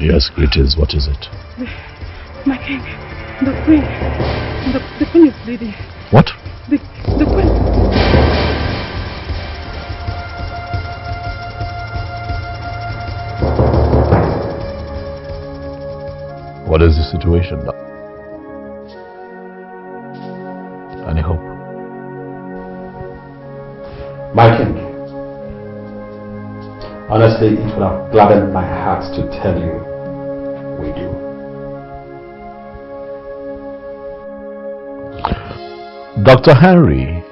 Yes, greetings. What is it? My king, the queen. The queen is bleeding. What? The queen. What is the situation now? Any hope? My king, honestly, it would have gladdened my heart to tell you we do. Dr. Henry,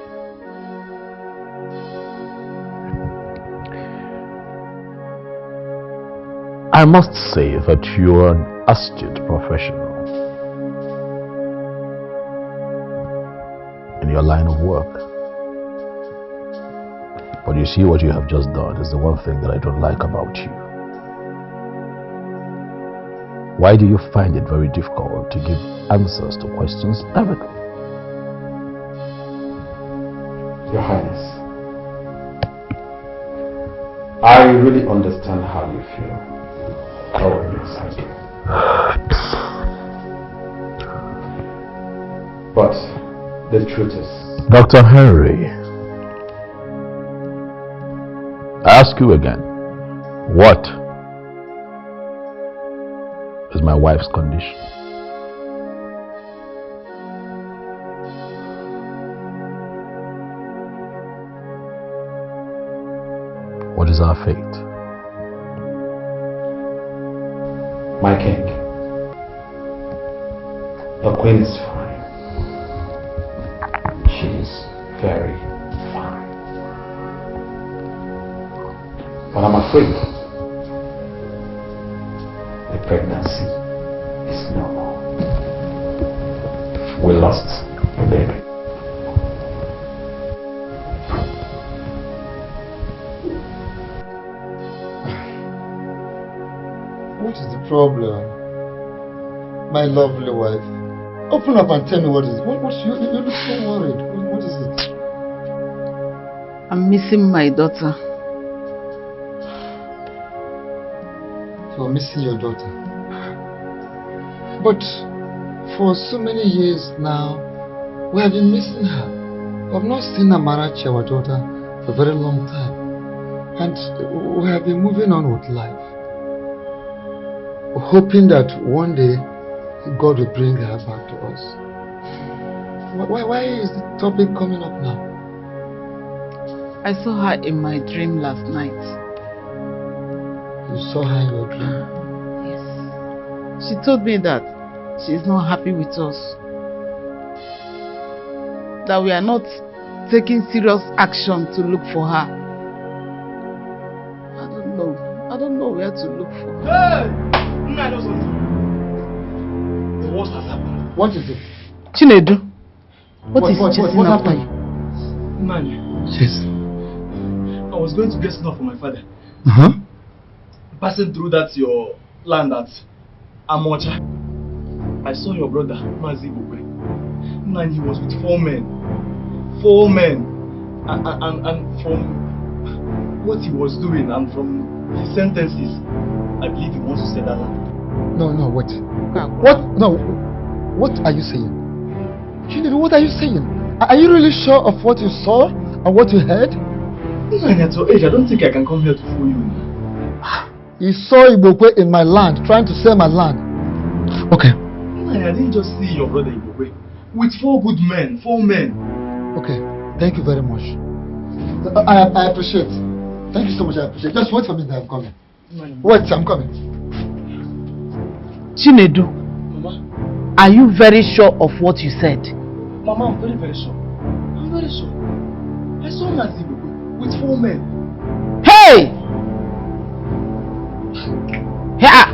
I must say that you are an astute professional in your line of work. But you see, what you have just done is the one thing that I don't like about you. Why do you find it very difficult to give answers to questions every day? Your Highness, I really understand how you feel. Oh, yes, I do. But the truth is... Dr. Henry, I ask you again, what is my wife's condition? What is our fate? My king, the queen is fine. She is very fine. But I'm afraid the pregnancy is no more. We lost the baby. What is the problem? My lovely wife. Open up and tell me what is it. You look so worried. What is it? I'm missing my daughter. You are missing your daughter. But for so many years now, we have been missing her. We have not seen Amarachi, our daughter, for a very long time. And we have been moving on with life, hoping that one day God will bring her back to us. Why is the topic coming up now? I saw her in my dream last night. You saw her in your dream? Yes. She told me that she is not happy with us. That we are not taking serious action to look for her. I don't know where to look for her. Hey! I know something. The worst has happened. What is it? Chinedu, what is chasing after you? Man, yes. I was going to get snuff for my father. passing through that your land at Amocha, I saw your brother, MrIbu, and he was with 4 men. 4 men. And from what he was doing and from his sentences, I believe he wants to sell that land. No, wait. What? No. What are you saying? Chinedu, what are you saying? Are you really sure of what you saw and what you heard? At your age, I don't think I can come here to fool you. You saw Ibokwe in my land, trying to sell my land. Okay. I didn't just see your brother Ibokwe with 4 good men, 4 men. Okay, thank you very much. I appreciate. Thank you so much, I appreciate. Just wait for me, I'm coming. Wait, I'm coming. Chinedu, Mama? Are you very sure of what you said? Mama, I'm very, very sure. I'm very sure. I saw MrIbu with 4 men. Hey! Here!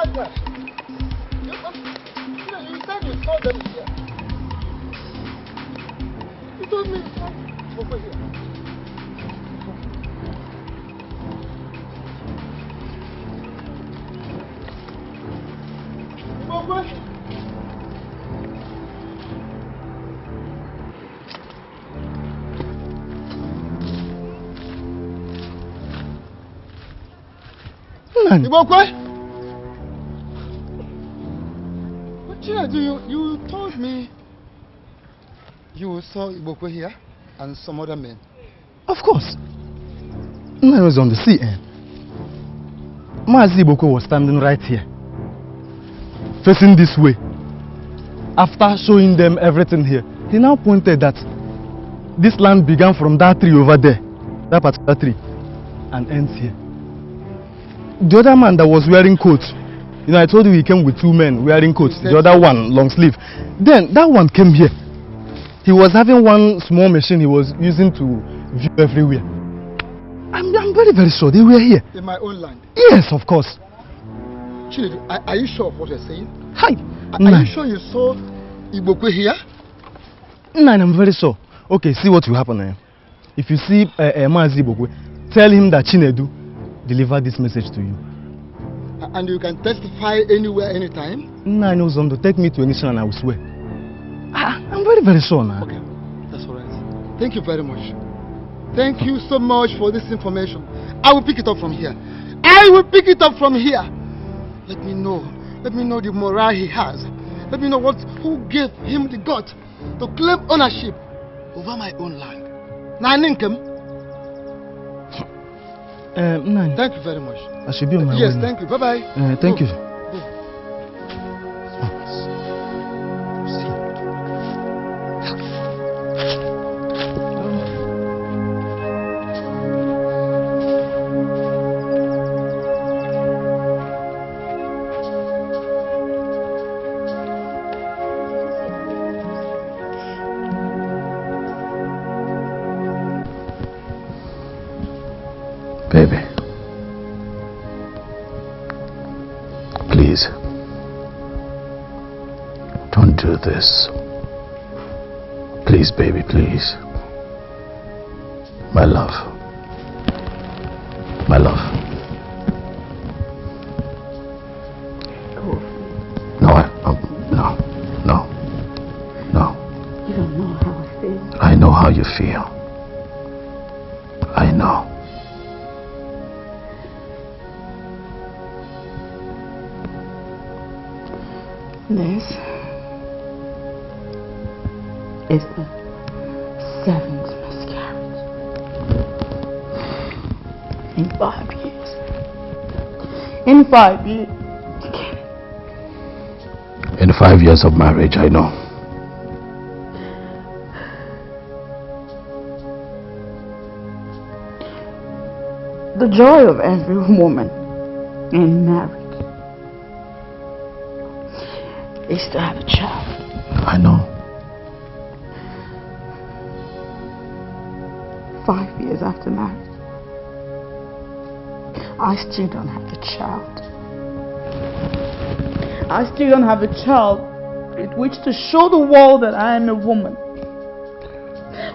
matter? You said you saw them here. You told me you saw them over here. Ibokwe? What did I do? You told me you saw Ibokwe here and some other men. Of course. I was on the CN. Mazi Ibokwe was standing right here, facing this way. After showing them everything here, he now pointed that this land began from that tree over there, that particular tree, and ends here. The other man that was wearing coat, you know, I told you he came with two men wearing coats. The other one, long sleeve. Then that one came here. He was having one small machine he was using to view everywhere. I'm very, very sure they were here. In my own land? Yes, of course. Chinedu, are you sure of what you're saying? Hi. Are you sure you saw Ibokwe here? No, I'm very sure. Okay, see what will happen now. If you see Mazi Ibokwe, tell him that Chinedu deliver this message to you. And you can testify anywhere, anytime? No, no, Zondo. Take me to any and I will swear. I'm very, very sure now. Okay, that's all right. Thank you very much. Thank you so much for this information. I will pick it up from here. I will pick it up from here. Let me know. Let me know the morale he has. Let me know who gave him the guts to claim ownership over my own land. Naninkem. Thank you very much. I should be on my way. Yes, thank you. Bye-bye. Thank you. Baby, please, don't do this. Please, baby, please. My love. My love. No. You don't know how I feel. I know how you feel. I know. This is the 7th miscarriage in 5 years. In 5 years. In 5 years of marriage, I know. The joy of every woman in marriage is to have a child. I know. 5 years after marriage, I still don't have a child. I still don't have a child with which to show the world that I am a woman.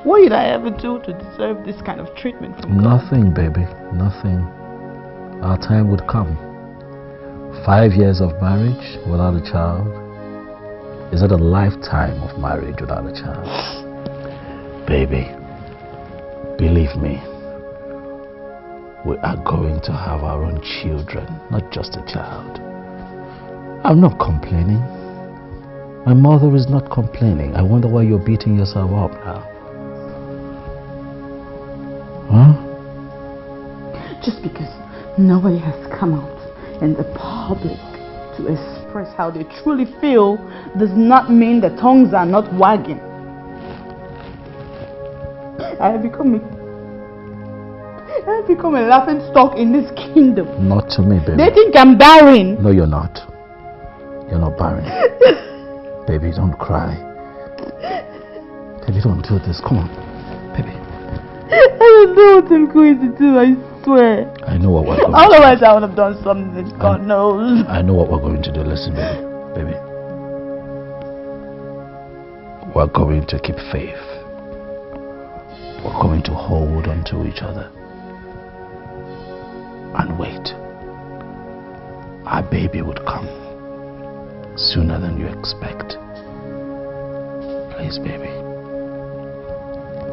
What did I ever do to deserve this kind of treatment from Nothing, God? baby. Nothing. Our time would come. 5 years of marriage without a child. Is it a lifetime of marriage without a child? Baby, believe me, we are going to have our own children, not just a child. I'm not complaining. My mother is not complaining. I wonder why you're beating yourself up now. Huh? Just because nobody has come out in the public to express how they truly feel does not mean the tongues are not wagging. I have become a laughing stock in this kingdom. Not to me, baby. They think I'm barren. No, you're not. You're not barren. Baby, don't cry. Baby, don't do this. Come on. Baby. I don't know what I'm going to do. I swear. I know what we're going to do. Otherwise, I would have done something. God knows. I know what we're going to do. Listen, baby. Baby. We're going to keep faith. We're going to hold on to each other. And wait. Our baby would come sooner than you expect. Please, baby.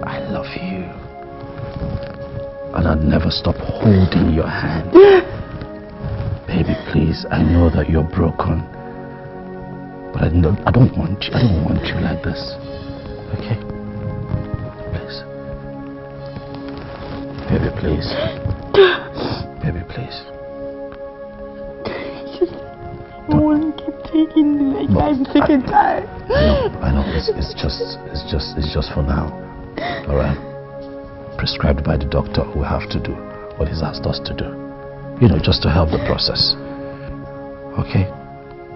I love you. And I'll never stop holding your hand. Baby, please, I know that you're broken. But I don't want you like this. Okay? Please. Baby, please. Baby, please. I won't keep taking like I'm sick and tired. I know. It's just for now. Alright? Prescribed by the doctor, we have to do what he's asked us to do. You know, just to help the process. Okay?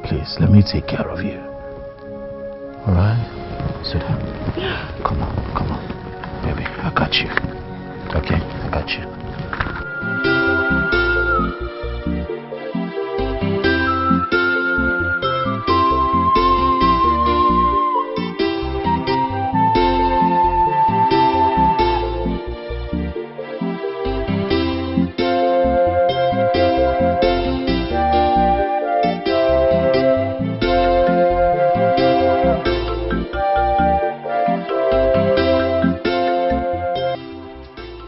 Please, let me take care of you. Alright? Sit down. Come on. Baby, I got you. Okay? I got you.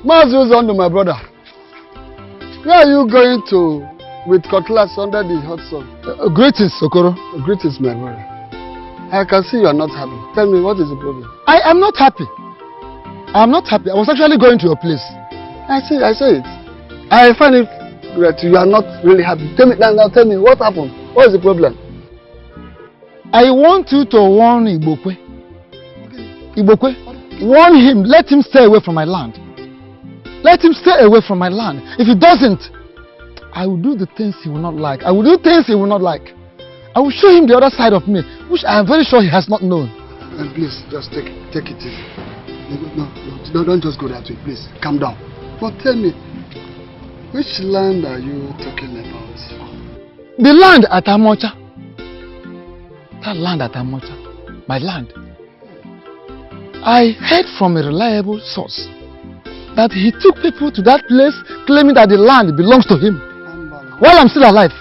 Mazu's under my brother. Where are you going to with cutlass under the hot sun? Greetings, Okoro. Greetings, my brother. I can see you are not happy. Tell me, what is the problem? I am not happy. I am not happy. I was actually going to your place. I say it. I find it that you are not really happy. Tell me now, tell me, what happened? What is the problem? I want you to warn Ibokwe. Ibokwe, warn him, let him stay away from my land. Let him stay away from my land. If he doesn't, I will do the things he will not like. I will do things he will not like. I will show him the other side of me, which I am very sure he has not known. And please, just take it easy. No, don't just go that way. Please, calm down. But tell me, which land are you talking about? The land at Amocha. That land at Amocha. My land. I heard from a reliable source that he took people to that place claiming that the land belongs to him while I'm still alive.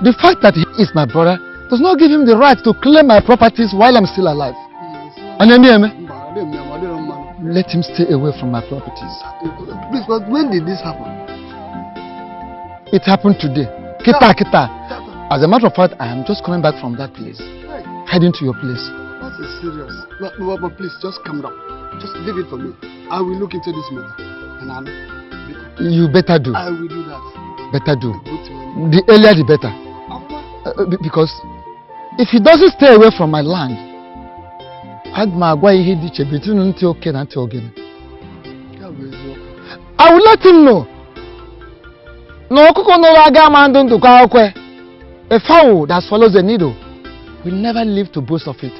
The fact that he is my brother does not give him the right to claim my properties while I'm still alive. Let him stay away from my properties. Please, but when did this happen? It happened today. Kita. As a matter of fact, I am just coming back from that place, heading to your place. That is serious. But please, just calm down. Just leave it for me. I will look into this matter. And you better do. I will do that. Better do. The earlier the better. Because if he doesn't stay away from my land, I will let him know. A fowl that swallows a needle will never live to boast of it.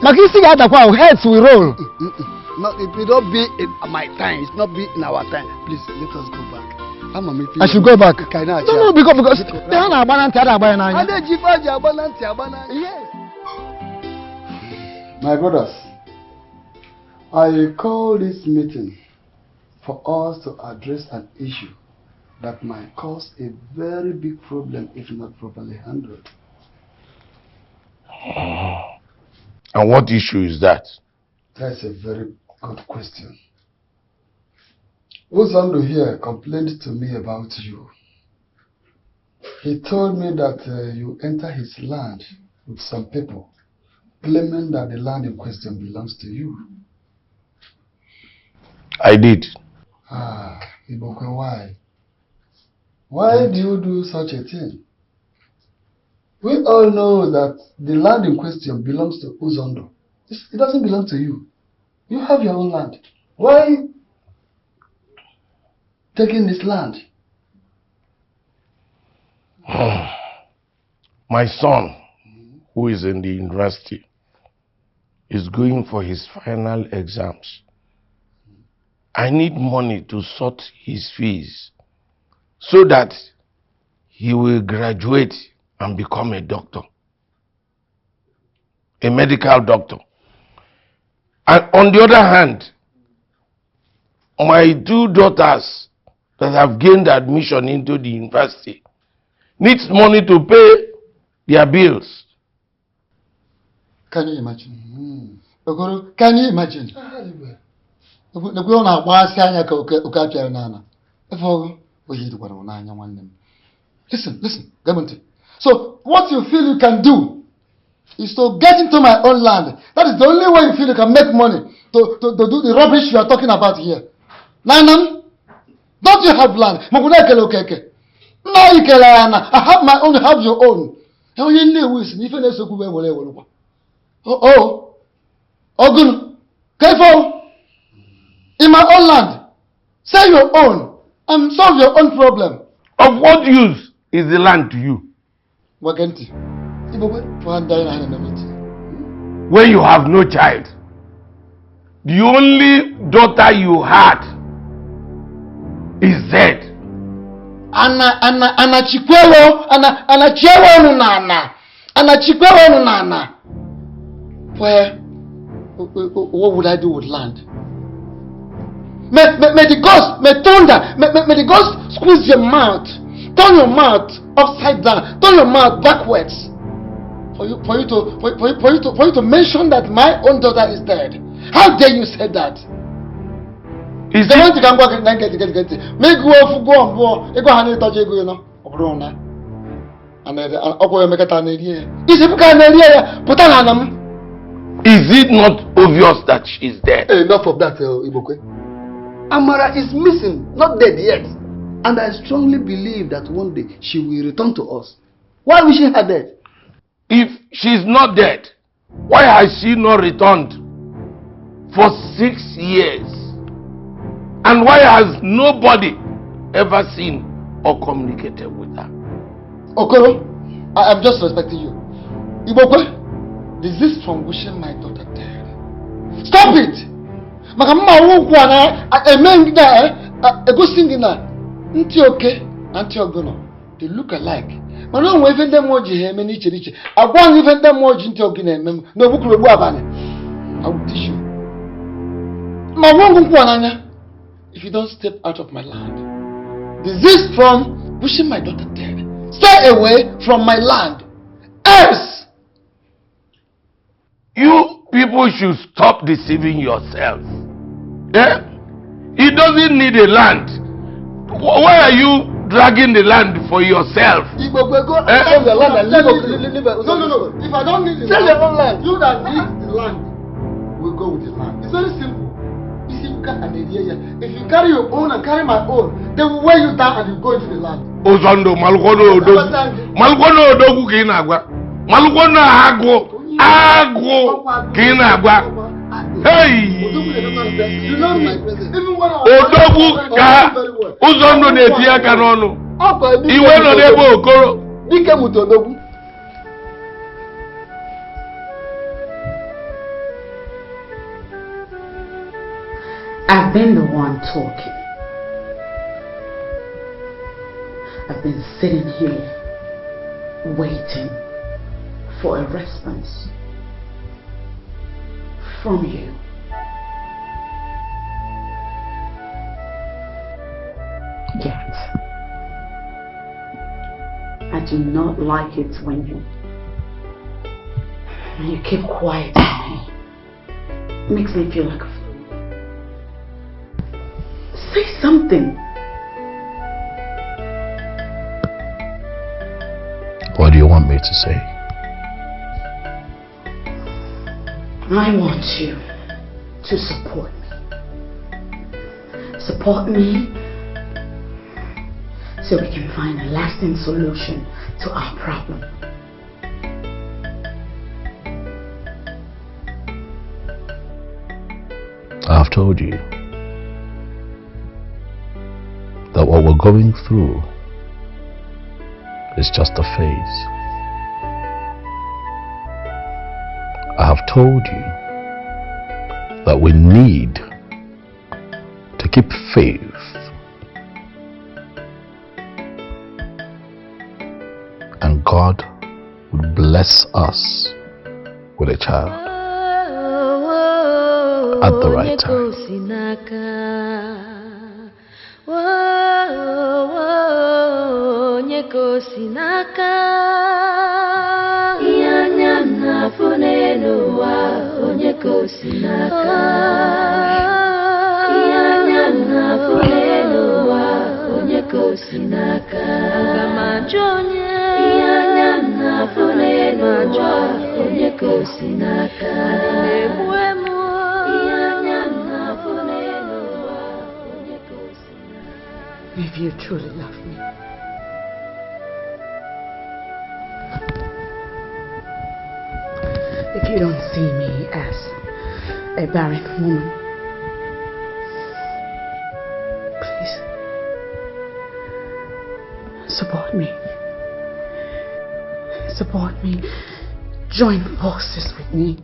Heads will roll. No, it will not be in my time. It's not be in our time. Please, let us go back. I should go back. No, because they are yes. My brothers, I call this meeting for us to address an issue that might cause a very big problem if not properly handled. And what issue is that? That's a very good question. Uzando here complained to me about you. He told me that you entered his land with some people, claiming that the land in question belongs to you. I did. Ibokwe, why? Why do you do such a thing? We all know that the land in question belongs to Uzondo. It doesn't belong to you. You have your own land. Why taking this land? My son, who is in the university, is going for his final exams I need money to sort his fees so that he will graduate and become a doctor, a medical doctor. And on the other hand, my 2 daughters that have gained admission into the university needs money to pay their bills. Can you imagine? Can you imagine? Listen, Gamunti. So what you feel you can do is to get into my own land. That is the only way you feel you can make money to do the rubbish you are talking about here. Nanam, don't you have land? I have my own, you have your own. Ogun, careful. In my own land, say your own and solve your own problem. Of what use is the land to you? When you have no child, the only daughter you had is dead. Ana Where? What would I do with land? May the ghost, may thunder, may the ghost squeeze your mouth, turn your mouth upside down, turn your mouth backwards, for you to mention that my own daughter is dead. How dare you say that? Is the one you can go and get make go on, you go and touch it, you know, Obrona. And then make a tan here. Is it not obvious that she's dead? Enough of that, Ibokwe. Amara is missing, not dead yet. And I strongly believe that one day she will return to us. Why will she have dead? If she's not dead, why has she not returned for 6 years? And why has nobody ever seen or communicated with her? Okoro, I am just respecting you. Ibokwe, desist from wishing my daughter dead. Stop it! Makamma wukwana emengida ego singina nti okay anti ogono they look alike. Mana onwe ife ndem oji he eme n'iche n'iche. Agwa ife ndem oji nti ogina emem na obukuru egbu abani. I will teach you. Ma wongu nkwana anya. If you don't step out of my land, desist from wishing my daughter dead. Stay away from my land. Else, you people should stop deceiving yourselves. Eh? He doesn't need a land. Why are you dragging the land for yourself? Go sell the land and live. No. If I don't need the sell your own land. You that need the land will go with the land. It's very simple. If you carry your own and carry my own, they will weigh you down and you go into the land. Ozondo Malgono Odogu Kinagwa. Malgono Ago Kinagwa. Hey! Odogu Ka Ozondo Netia Kanono. Iwe no Debo Okoro. Dike Mutodogu. I've been the one talking. I've been sitting here waiting for a response from you. Yet, I do not like it when you keep quiet on me. It makes me feel like a fool. Say something. What do you want me to say? I want you to support me. Support me so we can find a lasting solution to our problem. I've told you that what we're going through is just a phase. I have told you that we need to would keep faith. And God would bless us with a child at the right time. If you truly love me, if you don't see me as a barren woman, please support me. Support me. Join forces with me,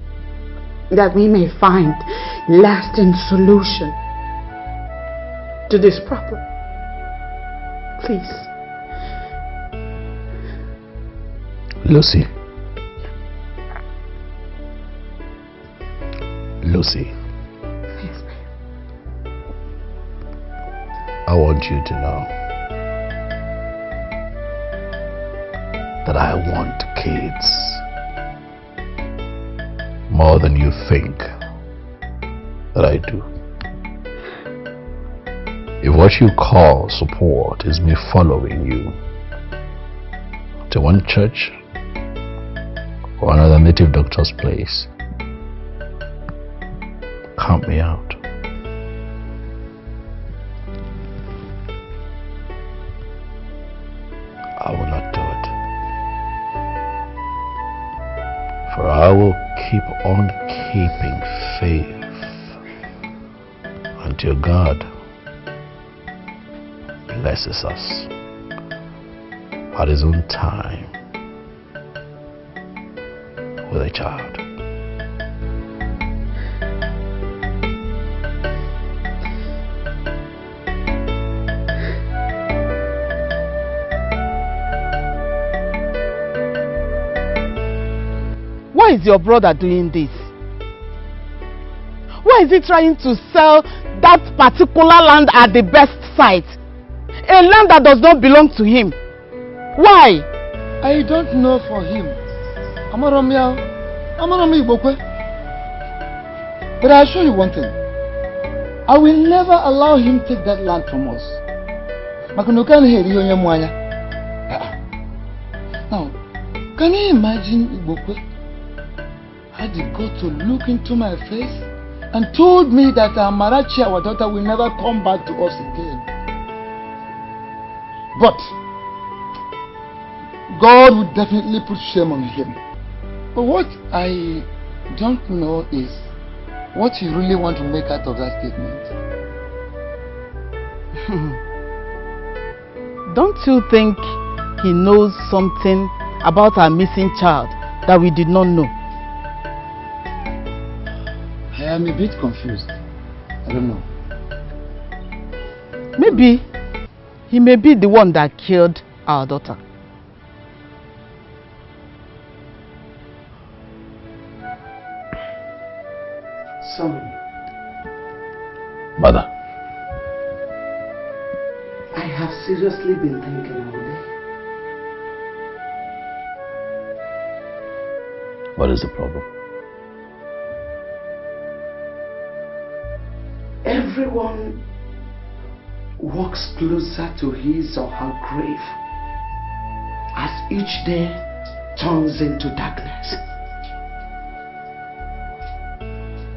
that we may find lasting solution to this problem. Please. Lucy. Lucy. Yes, ma'am. I want you to know that I want kids more than you think that I do. If what you call support is me following you to one church or another native doctor's place, count me out. I will not do it. For I will keep on keeping faith until God blesses us at His own time with a child. Why is your brother doing this? Why is he trying to sell that particular land at the best site? A land that does not belong to him. Why? I don't know for him. But I assure you one thing. I will never allow him to take that land from us. Now, can you imagine Ibokwe had the got to look into my face and told me that Amarachi, our daughter, will never come back to us again? But God would definitely put shame on him. But what I don't know is what you really want to make out of that statement. Don't you think he knows something about our missing child that we did not know? I am a bit confused. I don't know. Maybe he may be the one that killed our daughter. Son. Mother. I have seriously been thinking all day. What is the problem? Everyone walks closer to his or her grave as each day turns into darkness.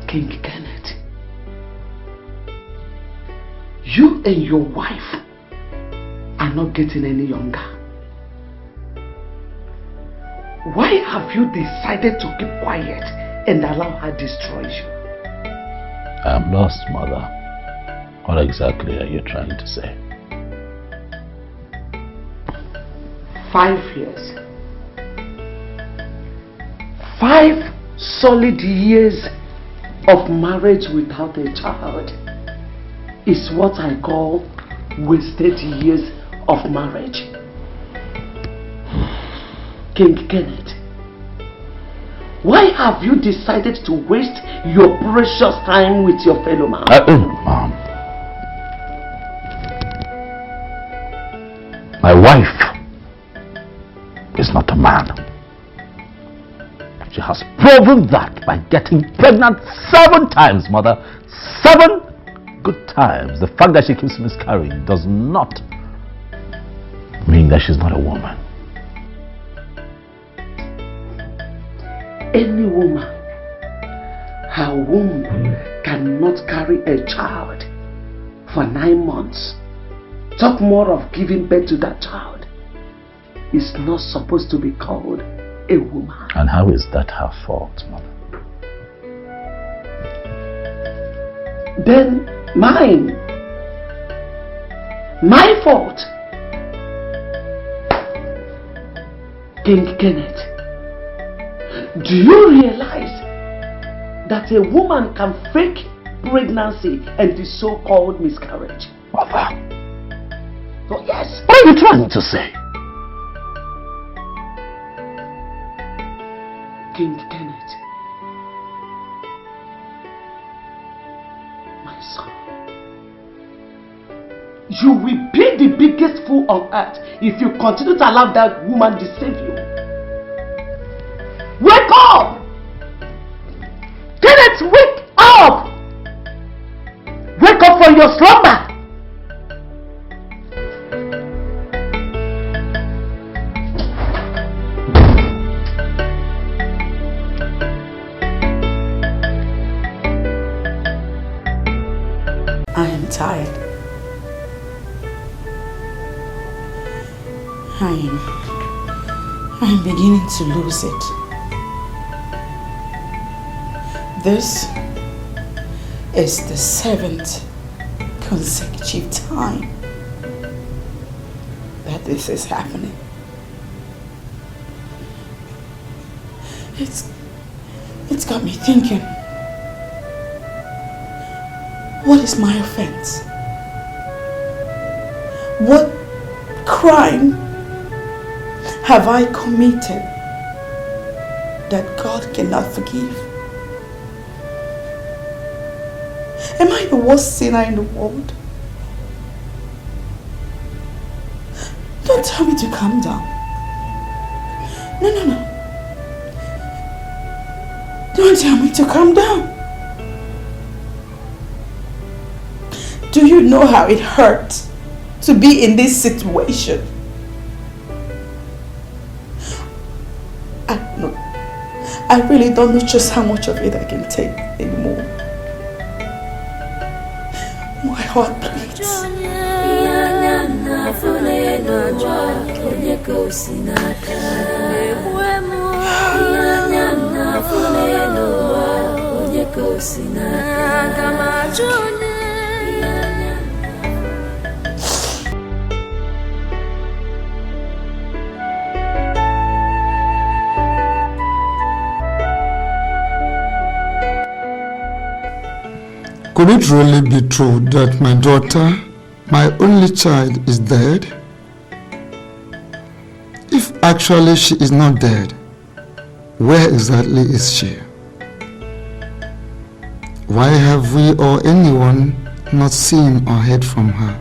King Kenneth, you and your wife are not getting any younger. Why have you decided to keep quiet and allow her destroy you? I am lost, Mother. What exactly are you trying to say? 5 years. 5 solid years of marriage without a child. is what I call wasted years of marriage. King Kenneth, why have you decided to waste your precious time with your fellow man? Mom. My wife is not a man. She has proven that by getting pregnant 7 times, mother. 7 good times. The fact that she keeps miscarrying does not mean that she's not a woman. Any woman, her womb cannot carry a child for 9 months. Talk more of giving birth to that child. Is not supposed to be called a woman. And how is that her fault, mother? Then mine. My fault. King Kenneth, do you realize that a woman can fake pregnancy and the so-called miscarriage? Mother. Oh yes. What are you trying to say? King Kenneth, my son, you will be the biggest fool on earth if you continue to allow that woman deceive you. Wake up! Kenneth, wake up! Wake up from your slumber! I am tired. I'm beginning to lose it. This is the 7th consecutive time that this is happening. It's got me thinking. What is my offense? What crime have I committed that God cannot forgive? Am I the worst sinner in the world? Don't tell me to calm down. No. Don't tell me to calm down. Do you know how it hurts to be in this situation? I really don't know just how much of it I can take anymore. My heart bleeds. Could it really be true that my daughter, my only child, is dead? If actually she is not dead, where exactly is she? Why have we or anyone not seen or heard from her?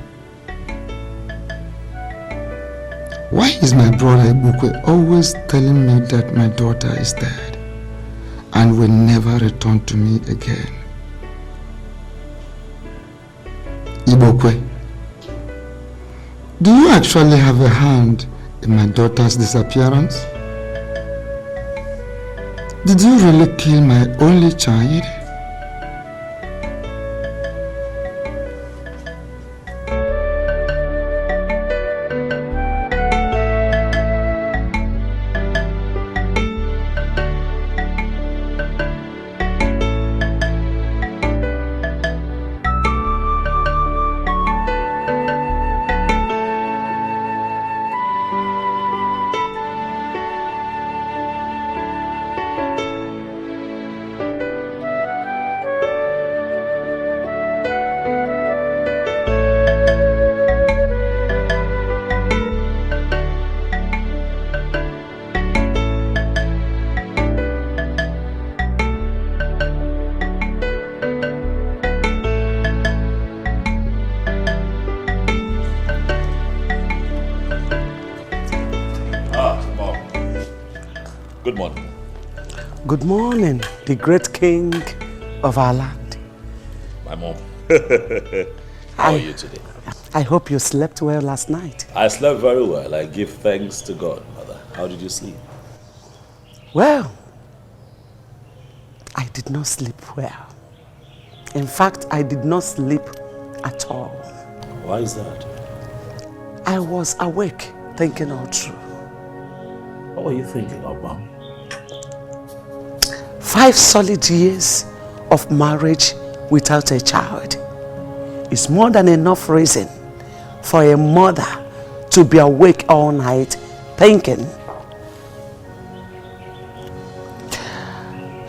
Why is my brother Ibukwe always telling me that my daughter is dead and will never return to me again? Ibukwe, do you actually have a hand in my daughter's disappearance? Did you really kill my only child? Good morning. Good morning, the great king of our land. My mom. How are you today? I hope you slept well last night. I slept very well. I give thanks to God, Mother. How did you sleep? Well, I did not sleep well. In fact, I did not sleep at all. Why is that? I was awake, thinking all through. What were you thinking of, Mom? 5 solid years of marriage without a child is more than enough reason for a mother to be awake all night thinking.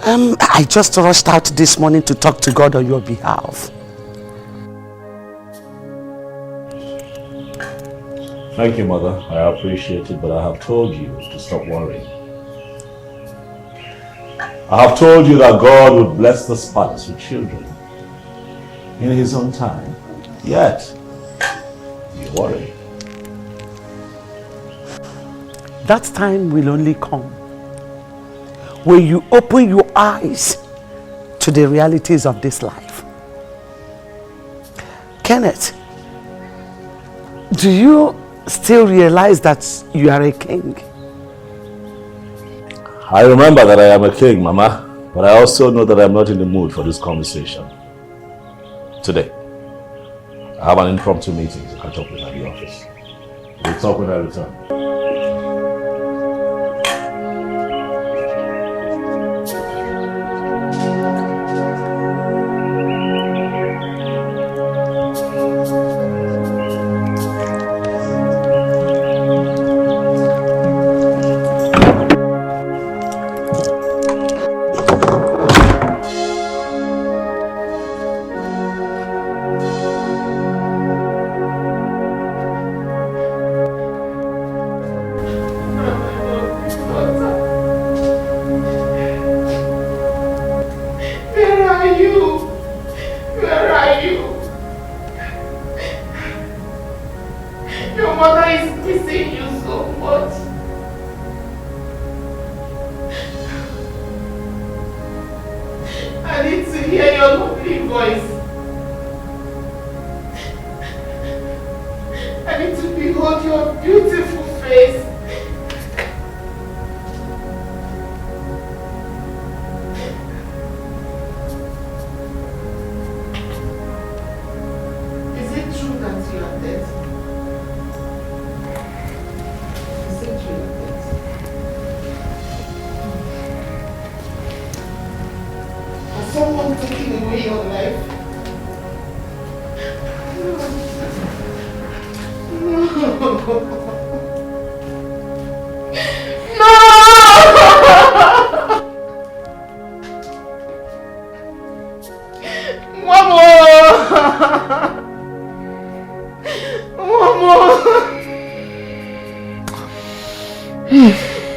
I just rushed out this morning to talk to God on your behalf. Thank you, Mother. I appreciate it, but I have told you to stop worrying. I have told you that God would bless the spotless with children in His own time. Yet, you worry. That time will only come when you open your eyes to the realities of this life. Kenneth, do you still realize that you are a king? I remember that I am a king, Mama, but I also know that I'm not in the mood for this conversation today. I have an impromptu meeting to catch up with at the office. We'll talk when I return.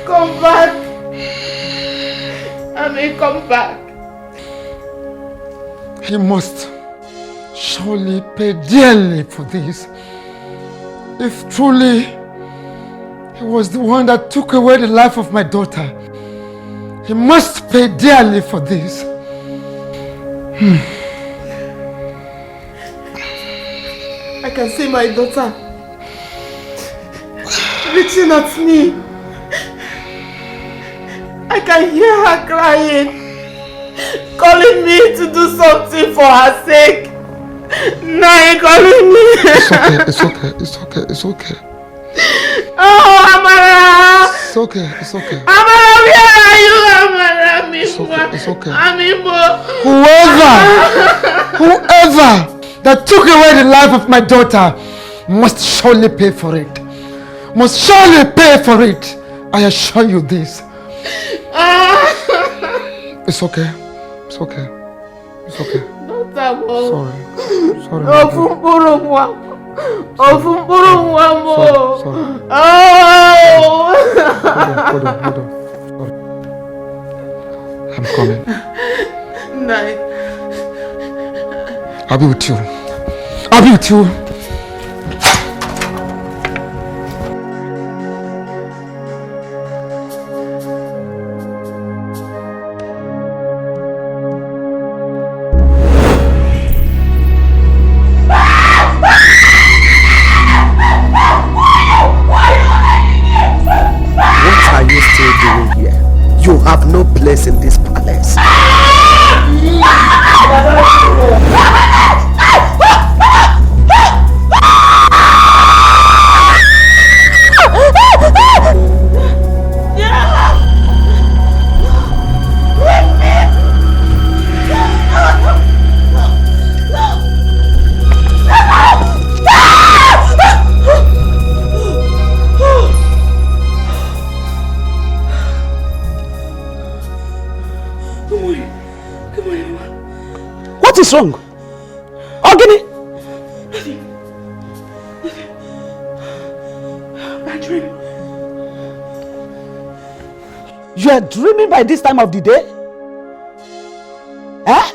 Come back. I may come back. He must surely pay dearly for this. If truly he was the one that took away the life of my daughter, he must pay dearly for this. I can see my daughter reaching at me. I can hear her crying, calling me to do something for her sake. Now calling me. It's okay. Oh, Amara! It's okay. Amara, where are you, Amara? It's okay. Amimo. Whoever that took away the life of my daughter must surely pay for it. Must surely pay for it. I assure you this. It's okay. Sorry. Sorry. Sorry. Hold on. Sorry. I'm coming. Night. I'll be with you. place in this palace. What is wrong? Ogini? Nothing. Bad dream. You are dreaming by this time of the day? Eh?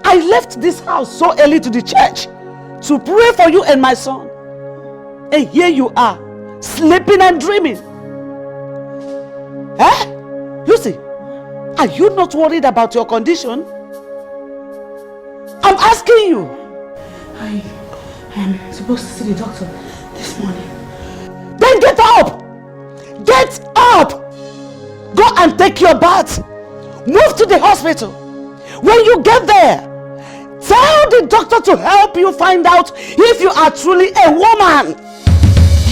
I left this house so early to the church to pray for you and my son. And here you are, sleeping and dreaming. Eh? Lucy, are you not worried about your condition? I'm asking you. I am supposed to see the doctor this morning. Then get up! Get up! Go and take your bath. Move to the hospital. When you get there, tell the doctor to help you find out if you are truly a woman.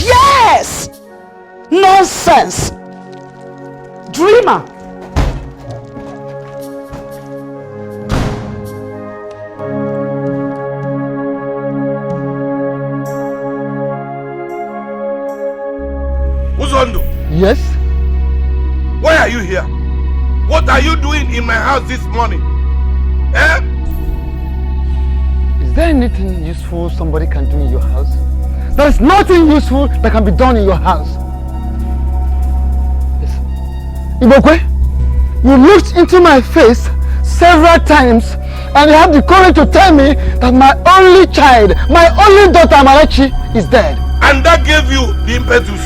Yes! Nonsense! Dreamer! Uzondo. Yes? Why are you here? What are you doing in my house this morning? Eh? Is there anything useful somebody can do in your house? There is nothing useful that can be done in your house. Listen. Ibokwe, you looked into my face several times and you have the courage to tell me that my only child, my only daughter Amarachi is dead. And that gave you the impetus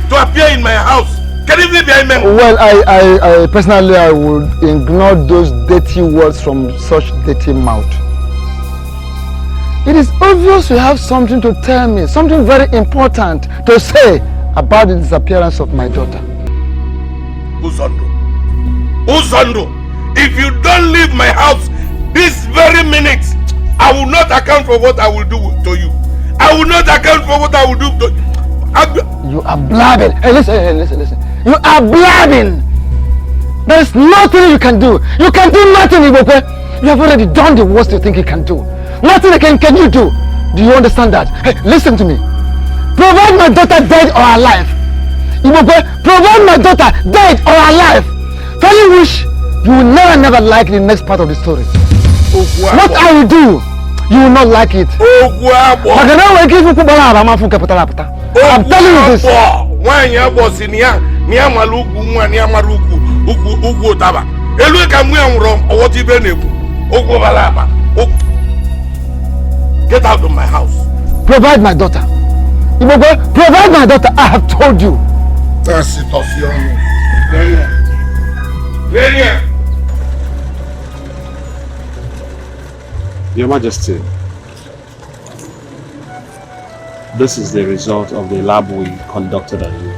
to appear in my house. Can you be behind me? Well, I personally, I would ignore those dirty words from such dirty mouth. It is obvious you have something to tell me, something very important to say about the disappearance of my daughter. Uzondo, if you don't leave my house this very minute, I will not account for what I will do to you. I will not account for what I will do to you. You are blabbing. Hey, listen. You are blabbing. There is nothing you can do. You can do nothing, Ibokwe. You have already done the worst you think you can do. Nothing can you do. Do you understand that? Hey, listen to me. Provide my daughter dead or alive. Ibokwe, provide my daughter dead or alive. Failing which, you will never like the next part of the story. What I will do, you will not like it. I'm telling you this. When you boss in here, get out of my house. Provide my daughter. Provide my daughter. I have told you. That's it off your own. Your Majesty, this is the result of the lab we conducted on you.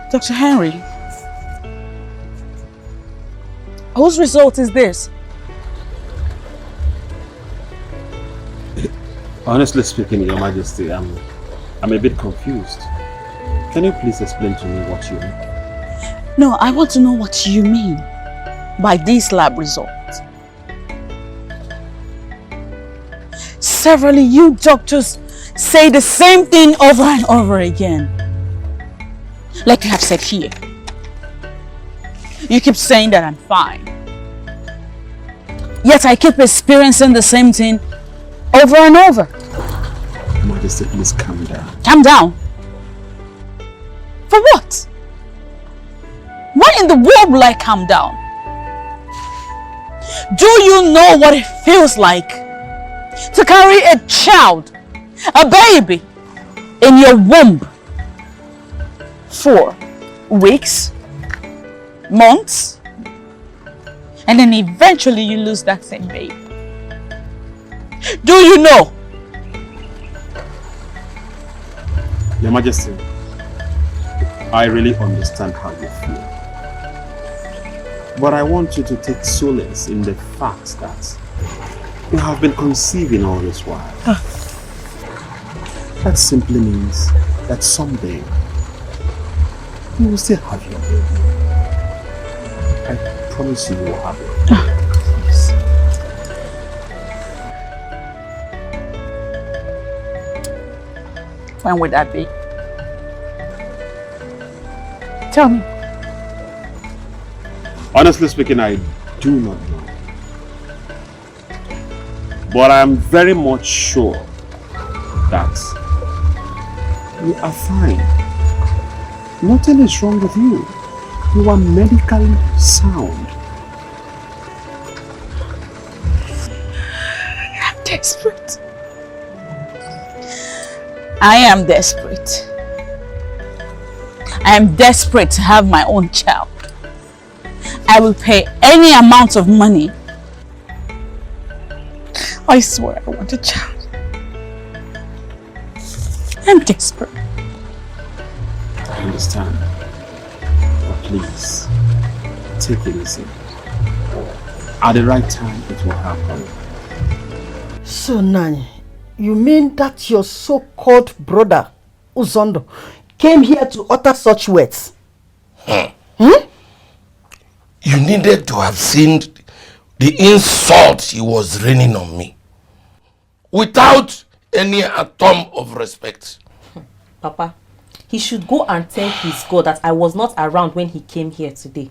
Dr. Henry, whose result is this? Honestly speaking, Your Majesty, I'm a bit confused. Can you please explain to me what you mean? No, I want to know what you mean by this lab result. Severally, you doctors say the same thing over and over again. Like you have said here. You keep saying that I'm fine. Yet I keep experiencing the same thing over and over. Your Majesty, please calm down. Calm down? For what? Why in the world will I calm down? Do you know what it feels like to carry a child, a baby, in your womb for weeks, months, and then eventually you lose that same baby. Do you know? Your Majesty, I really understand how you feel. But I want you to take solace in the fact that you have been conceiving all this while. That simply means that someday you will still have your baby. I promise you will have it. Please. When would that be? Tell me. Honestly speaking, I do not know. But I am very much sure that you are fine. Nothing is wrong with you. You are medically sound. I'm desperate. I am desperate. I am desperate to have my own child. I will pay any amount of money. I swear I want a child. I'm desperate. I understand. But please, take it easy. At the right time, it will happen. So, Nani, you mean that your so-called brother, Uzondo, came here to utter such words? You needed to have seen the insult he was raining on me. Without any atom of respect. Papa, he should go and thank his God that I was not around when he came here today.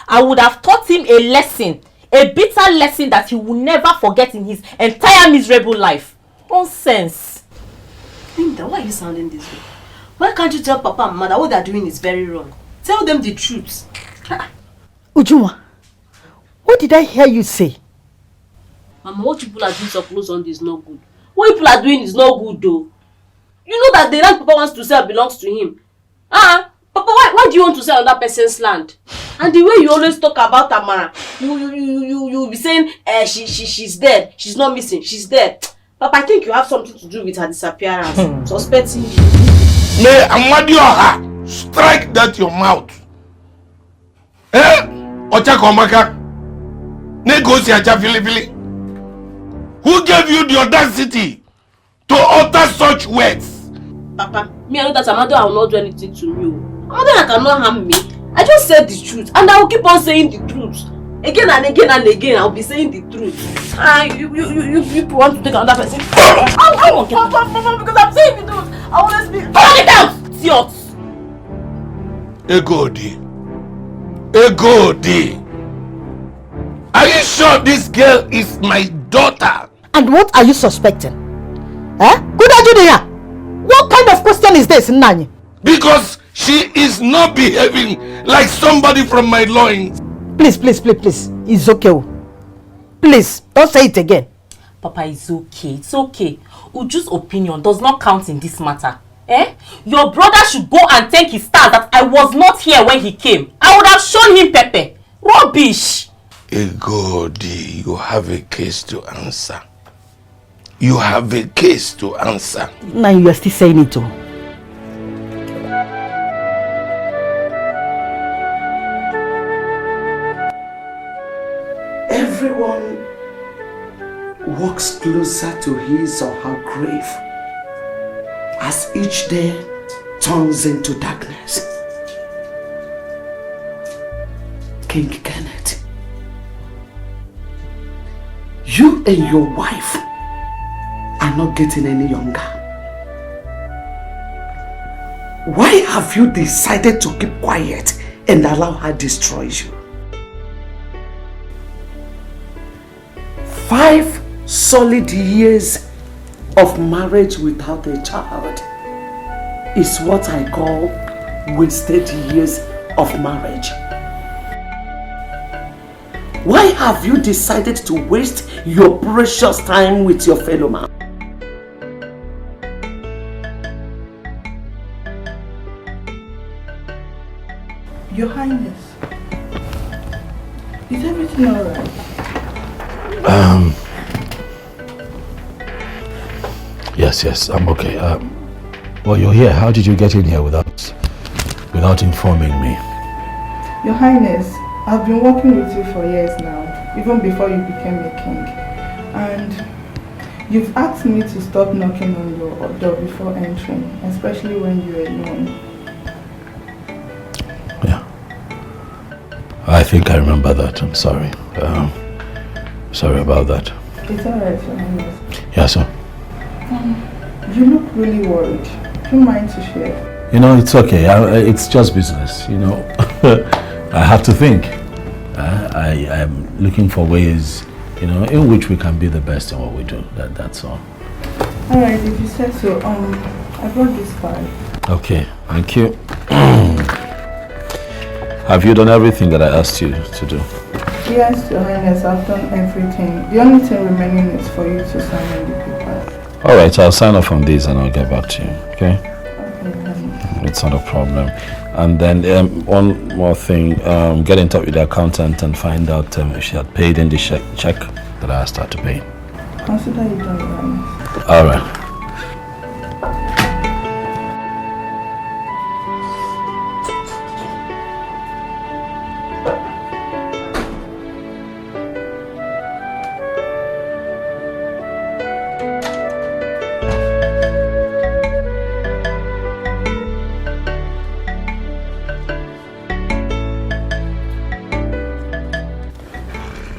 I would have taught him a lesson, a bitter lesson that he will never forget in his entire miserable life. Nonsense. Linda, why are you sounding this way? Why can't you tell Papa and Mother what they are doing is very wrong? Tell them the truth. Ujuma, what did I hear you say? Mama, what people are doing to close on this is not good. What people are doing is not good though. You know that the land Papa wants to sell belongs to him. Papa, why do you want to sell on that person's land? And the way you always talk about Tamara, you be saying she's dead, she's not missing, she's dead. Papa, I think you have something to do with her disappearance. Suspecting you. May Amadioha strike that your mouth. Ochakomaka. Negotiate Philippi. Who gave you the audacity to utter such words? Papa, me I know that Amadioha will not do anything to me. Amadioha cannot harm me. I just said the truth and I will keep on saying the truth. Again and again and again, I'll be saying the truth. You want to take another person? I won't get Papa, because I'm saying the truth. I always be. Turn it down! Idiots! Egodi. Are you sure this girl is my daughter? And what are you suspecting? Good Ajudia! What kind of question is this, Nani? Because she is not behaving like somebody from my loins. Please. It's okay. Please, don't say it again. Papa, it's okay. It's okay. Uju's opinion does not count in this matter. Your brother should go and thank his stars that I was not here when he came. I would have shown him Pepe. Rubbish. Egodi, you have a case to answer. You have a case to answer. Now you are still saying it too. Everyone walks closer to his or her grave as each day turns into darkness. King Kenneth, you and your wife are not getting any younger. Why have you decided to keep quiet and allow her destroy you? 5 solid years of marriage without a child is what I call wasted years of marriage. Why have you decided to waste your precious time with your fellow man? Your Highness, is everything alright? Yes, I'm okay. Well, you're here. How did you get in here without informing me? Your Highness, I've been working with you for years now, even before you became a king. And you've asked me to stop knocking on your door before entering, especially when you're alone. Yeah. I think I remember that. I'm sorry. Sorry about that. It's alright, Your Highness. Yeah, sir. You look really worried. Do you mind to share? You know, it's okay. It's just business, you know. I have to think. I'm looking for ways, you know, in which we can be the best in what we do. That's all. Alright, if you said so, I brought this file. Okay, thank you. Have you done everything that I asked you to do? Yes, Your Highness, I've done everything. The only thing remaining is for you to sign in the papers. Alright, I'll sign off on these and I'll get back to you, okay? Okay. It's not a problem. And then one more thing, get in touch with the accountant and find out if she had paid in the check that I asked her to pay. Consider it done, Your Highness. Alright.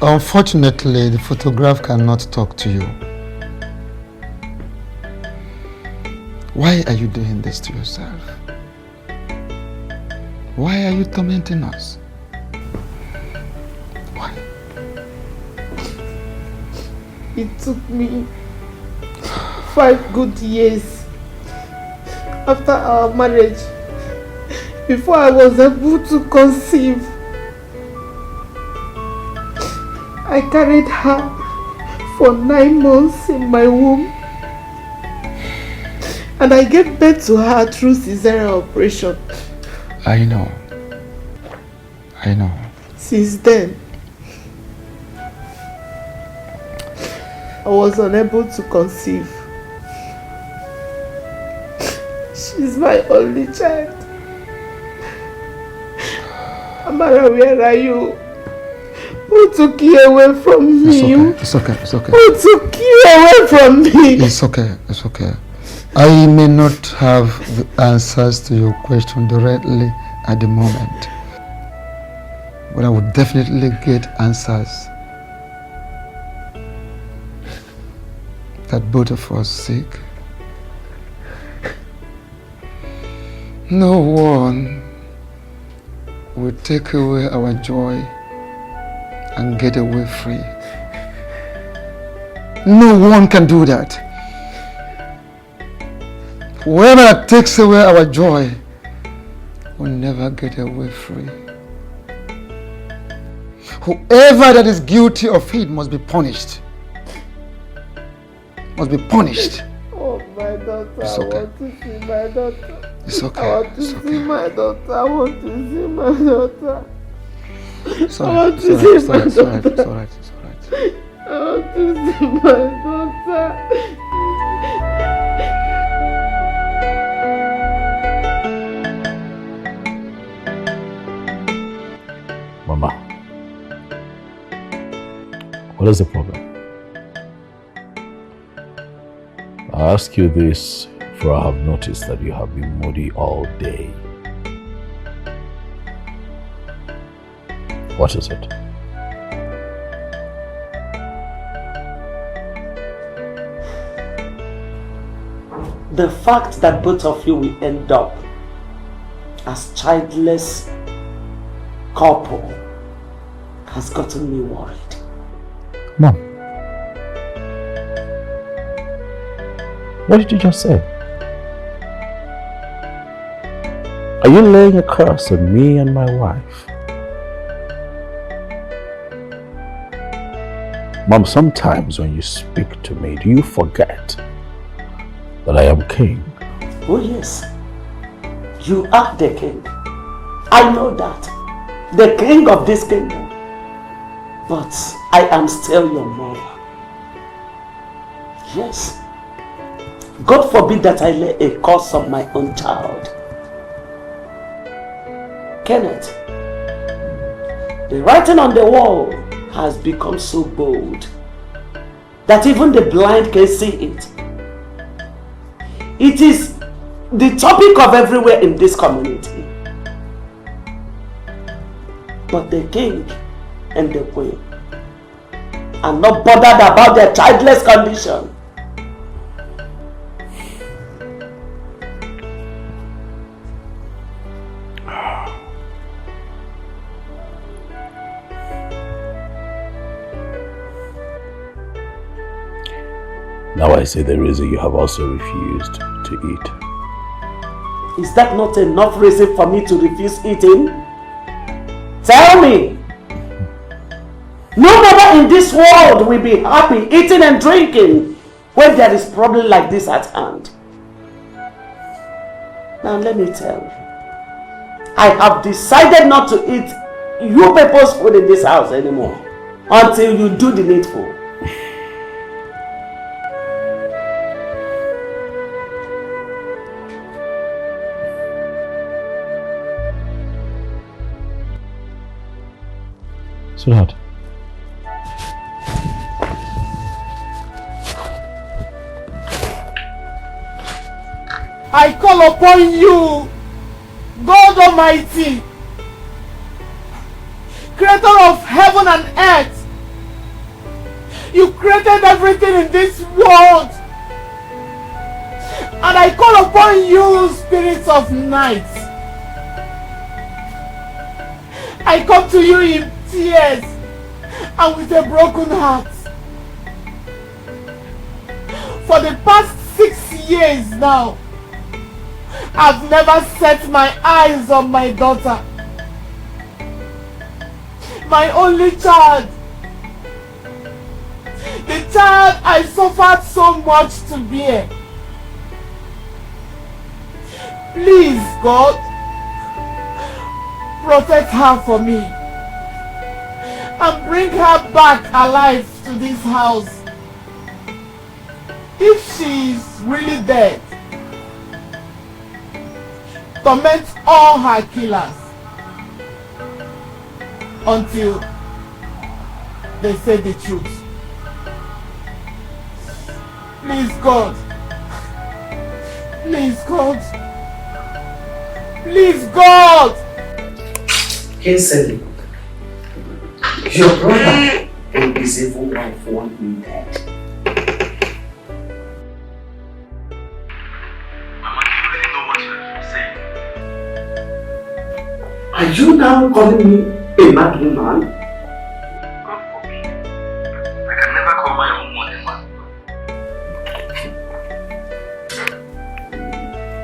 Unfortunately, the photograph cannot talk to you. Why are you doing this to yourself? Why are you tormenting us? Why? It took me 5 good years after our marriage before I was able to conceive. I carried her for 9 months in my womb, and I gave birth to her through cesarean operation. I know. Since then, I was unable to conceive. She's my only child. Amara, where are you? Who took you away from me? It's okay. Who took you away from me? It's okay. I may not have the answers to your question directly at the moment, but I will definitely get answers that both of us seek. No one will take away our joy and get away free. No one can do that. Whoever that takes away our joy will never get away free. Whoever that is guilty of it must be punished. Oh, my daughter, It's okay. I want to see my daughter. It's okay. I want to see my daughter. I want to see my daughter. It's I want to see my daughter. It's alright. I want to see my daughter. Mama, what is the problem? I ask you this, for I have noticed that you have been moody all day. What is it? The fact that both of you will end up as childless couple has gotten me worried. Mom, what did you just say? Are you laying a curse on me and my wife? Mom, sometimes when you speak to me, do you forget that I am king? Oh yes, you are the king. I know that. The king of this kingdom. But I am still your mother. Yes. God forbid that I lay a curse on my own child. Kenneth, the writing on the wall has become so bold that even the blind can see it. It is the topic of everywhere in this community. But the king and the queen are not bothered about their childless condition. Now I see the reason you have also refused to eat. Is that not enough reason for me to refuse eating? Tell me! No mother in this world will be happy eating and drinking when there is problem like this at hand. Now let me tell you, I have decided not to eat you people's food in this house anymore until you do the needful. Sweetheart. I call upon you, God Almighty, creator of heaven and earth. You created everything in this world. And I call upon you, spirits of night. I come to you in tears and with a broken heart. For the past 6 years now, I've never set my eyes on my daughter, my only child, the child I suffered so much to bear. Please, God, protect her for me and bring her back alive to this house. If she is really dead, torment all her killers until they say the truth. Please, God. Please, God. Please, God. Hasten. Your brother and his evil wife want me dead. Are you now calling me a mad woman? God forbid. I can never call my own mother mad.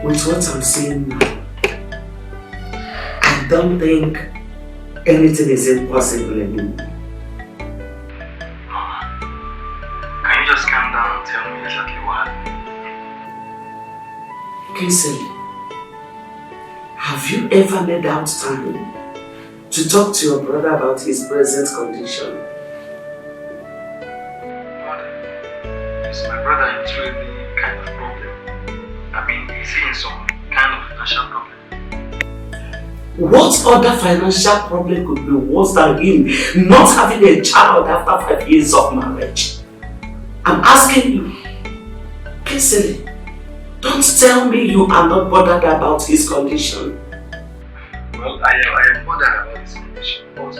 With what I'm saying now, I don't think anything is impossible anymore. Can you just calm down and tell me exactly what happened? Kinsley, have you ever made out time to talk to your brother about his present condition? Is my brother into any kind of problem? I mean, is he in some kind of financial problem? What other financial problem could be worse than him not having a child after 5 years of marriage? I'm asking you, Kinsley, don't tell me you are not bothered about his condition. Well, I am bothered about his condition, but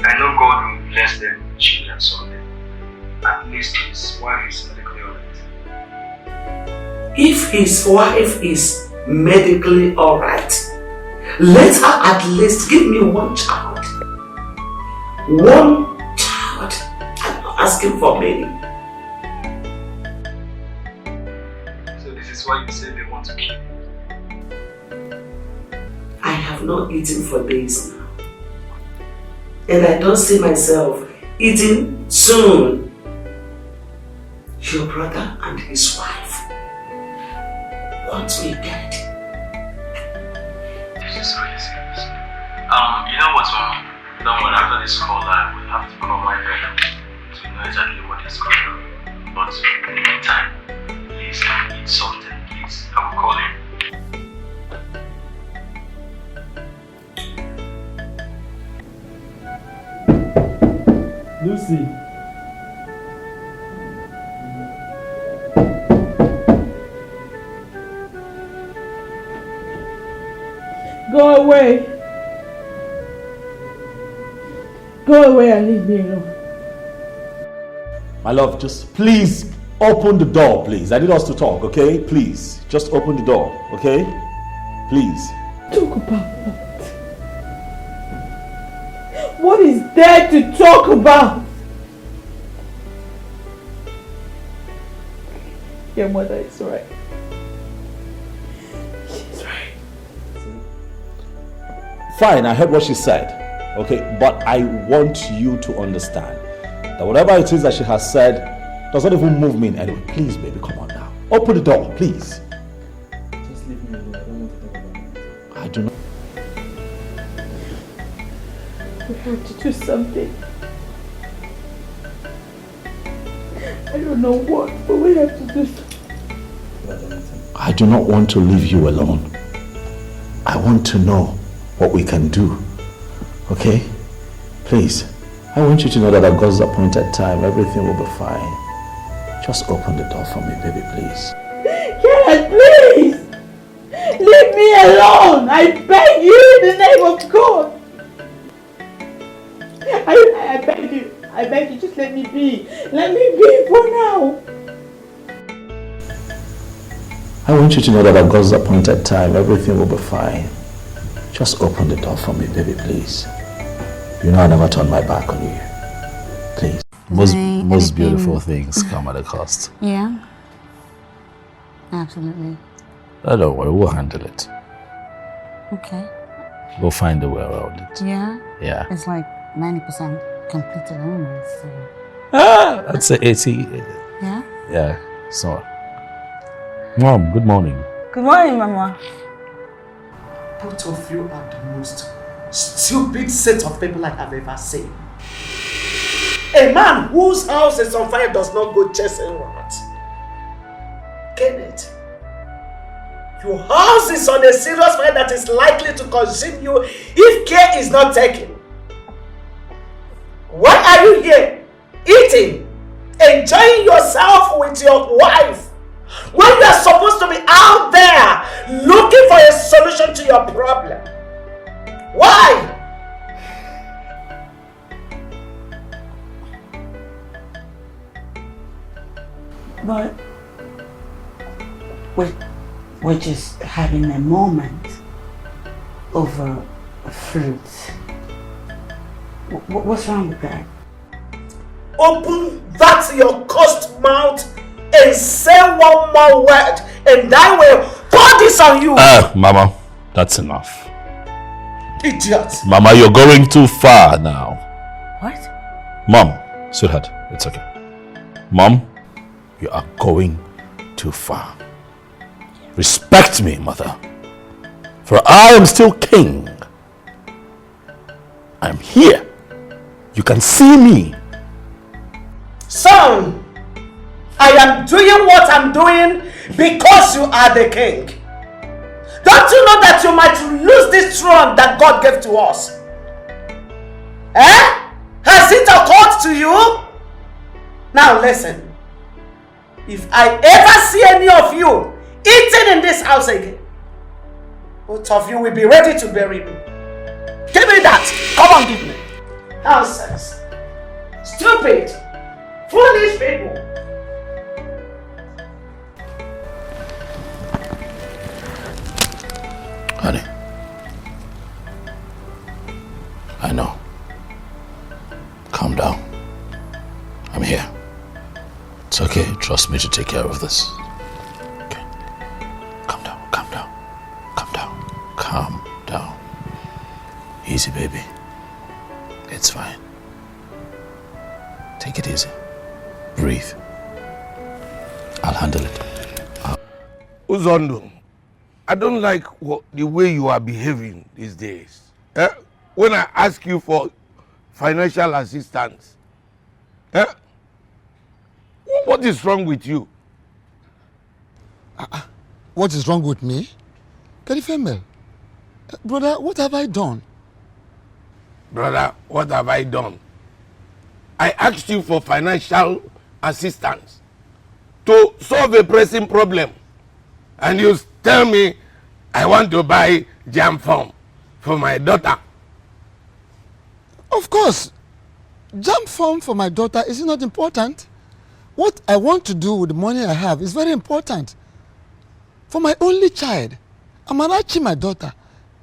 I know God will bless them with children someday. At least his wife is medically alright. If his wife is medically alright, let her at least give me one child. One child. I'm not asking for many. So this is why you say they want to kill you? I have not eaten for days now. And I don't see myself eating soon. Your brother and his wife want me dead. This is really serious. You know what, Mom? Don't worry, after this call, I will have to call my brother to know exactly what is going on. But in the meantime, please eat something, please. I will call him. Lucy. Go away. Go away and leave me alone. My love, just please open the door, please. I need us to talk, okay? Please, just open the door, okay? Please. Talk about what? What is there to talk about? Your mother is right. She's right. Fine, I heard what she said, okay? But I want you to understand that whatever it is that she has said does not even move me in any way. Please, baby, come on now. Open the door, please. Just leave me alone. I don't want to talk about it. I do not. We have to do something. I don't know what, but we have to do something. I do not want to leave you alone. I want to know what we can do. Okay? Please. I want you to know that at God's appointed time, everything will be fine. Just open the door for me, baby, please. Kenneth, please! Leave me alone! I beg you in the name of God! I beg you. I beg you, just let me be. Let me be for now. I want you to know that at God's appointed time, everything will be fine. Just open the door for me, baby, please. You know I never turn my back on you. Please. Most beautiful things come at a cost. Yeah. Absolutely. Don't worry, we'll handle it. Okay. We'll find a way around it. Yeah? Yeah. It's like 90% completed almost. So. I'd say 80. Yeah? Yeah. So, Mom, good morning. Good morning, Mama. Both of you are the most stupid set of people I have ever seen. A man whose house is on fire does not go chasing rats. Get it? Your house is on a serious fire that is likely to consume you if care is not taken. Why are you here? Eating, enjoying yourself with your wife, when you are supposed to be out there looking for a solution to your problem. Why? But we're just having a moment over fruit. What's wrong with that? Open that your cursed mouth and say one more word, and I will pour this on you. Mama, that's enough. Idiot. Mama, you're going too far now. What? Mom, sweetheart, it's okay. Mom, you are going too far. Respect me, mother. For I am still king. I'm here. You can see me. Son, I am doing what I'm doing because you are the king. Don't you know that you might lose this throne that God gave to us? Eh? Has it occurred to you? Now listen. If I ever see any of you eating in this house again, both of you will be ready to bury me. Give me that. Come on, give me. Nonsense. Stupid. Foolish people. Honey, I know. Calm down. I'm here. It's okay. Trust me to take care of this. Okay. Calm down. Calm down. Calm down. Calm down. Easy, baby. It's fine. Take it easy. Breathe. I'll handle it. Uzondo, I don't like the way you are behaving these days. When I ask you for financial assistance, what is wrong with you? What is wrong with me? Female, brother, what have I done? Brother, what have I done? I asked you for financial assistance to solve a pressing problem. And you tell me I want to buy jam farm for my daughter. Of course. Jam farm for my daughter is not important. What I want to do with the money I have is very important. For my only child, Amarachi, my daughter,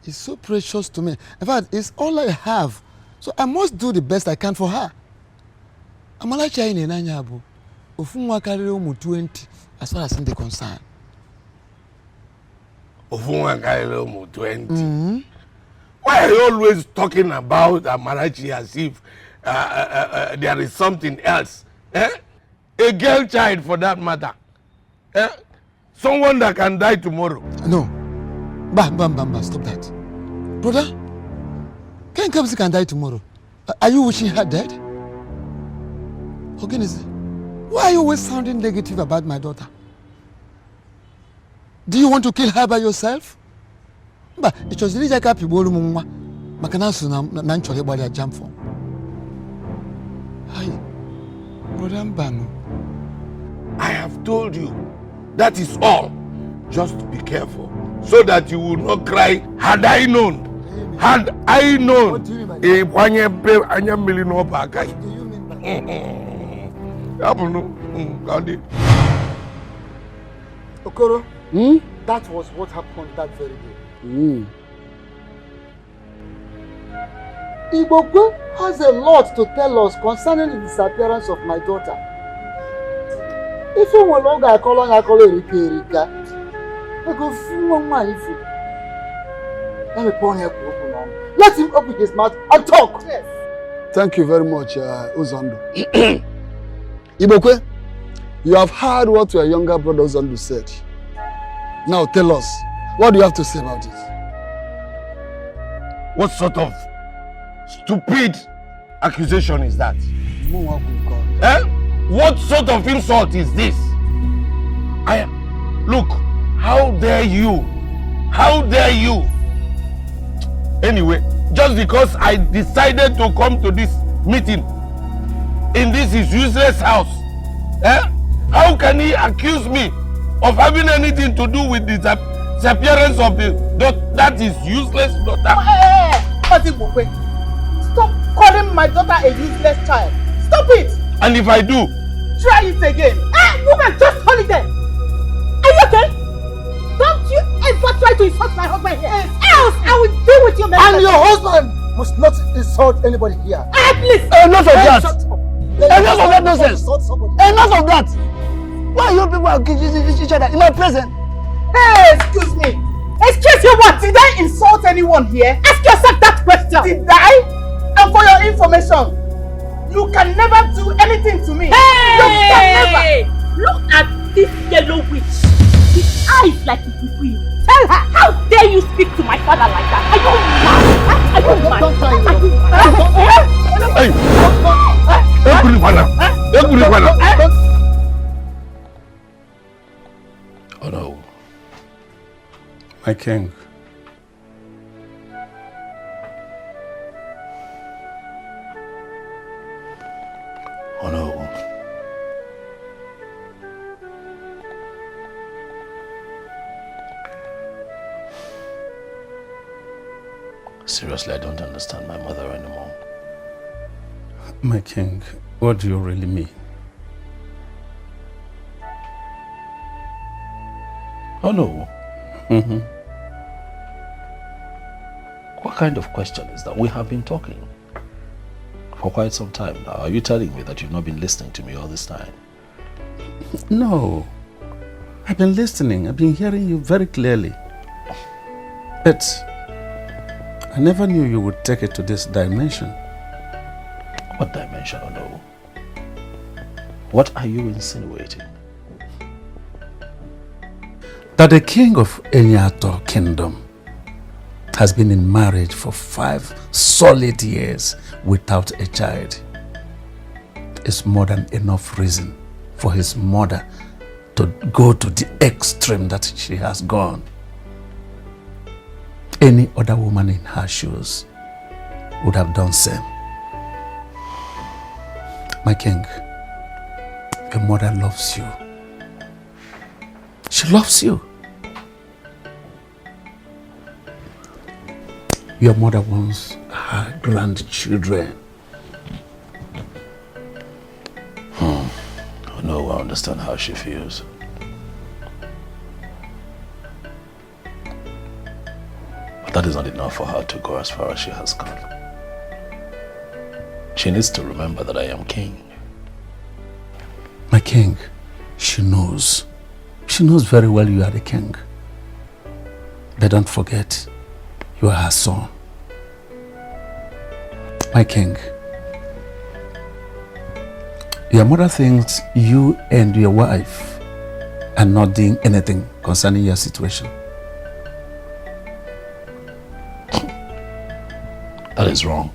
is so precious to me. In fact, it's all I have. So I must do the best I can for her. Amarachi in Nanyabu, Ofunwa carry 20 as far as in the concern. Ofunwa carry 20. Why are you always talking about Amarachi as if there is something else? A girl child for that matter. Someone that can die tomorrow. No. Bam, stop that. Brother, Ken Kamsi can die tomorrow. Are you wishing her dead? Why are you always sounding negative about my daughter? Do you want to kill her by yourself? But it was really like a people who Makanasu Nanchole body a jump for. Hi, brother Mbano. I have told you, that is all. Just be careful so that you will not cry. Had I known, what do you mean by that? Okoro, that was what happened that very day. Ibokwe has a lot to tell us concerning the disappearance of my daughter. If you no longer call on Erika, I go fool my food. Let him open his mouth and talk. Yes. Thank you very much, Uzondo. Ibokwe, you have heard what your younger brother Uzondo said. Now tell us, what do you have to say about it? What sort of stupid accusation is that? What sort of insult is this? Look, how dare you? How dare you? Anyway, just because I decided to come to this meeting in this useless house, how can he accuse me of having anything to do with the disappearance of that is useless daughter? Stop calling my daughter a useless child. Stop it! And if I do? Try it again. Woman, just holiday. Are you okay? Don't you ever try to insult my husband here. Else I will deal with you. And your husband must not insult anybody here. Please. Enough of that. Enough of that nonsense. Enough of that. Why you people accusing each other in my presence? Hey, excuse me. Excuse you what? Did I insult anyone here? Ask yourself that question. Did I? And for your information, you can never do anything to me. Hey! You can never. Look at this yellow witch. With eyes like a queen. Tell her, how dare you speak to my father like that? Are you mad? Are you mad? Don't try Oh no. My king. Oh no. Seriously, I don't understand my mother anymore. My king, what do you really mean? Oh no. What kind of question is that? We have been talking for quite some time now. Are you telling me that you've not been listening to me all this time? No. I've been listening. I've been hearing you very clearly. But I never knew you would take it to this dimension. What dimension? Oh no. What are you insinuating? That the king of Enyato kingdom has been in marriage for 5 solid years without a child is more than enough reason for his mother to go to the extreme that she has gone. Any other woman in her shoes would have done same. My king, your mother loves you. She loves you. Your mother wants her grandchildren. Oh no, I understand how she feels. But that is not enough for her to go as far as she has gone. She needs to remember that I am king. My king, she knows. She knows very well you are the king. But don't forget, you are her son. My king, your mother thinks you and your wife are not doing anything concerning your situation. That is wrong.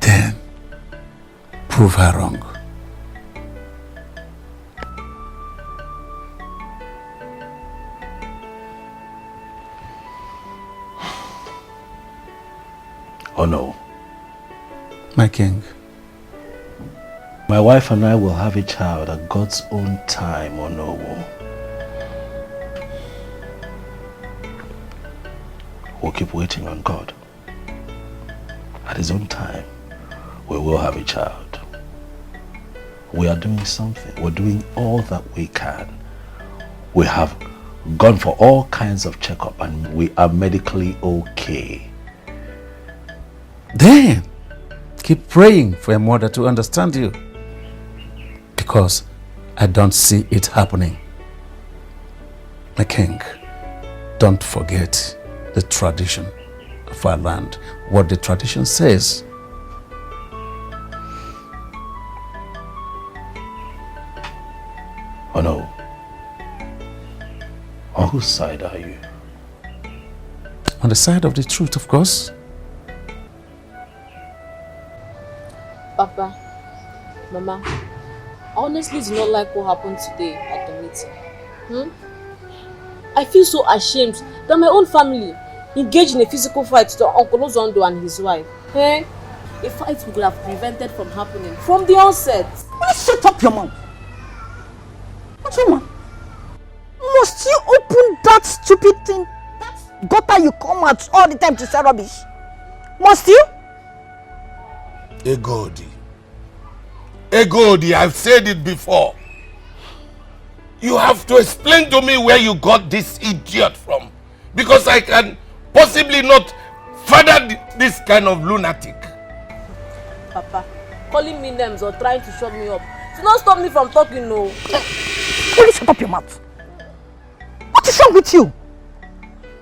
Then, prove her wrong. Oh no. My king. My wife and I will have a child at God's own time, oh no. We'll keep waiting on God. At his own time, we will have a child. We are doing something. We're doing all that we can. We have gone for all kinds of checkup and we are medically okay. Then, keep praying for your mother to understand you. Because I don't see it happening. My king, don't forget the tradition of our land. What the tradition says. Oh no. On whose side are you? On the side of the truth, of course. Papa, Mama, I honestly do not like what happened today at the meeting. I feel so ashamed that my own family engaged in a physical fight to Uncle Ozondo and his wife. A fight we could have prevented from happening from the onset. Please shut up your mouth. What's wrong, man? Must you open that stupid thing? That gutter you come out all the time to say rubbish? Must you? Egodi, I've said it before. You have to explain to me where you got this idiot from. Because I can possibly not father this kind of lunatic. Papa, calling me names or trying to shut me up. Do not stop me from talking, no. Please shut up your mouth. What is wrong with you?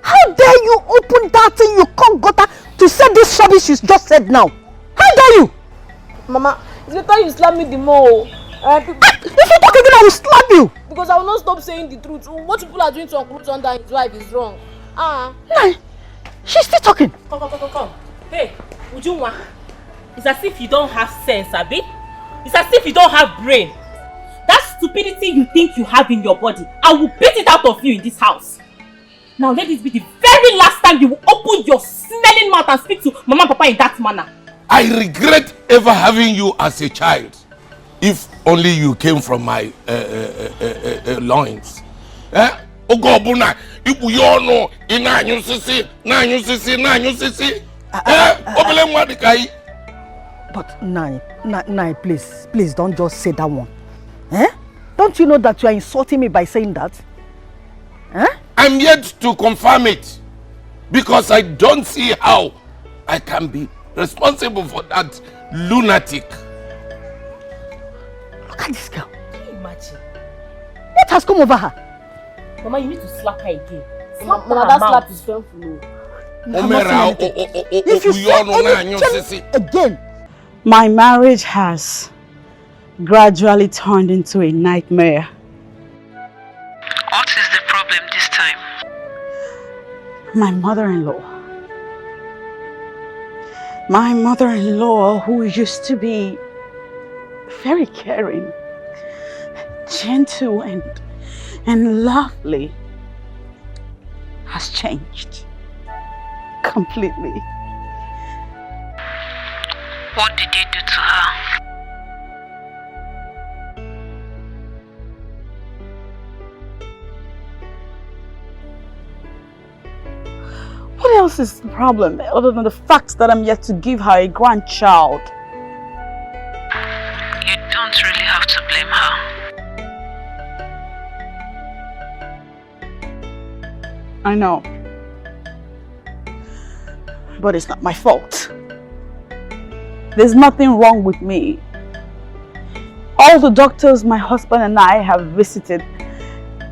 How dare you open that thing you call gutter to say this rubbish you just said now? How dare you? Mama, it's better you slap me the more. If you talk again, I will slap you. Because I will not stop saying the truth. What people are doing to Uncle Ozondo and his wife is wrong. Nah, she's still talking. Come. Hey, Ujunwa, it's as if you don't have sense, Abi. It's as if you don't have brain. That stupidity you think you have in your body, I will beat it out of you in this house. Now let this be the very last time you will open your smelling mouth and speak to Mama and Papa in that manner. I regret ever having you as a child. If only you came from my loins. Ogobuna, ibu yono, inanyu sisi. But Nai, please don't just say that one. Don't you know that you are insulting me by saying that? I'm yet to confirm it. Because I don't see how I can be responsible for that lunatic. Look at this girl. Can you imagine? What has come over her? Mama, you need to slap her again. Mama, that slap is painful. If you say anything again. My marriage has gradually turned into a nightmare. What is the problem this time? My mother-in-law. My mother-in-law, who used to be very caring, gentle and lovely, has changed completely. What did you do to her? What else is the problem other than the fact that I'm yet to give her a grandchild? You don't really have to blame her. I know. But it's not my fault. There's nothing wrong with me. All the doctors my husband and I have visited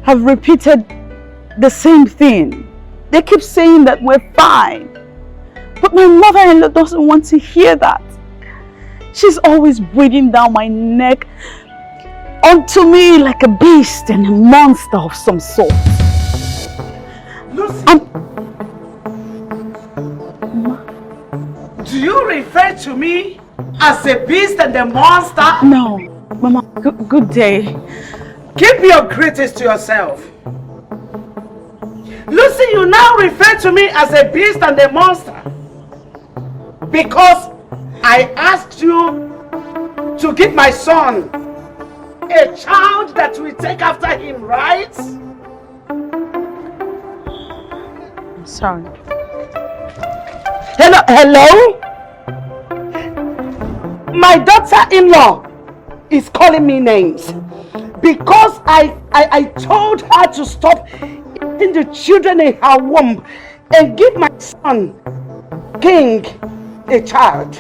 have repeated the same thing. They keep saying that we're fine. But my mother-in-law doesn't want to hear that. She's always breathing down my neck onto me like a beast and a monster of some sort. Lucy! Do you refer to me as a beast and a monster? No. Mama, good day. Keep your greetings to yourself. Lucy, you now refer to me as a beast and a monster because I asked you to give my son a child that will take after him, right? I'm sorry. Hello? My daughter-in-law is calling me names because I told her to stop eating the children in her womb and give my son, King, a child.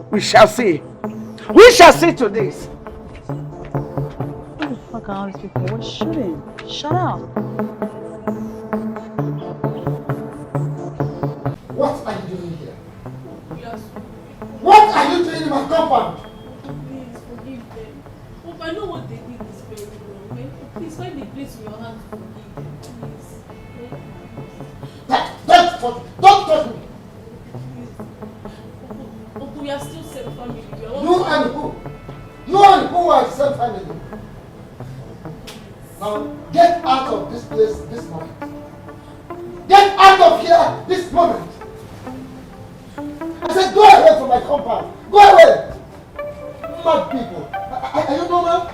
We shall see. We shall see to this. Who the fuck are all these people? We're shooting. Shut up. What are you doing here? What are you doing in my compound? Please forgive them. Hope I know what they did is very wrong, okay? Please find a place in your hand to forgive them, please. Don't touch me! But we are still same family. You and who? You and who are the same family? Now get out of this place this moment. Get out of here this moment. I said go away from my compound. Go away. Mad people. Are you normal?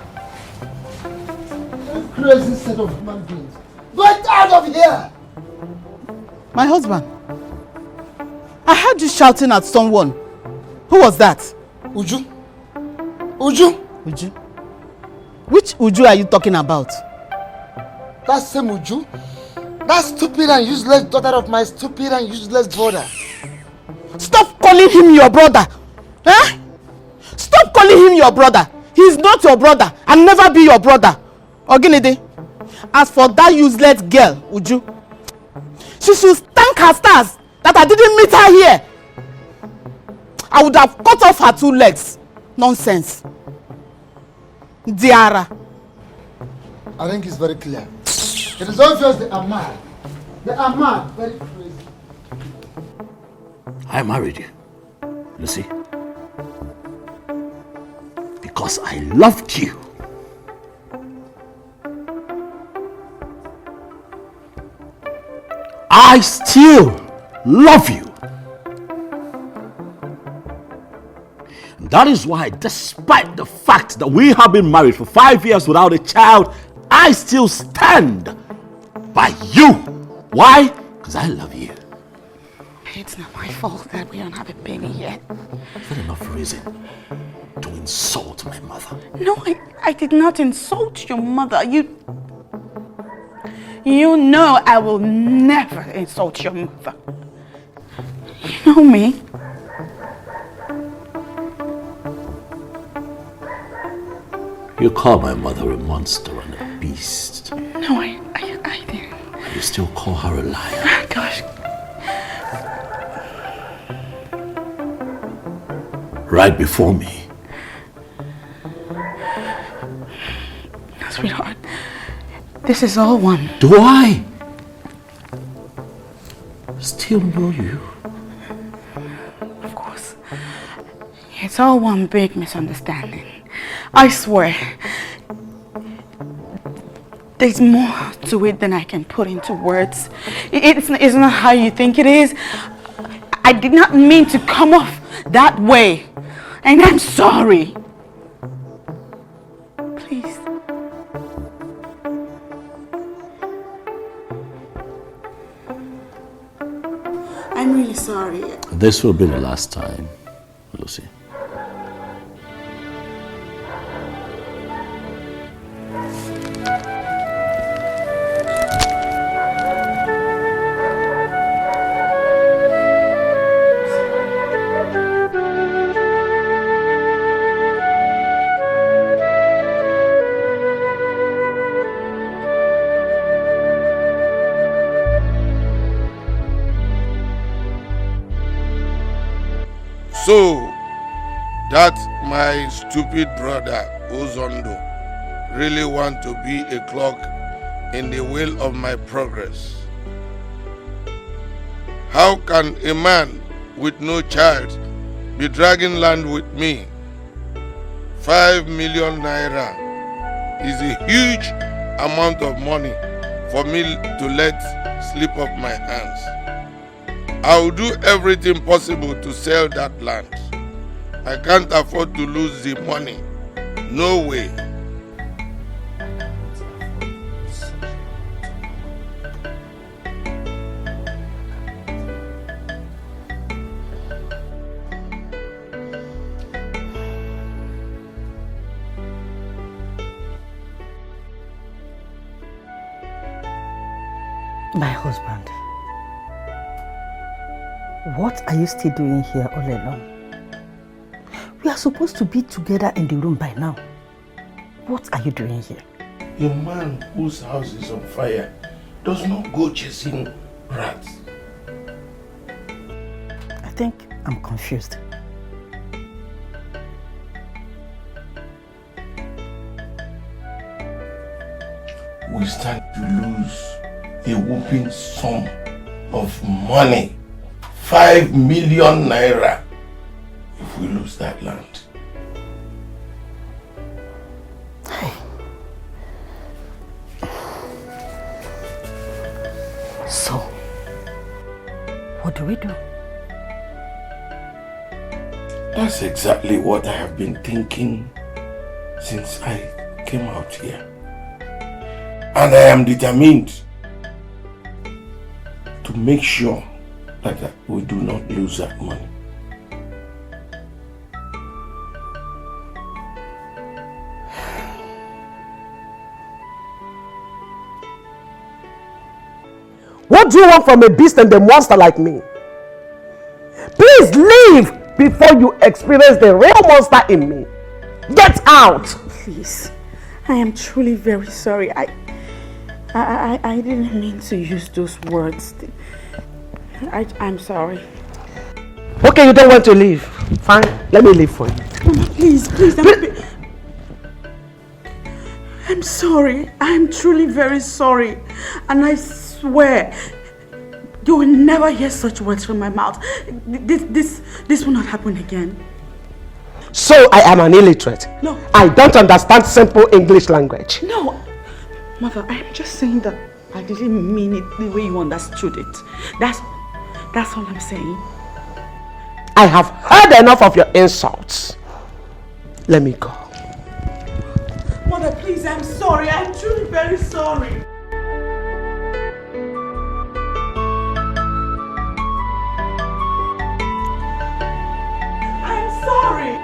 You crazy set of human beings. Get out of here. My husband, I heard you shouting at someone. Who was that? Uju. Uju. Uju? Which Uju are you talking about? That same Uju? That stupid and useless daughter of my stupid and useless brother. Stop calling him your brother! Huh? Stop calling him your brother! He's not your brother and never be your brother. Oginide, as for that useless girl, Uju, she should thank her stars that I didn't meet her here. I would have cut off her 2 legs. Nonsense. Diara. I think it's very clear. It is obvious they are mad. They are mad. Very crazy. I married you, Lucy, because I loved you. I still love you. And that is why, despite the fact that we have been married for 5 years without a child, I still stand by you. Why? Because I love you. It's not my fault that we don't have a baby yet. Is that enough reason to insult my mother? No, I did not insult your mother. You know I will never insult your mother. You know me. You call my mother a monster and a beast. No, I didn't. You still call her a liar. Gosh. right before me. Sweetheart, this is all one. Do I still know you? Of course. It's all one big misunderstanding. I swear. There's more to it than I can put into words. It's not how you think it is. I did not mean to come off that way. And I'm sorry. Please. I'm really sorry. This will be the last time, Lucy. So, that my stupid brother, Ozondo, really want to be a clog in the wheel of my progress. How can a man with no child be dragging land with me? 5 million naira is a huge amount of money for me to let slip off my hands. I will do everything possible to sell that land. I can't afford to lose the money. No way. My husband. What are you still doing here all alone? We are supposed to be together in the room by now. What are you doing here? A man whose house is on fire does not go chasing rats. I think I'm confused. We stand to lose a whooping sum of money. 5 million naira if we lose that land. So, what do we do? That's exactly what I have been thinking since I came out here. And I am determined to make sure that we do not lose that money. What do you want from a beast and a monster like me? Please leave before you experience the real monster in me. Get out! Please, I am truly very sorry. I didn't mean to use those words. I'm sorry. Okay, you don't want to leave. Fine, let me leave for you. Mama, please, I'm sorry. I'm truly very sorry. And I swear, you will never hear such words from my mouth. This will not happen again. So I am an illiterate? No. I don't understand simple English language? No. Mother, I am just saying that I didn't mean it the way you understood it. That's all I'm saying. I have heard enough of your insults. Let me go. Mother, please, I'm sorry. I'm truly very sorry. I'm sorry.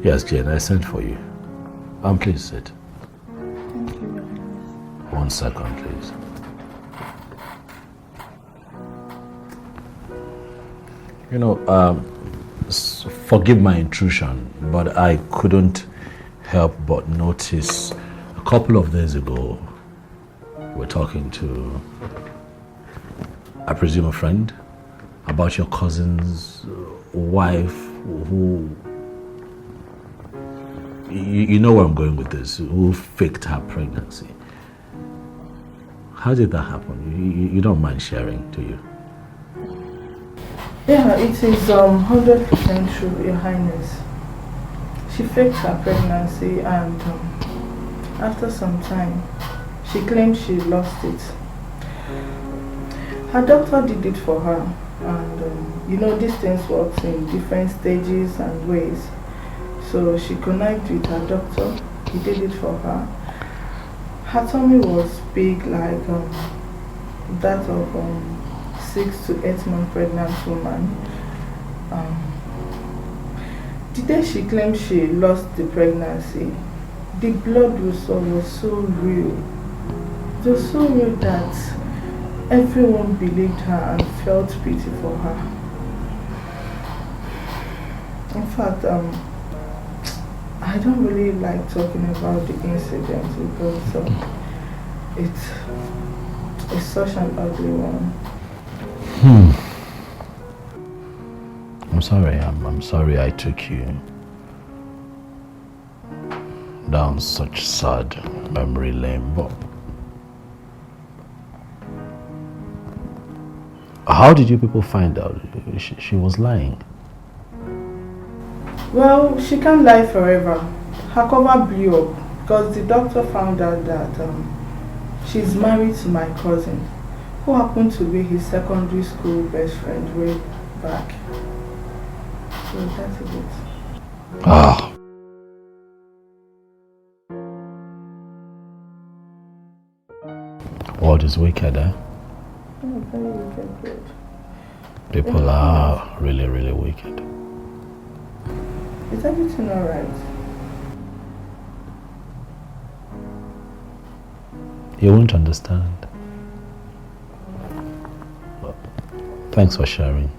Yes, Jane, I sent for you. Please sit. Thank you. 1 second, please. You know, forgive my intrusion, but I couldn't help but notice a couple of days ago, we're talking to, I presume, a friend about your cousin's wife who, you know where I'm going with this, who faked her pregnancy. How did that happen? You don't mind sharing, do you? Yeah, it is 100% true, Your Highness. She faked her pregnancy and after some time, she claimed she lost it. Her doctor did it for her, and you know these things work in different stages and ways. So she connected with her doctor, he did it for her. Her tummy was big like that of 6 to 8 month pregnant woman. The day she claimed she lost the pregnancy, the blood was so real. It was so real that everyone believed her and felt pity for her. In fact, I don't really like talking about the incident because it's such an ugly one. I'm sorry. I'm sorry I took you down such sad memory lane, but how did you people find out she was lying? Well, she can't lie forever. Her cover blew up because the doctor found out that she's married to my cousin, who happened to be his secondary school best friend way back. So that's it. Ah. What is wicked, eh? Oh, very wicked, good. People are really, really wicked. Is everything alright? You won't understand. But thanks for sharing.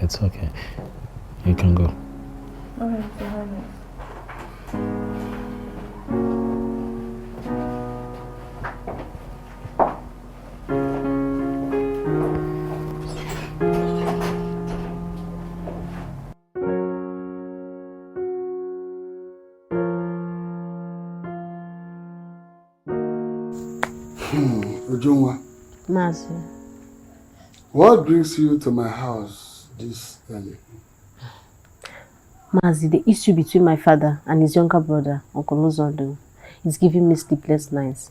It's okay. You can go. Alright, Your Highness. Ujungwa. Mazi. What brings you to my house this early? Mazi, the issue between my father and his younger brother, Uncle Uzondo, is giving me sleepless nights.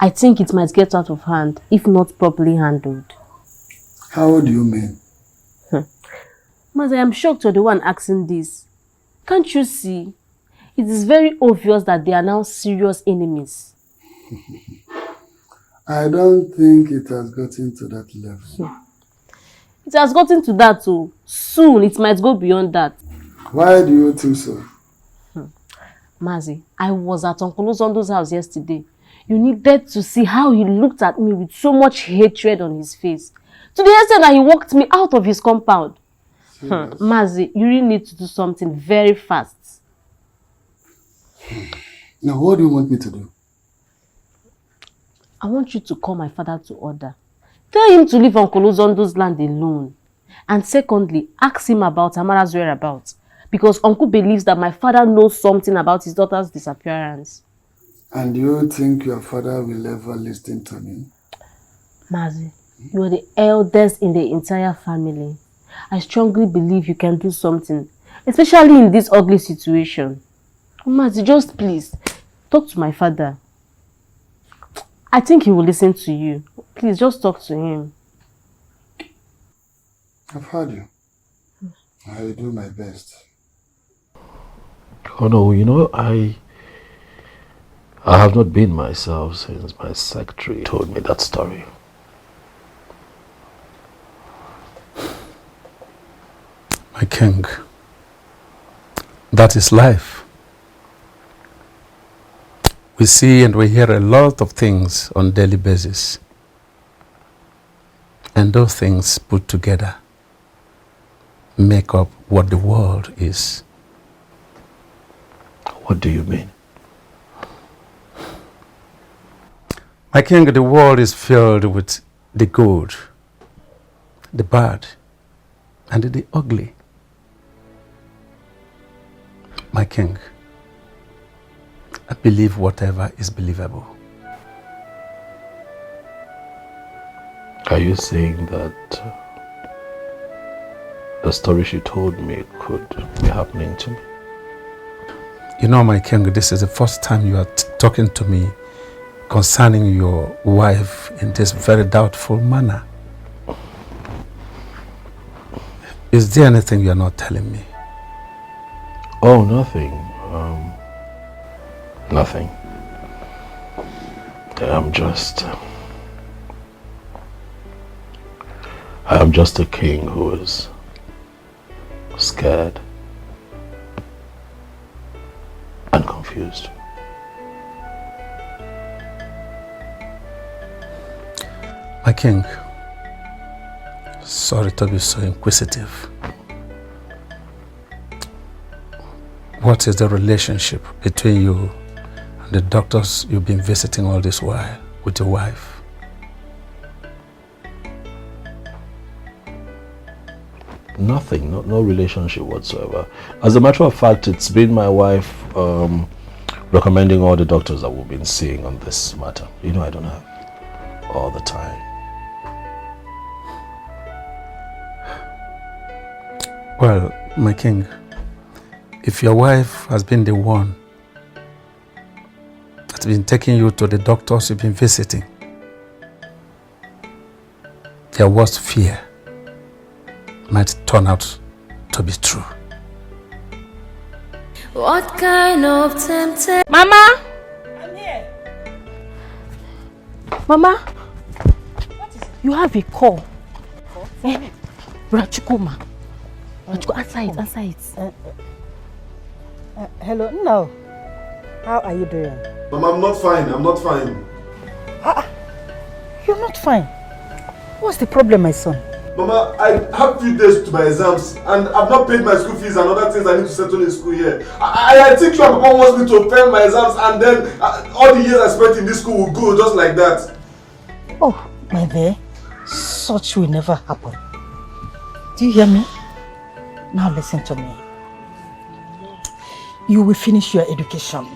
I think it might get out of hand if not properly handled. How do you mean? Mazi, I'm shocked you're the one asking this. Can't you see? It is very obvious that they are now serious enemies. I don't think it has gotten to that level. It has gotten to that too. Soon it might go beyond that. Why do you think so? Mazi, I was at Uncle Uzondo's house yesterday. You needed to see how he looked at me with so much hatred on his face. To the extent that he walked me out of his compound. Mazi, you really need to do something very fast. Now, what do you want me to do? I want you to call my father to order. Tell him to leave Uncle Uzondo's land alone. And secondly, ask him about Amara's whereabouts. Because Uncle believes that my father knows something about his daughter's disappearance. And do you think your father will ever listen to me? Mazi, you are the eldest in the entire family. I strongly believe you can do something. Especially in this ugly situation. Mazi, just please, talk to my father. I think he will listen to you. Please, just talk to him. I've heard you. I will do my best. Oh no, you know, I have not been myself since my secretary told me that story. My king, that is life. We see and we hear a lot of things on a daily basis. And those things put together make up what the world is. What do you mean? My king, the world is filled with the good, the bad, and the ugly. My king, I believe whatever is believable. Are you saying that the story she told me could be happening to me? You know, my king, this is the first time you are talking to me concerning your wife in this very doubtful manner. Is there anything you are not telling me? Oh, nothing. Nothing. I'm just a king who is scared and confused. My king, sorry to be so inquisitive. What is the relationship between you and the doctors you've been visiting all this while with your wife? Nothing, no relationship whatsoever. As a matter of fact, it's been my wife recommending all the doctors that we've been seeing on this matter. You know, I don't have all the time. Well, my king, if your wife has been the one that's been taking you to the doctors you've been visiting, their worst fear might turn out to be true. What kind of temptation? Mama! I'm here. Mama, you have a call. Rachukuma. Answer it. Hello, no. How are you doing? Mama, I'm not fine. You're not fine. What's the problem, my son? Mama, I have few days to my exams and I've not paid my school fees and other things I need to settle in school here. I think your papa wants me to fail my exams and then all the years I spent in this school will go just like that. Oh, my dear, such will never happen. Do you hear me? Now listen to me. You will finish your education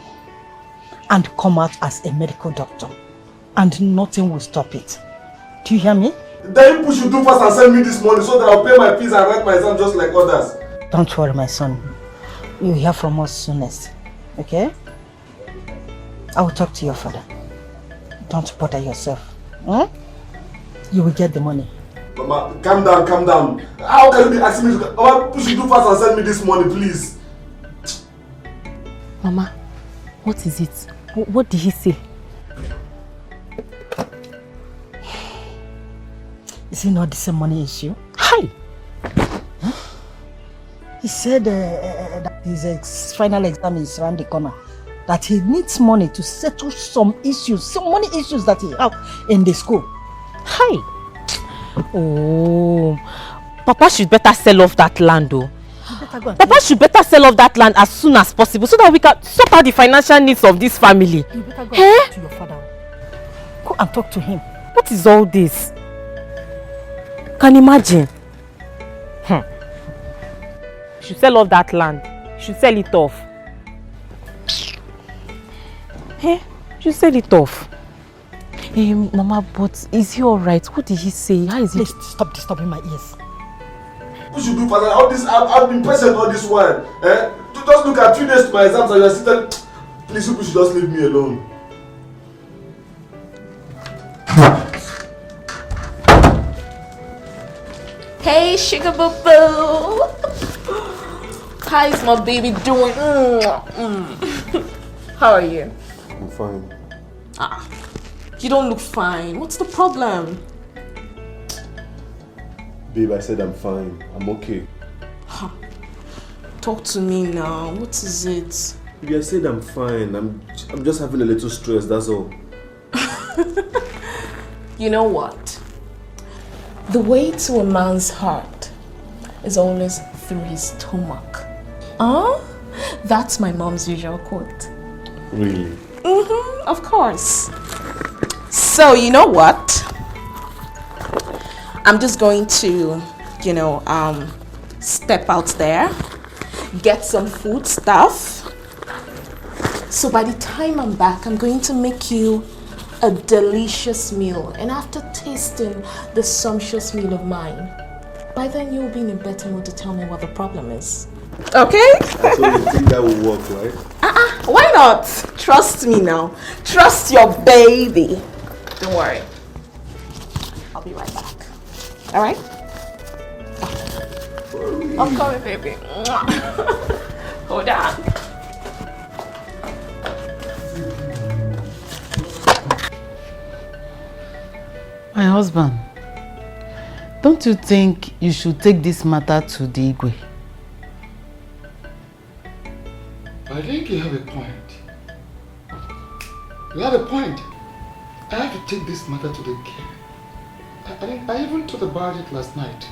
and come out as a medical doctor and nothing will stop it. Do you hear me? Then you should do fast and send me this money so that I'll pay my fees and write my exam just like others. Don't worry, my son. You'll hear from us soonest. Okay? I will talk to your father. Don't bother yourself. You will get the money. Mama, calm down. How can you be asking me to... Mama, you should do fast and send me this money, please. Mama, what is it? What did he say? Is it not the same money issue? Hi! Huh? He said that his final exam is around the corner. That he needs money to settle some money issues that he have in the school. Hi! Oh, Papa should better sell off that land though. Papa should better sell off that land as soon as possible so that we can sort out the financial needs of this family. You better go and talk to your father. Go and talk to him. What is all this? Can you imagine? You should sell off that land. You should sell it off. You should sell it off. Mama, but is he alright? What did he say? How is he? Please stop disturbing my ears. You should do fast. All this, I've been patient all this while. Just look at 2 days to my exams and you're sitting. Please, you should just leave me alone. Hey, sugar boo boo. How is my baby doing? How are you? I'm fine. You don't look fine. What's the problem? Babe, I said I'm fine. I'm okay. Talk to me now. What is it? Babe, I said I'm fine. I'm just having a little stress, that's all. You know what? The way to a man's heart is always through his stomach. Oh, that's my mom's usual quote. Really? Mm-hmm, of course. So, you know what? I'm just going to, step out there, get some food stuff. So by the time I'm back, I'm going to make you a delicious meal. And after tasting the sumptuous meal of mine, by then you'll be in a better mood to tell me what the problem is. Okay? So you think that will work, right? Why not? Trust me now. Trust your baby. Don't worry. I'll be right back. All right? I'm coming, baby. Hold on. My husband, don't you think you should take this matter to the Iyke? I think you have a point. You have a point. I have to take this matter to the king. I even thought about it last night.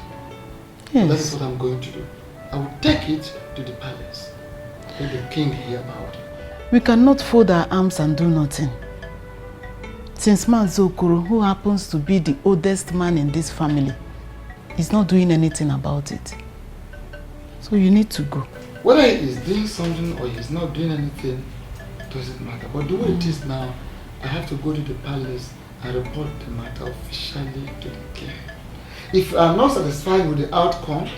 Yes. That is what I'm going to do. I will take it to the palace. Let the king hear about it. We cannot fold our arms and do nothing. Since Mazokoro, who happens to be the oldest man in this family, is not doing anything about it. So you need to go. Whether he is doing something or he is not doing anything, doesn't matter. But the way it is now, I have to go to the palace and report the matter officially to the king. If I'm not satisfied with the outcome,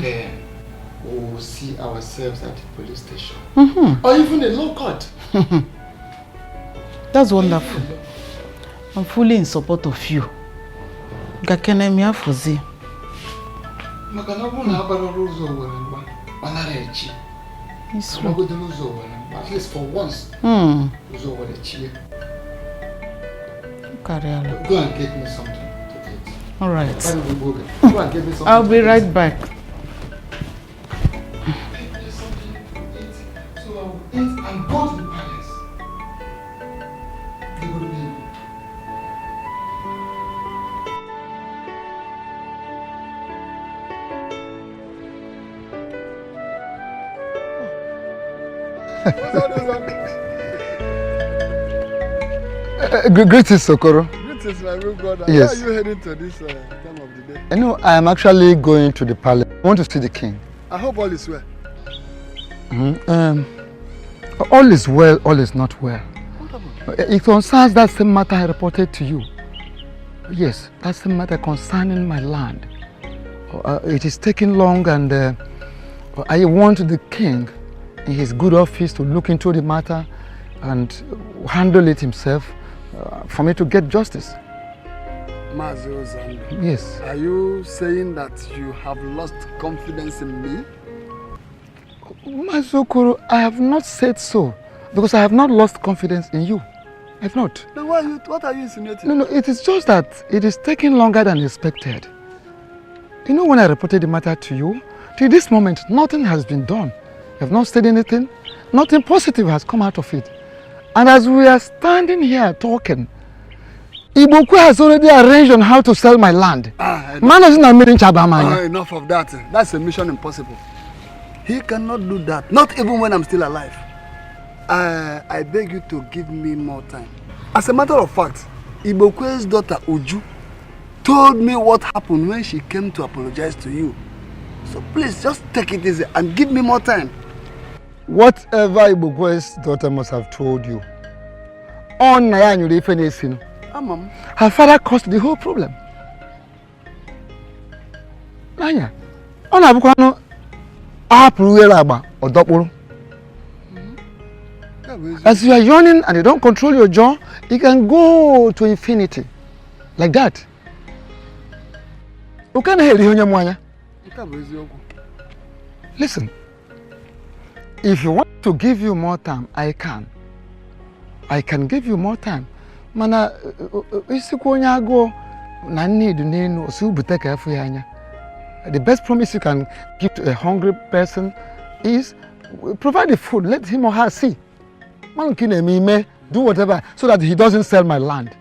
then we will see ourselves at the police station. Or even the law court. That's wonderful. I'm fully in support of you. Gakenemia Fozi. It's true. At least for once. Go and get me something to eat. All right. Go and get me something. I'll be right back. So I will eat and go to the palace. Greetings, Sokoro. Greetings, my real brother. Yes. Where are you heading to this time of the day? I am actually going to the palace. I want to see the king. I hope all is well. All is well, all is not well. It concerns that same matter I reported to you. Yes, that's the matter concerning my land. It is taking long, and I want the king in his good office to look into the matter and handle it himself for me to get justice. Yes. Are you saying that you have lost confidence in me? Mazokoro, I have not said so, because I have not lost confidence in you. I have not. Then what are you insinuating? No, it is just that it is taking longer than expected. You know, when I reported the matter to you, till this moment, nothing has been done. You have not said anything. Nothing positive has come out of it. And as we are standing here talking, Iboku has already arranged on how to sell my land. Enough of that. That's a mission impossible. He cannot do that. Not even when I'm still alive. I beg you to give me more time. As a matter of fact, Iboku's daughter Uju told me what happened when she came to apologize to you. So please just take it easy and give me more time. Whatever Iboku's daughter must have told you, her father caused the whole problem. As you are yawning and you don't control your jaw, you can go to infinity. Like that. Listen, if you want to give you more time, I can give you more time. Mana the best promise you can give to a hungry person is provide the food. Let him or her see. Do whatever so that he doesn't sell my land.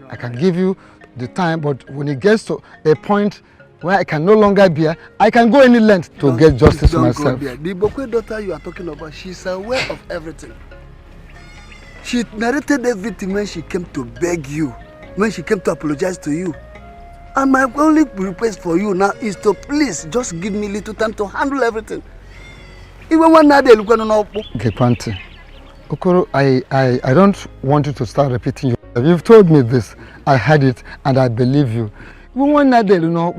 I can give you the time, but when it gets to a point where I can no longer bear, I can go any length to get justice myself. The Bokwe daughter you are talking about, she's aware of everything. She narrated everything when she came to beg you, when she came to apologize to you. And my only request for you now is to please just give me little time to handle everything. Even when Nade look on okay, Panti. Okoro, I don't want you to start repeating you. You've told me this, I heard it, and I believe you. Even when Nade look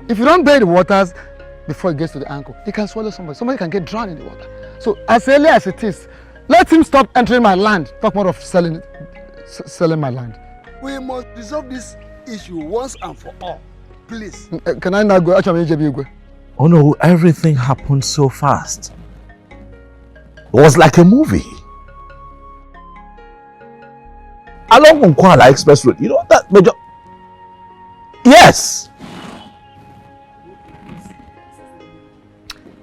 if you don't bear the waters before it gets to the ankle, he can swallow somebody. Somebody can get drowned in the water. So as early as it is, let him stop entering my land. Talk more of selling my land. We must resolve this issue once and for all. Please. Can I now go? Oh no, everything happened so fast. It was like a movie. Along Nkwala Express Road, you know that major. Yes.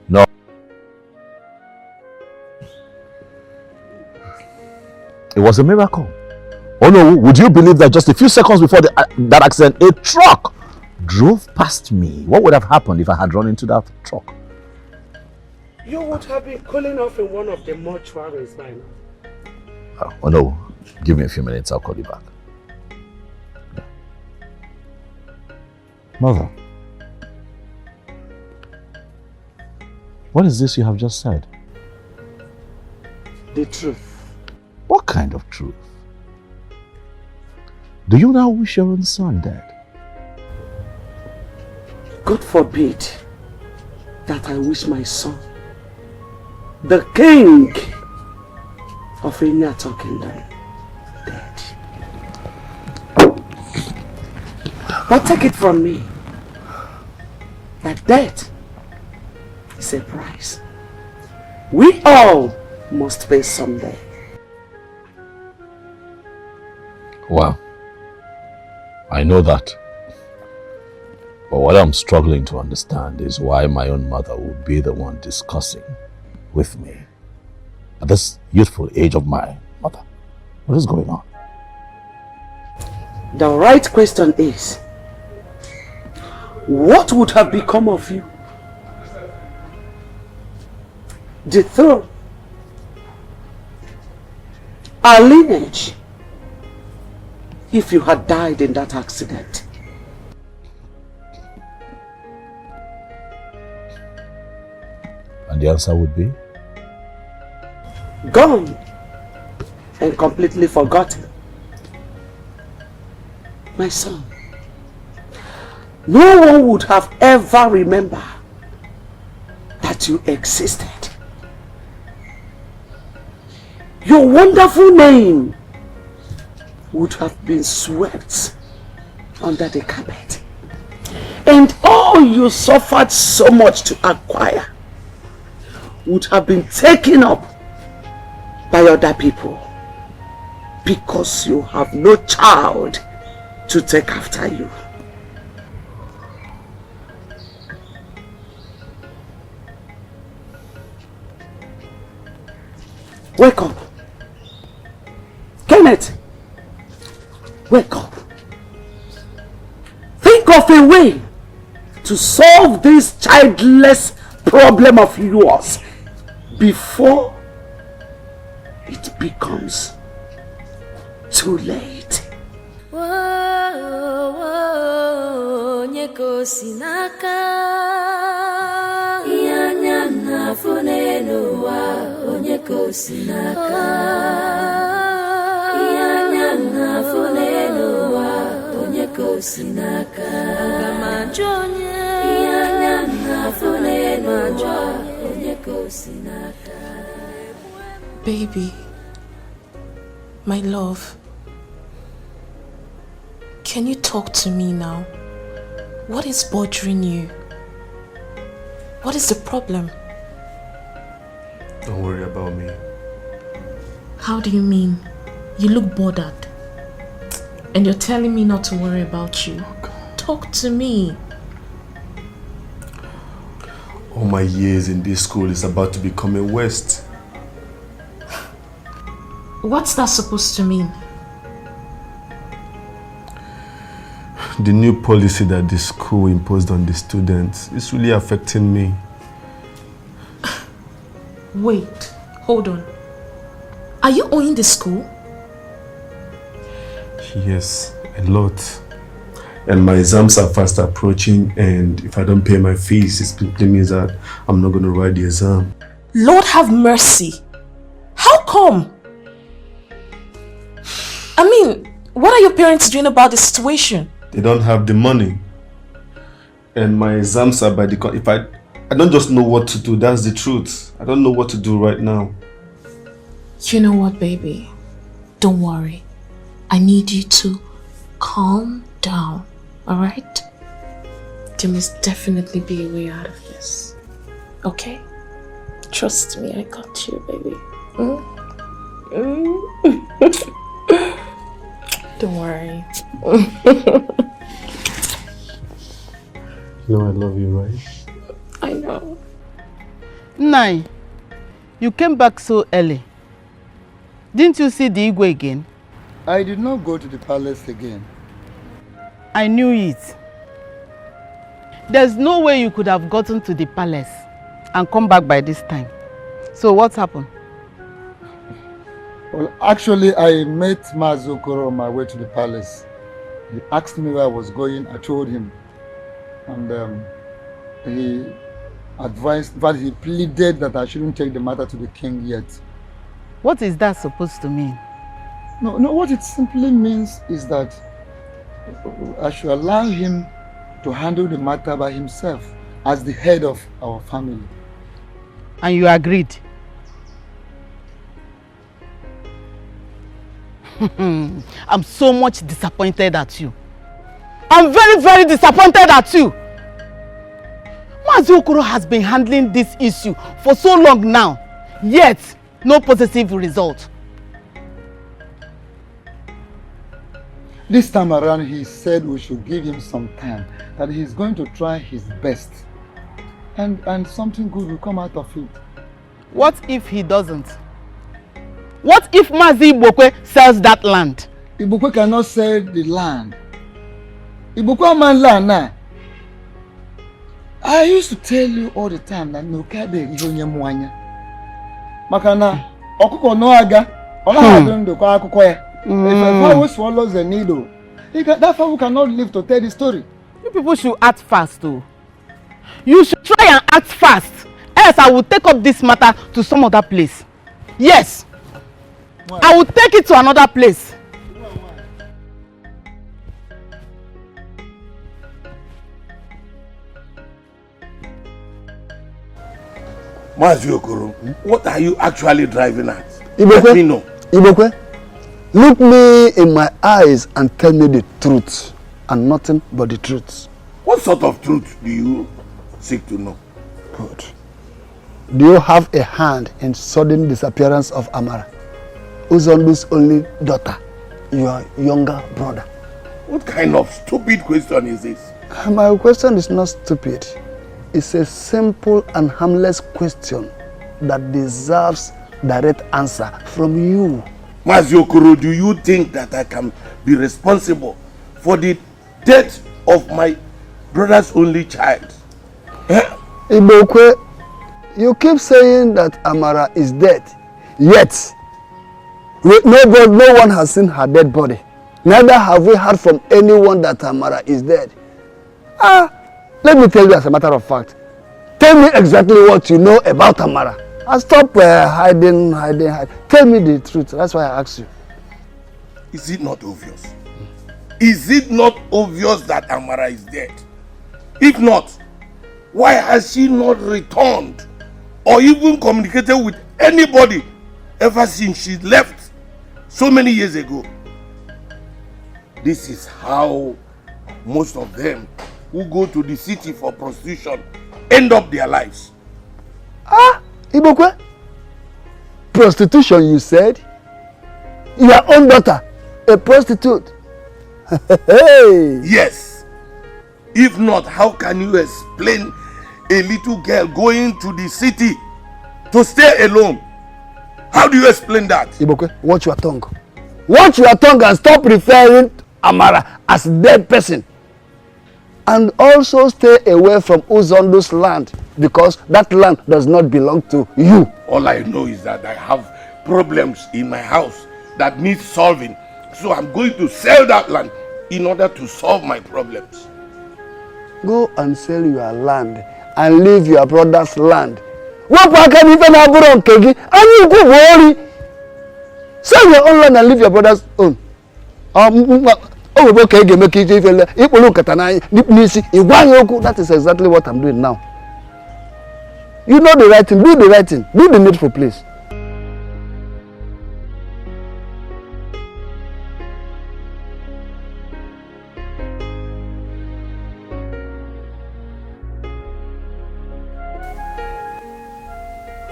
No. It was a miracle. Oh no, would you believe that just a few seconds before that accident, a truck drove past me? What would have happened if I had run into that truck? You would have been cooling off in one of the mortuaries by now. Oh no, give me a few minutes, I'll call you back. Yeah. Mother, what is this you have just said? The truth. What kind of truth? Do you now wish your own son dead? God forbid that I wish my son, the king of Enyato Kingdom, dead. But take it from me that death is a price we all must pay someday. Wow. I know that. But what I'm struggling to understand is why my own mother would be the one discussing with me at this youthful age of mine. Mother, what is going on? The right question is, what would have become of you? The throne, our lineage, if you had died in that accident? And the answer would be? Gone and completely forgotten. My son, no one would have ever remembered that you existed. Your wonderful name would have been swept under the carpet. And all you suffered so much to acquire would have been taken up by other people because you have no child to take after you. Wake up. Kenneth, wake up. Think of a way to solve this childless problem of yours before it becomes too late. Baby, my love, can you talk to me now? What is bothering you? What is the problem? Don't worry about me. How do you mean? You look bothered. And you're telling me not to worry about you. Talk to me. All my years in this school is about to become a waste. What's that supposed to mean? the new policy that the school imposed on the students is really affecting me. Wait, hold on. Are you owing the school? Yes, a lot. And my exams are fast approaching, and if I don't pay my fees, it simply means that I'm not going to write the exam. Lord have mercy. How come? I mean, what are your parents doing about the situation? They don't have the money. And my exams are by the... I don't just know what to do, that's the truth. I don't know what to do right now. You know what, baby? Don't worry. I need you to calm down, alright? There must definitely be a way out of this. Okay? Trust me, I got you, baby. Don't worry. You know I love you, right? I know. Nai, you came back so early. Didn't you see the Iyke again? I did not go to the palace again. I knew it. There's no way you could have gotten to the palace and come back by this time. So what's happened? Well, actually, I met Mazokoro on my way to the palace. He asked me where I was going. I told him. And he advised, but he pleaded that I shouldn't take the matter to the king yet. What is that supposed to mean? No, what it simply means is that I should allow him to handle the matter by himself as the head of our family. And you agreed? I'm so much disappointed at you. I'm very, very disappointed at you. Mazokoro has been handling this issue for so long now, yet no positive result. This time around, he said we should give him some time, that he's going to try his best. And something good will come out of it. What if he doesn't? What if Mazi Ibokwe sells that land? Ibokwe cannot sell the land. Ibokwe man land now. I used to tell you all the time that no kabe ihonye mwanya. Makana okuko no aga, ola hadun do kwa akuko ya. If a fowl swallows a needle, that fowl cannot live to tell the story. You people should act fast too. You should try and act fast. Else I will take up this matter to some other place. Yes. Why? I will take it to another place. Mazokoro, what are you actually driving at? Ibokwe, Ibokwe, look me in my eyes and tell me the truth and nothing but the truth. What sort of truth do you seek to know? Good. Do you have a hand in sudden disappearance of Amara, Uzondu's only daughter, your younger brother? What kind of stupid question is this? My question is not stupid. It's a simple and harmless question that deserves direct answer from you. Mazokoro, do you think that I can be responsible for the death of my brother's only child? Ibokwe, you keep saying that Amara is dead, yet no one has seen her dead body. Neither have we heard from anyone that Amara is dead. Let me tell you as a matter of fact. Tell me exactly what you know about Amara. And stop hiding. Tell me the truth. That's why I asked you. Is it not obvious? Is it not obvious that Amara is dead? If not, why has she not returned or even communicated with anybody ever since she left so many years ago? This is how most of them who go to the city for prostitution end up their lives. Ibokwe, prostitution you said? Your own daughter, a prostitute? Hey. Yes. If not, how can you explain a little girl going to the city to stay alone? How do you explain that? Ibokwe, watch your tongue. Watch your tongue and stop referring to Amara as a dead person. And also stay away from Uzondu's land, because that land does not belong to you. All I know is that I have problems in my house that need solving. So I'm going to sell that land in order to solve my problems. Go and sell your land and leave your brother's land. Sell your own land and leave your brother's own. That is exactly what I'm doing now. You know the right thing, do the right thing, do the needful, please.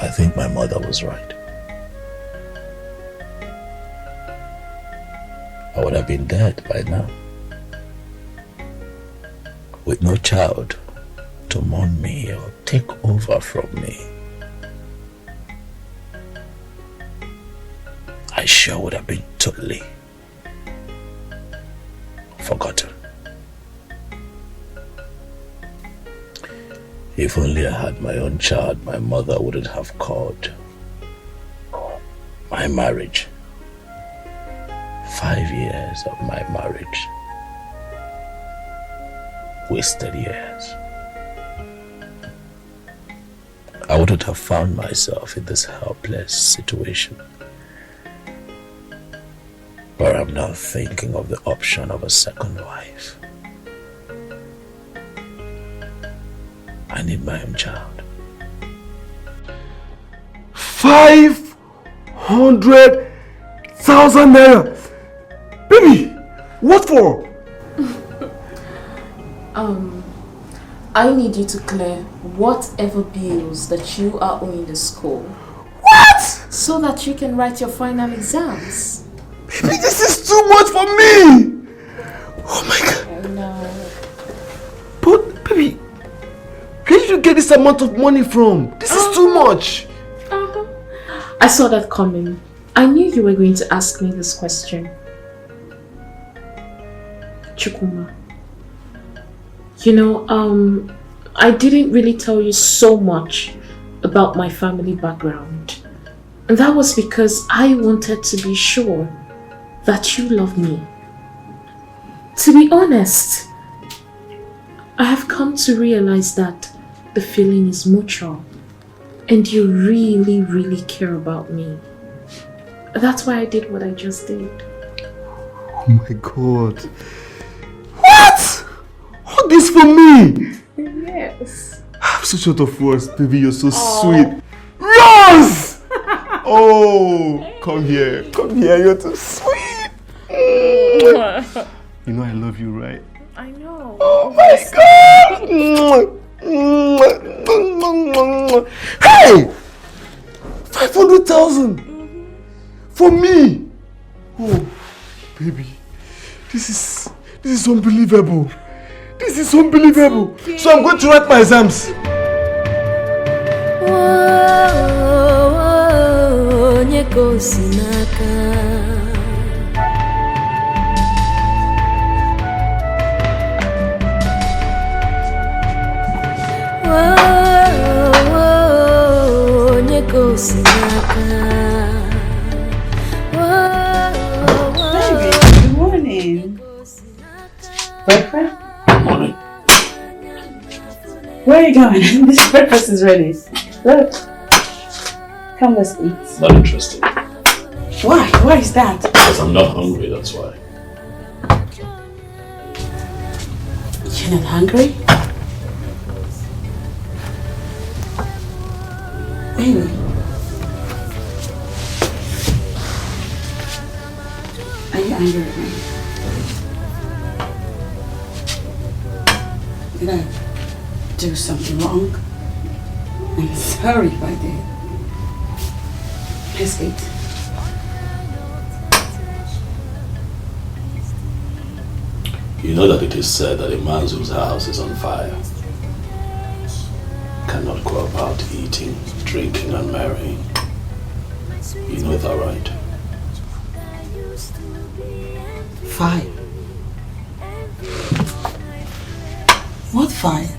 I think my mother was right. I would have been dead by now, with no child to mourn me or take over from me. I sure would have been totally forgotten. If only I had my own child, my mother wouldn't have called my marriage. 5 years of my marriage. Wasted years. I wouldn't have found myself in this helpless situation, where I'm now thinking of the option of a second wife. I need my own child. 500,000 naira! Baby, what for? I need you to clear whatever bills that you are owing the school. What? So that you can write your final exams. Baby, this is too much for me! Oh my God. I know. But, baby, where did you get this amount of money from? This is too much. I saw that coming. I knew you were going to ask me this question. Chukuma, you know, I didn't really tell you so much about my family background. And that was because I wanted to be sure that you love me. To be honest, I have come to realize that the feeling is mutual and you really, really care about me. That's why I did what I just did. Oh my God. What? All this for me? Yes. I'm so short of words, baby. You're so sweet. Rose! Oh, come here. Come here. You're too sweet. You know I love you, right? I know. Oh my God! Hey! 500,000 for me. Oh, baby, this is unbelievable. This is unbelievable. Okay. So I'm going to write my exams. Baby, good morning. Breakfast? Morning. Where are you going? This breakfast is ready. Look. Come, let's eat. Not interested. Why? Why is that? Because I'm not hungry, that's why. You're not hungry? Baby. Are you angry at me? Did I do something wrong? I'm sorry if I did. Let's eat. You know that it is said that a man whose house is on fire cannot go about eating, drinking and marrying. You know that, right? Fire. fine.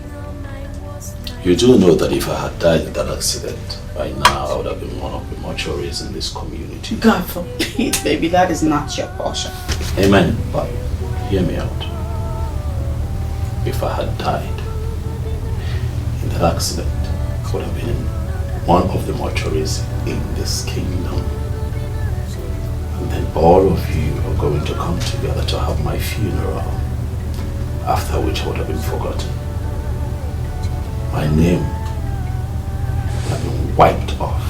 You do know that if I had died in that accident, by now I would have been one of the mortuaries in this community. God forbid, baby, that is not your portion. Amen, but hear me out. If I had died in that accident, I would have been in one of the mortuaries in this kingdom. And then all of you are going to come together to have my funeral, after which I would have been forgotten. My name would have been wiped off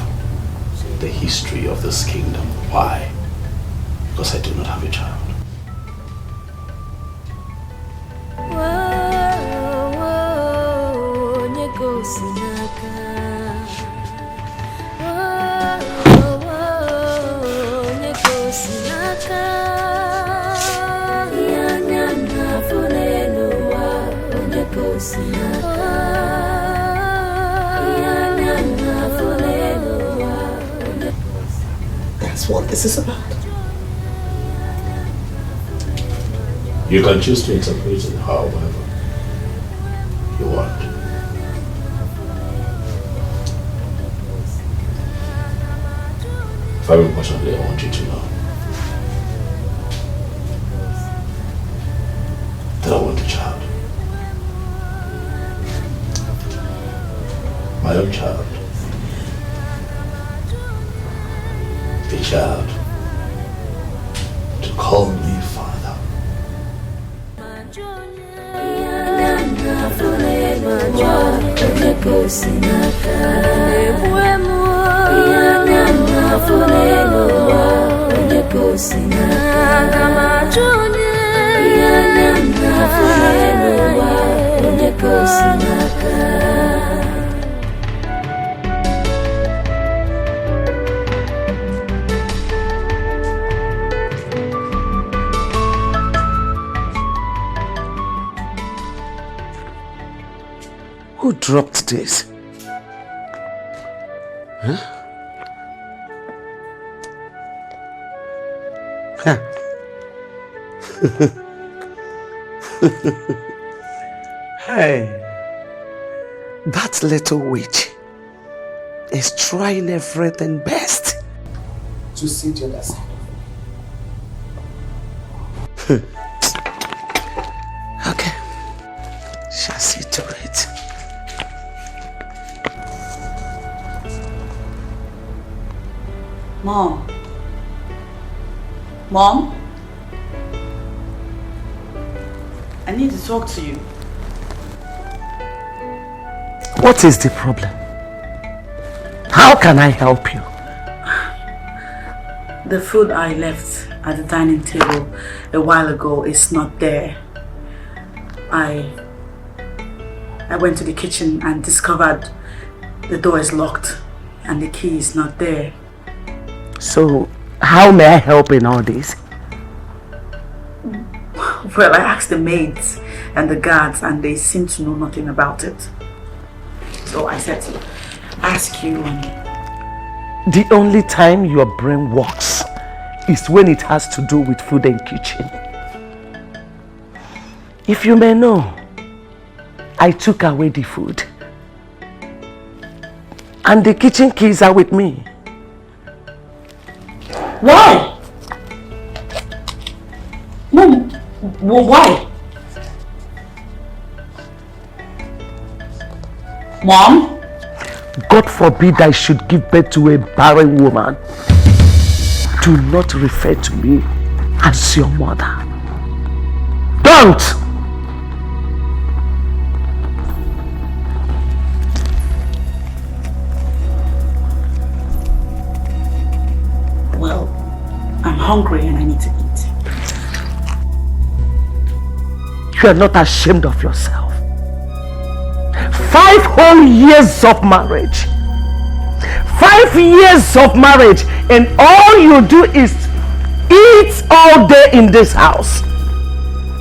the history of this kingdom. Why? Because I do not have a child. That's what this is about. You can choose to interpret it however you want. Very importantly, I want you to know that I want a child. My own child. A child to call me father. Who dropped this? Huh? Hey, that little witch is trying everything best to see the other side of me. Okay, shall see to it. Mom. Mom? I need to talk to you. What is the problem? How can I help you? The food I left at the dining table a while ago is not there. I went to the kitchen and discovered the door is locked and the key is not there. So, how may I help in all this? Well, I asked the maids and the guards and they seem to know nothing about it. So I said to ask you. The only time your brain works is when it has to do with food and kitchen. If you may know, I took away the food. And the kitchen keys are with me. Why? Mom, why? Mom? God forbid I should give birth to a barren woman. Do not refer to me as your mother. Don't! Well, I'm hungry and I need to eat. You are not ashamed of yourself. 5 whole years of marriage. 5 years of marriage, and all you do is eat all day in this house.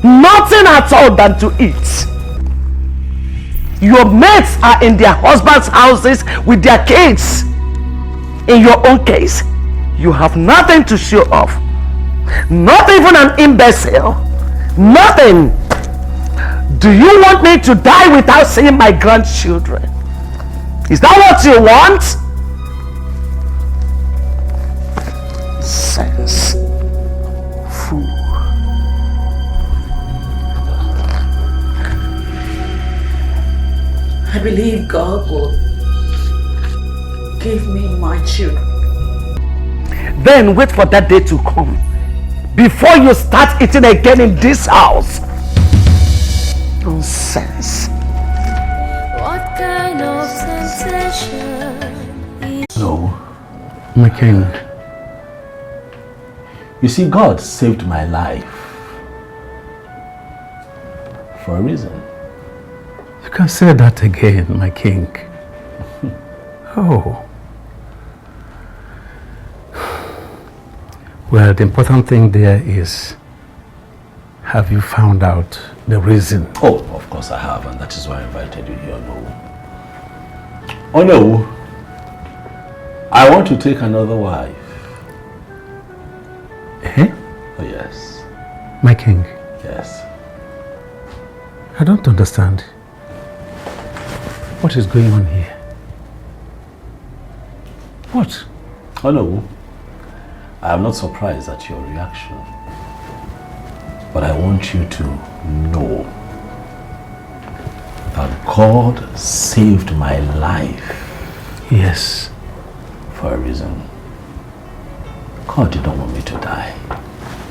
Nothing at all than to eat. Your mates are in their husbands' houses with their kids. In your own case, you have nothing to show off. Not even an imbecile. Nothing. Do you want me to die without seeing my grandchildren? Is that what you want? Sense. Fool. I believe God will give me my children. Then wait for that day to come before you start eating again in this house. Nonsense. What kind of sensation? No. My king. You see, God saved my life for a reason. You can say that again, my king. Oh. Well, the important thing there is, have you found out the reason? Oh, of course I have, and that is why I invited you here, no. Oh no, I want to take another wife. Eh? Oh yes. My king. Yes. I don't understand. What is going on here? What? Oh no, I am not surprised at your reaction. But I want you to know that God saved my life. Yes. For a reason. God did not want me to die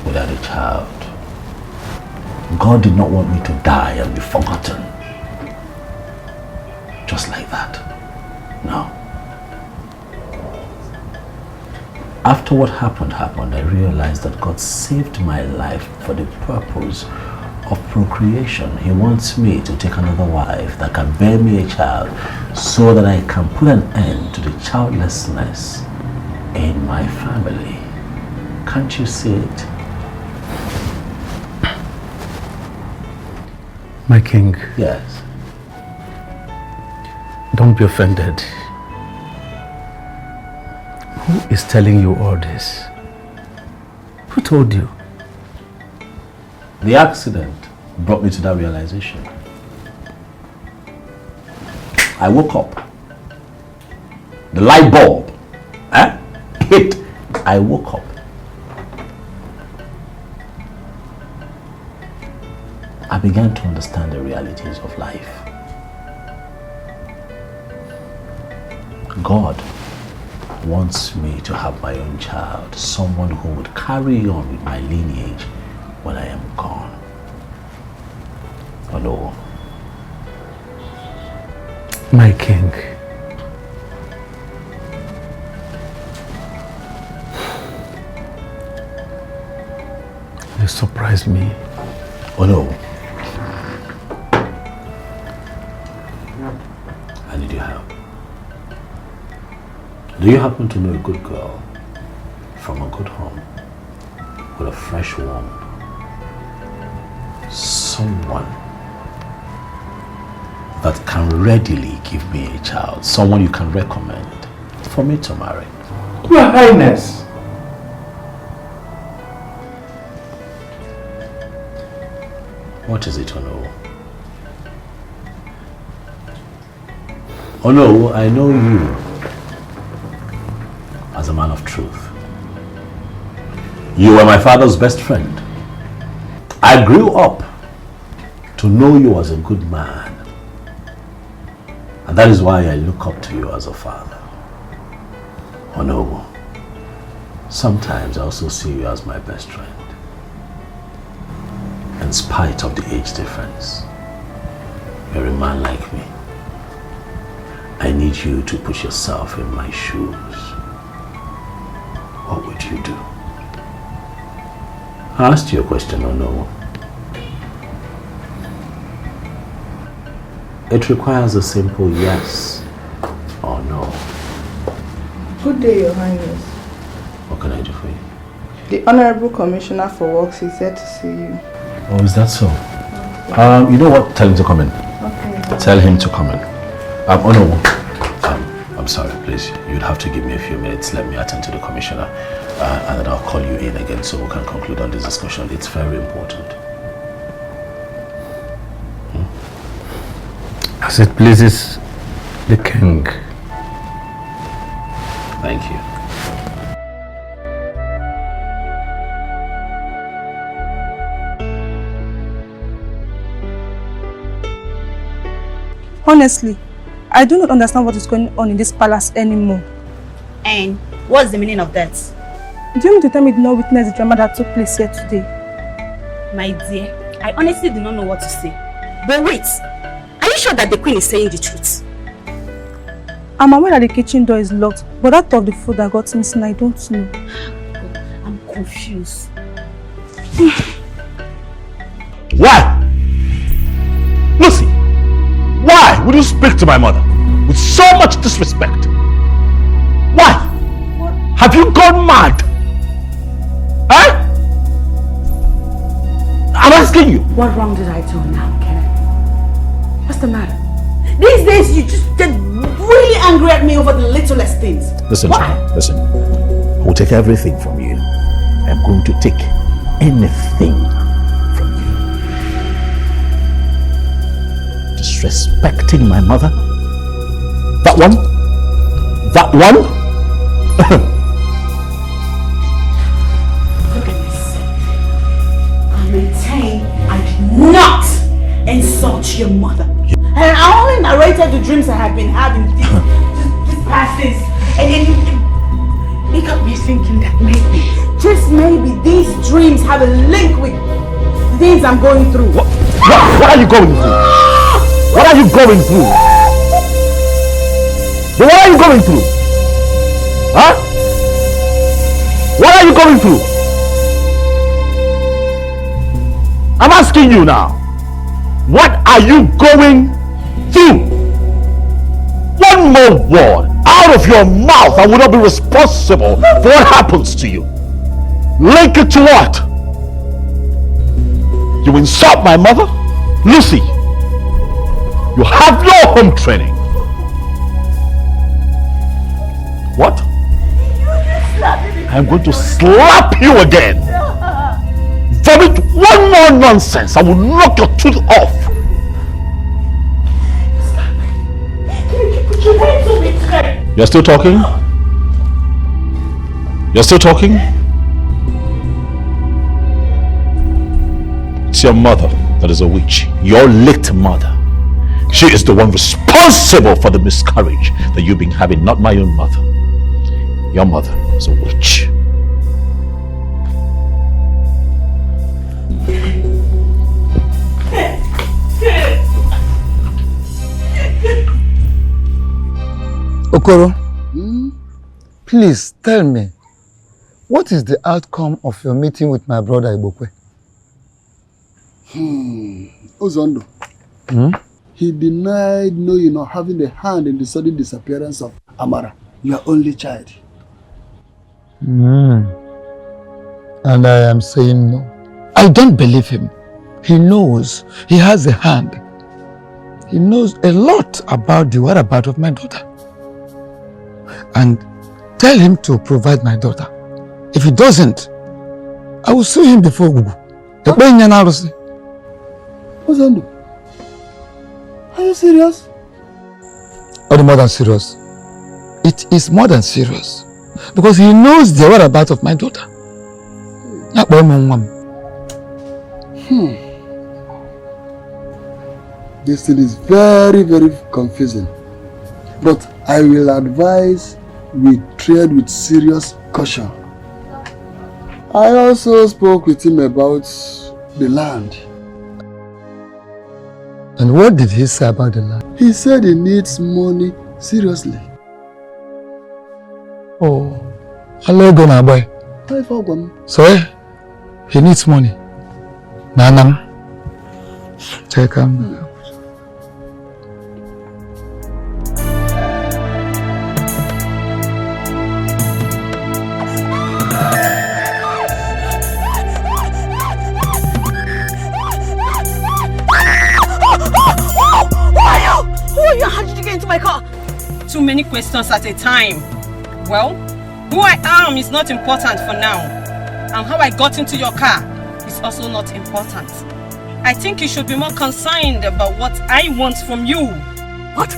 without a child. God did not want me to die and be forgotten. Just like that. No. After what happened, I realized that God saved my life for the purpose of procreation. He wants me to take another wife that can bear me a child so that I can put an end to the childlessness in my family. Can't you see it? My king. Yes. Don't be offended. Who is telling you all this? Who told you? The accident brought me to that realization. I woke up. The light bulb hit. I woke up. I began to understand the realities of life. God wants me to have my own child, someone who would carry on with my lineage when I am gone. Oh no. My king. You surprised me. Oh no. I need your help. Do you happen to know a good girl from a good home with a fresh womb? Someone that can readily give me a child. Someone you can recommend for me to marry. Your Highness. What is it, Ono? Ono, I know you as a man of truth. You were my father's best friend. I grew up to know you as a good man. And that is why I look up to you as a father. Ono, sometimes I also see you as my best friend. In spite of the age difference, you're a man like me. I need you to put yourself in my shoes. What would you do? I asked you a question, or no? It requires a simple yes or no. Good day, Your Highness. What can I do for you? The Honorable Commissioner for Works is here to see you. Oh, is that so? You know what? Tell him to come in. Okay. Tell him to come in. Oh no. I'm sorry, please. You'd have to give me a few minutes. Let me attend to the commissioner, and then I'll call you in again so we can conclude on this discussion. It's very important. As it pleases the king. Thank you. Honestly, I do not understand what is going on in this palace anymore. And what's the meaning of that? Do you mean to tell me you did not witness the drama that took place here today? My dear, I honestly do not know what to say. But wait, are you sure that the queen is saying the truth? I'm aware that the kitchen door is locked, but that of the food that got missing, I don't know. I'm confused. Why? Lucy, why would you speak to my mother with so much disrespect? Why? What? Have you gone mad? Huh? I'm asking you. What wrong did I do now, Kenneth? What's the matter? These days you just get really angry at me over the littlest things. Listen, China, listen. I will take everything from you. I'm going to take anything from you. Disrespecting my mother? That one? That one? For goodness sake. I maintain I did not insult your mother. And I only narrated the dreams I have been having these past days. And then it got me thinking that maybe, just maybe, these dreams have a link with the things I'm going through. What are you going through? What are you going through? But what are you going through? Huh? What are you going through? I'm asking you now. What are you going through? One more word out of your mouth, I will not be responsible for what happens to you. Link it to what? You insult my mother? Lucy, you have no home training. What? I'm going to slap you again. Vomit one more nonsense, I will knock your tooth off. You're still talking? You're still talking? It's your mother that is a witch. Your late mother. She is the one responsible for the miscarriage that you've been having, not my own mother. Your mother is a witch. Okoro, please tell me, what is the outcome of your meeting with my brother Ibokwe? Ozondo. He denied knowing or having a hand in the sudden disappearance of Amara, your only child. And I am saying no. I don't believe him. He knows he has a hand. He knows a lot about the whereabouts of my daughter. And tell him to provide my daughter. If he doesn't, I will sue him before Gugu. Ozondo, are you serious? Or more than serious? It is more than serious. Because he knows the whereabouts of my daughter. This thing is very, very confusing. But I will advise we tread with serious caution. I also spoke with him about the land. And what did he say about the land? He said he needs money seriously. Oh, hello, Gona boy. So, he needs money. Nanam, check him. How did you get into my car? Too many questions at a time. Well, who I am is not important for now. And how I got into your car is also not important. I think you should be more concerned about what I want from you What?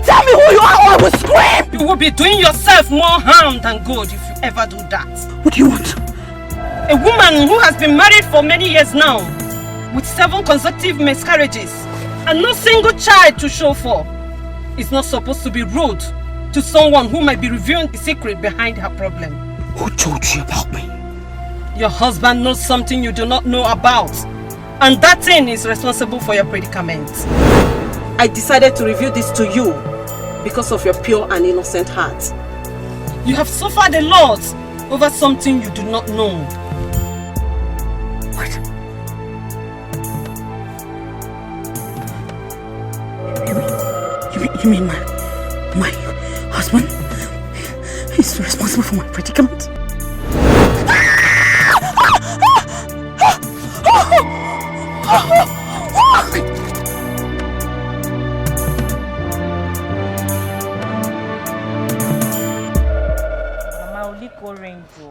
Tell me who you are or I will scream! You will be doing yourself more harm than good if you ever do that. What do you want? A woman who has been married for many years now, with 7 consecutive miscarriages, and no single child to show for, is not supposed to be rude to someone who might be revealing the secret behind her problem. Who told you about me? Your husband knows something you do not know about, and that thing is responsible for your predicament. I decided to reveal this to you because of your pure and innocent heart. You have suffered a lot over something you do not know. What? You mean my husband is responsible for my predicament?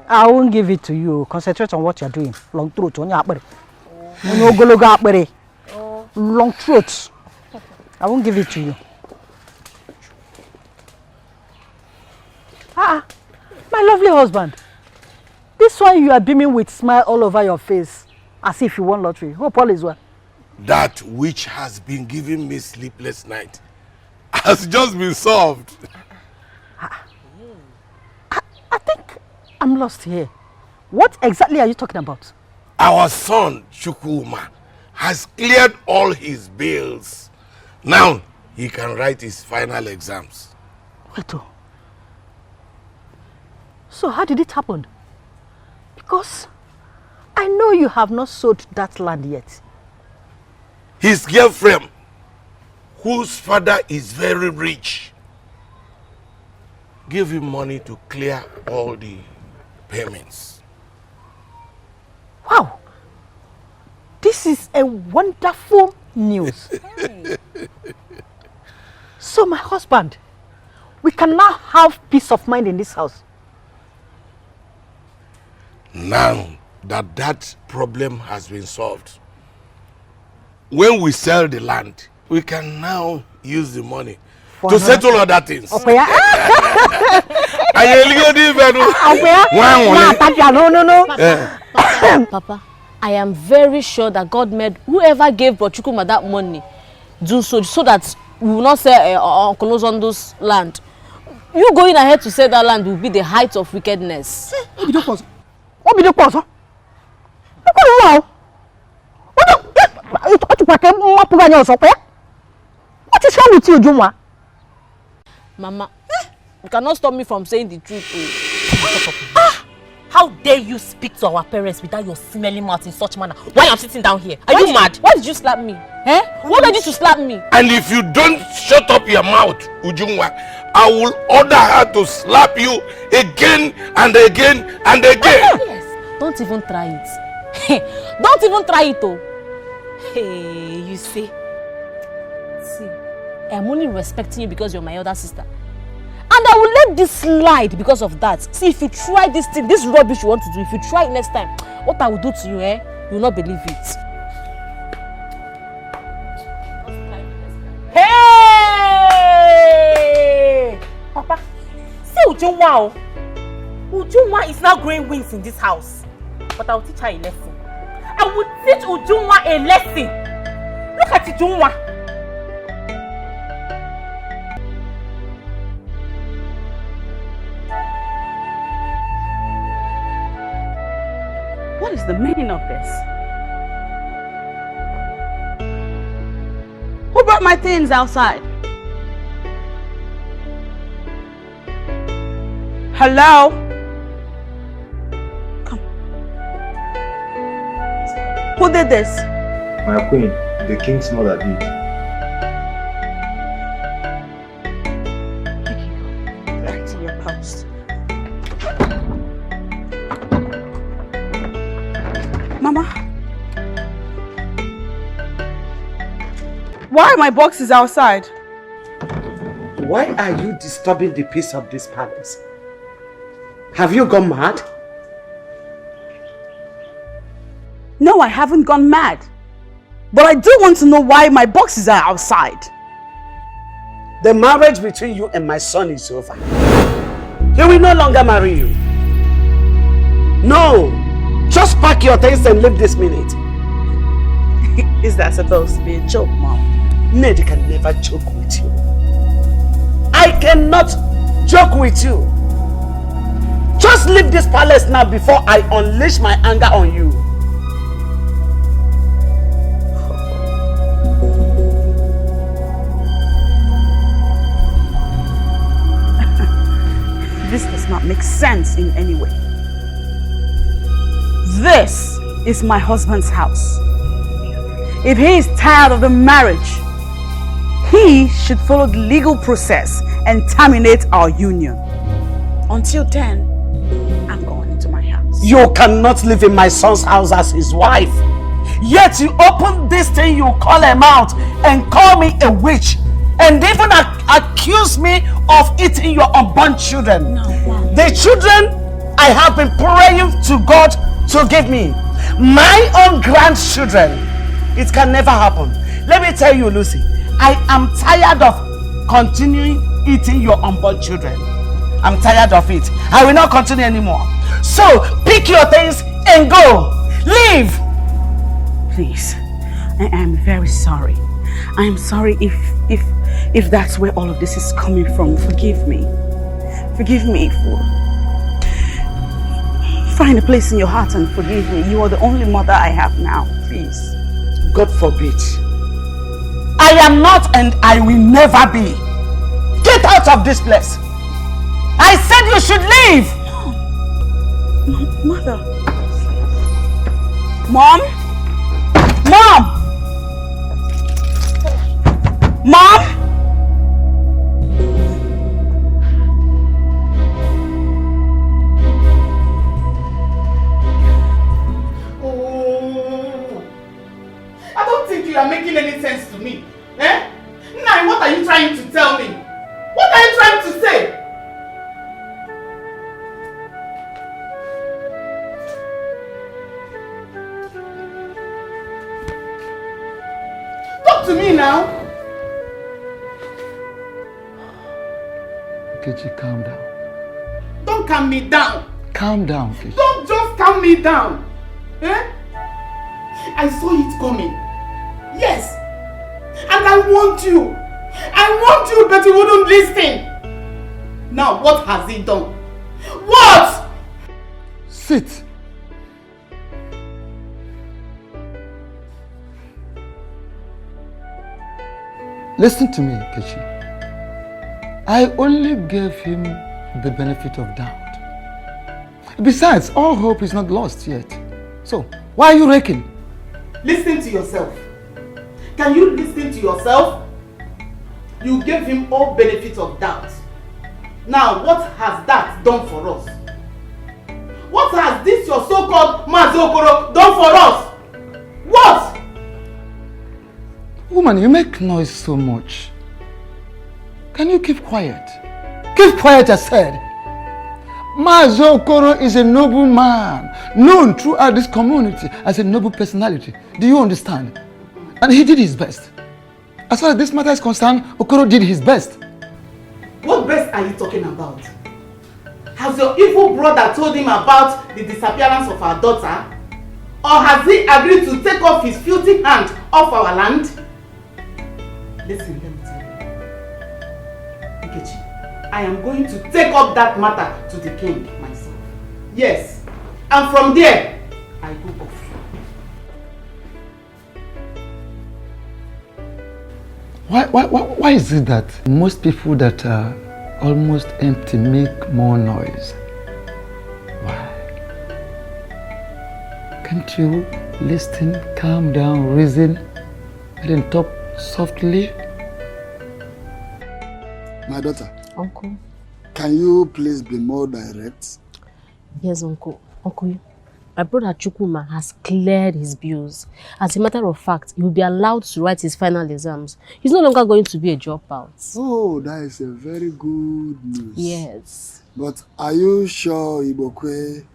I won't give it to you. Concentrate on what you're doing. Long throat on your long throat. I won't give it to you. Ah, my lovely husband. This one you are beaming with smile all over your face, as if you won lottery. Hope all is well. That which has been giving me sleepless night has just been solved. I think I'm lost here. What exactly are you talking about? Our son, Chukwuma, has cleared all his bills. Now, he can write his final exams. Wait, so how did it happen? Because I know you have not sold that land yet. His girlfriend, whose father is very rich, gave him money to clear all the payments. Wow! This is a wonderful news. So my husband, we can now have peace of mind in this house. Now that problem has been solved, when we sell the land, we can now use the money to settle other things. Okay. Papa, I am very sure that God made whoever gave Chukuma that money do so that we will not sell Uncle Ozondo's land. You going ahead to sell that land will be the height of wickedness. What be the cause? What is wrong with you, Juma? Mama, you cannot stop me from saying the truth. How dare you speak to our parents without your smelly mouth in such manner? Why I'm sitting down here? Are you mad? Why did you slap me? What made you to slap me? And if you don't shut up your mouth, Ujungwa, I will order her to slap you again and again and again. Yes. Don't even try it. Don't even try it, oh. Hey, you see, I'm only respecting you because you're my elder sister. And I will let this slide because of that. See, if you try this thing, this rubbish you want to do, if you try it next time, what I will do to you, you will not believe it. Hey! Papa, see Ujunwa. Ujunwa is now growing wings in this house. But I will teach her a lesson. I will teach Ujunwa a lesson. Look at Ujunwa. What is the meaning of this? Who brought my things outside? Hello? Come. Who did this? My queen, the king's mother did. Back to your post. Mama? Why are my boxes outside? Why are you disturbing the peace of this palace? Have you gone mad? No, I haven't gone mad. But I do want to know why my boxes are outside. the marriage between you and my son is over. He will no longer marry you. No. Just pack your things and leave this minute. Is that supposed to be a joke, Mom? Ned can never joke with you. I cannot joke with you. Just leave this palace now before I unleash my anger on you. This does not make sense in any way. This is my husband's house. If he is tired of the marriage, he should follow the legal process and terminate our union. Until then, I'm going into my house. You cannot live in my son's house as his wife. Yet you open this thing you call him out and call me a witch. And even accuse me of eating your unborn children. No, Mom. The children I have been praying to God to give me. My own grandchildren. It can never happen. Let me tell you, Lucy, I am tired of continuing eating your unborn children. I'm tired of it. I will not continue anymore. So, pick your things and go. Leave. Please, I am very sorry. I am sorry if that's where all of this is coming from. Forgive me. Forgive me for... Find a place in your heart and forgive me. You are the only mother I have now. Please. God forbid. I am not and I will never be. Get out of this place. I said you should leave. Mother. Mom? Mom! Mom! I don't think you are making any sense to me. Eh? Nai, what are you trying to tell me? What are you trying to say? Talk to me now. Nkechi, calm down. Don't calm me down. Calm down, Nkechi. Don't just calm me down. Eh? I saw it coming. Yes. And I want you. I want you, but you wouldn't listen. Now, what has he done? What? Sit. Listen to me, Nkechi. I only gave him the benefit of doubt. Besides, all hope is not lost yet. So, why are you raking? Listen to yourself. Can you listen to yourself? You gave him all benefits of doubt. Now, what has that done for us? What has this your so-called Mazi Okoro done for us? What? Woman, you make noise so much. Can you keep quiet? Keep quiet, I said. Mazi Okoro is a noble man, known throughout this community as a noble personality. Do you understand? And he did his best. As far as this matter is concerned, Okoro did his best. What best are you talking about? Has your evil brother told him about the disappearance of our daughter? Or has he agreed to take off his filthy hand off our land? Listen, let me tell you. Nkechi, I am going to take up that matter to the king myself. Yes. And from there, I go off. Why is it that most people that are almost empty make more noise? Why? Can't you listen, calm down, reason, and then talk softly? My daughter. Uncle. Can you please be more direct? Yes, Uncle. Uncle, my brother Chukwuma has cleared his bills. As a matter of fact, he will be allowed to write his final exams. He's no longer going to be a dropout. Oh, that is a very good news. Yes. But are you sure Ibokwe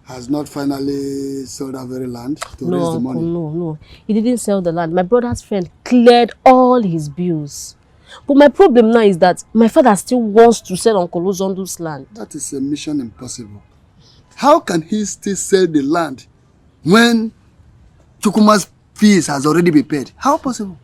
has not finally sold that very land to raise the money? No. He didn't sell the land. My brother's friend cleared all his bills. But my problem now is that my father still wants to sell Uncle Ozondo's land. That is a mission impossible. How can he still sell the land when Chukwuma's fees has already been paid? How possible?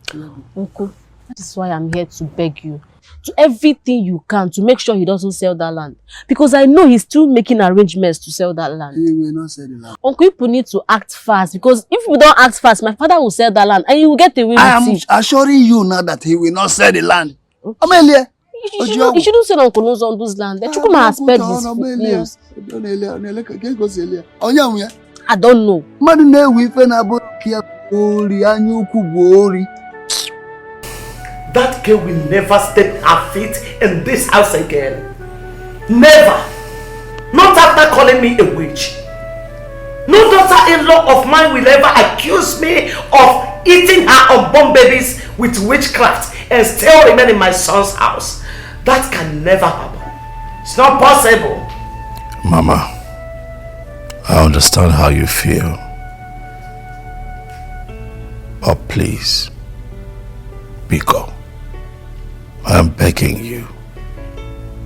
Uncle, that is why I'm here to beg you. Do everything you can to make sure he doesn't sell that land. Because I know he's still making arrangements to sell that land. He will not sell the land. Uncle, people need to act fast. Because if we don't act fast, my father will sell that land and he will get away with it. I am assuring you now that he will not sell the land. Amelia. You shouldn't sell Uncle Ozondo's land. The Chukuma has paid his bills. I don't know. That girl will never step her feet in this house again. Never. Not after calling me a witch. No daughter-in-law of mine will ever accuse me of eating her unborn babies with witchcraft and still remain in my son's house. That can never happen. It's not possible. Mama, I understand how you feel. But please, Biko, I am begging you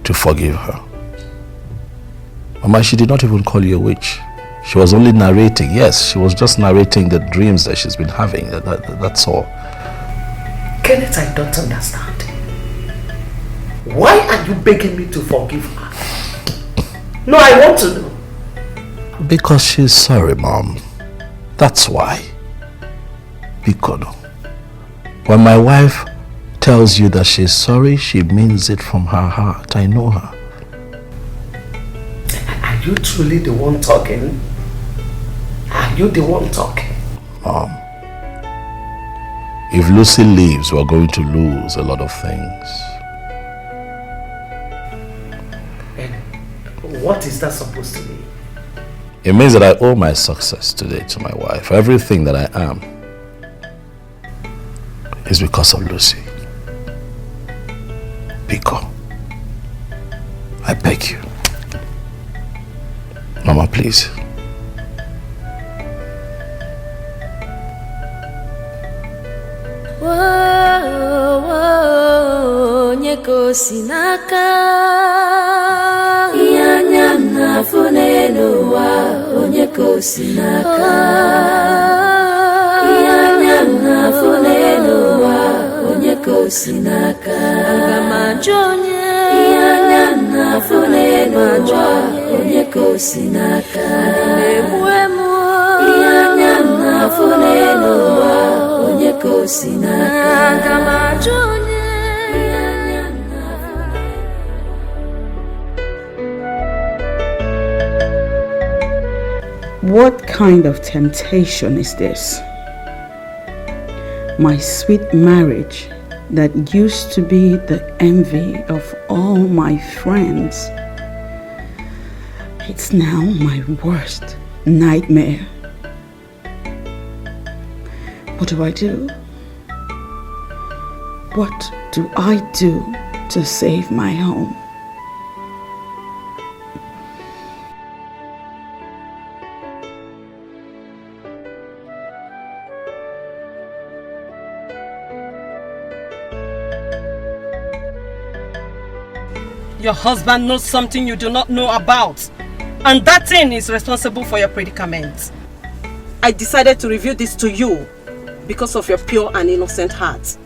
to forgive her. Mama, she did not even call you a witch. She was only narrating. Yes, she was just narrating the dreams that she's been having. That's all. Kenneth, I don't understand. Why are you begging me to forgive her? No, I want to know. Because she's sorry, Mom. That's why. Biko, when my wife tells you that she's sorry, she means it from her heart. I know her. Are you truly the one talking? Are you the one talking? Mom, if Lucy leaves, we're going to lose a lot of things. What is that supposed to mean? It means that I owe my success today to my wife. Everything that I am is because of Lucy. Biko, I beg you. Mama, please. Nyeko sinaka Yanyana funenua Onyeko sinaka Yanyana funenua Onyeko sinaka Agamajonye Yanyana funenua Onyeko sinaka Memuemu Yanyana funenua Onyeko sinaka Agamajonye. What kind of temptation is this? My sweet marriage that used to be the envy of all my friends. It's now my worst nightmare. What do I do? What do I do to save my home? Your husband knows something you do not know about. And that thing is responsible for your predicament. I decided to reveal this to you because of your pure and innocent heart.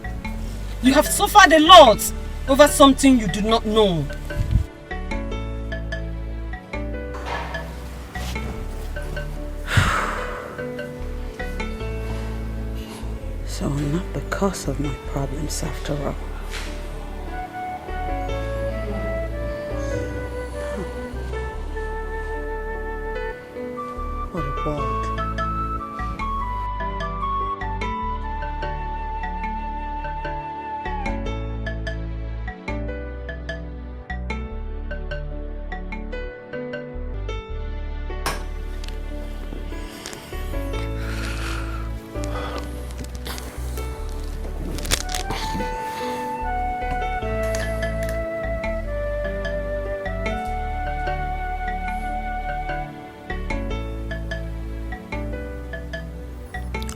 You have suffered a lot over something you do not know. So not because of my problems after all. What a world.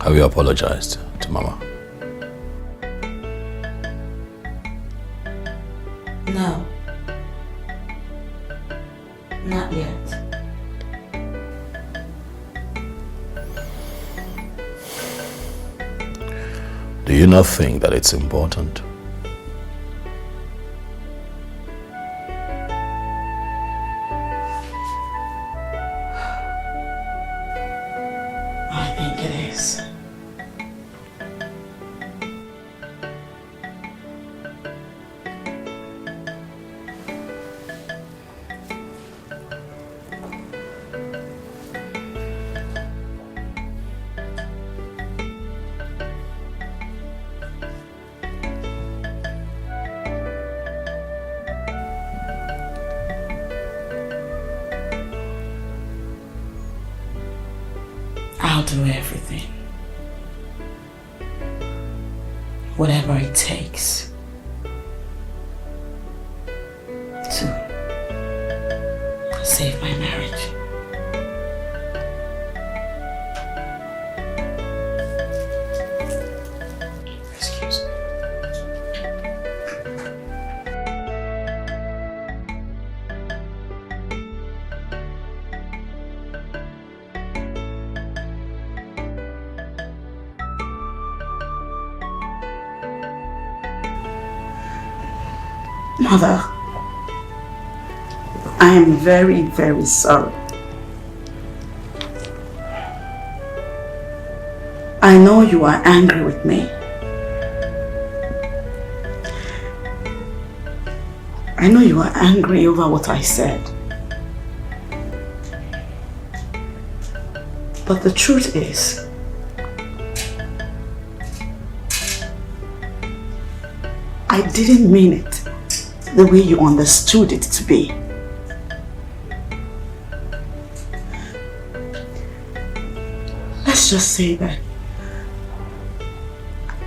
Have you apologized to Mama? Do you not think that it's important? I think it is. I'll do everything. Whatever it takes to save my marriage. Excuse me. Mother, I am very, very sorry. I know you are angry with me. I know you are angry over what I said. But the truth is, I didn't mean it the way you understood it to be. Let's just say that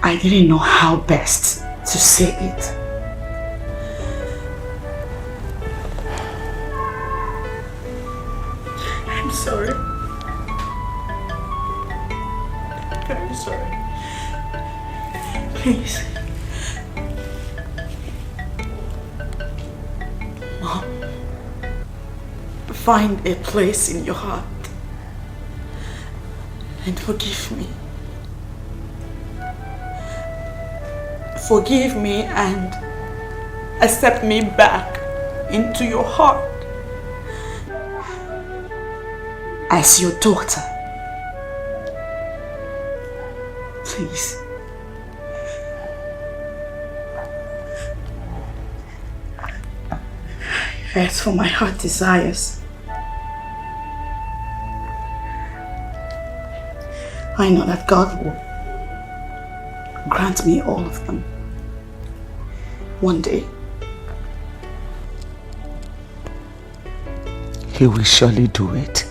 I didn't know how best to say it. I'm sorry. I'm sorry. Please. Mom, find a place in your heart and forgive me. Forgive me and accept me back into your heart as your daughter. Please. As for my heart desires, I know that God will grant me all of them one day. He will surely do it.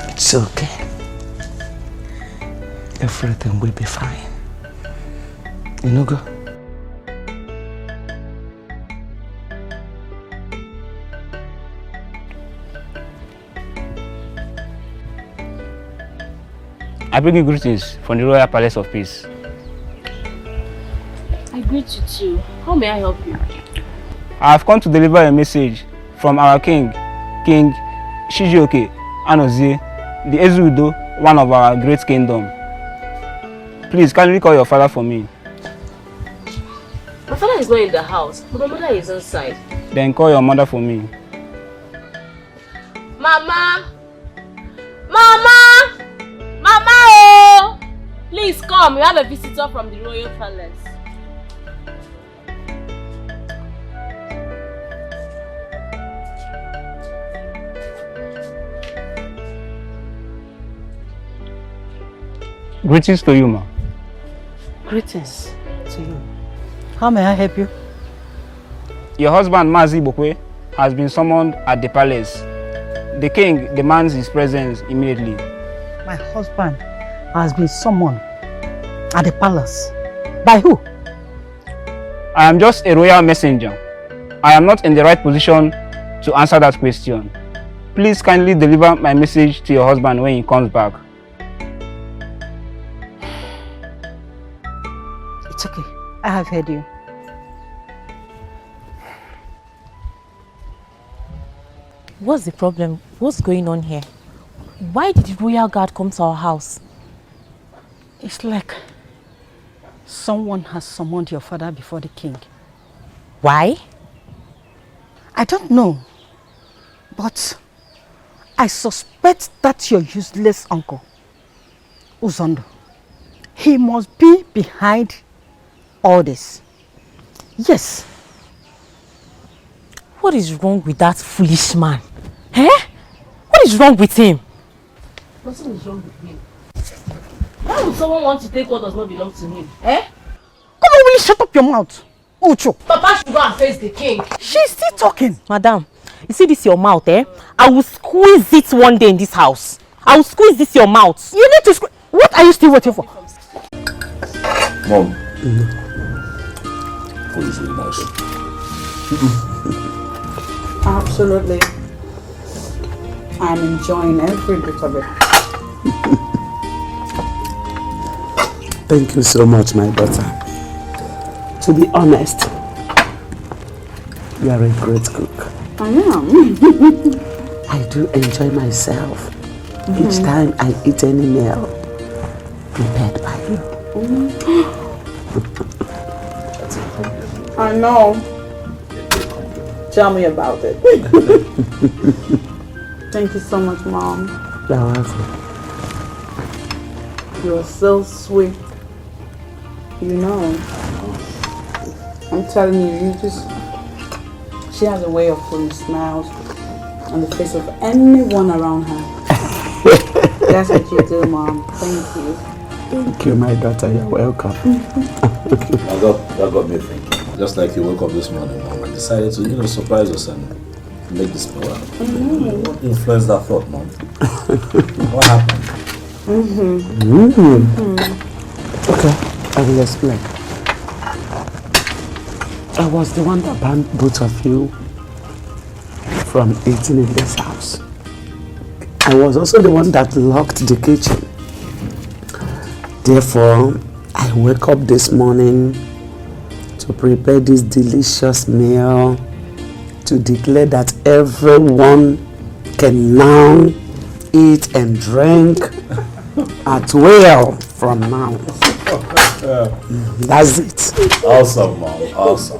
It's okay. Everything will be fine. You know, go. I bring you greetings from the Royal Palace of Peace. I greet you too. How may I help you? I have come to deliver a message from our king, King Chijioke Anozie, the Ezudo, one of our great kingdom. Please, kindly call your father for me. My father is not in the house, but my mother is inside. Then call your mother for me. Mama! Mama! Mama! Oh! Please come, we have a visitor from the Royal Palace. Greetings to you, ma. Greetings to you. How may I help you? Your husband, MrIbu, has been summoned at the palace. The king demands his presence immediately. My husband has been summoned at the palace. By who? I am just a royal messenger. I am not in the right position to answer that question. Please kindly deliver my message to your husband when he comes back. It's okay. I have heard you. What's the problem? What's going on here? Why did the royal guard come to our house? It's like someone has summoned your father before the king. Why? I don't know. But I suspect that's your useless uncle, Uzondo. He must be behind all this. Yes. What is wrong with that foolish man? Eh? What is wrong with him? Nothing is wrong with him. Why would someone want to take what does not belong to him? Eh? Come on, will you shut up your mouth? Ucho. Papa should go and face the king. She's still talking. Madam, you see this your mouth, eh? I will squeeze it one day in this house. I will squeeze this your mouth. You need to squeeze. What are you still waiting for? Mom. Food is really nice. Absolutely. I'm enjoying every bit of it. Thank you so much, my daughter. To be honest, you are a great cook. I am. I do enjoy myself each time I eat any meal prepared by you. I know. Tell me about it. Thank you so much, Mom. You're welcome. You're so sweet. You know, I'm telling you, she has a way of putting smiles on the face of anyone around her. That's what you do, Mom. Thank you. Thank you, my daughter. You're welcome. That got me thinking. Just like you woke up this morning, Mom, and decided to, surprise us and make this meal out. What influenced that thought, Mom? What happened? Okay, I will explain. I was the one that banned both of you from eating in this house. I was also the one that locked the kitchen. Therefore, I wake up this morning to prepare this delicious meal to declare that everyone can now eat and drink at will from now. That's it. Awesome, Mom. Awesome.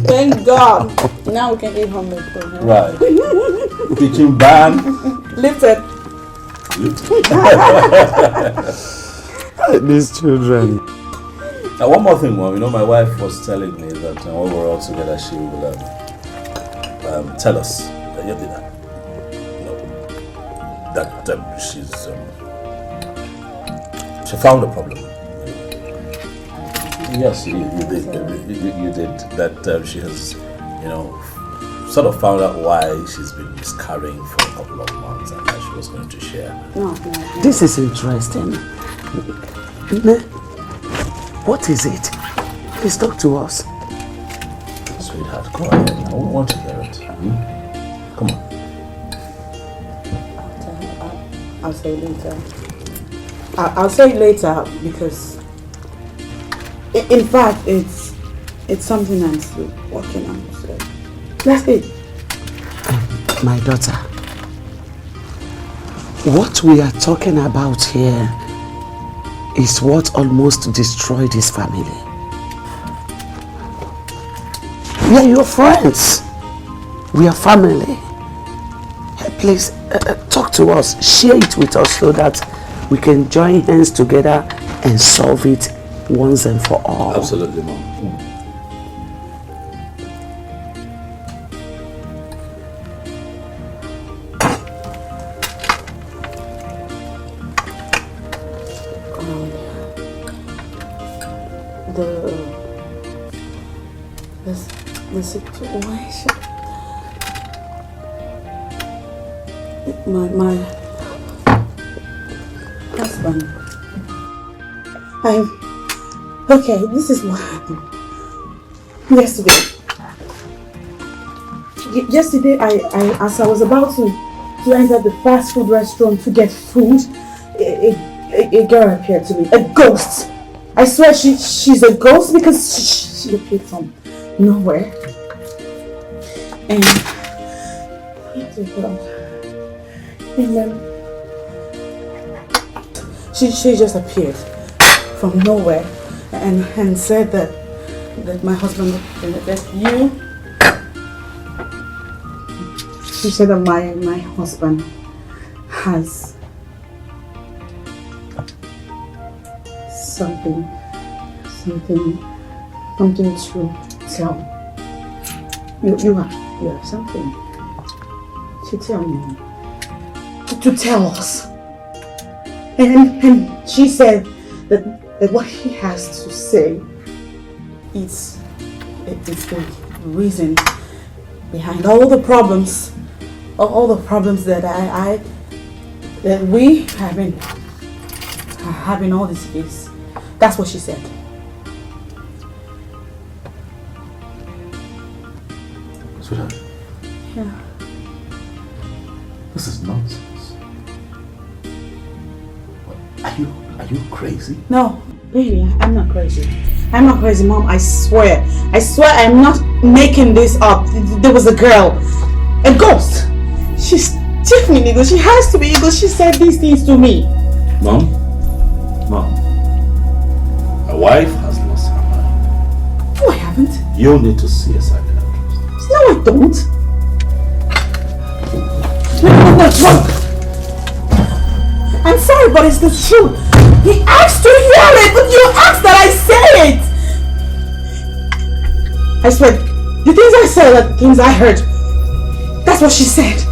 Thank God. Now we can eat homemade food. Huh? Right. Kitchen ban. Lifted. These children. Now, one more thing, Mom. My wife was telling me that when we're all together, she will tell us that she found a problem. Yes, you did. That she has, sort of found out why she's been miscarrying for a couple of months, and that she was going to share. No. This is interesting. What is it? Please talk to us. Sweetheart, go ahead. I want to hear it. Come on. I'll say it later. I'll say it later because, in fact, it's something I'm still working on. So that's it. My daughter, what we are talking about here is what almost destroyed his family. We are your friends. We are family. Please talk to us, share it with us so that we can join hands together and solve it once and for all. Absolutely, Mom. The situation. My husband. Okay, this is what happened. Yesterday, as I was about to enter the fast food restaurant to get food, a girl appeared to me, a ghost. I swear she's a ghost because she appeared from nowhere. And she just appeared from nowhere and said that my husband, that you. She said that my husband has something to tell. You have something to tell me. To tell us. And she said that what he has to say is the reason behind all the problems that that we have been having all these days. That's what she said. Sweetheart. Yeah. This is nonsense. Are you crazy? No, really, I'm not crazy. I'm not crazy, Mom. I swear I'm not making this up. There was a girl, a ghost. She's definitely evil. She has to be evil. She said these things to me. Mom, my wife has lost her mind. No, I haven't. You need to see a psychiatrist. No, I don't. No. I'm sorry, but it's the truth. He asked to hear it, but you asked that I say it. I swear, the things I said are the things I heard. That's what she said.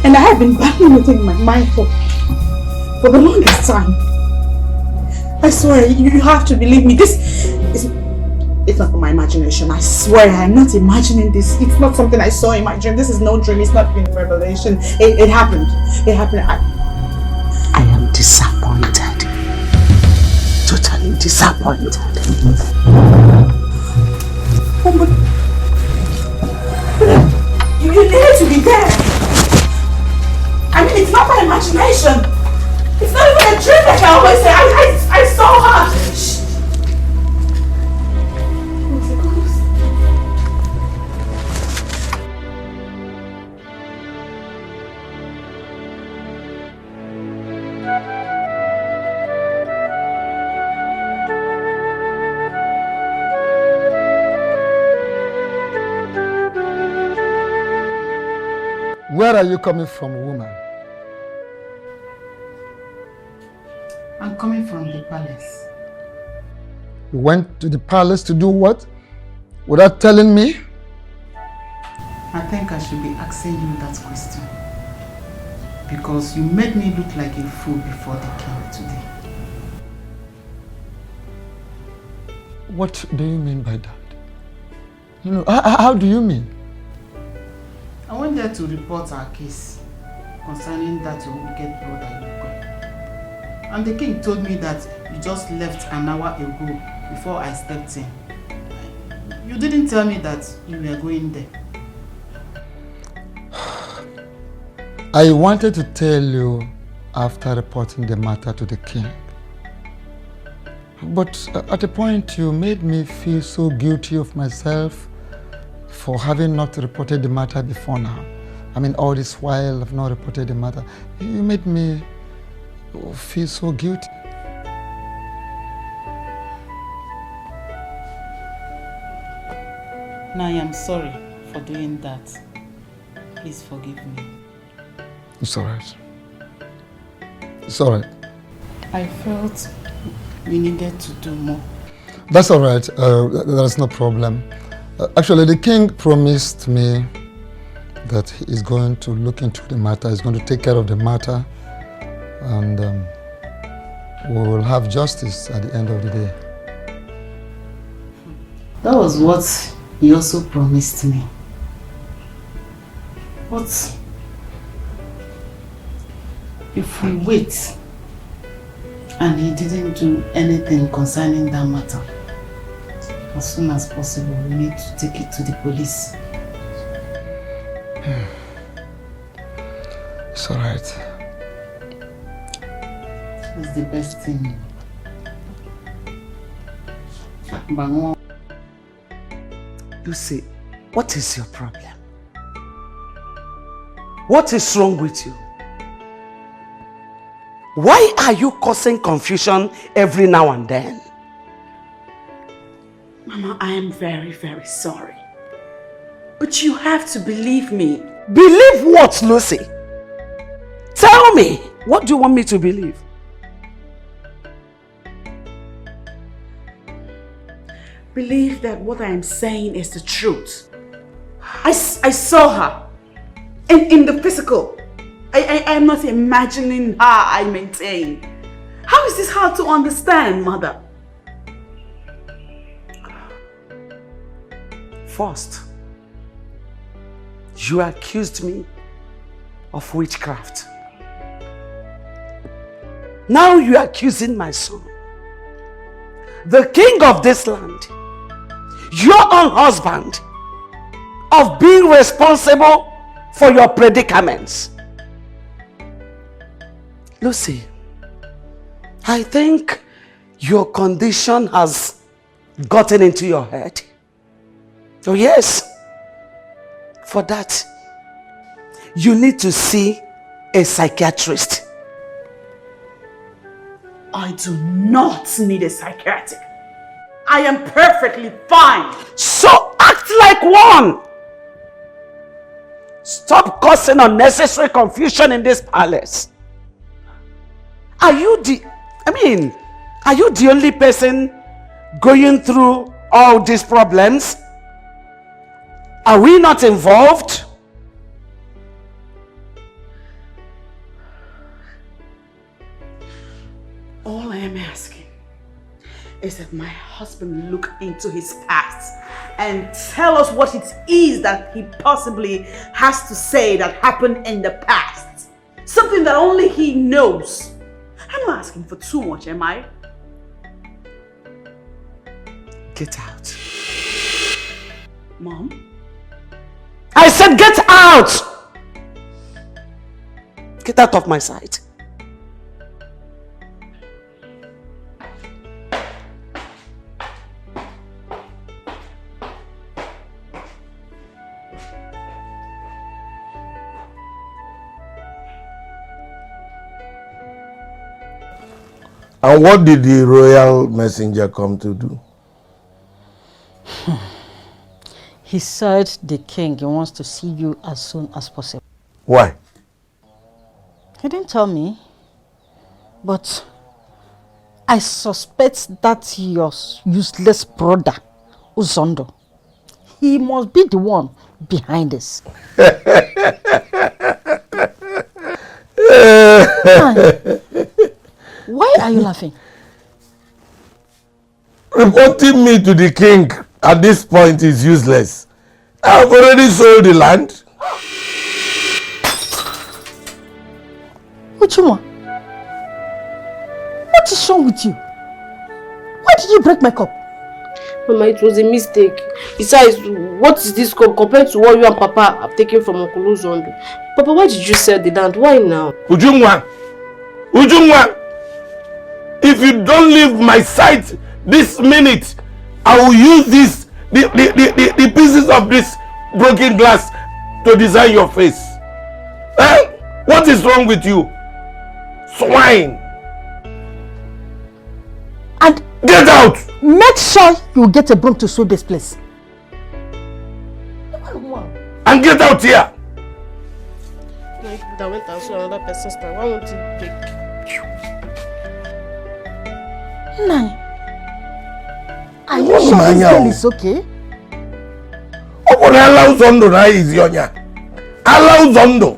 And I have been battling with it in my mind for the longest time. I swear, you have to believe me. It's not my imagination. I swear, I'm not imagining this. It's not something I saw in my dream. This is no dream. It's not been revelation. It happened. It happened. I am disappointed. Totally disappointed. Oh, but you needed to be there. I mean, it's not my imagination. It's not even a dream like I always say. I saw her. Where are you coming from, woman? I'm coming from the palace. You went to the palace to do what? Without telling me? I think I should be asking you that question. Because you made me look like a fool before the king today. What do you mean by that? You know, how do you mean? I went there to report our case concerning that your wicked brother Iyke. And the king told me that you just left an hour ago before I stepped in. You didn't tell me that you were going there. I wanted to tell you after reporting the matter to the king. But at a point you made me feel so guilty of myself for having not reported the matter before now. I mean, all this while I've not reported the matter. You made me feel so guilty. Now I am sorry for doing that. Please forgive me. It's alright. It's alright. I felt we needed to do more. That's alright. There's no problem. Actually, the king promised me that he's going to look into the matter, he's going to take care of the matter, and we will have justice at the end of the day. That was what he also promised me. But if we wait and he didn't do anything concerning that matter, as soon as possible, we need to take it to the police. It's alright. It's the best thing. Lucy, what is your problem? What is wrong with you? Why are you causing confusion every now and then? Mama, I am very, very sorry. But you have to believe me. Believe what, Lucy? Tell me, what do you want me to believe? Believe that what I am saying is the truth. I saw her in the physical. I am not imagining her, I maintain. How is this hard to understand, Mother? First, you accused me of witchcraft. Now you are accusing my son, the king of this land, your own husband, of being responsible for your predicaments. Lucy, I think your condition has gotten into your head. Oh yes, for that, you need to see a psychiatrist. I do not need a psychiatric. I am perfectly fine. So act like one. Stop causing unnecessary confusion in this palace. Are you the only person going through all these problems? Are we not involved? All I am asking is that my husband look into his past and tell us what it is that he possibly has to say that happened in the past. Something that only he knows. I'm not asking for too much, am I? Get out. Mom? I said get out! Get out of my sight. And what did the royal messenger come to do? He said the king wants to see you as soon as possible. Why? He didn't tell me, but I suspect that your useless brother, Uzondo, he must be the one behind this. Why are you laughing? Reporting me to the king at this point is useless. I've already sold the land. Uchuma, what is wrong with you? Why did you break my cup? Mama, it was a mistake. Besides, what is this cup compared to what you and Papa have taken from Uncle Uzondo? Papa, why did you sell the land? Why now? Ujumwa! If you don't leave my sight this minute, I will use the pieces of this broken glass to design your face. Eh? What is wrong with you? Swine! And get out! Make sure you get a broom to sweep this place. And get out here! That went and saw another person's time. Why won't it take? Nani, are you sure this girl is okay? Allow Zondo na is yonya. Allow Zondo.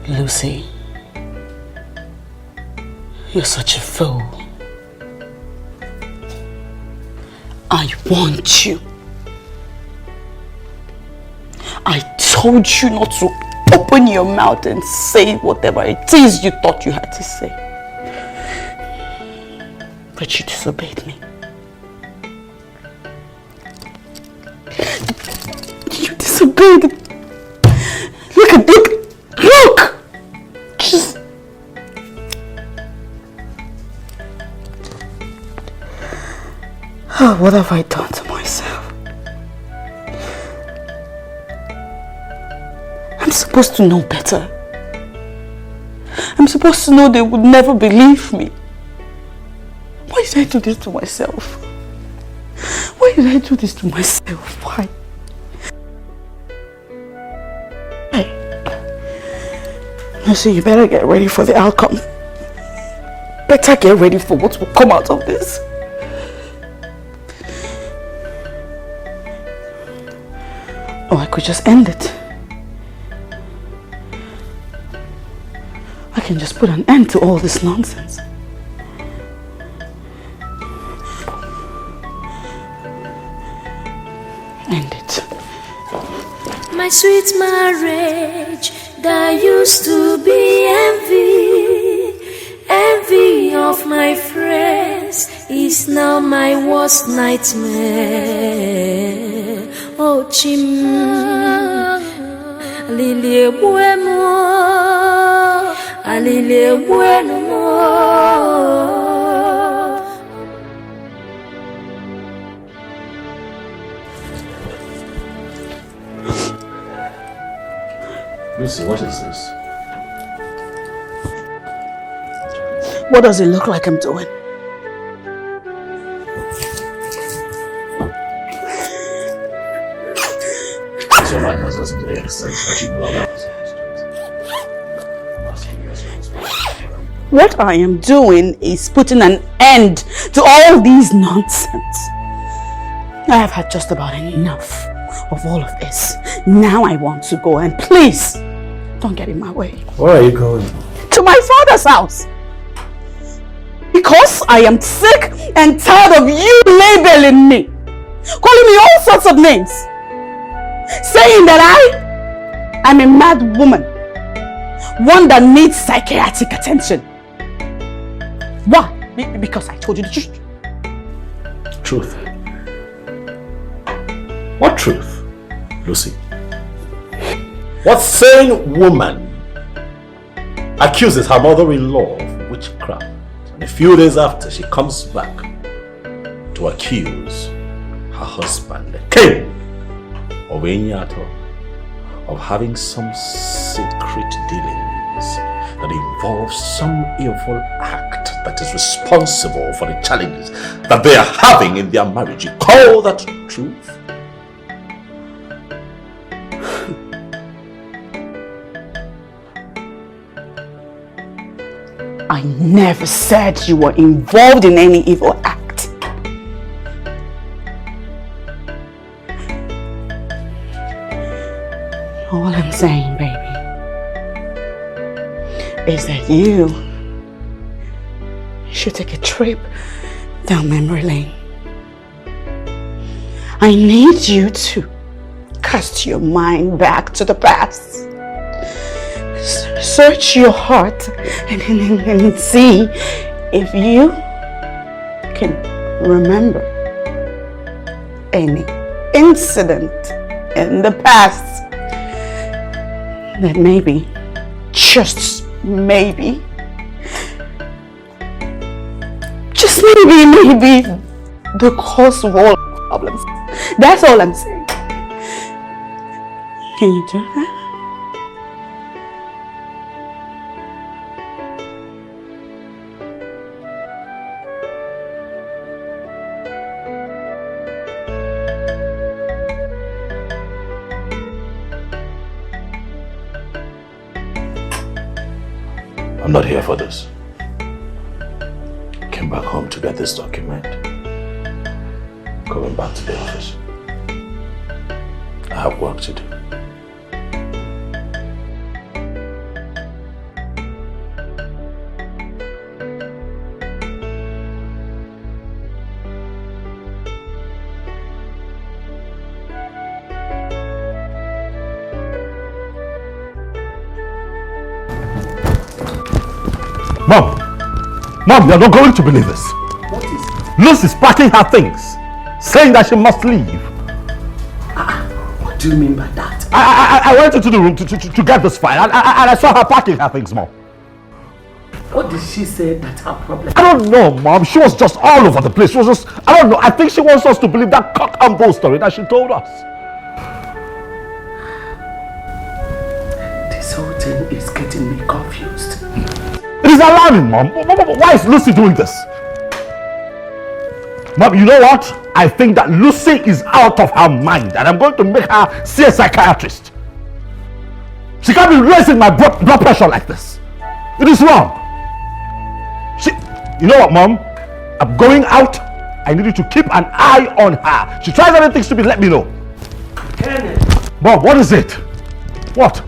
Lucy, you're such a fool. I warned you. I told you not to open your mouth and say whatever it is you thought you had to say. But you disobeyed me. You disobeyed. Look! Oh, what have I done to myself? I'm supposed to know better. I'm supposed to know they would never believe me. Why did I do this to myself? Why did I do this to myself? Why? Hey. So you better get ready for the outcome. Better get ready for what will come out of this. Or I could just end it. I can just put an end to all this nonsense. End it. My sweet marriage that used to be envy of my friends is now my worst nightmare. Oh Chim, Alilie bueno. Lucy, what is this? What does it look like I'm doing? So my husband's to the extent that you know that. What I am doing is putting an end to all these nonsense. I have had just about enough of all of this. Now I want to go, and please, don't get in my way. Where are you going? To my father's house. Because I am sick and tired of you labeling me. Calling me all sorts of names. Saying that I am a mad woman. One that needs psychiatric attention. Why? Because I told you the truth. Truth? What truth, Lucy? What sane woman accuses her mother-in-law of witchcraft, and a few days after she comes back to accuse her husband, the king of Enyato, of having some secret dealings that involves some evil act that is responsible for the challenges that they are having in their marriage? You call that truth? I never said you were involved in any evil act. All I'm saying, baby, is that you should take a trip down memory lane. I need you to cast your mind back to the past. Search your heart and see if you can remember any incident in the past that maybe, just maybe, the cause of all problems. That's all I'm saying. Can you do that? I'm not here for this. I came back home to get this document. Going back to the office. I have work to do. Mom, you're not going to believe this. What is it? Lucy's packing her things, saying that she must leave. What do you mean by that? I went into the room to get this file and I saw her packing her things, Mom. What did she say that's her problem? I don't know, Mom. She was just all over the place. She was just, I don't know. I think she wants us to believe that cock and bull story that she told us. This whole thing is getting me confused. It is alarming, Mom. Why is Lucy doing this? Mom, you know what? I think that Lucy is out of her mind and I'm going to make her see a psychiatrist. She can't be raising my blood pressure like this. It is wrong. You know what, Mom? I'm going out. I need you to keep an eye on her. She tries anything stupid, let me know. Kenneth. Mom, what is it? What?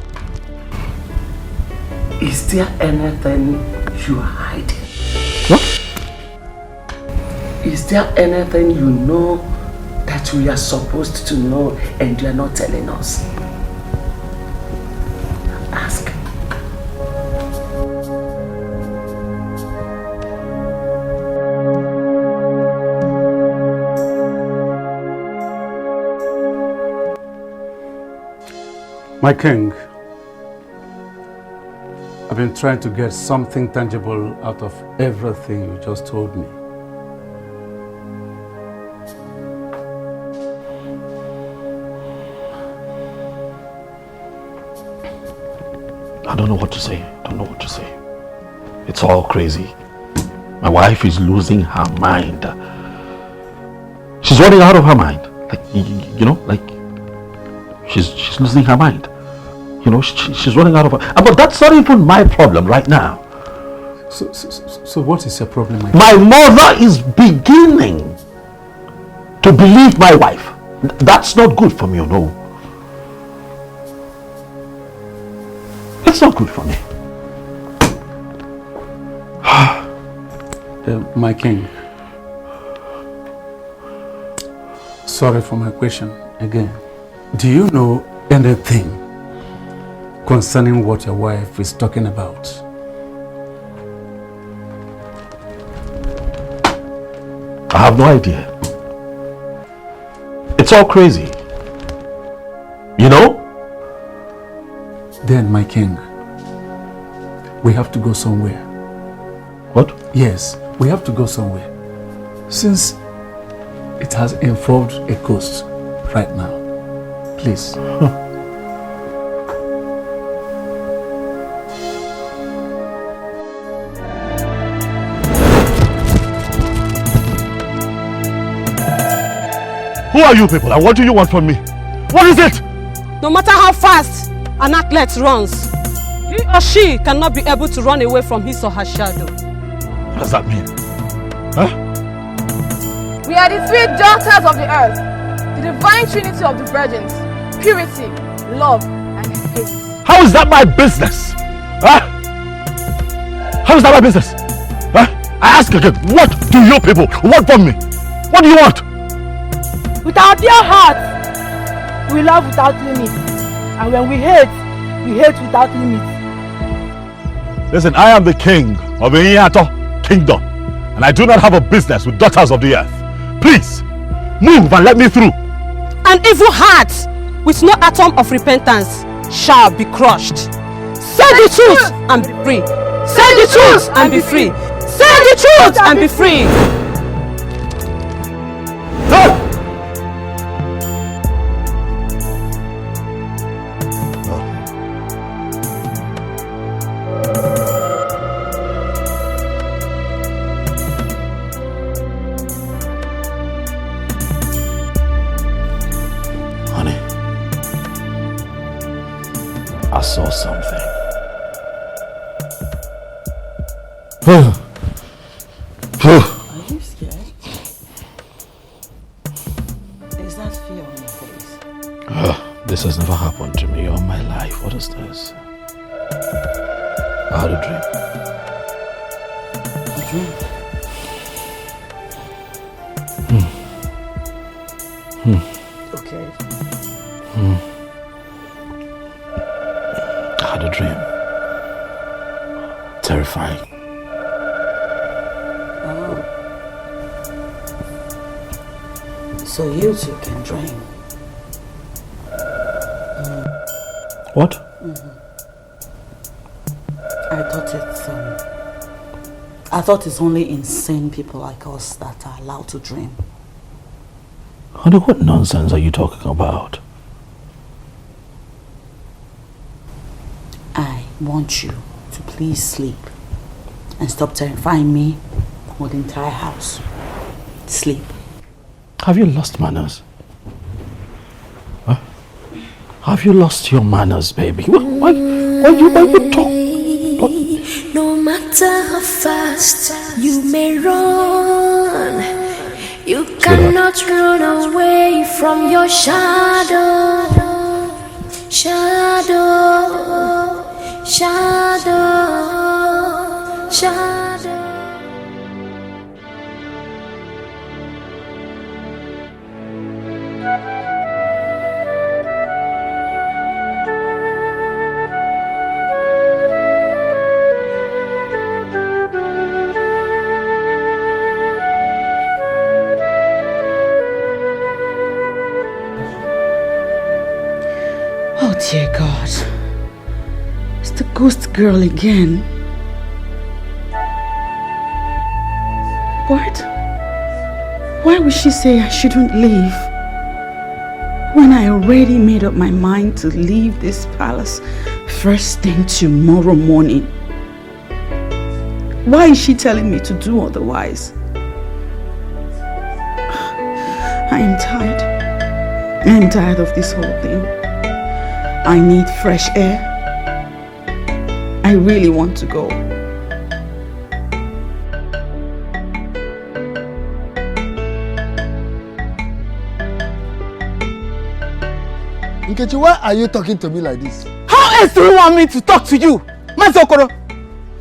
Is there anything you are hiding? What? Is there anything you know that we are supposed to know and you are not telling us? Ask. My king, I've been trying to get something tangible out of everything you just told me. I don't know what to say. It's all crazy. My wife is losing her mind. She's running out of her mind. She's losing her mind. She's running out of her... But that's not even my problem right now. So what is your problem, my king? My mother is beginning to believe my wife. That's not good for me, you know. It's not good for me. My king, sorry for my question again. Do you know anything concerning what your wife is talking about? I have no idea. It's all crazy. You know? Then, my king, we have to go somewhere. What? Yes, we have to go somewhere. Since it has involved a ghost right now. Please. Who are you people and what do you want from me? What is it? No matter how fast an athlete runs, he or she cannot be able to run away from his or her shadow. What does that mean? Huh? We are the three daughters of the earth, the divine trinity of the virgins, purity, love, and hate. How is that my business? Huh? How is that my business? Huh? I ask again, what do you people want from me? What do you want? With our dear hearts, we love without limits. And when we hate without limits. Listen, I am the king of the Iyke kingdom. And I do not have a business with daughters of the earth. Please, move and let me through. An evil heart with no atom of repentance shall be crushed. Say the truth and be free. Say the truth and be free. Say the truth and be free. No! I saw something. Are you scared? Is that fear on your face? This has never happened to me all my life. What is this? I had a dream. A dream? Okay. I had a dream. Terrifying. Oh. So you too can dream. What? I thought it's I thought it's only insane people like us that are allowed to dream. Honey, what nonsense are you talking about? I want you to please sleep and stop terrifying me or the entire house. Sleep. Have you lost manners? Huh? Have you lost your manners, baby? Why you talk? No matter how fast you may run, you cannot run away from your shadow. Shadow, shadow, shadow. Oh dear God, it's the ghost girl again. What? Why would she say I shouldn't leave when I already made up my mind to leave this palace first thing tomorrow morning? Why is she telling me to do otherwise? I am tired. I am tired of this whole thing. I need fresh air. I really want to go. Nkechi, why are you talking to me like this? How else do you want me to talk to you, Mazokoro?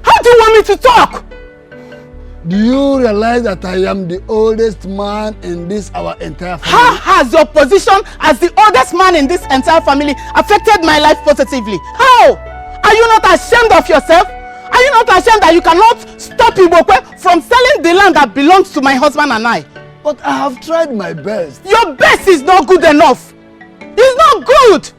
How do you want me to talk? Do you realize that I am the oldest man in this our entire family? How has your position as the oldest man in this entire family affected my life positively? How? Are you not ashamed of yourself? Are you not ashamed that you cannot stop Ibokwe from selling the land that belongs to my husband and I? But I have tried my best. Your best is not good enough. It's not good.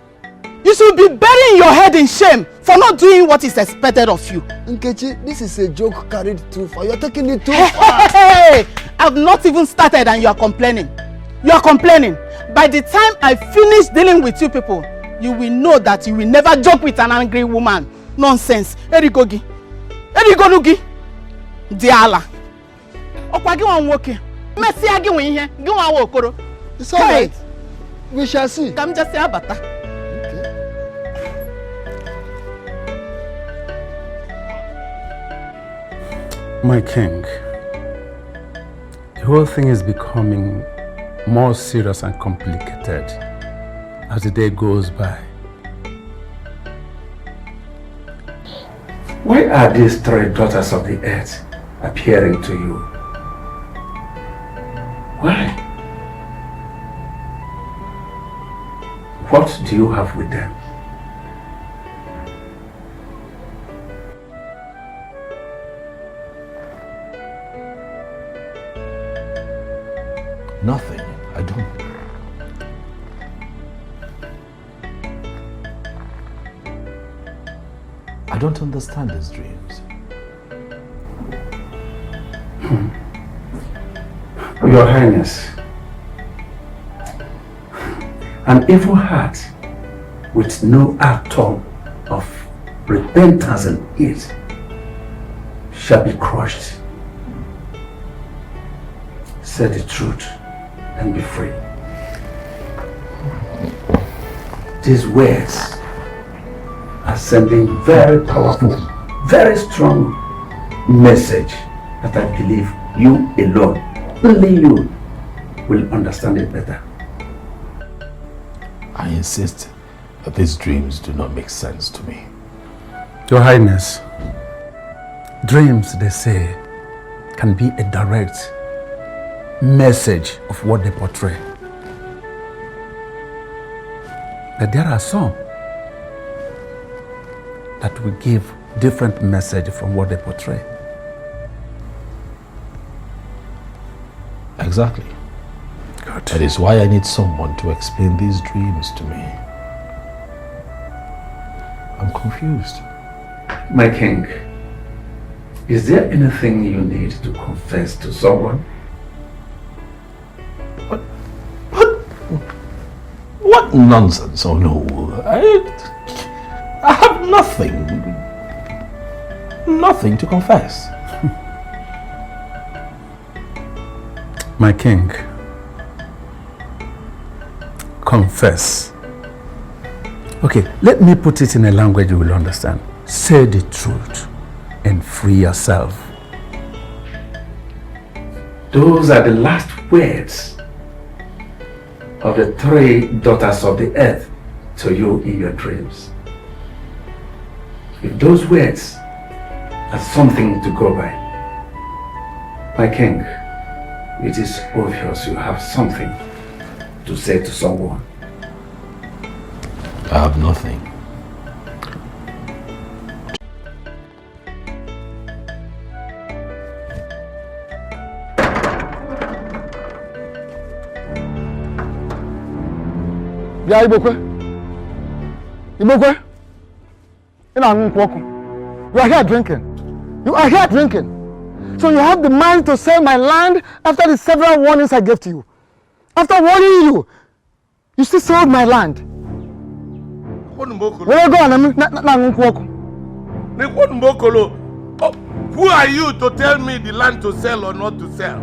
You should be burying your head in shame for not doing what is expected of you. Nkechi, this is a joke carried too far. You're taking it too far. Hey, I've not even started and you are complaining. You are complaining. By the time I finish dealing with you people, you will know that you will never joke with an angry woman. Nonsense. Erigogi. Erigonugi. Diala. Okwagi wan woke. Messi agi wen here. Gi wan wo okoro. It's all right. We shall see. Come just say abata. My king, the whole thing is becoming more serious and complicated as the day goes by. Why are these three daughters of the earth appearing to you? Why? What do you have with them? Nothing. I don't. I don't understand these dreams. Your Highness, an evil heart with no atom of repentance in it shall be crushed. Say the truth and be free. These words are sending very powerful, very strong message that I believe you alone, only you, will understand it better. I insist that these dreams do not make sense to me. Your Highness, dreams, they say, can be a direct message of what they portray. But there are some that will give different message from what they portray. Exactly. Good. That is why I need someone to explain these dreams to me. I'm confused. My king, Is there anything you need to confess to someone? What nonsense, oh no. I have nothing to confess. My king, confess. Okay, let me put it in a language you will understand. Say the truth and free yourself. Those are the last words of the 3 daughters of the earth to you in your dreams. If those words are something to go by, my king, it is obvious you have something to say to someone. I have nothing. Yeah, Iyke. You are here drinking. You are here drinking. So you have the mind to sell my land after the several warnings I gave to you. After warning you, you still sold my land. Where you going? Who are you to tell me the land to sell or not to sell?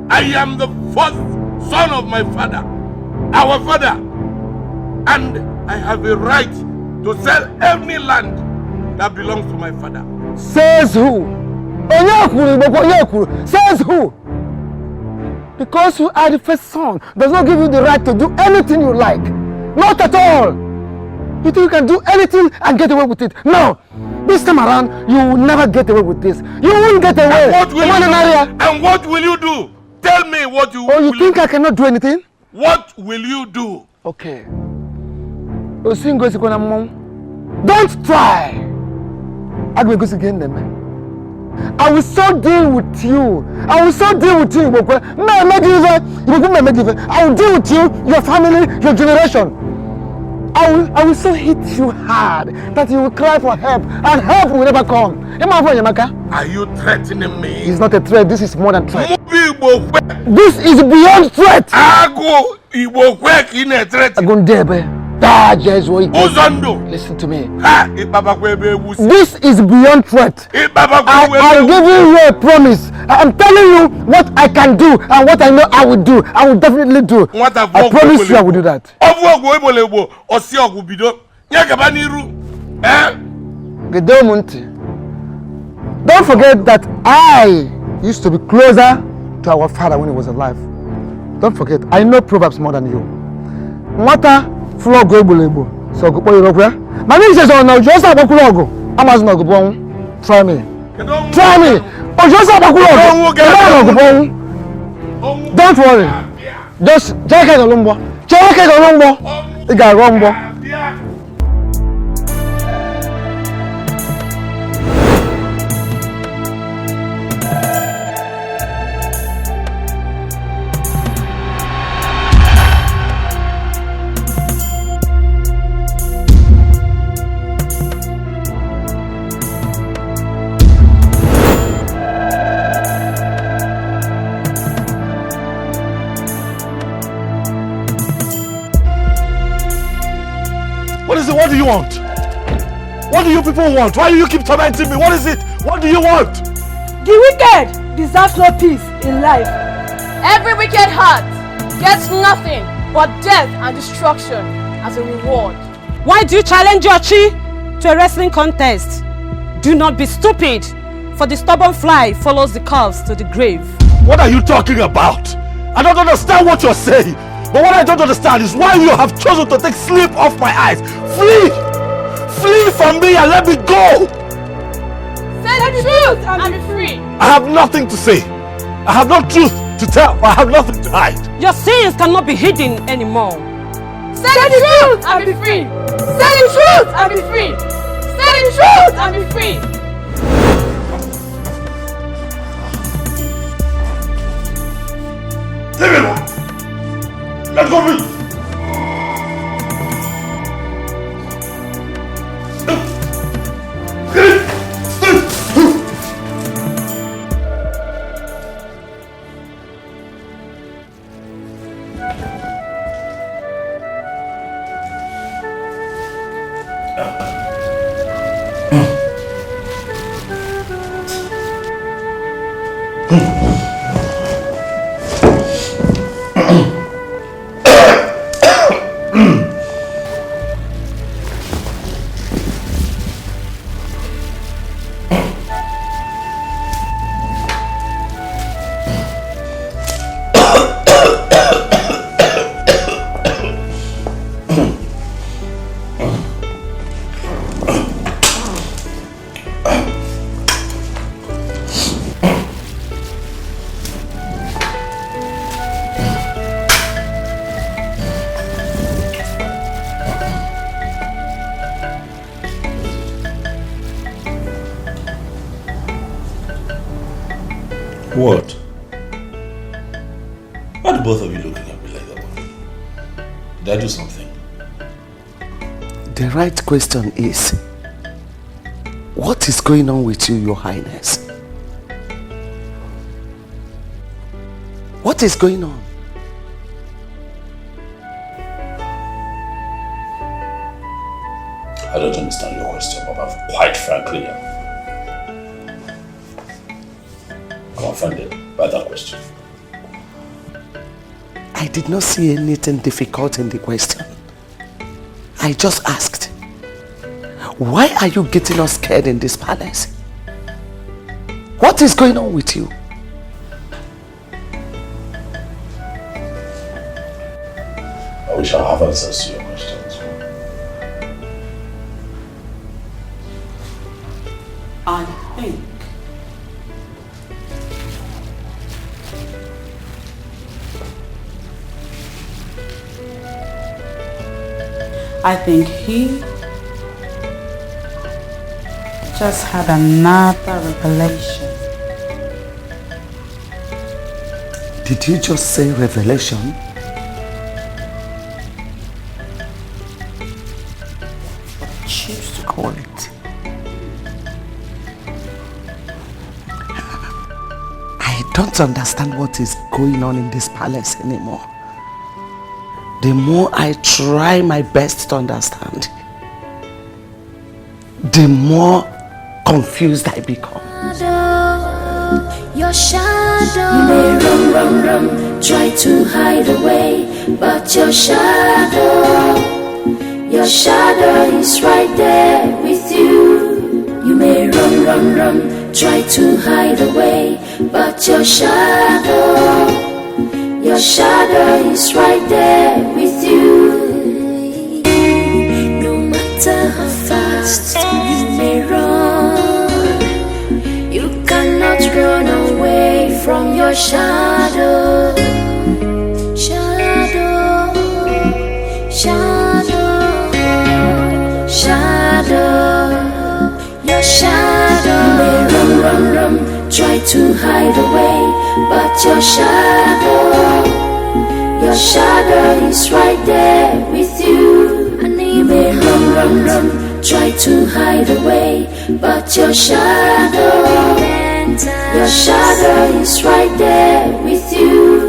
I am the first son of my father, our father, and I have a right to sell any land that belongs to my father. Says who? Says who? Because you are the first son does not give you the right to do anything you like. Not at all. You think you can do anything and get away with it? No. This time around, you will never get away with this. You won't get away. And what will you do? And what will you do? Tell me what you will do. Oh, you think I cannot do anything? What will you do? Okay. Don't try. I will so deal with you. I will so deal with you. I will deal with you, your family, your generation. I will so hit you hard that you will cry for help, and help will never come. Are you threatening me? It's not a threat. This is more than threat. This is beyond threat. Listen to me. This is beyond threat. I'm giving you a promise. I'm telling you what I can do and what I know I will do. I will definitely do. I promise you I will do that. Don't forget that I used to be closer to our father when he was alive. Don't forget, I know Proverbs more than you. Flow go bulebo. So go boy rock. My name is on now just abakulogo. Amazon go bon. Try me. Try me. Oh just abakulogo. Don't worry. Just check it olumbo. Check it olumbo. It got rumbo. What do you want? What do you people want? Why do you keep tormenting me? What is it? What do you want? The wicked deserves no peace in life. Every wicked heart gets nothing but death and destruction as a reward. Why do you challenge your chi to a wrestling contest? Do not be stupid, for the stubborn fly follows the calves to the grave. What are you talking about? I don't understand what you're saying. But what I don't understand is why you have chosen to take sleep off my eyes. Flee! Flee from me and let me go! Say the truth and be free. I have nothing to say. I have no truth to tell. I have nothing to hide. Your sins cannot be hidden anymore. Say the truth and be free. Say the truth and be free. Say the truth and be free. Leave me alone. Let go of me! What? Why are both of you looking at me like that? Did I do something? The right question is, what is going on with you, Your Highness? What is going on? I don't understand your question, Baba. Quite frankly, I'm offended by that question. I did not see anything difficult in the question. I just asked, why are you getting us scared in this palace? What is going on with you? I wish I have answers to your questions. I think he just had another revelation. Did you just say revelation? Choose to call it. I don't understand what is going on in this palace anymore. The more I try my best to understand, the more confused I become. Your shadow, you may run, try to hide away, but your shadow is right there with you. You may run, try to hide away, but your shadow is right there with you. No matter how fast you may run, you cannot run away from your shadow. Your shadow. You may run, try to hide away, but your shadow is right there with you. And you may run, try to hide away, but your shadow is right there with you.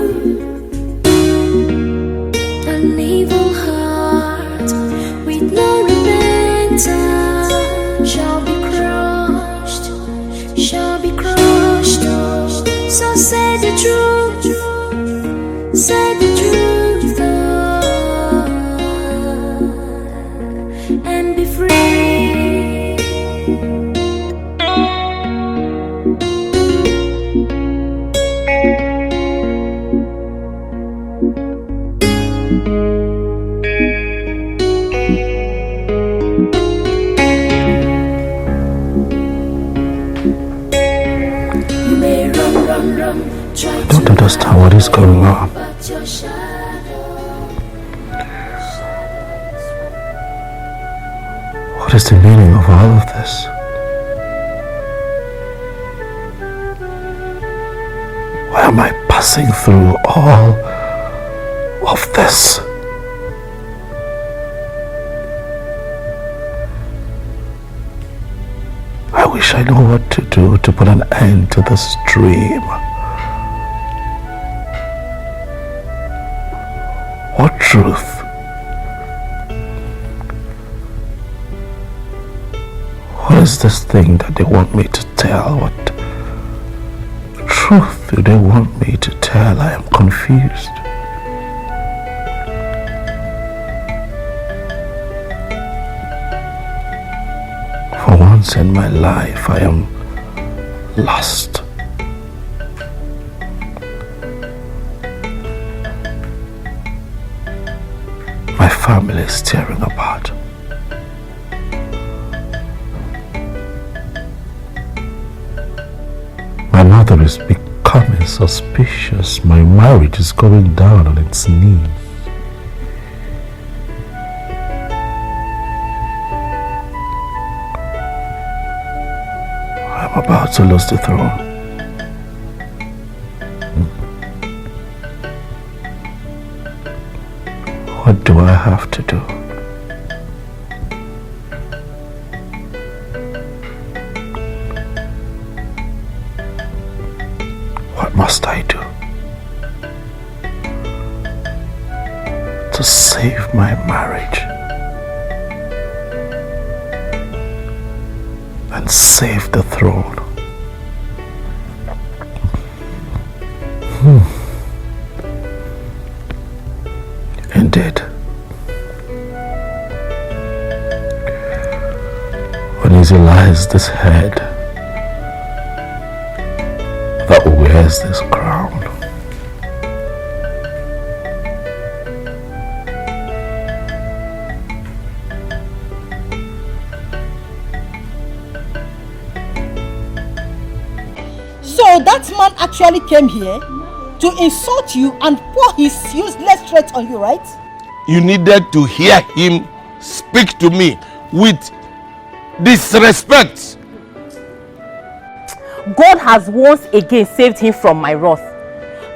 An evil heart with no repentance shall be crushed. So say the truth, and be free. I don't understand what is going on. What is the meaning of all of this? Why am I passing through all of this? I wish I knew what to do to put an end to this dream. What truth? What is this thing that they want me to tell? What truth do they want me to tell? I am confused. For once in my life, I am lost. My family is tearing apart. My mother is becoming suspicious. My marriage is going down on its knees. I'm about to lose the throne. What do I have to do? What must I do to save my marriage and save the throne? Indeed, when easy lies this head that wears this crown. So that man actually came here to insult you and pour his useless threats on you, right? You needed to hear him speak to me with disrespect. God has once again saved him from my wrath.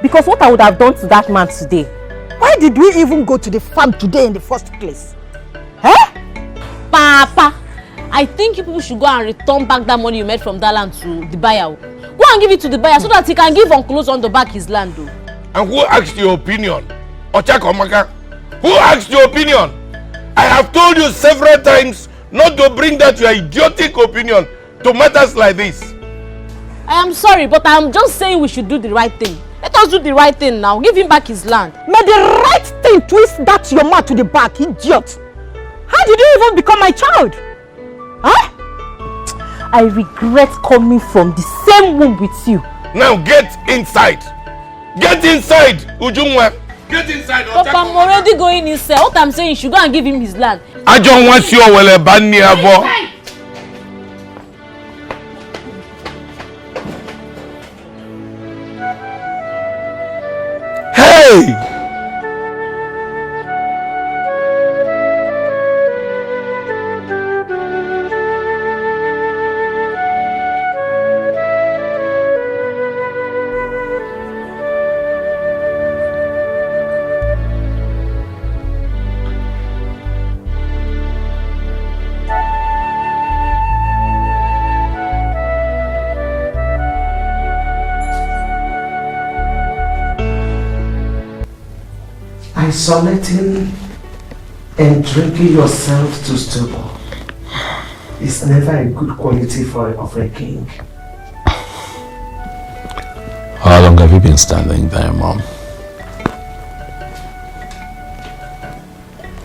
Because what I would have done to that man today. Why did we even go to the farm today in the first place? Papa, I think you people should go and return back that money you made from that land to the buyer. Go and give it to the buyer so that he can give Uncle Ozon back his land. Though. And who asked your opinion? Ochakomaka? Who asked your opinion? I have told you several times not to bring that your idiotic opinion to matters like this. I am sorry, but I am just saying we should do the right thing. Let us do the right thing now. Give him back his land. May the right thing twist that your mouth to the back, idiot. How did you even become my child? Huh? I regret coming from the same womb with you. Now get inside. Get inside, Ujungwa. Get inside. Papa, I'm already going inside. What I'm saying, you should go and give him his land. I don't want you to ban me. Hey! Isolating and drinking yourself to stupor is never a good quality of a king. How long have you been standing there, Mom?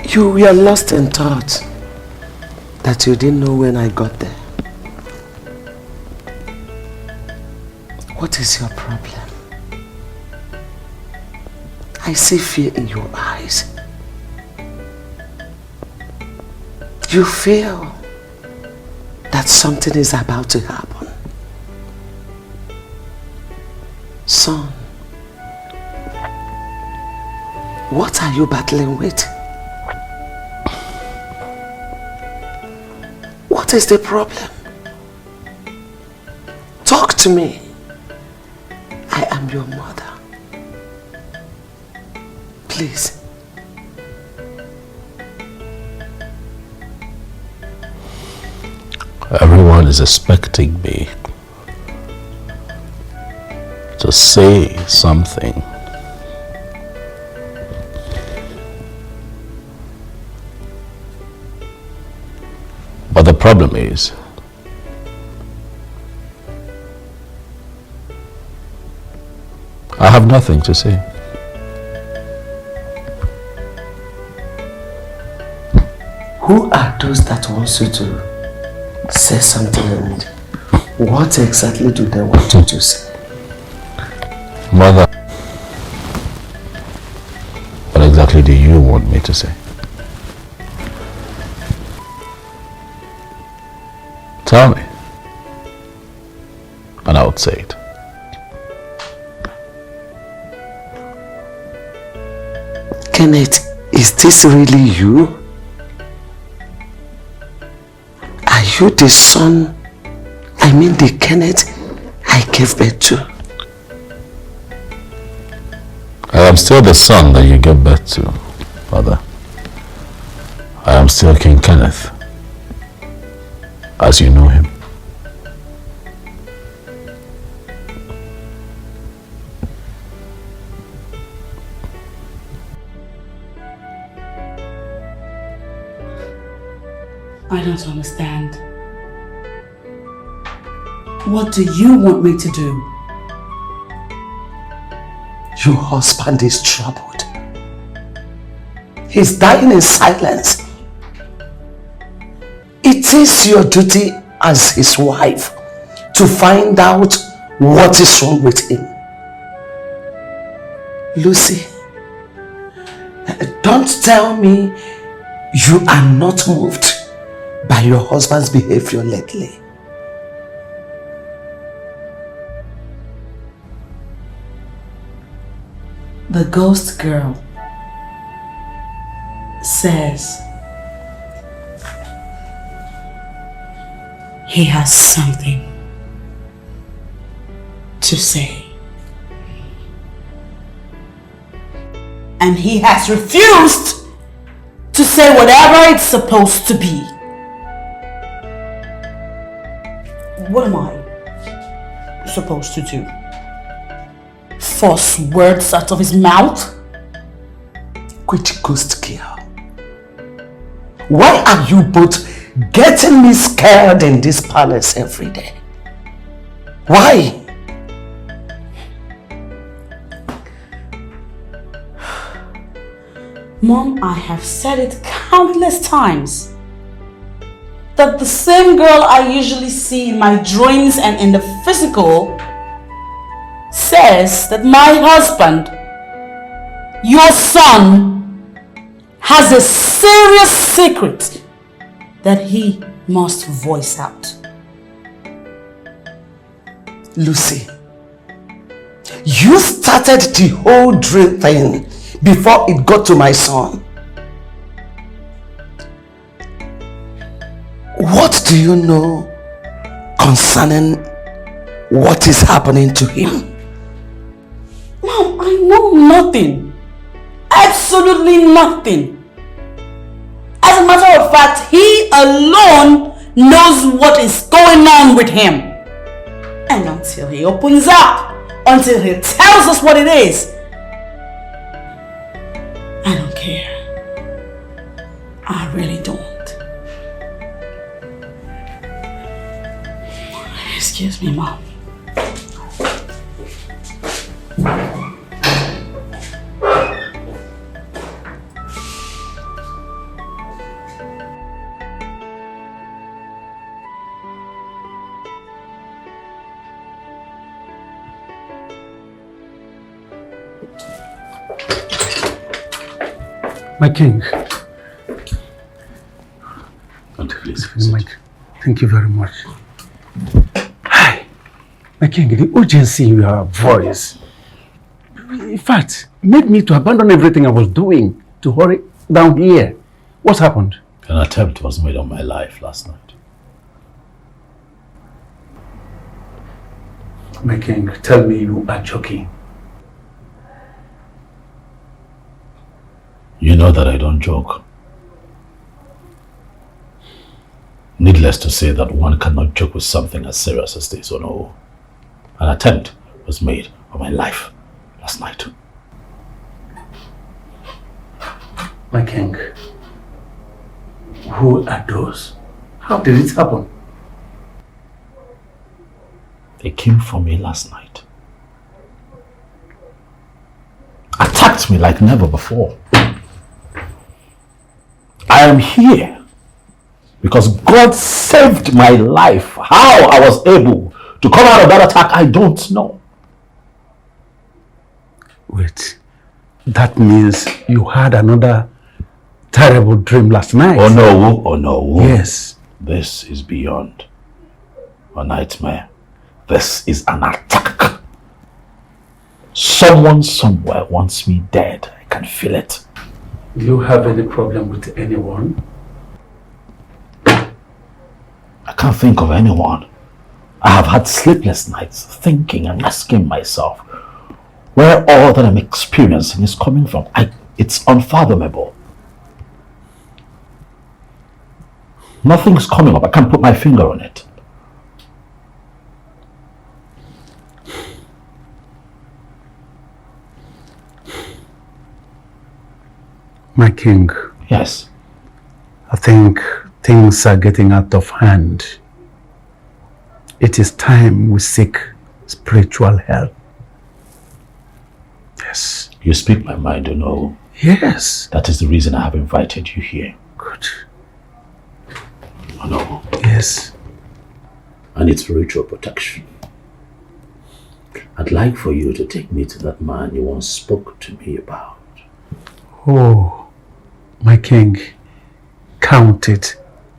You were lost in thought that you didn't know when I got there. What is your problem? I see fear in your eyes. You feel that something is about to happen. Son, what are you battling with? What is the problem? Talk to me. I am your mother. Please. Everyone is expecting me to say something. But the problem is, I have nothing to say. Who are those that wants you to say something, and what exactly do they want you to say? Mother, what exactly do you want me to say? Tell me, and I would say it. Kenneth, is this really you? Are you the son, the Kenneth I gave birth to? I am still the son that you gave birth to, Father. I am still King Kenneth, as you know him. I don't understand. What do you want me to do? Your husband is troubled. He's dying in silence. It is your duty as his wife to find out what is wrong with him. Lucy, don't tell me you are not moved by your husband's behavior lately. The ghost girl says he has something to say. And he has refused to say whatever it's supposed to be. What am I supposed to do? Force words out of his mouth? Which ghost girl? Why are you both getting me scared in this palace every day? Why? Mom, I have said it countless times that the same girl I usually see in my dreams and in the physical says that my husband, your son, has a serious secret that he must voice out. Lucy, you started the whole dream thing before it got to my son. What do you know concerning what is happening to him? Mom, I know nothing. Absolutely nothing. As a matter of fact, he alone knows what is going on with him. And until he opens up, until he tells us what it is, I don't care. I really don't. Excuse me, Mom. My king. Please, thank you very much. Hi. My king, the urgency in your voice, in fact, made me to abandon everything I was doing to hurry down here. What happened? An attempt was made on my life last night. My king, tell me you are joking. You know that I don't joke. Needless to say that one cannot joke with something as serious as this, or no. An attempt was made on my life last night. My king, who are those? How did it happen? They came for me last night. hurt me like never before. I am here because God saved my life. How I was able to come out of that attack, I don't know. Wait, that means you had another terrible dream last night. Oh no, oh no. Yes. This is beyond a nightmare. This is an attack. Someone somewhere wants me dead. I can feel it. Do you have any problem with anyone? I can't think of anyone. I have had sleepless nights thinking and asking myself where all that I'm experiencing is coming from. It's unfathomable. Nothing's coming up. I can't put my finger on it. My king. Yes. I think things are getting out of hand. It is time we seek spiritual help. Yes. You speak my mind, you know. Yes. That is the reason I have invited you here. Good. Oh no. Yes. I need spiritual protection. I'd like for you to take me to that man you once spoke to me about. Oh, my king, count it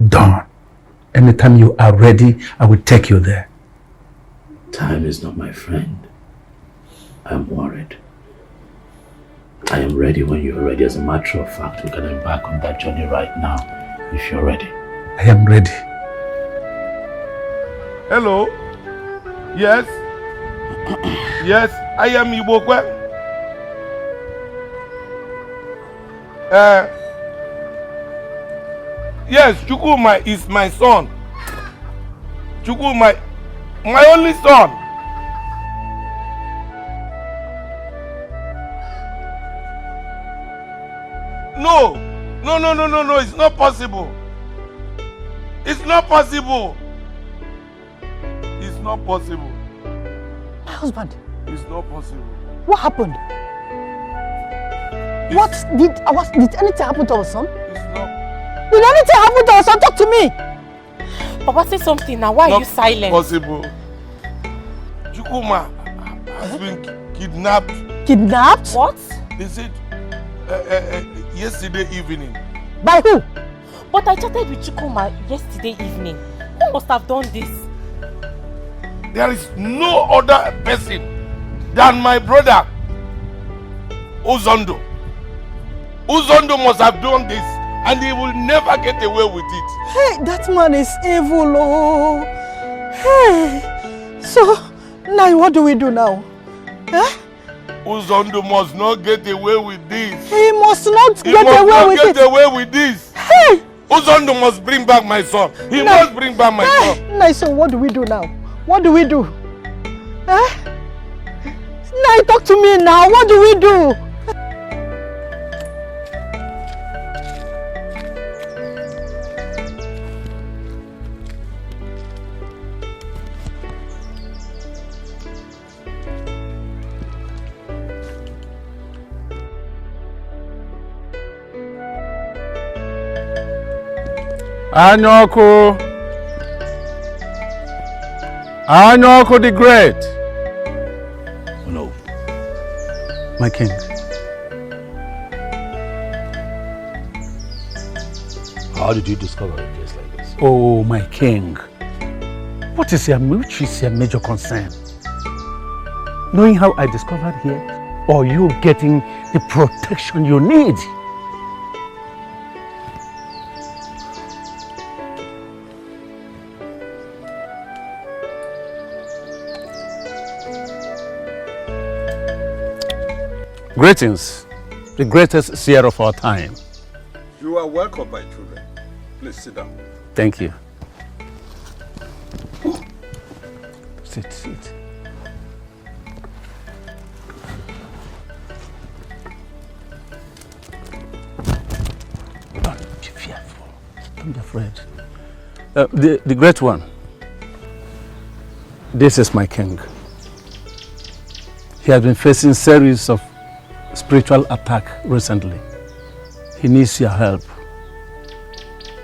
done. Anytime you are ready, I will take you there. Time is not my friend. I'm worried. I am ready when you're ready. As a matter of fact, we can embark on that journey right now, if you're ready. I am ready. Hello? Yes? Yes, I am Ibokwe. Yes, Chukuma is my son. Chukuma, my only son. No, it's not possible. It's not possible. It's not possible. My husband. It's not possible. What happened? Did anything happen to our son? It's not. Did anything happen to our son? Talk to me. Papa, say something now. Why are you silent? Possible. Chukuma has been kidnapped. Kidnapped? What? They said yesterday evening. By who? But I chatted with Chukuma yesterday evening. Who must have done this? There is no other person than my brother, Uzondo. Uzondo must have done this, and he will never get away with it. Hey, that man is evil, oh. Hey, so now what do we do now? Huh? Uzondo must not get away with this. He must not get away with this. Hey! Uzondo must bring back my son. He must bring back my son. Now, so what do we do now? What do we do? Huh? Now talk to me now. What do we do? Anyoko the Great. Oh no. My king. How did you discover a place like this? Oh, my king. Which is your major concern? Knowing how I discovered here, or you getting the protection you need? Greetings, the greatest seer of our time. You are welcome, my children. Please sit down. Thank you. Sit. Don't be fearful. Don't be afraid. The great one. This is my king. He has been facing series of spiritual attack recently. He needs your help.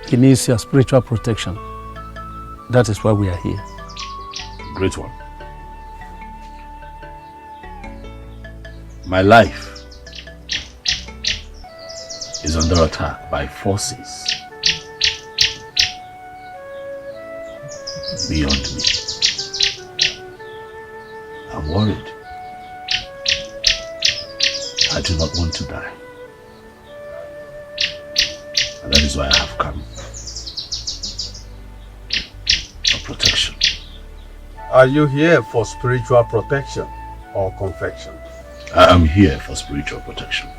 He needs your spiritual protection. That is why we are here. Great one. My life is under attack by forces beyond me. I'm worried. I do not want to die. And that is why I have come for protection. Are you here for spiritual protection or confection? I am here for spiritual protection.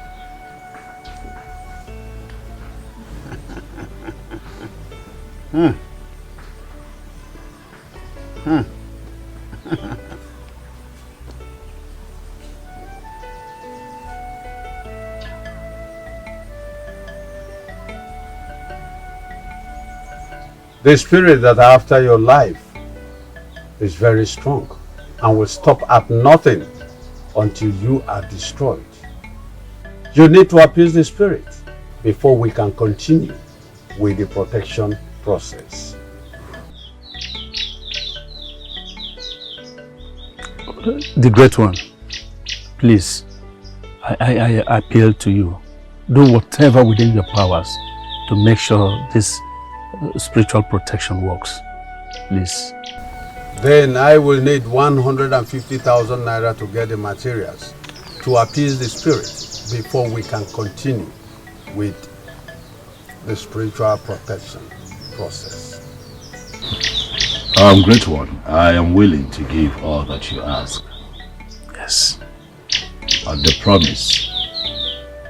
The spirit that are after your life is very strong and will stop at nothing until you are destroyed. You need to appease the spirit before we can continue with the protection process. The Great One, please, I appeal to you. Do whatever within your powers to make sure this spiritual protection works. Please. Then I will need 150,000 naira to get the materials to appease the spirit before we can continue with the spiritual protection process. Great One, I am willing to give all that you ask. Yes. On the promise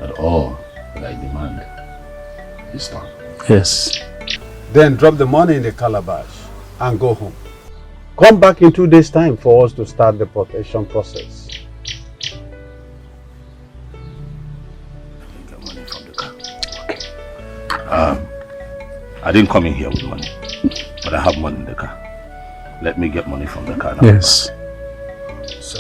that all that I demand is done. Yes. Then drop the money in the calabash and go home. Come back in 2 days' time for us to start the protection process. Get money from the car. Okay. I didn't come in here with money, but I have money in the car. Let me get money from the car now. Yes. So.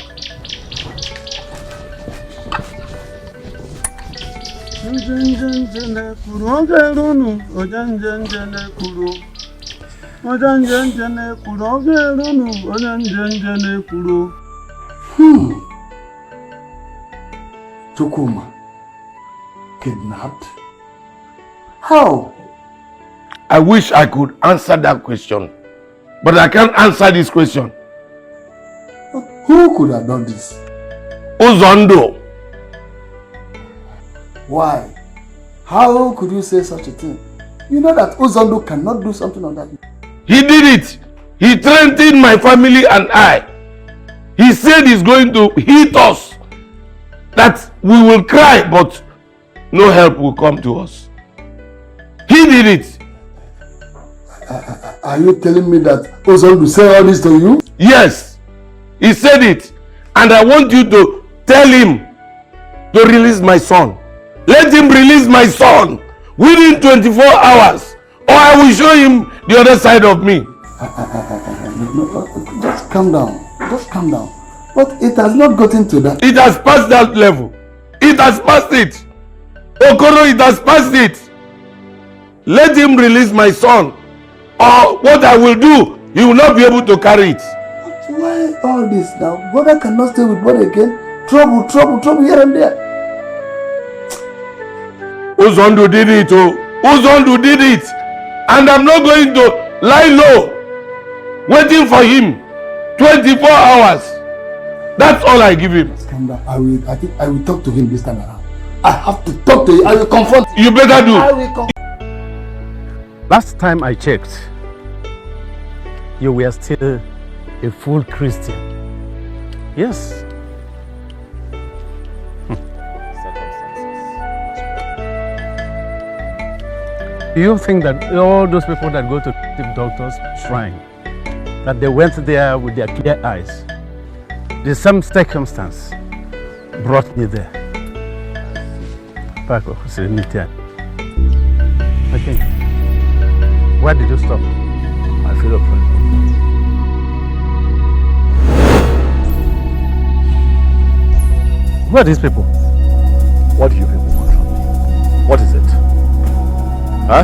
Chukuma kidnapped? How? I wish I could answer that question, but I can't answer this question. Who could have done this? Uzondo. Why? How could you say such a thing? You know that Uzondo cannot do something on that. He did it. He threatened my family and I. He said he's going to hit us. That we will cry, but no help will come to us. He did it. Are you telling me that Uzondo said all this to you? Yes. He said it. And I want you to tell him to release my son. Let him release my son within 24 hours, or I will show him the other side of me. Just calm down. Just calm down. But it has not gotten to that. It has passed that level. It has passed it. Okoro, it has passed it. Let him release my son, or what I will do, he will not be able to carry it. But why all this now? Brother cannot stay with brother again. Trouble here and there. Uzondo did it, oh. Uzondo did it. And I'm not going to lie low, waiting for him 24 hours. That's all I give him. Calm down. I think I will talk to him this time around. I have to talk to him. I will confront him. You better do. I will Last time I checked, you were still a full Christian. Yes. Do you think that all those people that go to the doctor's shrine, that they went there with their clear eyes, the same circumstance brought me there? Paco, okay. Why did you stop? I feel afraid. Who are these people? What do you people want from me? What is it? Huh?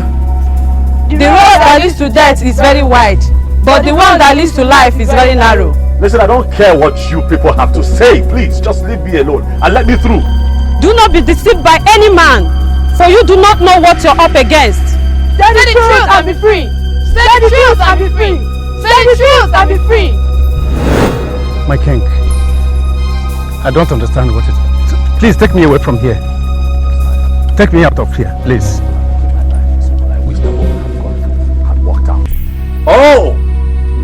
The road that leads to death is very wide, but the one that leads to life is very narrow. Listen, I don't care what you people have to say. Please, just leave me alone and let me through. Do not be deceived by any man, for you do not know what you're up against. Say the truth and be free. Say the truth and be free. Say the truth and be free. My king, I don't understand what it is. Please take me away from here. Take me out of here, please. Oh,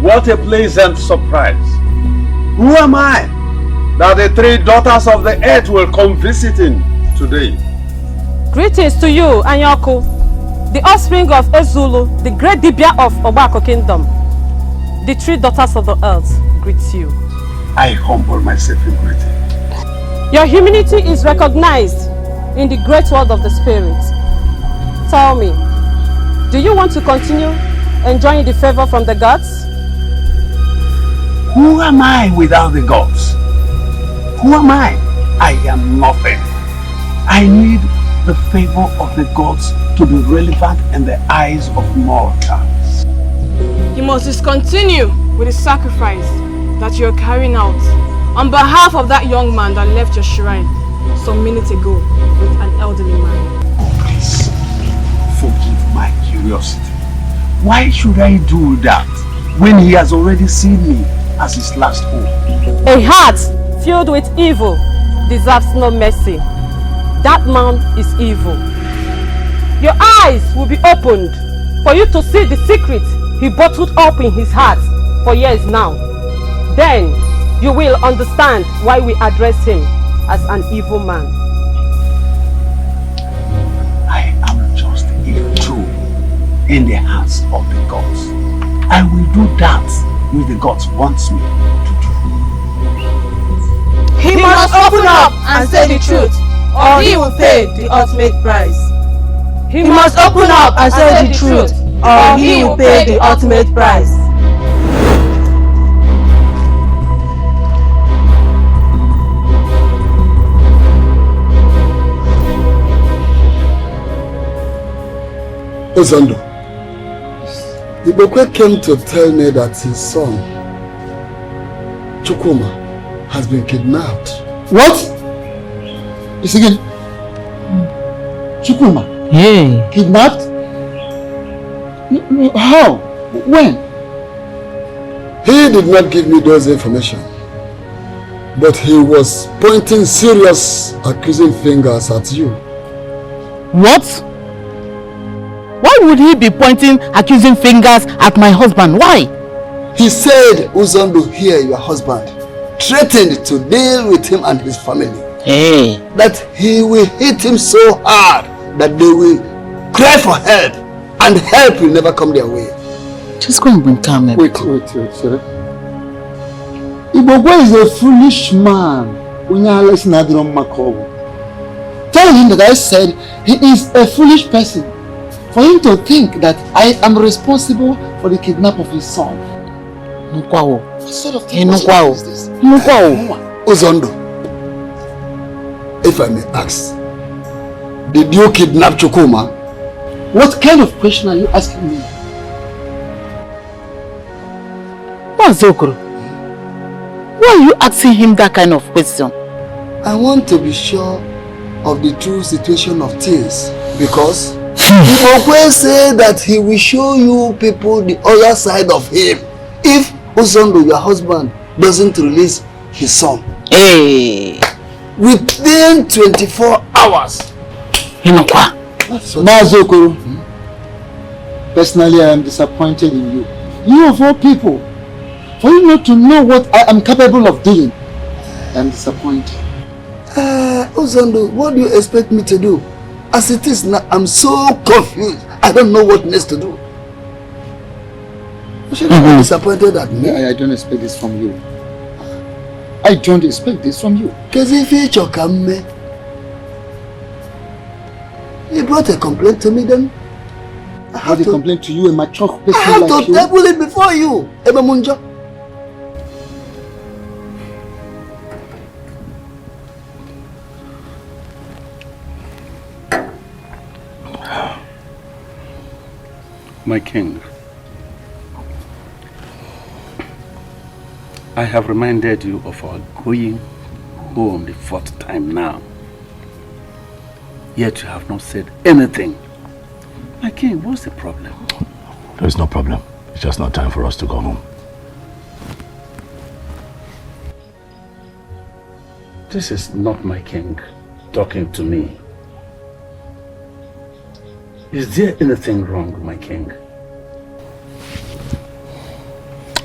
what a pleasant surprise. Who am I that the three daughters of the earth will come visiting today? Greetings to you, Iyke, the offspring of Ezulu, the great Dibia of Obako Kingdom. The three daughters of the earth greet you. I humble myself in greeting. Your humility is recognized in the great world of the spirit. Tell me, do you want to continue enjoying the favor from the gods? Who am I without the gods? Who am I? I am nothing. I need the favor of the gods to be relevant in the eyes of mortals. You must discontinue with the sacrifice that you're carrying out on behalf of that young man that left your shrine some minutes ago with an elderly man. Oh, please, forgive my curiosity. Why should I do that when he has already seen me as his last hope? A heart filled with evil deserves no mercy. That man is evil. Your eyes will be opened for you to see the secret he bottled up in his heart for years now. Then you will understand why we address him as an evil man. I am just a tool in the hands of the gods. I will do that which the gods wants me to do. He must open up and say the truth, or he will pay the ultimate price. He must open up and say the truth, or he will pay the ultimate price. Ozondo, Ibokwe came to tell me that his son, Chukwuma, has been kidnapped. What? Is again? Chukwuma? Yeah. Kidnapped? How? When? He did not give me those information, but he was pointing serious accusing fingers at you. What? Why would he be pointing accusing fingers at my husband? Why? He said Uzondo here, your husband, threatened to deal with him and his family. Hey. That he will hit him so hard that they will cry for help, and help will never come their way. Just go and bring calm. Wait, sorry. Ibogwe is a foolish man. Tell him that I said he is a foolish person. For him to think that I am responsible for the kidnap of his son. What sort of thing is this? Uzondo, if I may ask, did you kidnap Chukwuma? What kind of question are you asking me? Mazokro, why are you asking him that kind of question? I want to be sure of the true situation of things, because he always say that he will show you people the other side of him if Uzondo, your husband, doesn't release his son. Hey! Within 24 hours. Mazokoro, personally I am disappointed in you. You of all people, for you not to know what I am capable of doing, I am disappointed. Uzondo, what do you expect me to do? As it is now, I'm so confused. I don't know what next to do. You should be disappointed at me. I don't expect this from you. I don't expect this from you. He brought a complaint to me then. I have a complaint to you, a mature person I have like to table it before you, Ebemunjo. My king, I have reminded you of our going home the 4th time now. Yet you have not said anything. My king, what's the problem? There is no problem. It's just not time for us to go home. This is not my king talking to me. Is there anything wrong, my king?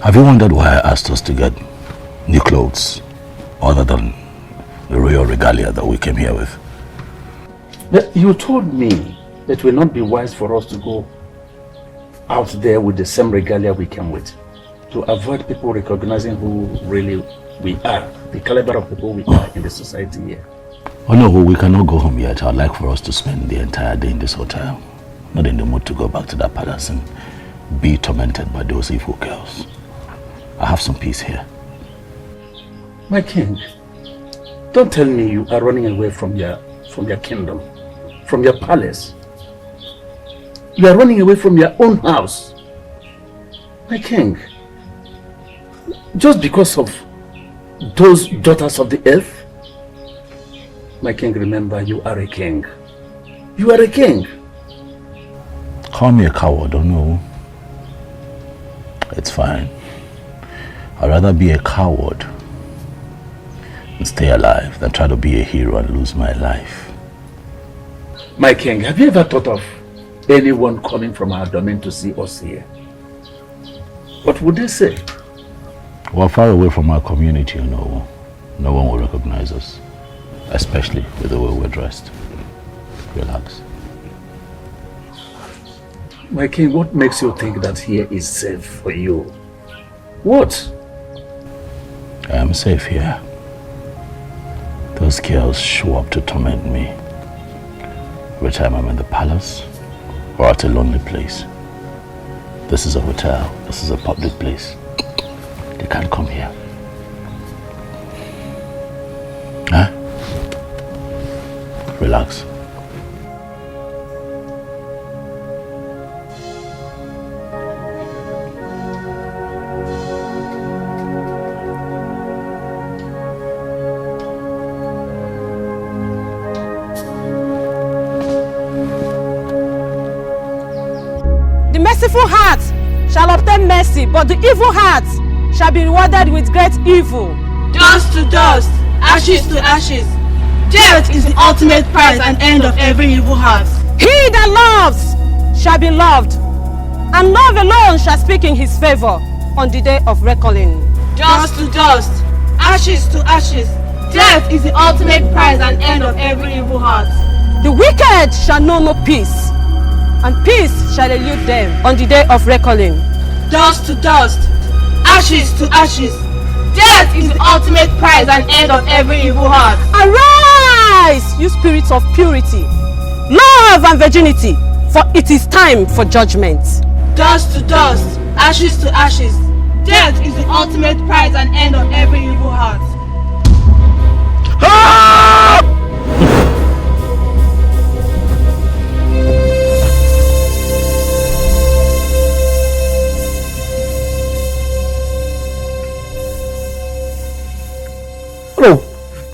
Have you wondered why I asked us to get new clothes other than the royal regalia that we came here with? But you told me that it will not be wise for us to go out there with the same regalia we came with, to avoid people recognizing who really we are, the caliber of people we are in the society here. Oh no, we cannot go home yet. I'd like for us to spend the entire day in this hotel. Not in the mood to go back to that palace and be tormented by those evil girls. I have some peace here. My king, don't tell me you are running away from your kingdom, from your palace. You are running away from your own house. My king, just because of those daughters of the earth? My king, remember, you are a king. You are a king. Call me a coward, don't know. It's fine. I'd rather be a coward and stay alive than try to be a hero and lose my life. My king, have you ever thought of anyone coming from our domain to see us here? What would they say? We're far away from our community, you know. No one will recognize us, especially with the way we're dressed. Relax. My king, what makes you think that here is safe for you? What? I am safe here. Those girls show up to torment me every time I'm in the palace or at a lonely place. This is a hotel. This is a public place. They can't come here. Huh? Relax. The merciful heart shall obtain mercy, but the evil heart shall be rewarded with great evil. Dust to dust, ashes to ashes. Death is the ultimate prize and end of every evil heart. He that loves shall be loved, and love alone shall speak in his favor on the day of reckoning. Dust to dust, ashes to ashes. Death is the ultimate prize and end of every evil heart. The wicked shall know no peace, and peace shall elude them on the day of reckoning. Dust to dust, ashes to ashes. Death is the ultimate prize and end of every evil heart. Arise, you spirits of purity, love and virginity, for it is time for judgment. Dust to dust, ashes to ashes. Death is the ultimate prize and end of every evil heart. Hello.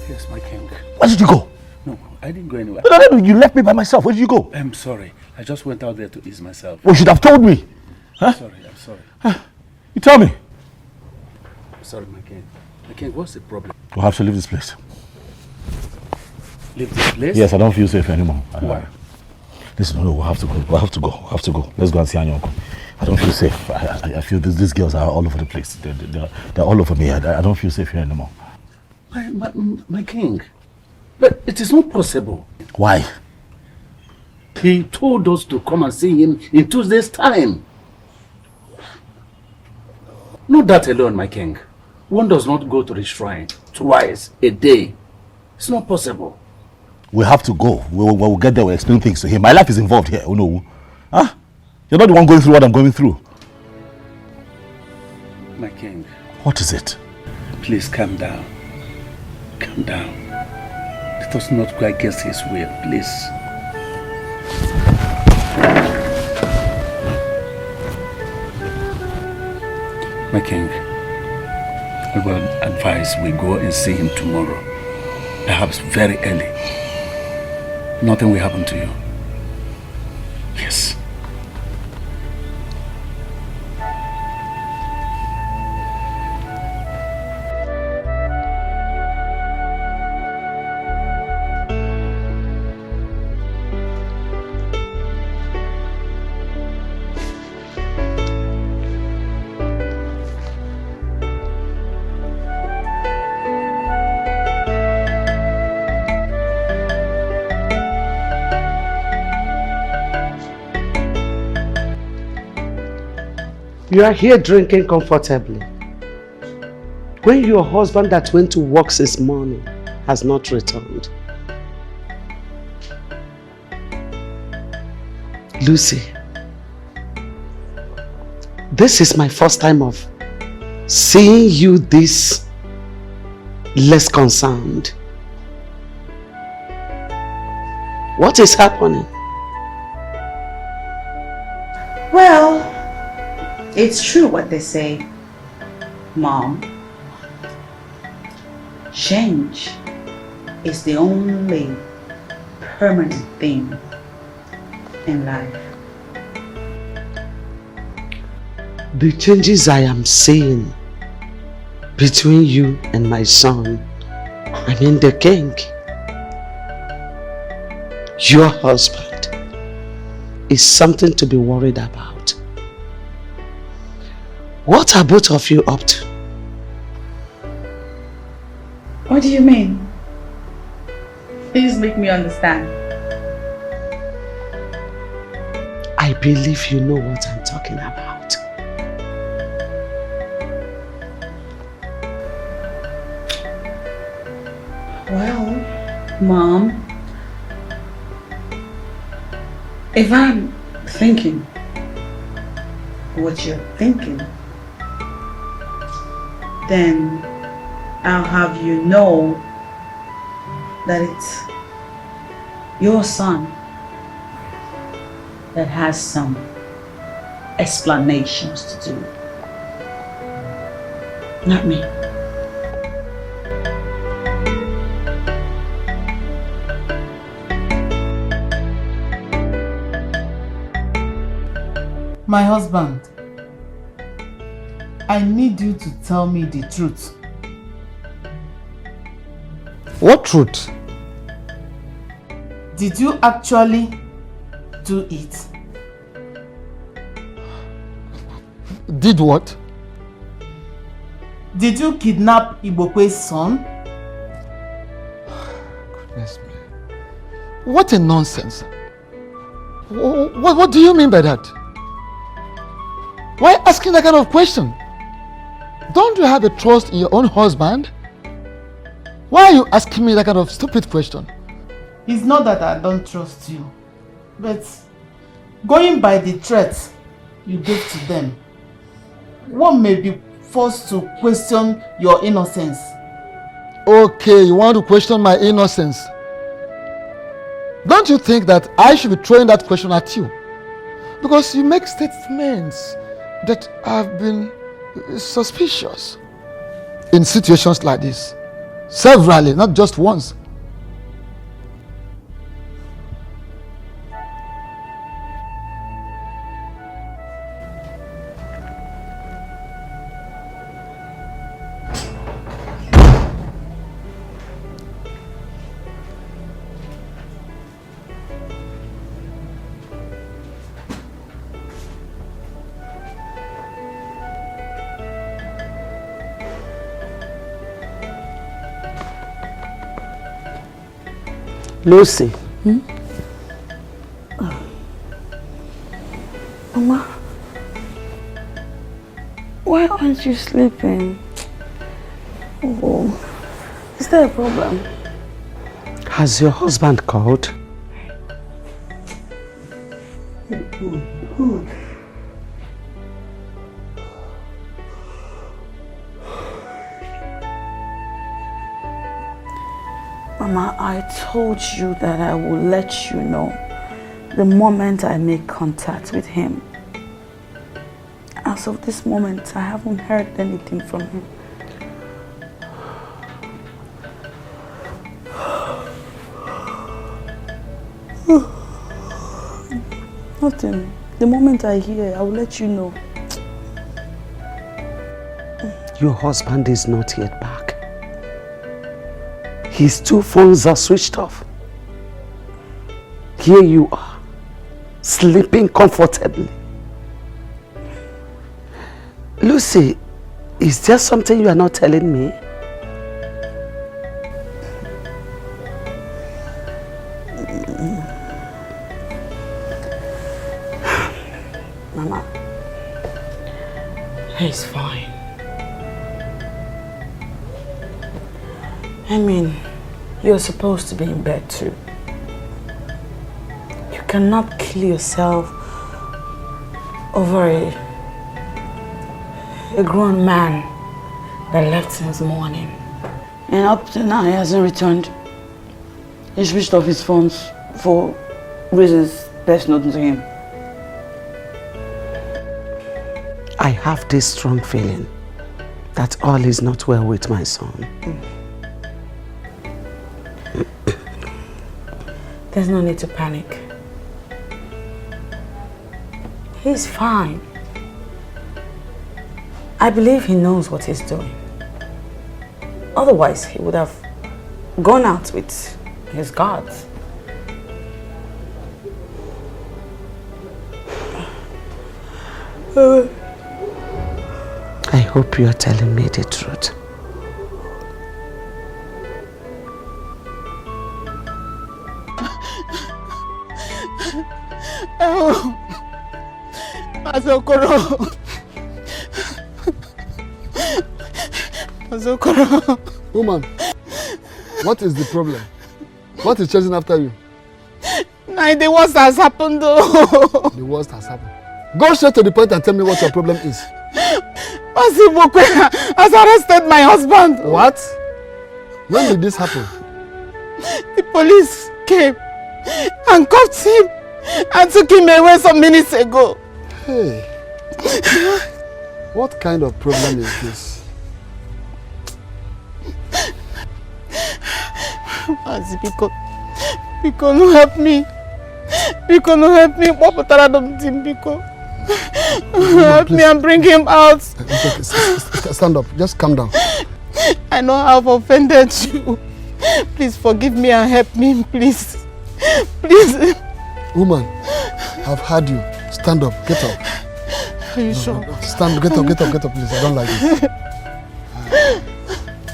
Yes, my king. Where did you go? No, I didn't go anywhere. No, you left me by myself. Where did you go? I'm sorry. I just went out there to ease myself. Well, you should have told me. Huh? I'm sorry. You tell me. I'm sorry, my king. My king, what's the problem? We'll have to leave this place. Leave this place? Yes, I don't feel safe anymore. Why? Listen, no, we'll have to go. We'll have to go. We'll have to go. Let's go and see Anyonko. I don't feel safe. I feel these girls are all over the place. They're all over me. I don't feel safe here anymore. My king, but it is not possible. Why? He told us to come and see him in 2 days' time. Not that alone, my king. One does not go to the shrine twice a day. It's not possible. We have to go. We'll get there. We'll explain things to him. My life is involved here. Oh no. Huh? You're not the one going through what I'm going through. My king. What is it? Please calm down. Calm down. Let us not go against his will, please. My king, I will advise we go and see him tomorrow. Perhaps very early. Nothing will happen to you. Yes. You are here drinking comfortably when your husband that went to work this morning has not returned. Lucy, this is my first time of seeing you this less concerned. What is happening? Well, it's true what they say, Mom. Change is the only permanent thing in life. The changes I am seeing between you and my son, I mean the king, your husband, is something to be worried about. What are both of you up to? What do you mean? Please make me understand. I believe you know what I'm talking about. Well, Mom, if I'm thinking what you're thinking, then I'll have you know that it's your son that has some explanations to do, not me. My husband, I need you to tell me the truth. What truth? Did you actually do it? Did what? Did you kidnap Ibokwe's son? Goodness me. What a nonsense. What do you mean by that? Why asking that kind of question? Don't you have a trust in your own husband? Why are you asking me that kind of stupid question? It's not that I don't trust you, but going by the threats you gave to them, one may be forced to question your innocence. Okay, you want to question my innocence? Don't you think that I should be throwing that question at you? Because you make statements that have been suspicious in situations like this. Severally, not just once. Lucy. Mama, why aren't you sleeping? Oh, is there a problem? Has your husband called? Mama, I told you that I will let you know the moment I make contact with him. As of this moment, I haven't heard anything from him. Nothing. The moment I hear, I will let you know. Your husband is not yet back. His 2 phones are switched off. Here you are, sleeping comfortably. Lucy, is there something you are not telling me? Mama, he's fine. I mean, you're supposed to be in bed too. You cannot kill yourself over a grown man that left since morning. And up to now, he hasn't returned. He switched off his phones for reasons best known to him. I have this strong feeling that all is not well with my son. There's no need to panic. He's fine. I believe he knows what he's doing. Otherwise, he would have gone out with his guards. I hope you are telling me the truth. Oh, Azokoro. Azokoro. Woman, what is the problem? What is chasing after you? Nah, the worst has happened though. The worst has happened. Go straight to the point and tell me what your problem is. Masibokwe has arrested my husband. What? When did this happen? The police came and cuffed him and took him away some minutes ago. Hey, what kind of problem is this? Masibiko, no help me. Biko, no help me. Biko. Help me and bring him out. Okay, stand up. Just calm down. I know I've offended you. Please forgive me and help me, please. Please. Woman, I've had you. Stand up. Get up. Are you sure? Stand. Get up, please. I don't like this.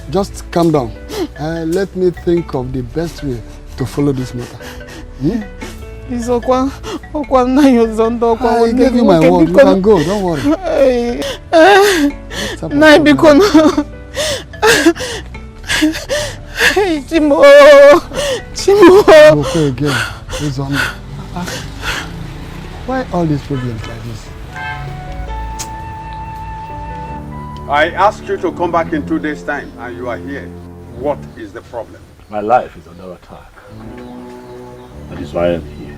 Just calm down. Let me think of the best way to follow this matter. Please, Okwan, now you're Zondo. I gave you my word. You can go. Don't worry. Nah, Biko. Hey, Chimo. Okay, again. It's on. Why all these problems like this? I asked you to come back in 2 days' time, and you are here. What is the problem? My life is under attack. That is why I'm here.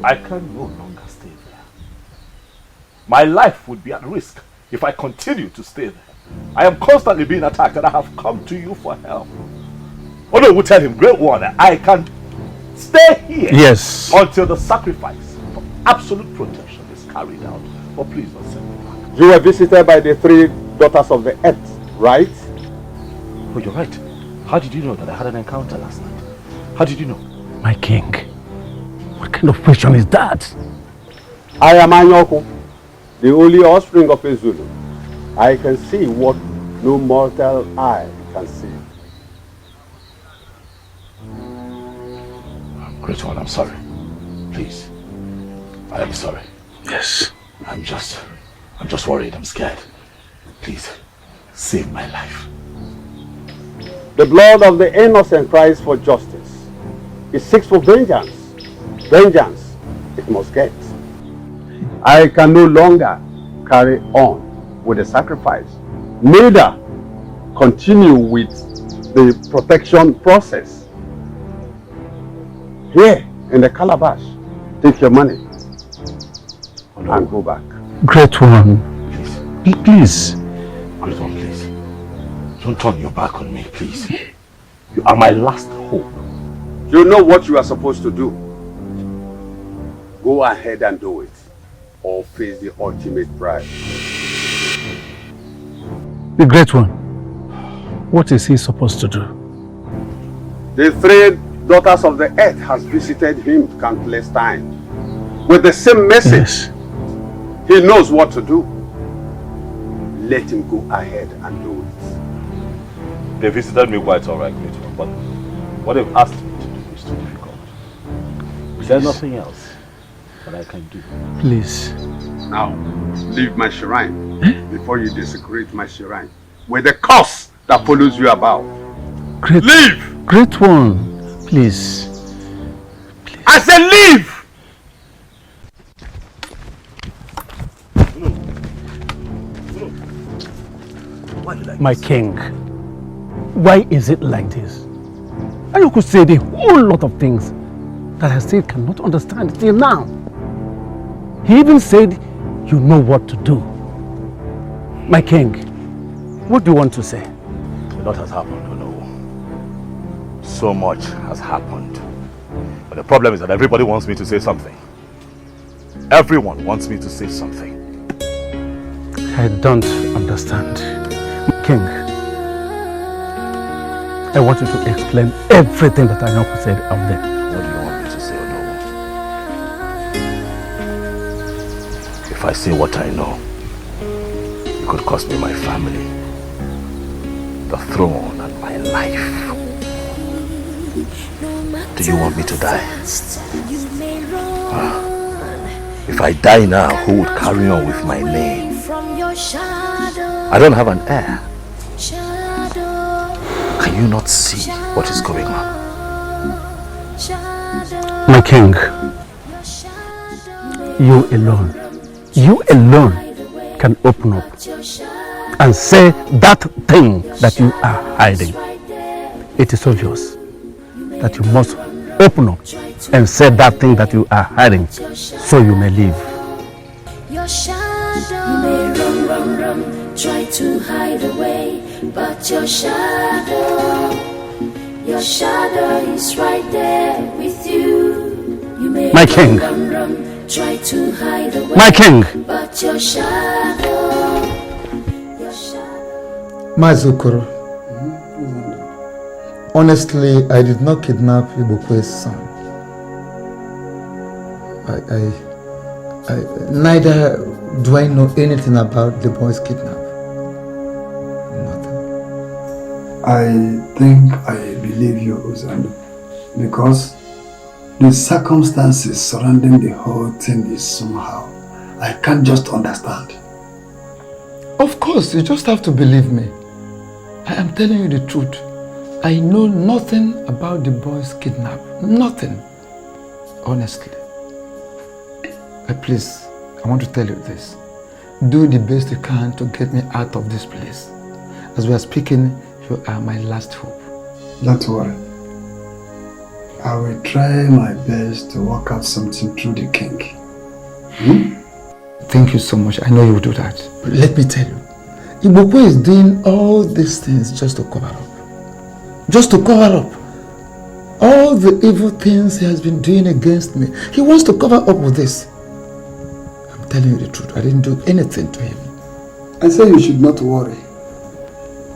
I can no longer stay there. My life would be at risk if I continue to stay there. I am constantly being attacked and I have come to you for help. Oh no, we'll tell him, Great One, I can stay here until the sacrifice for absolute protection is carried out. But please don't send me back. You were visited by the 3 daughters of the earth, right? Oh, you're right. How did you know that I had an encounter last night? How did you know? My king, what kind of question is that? I am Anyoko, the only offspring of a Zulu. I can see what no mortal eye can see. Great One, I'm sorry. Please. I am sorry. Yes. I'm just worried. I'm scared. Please, save my life. The blood of the innocent cries for justice. It seeks for vengeance. Vengeance it must get. I can no longer carry on with the sacrifice, neither continue with the protection process. Here in the calabash, take your money and go back. Great one. Please. Great one, please. Don't turn your back on me, please. You are my last hope. You know what you are supposed to do. Go ahead and do it, or face the ultimate prize. The Great One, what is he supposed to do? The 3 daughters of the earth has visited him countless times with the same message. Yes. He knows what to do. Let him go ahead and do it. They visited me quite alright, Great One, but what they've asked me to do is too difficult. There's nothing else that I can do. Please. Now, leave my shrine before you desecrate my shrine with the curse that follows you about. Leave! Great One, please. I said leave! My king, why is it like this? And you could say the whole lot of things that I still cannot understand till now. He even said, you know what to do. My king, what do you want to say? A lot has happened, no. So much has happened. But the problem is that everybody wants me to say something. Everyone wants me to say something. I don't understand. King, I want you to explain everything that I know said out there. What do you want me to say, Ono? If I say what I know, it could cost me my family, the throne, and my life. Do you want me to die? If I die now, who would carry on with my name? I don't have an heir. Can you not see what is going on? My king, you alone can open up and say that thing that you are hiding. It is obvious that you must open up and say that thing that you are hiding so you may live. Your shadow, you may run, try to hide away, but your shadow is right there with you. You may My king, run, try to hide away, my king, but your shadow. Mazukuru, honestly, I did not kidnap Ibukwe's son. Neither do I know anything about the boy's kidnap. I think I believe you, Uzando, because the circumstances surrounding the whole thing is somehow I can't just understand. Of course, you just have to believe me. I am telling you the truth. I know nothing about the boy's kidnap. Nothing. Honestly. Please, I want to tell you this. Do the best you can to get me out of this place. As we are speaking, you are my last hope. Don't worry. I will try my best to work out something through the king. Thank you so much. I know you will do that. But let me tell you, Ibukwe is doing all these things just to cover up. Just to cover up. All the evil things he has been doing against me. He wants to cover up with this. I'm telling you the truth. I didn't do anything to him. I say you should not worry.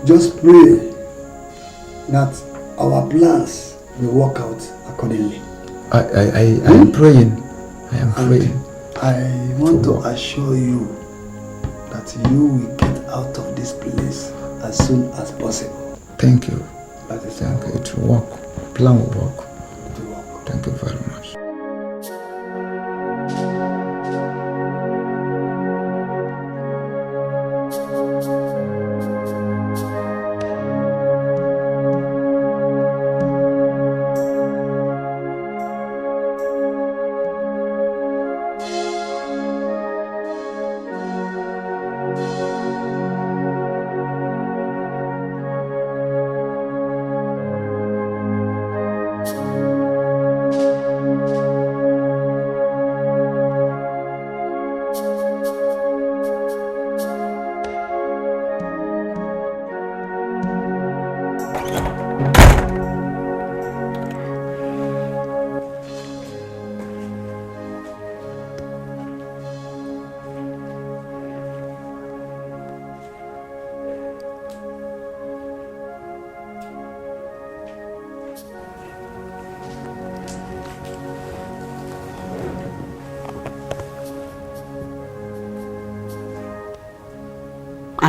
Just pray that our plans will work out accordingly. I am praying. I am praying. I want to assure you that you will get out of this place as soon as possible. Thank you. That is Thank you. It will work. Plan will work. Thank you very much.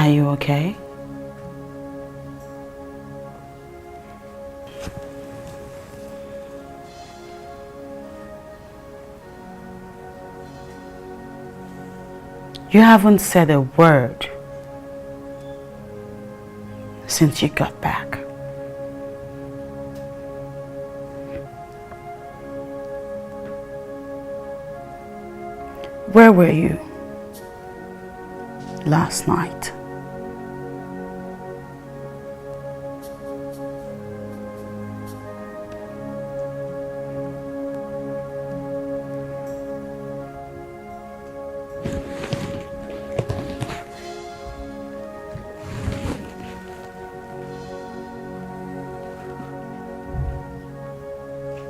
Are you okay? You haven't said a word since you got back. Where were you last night?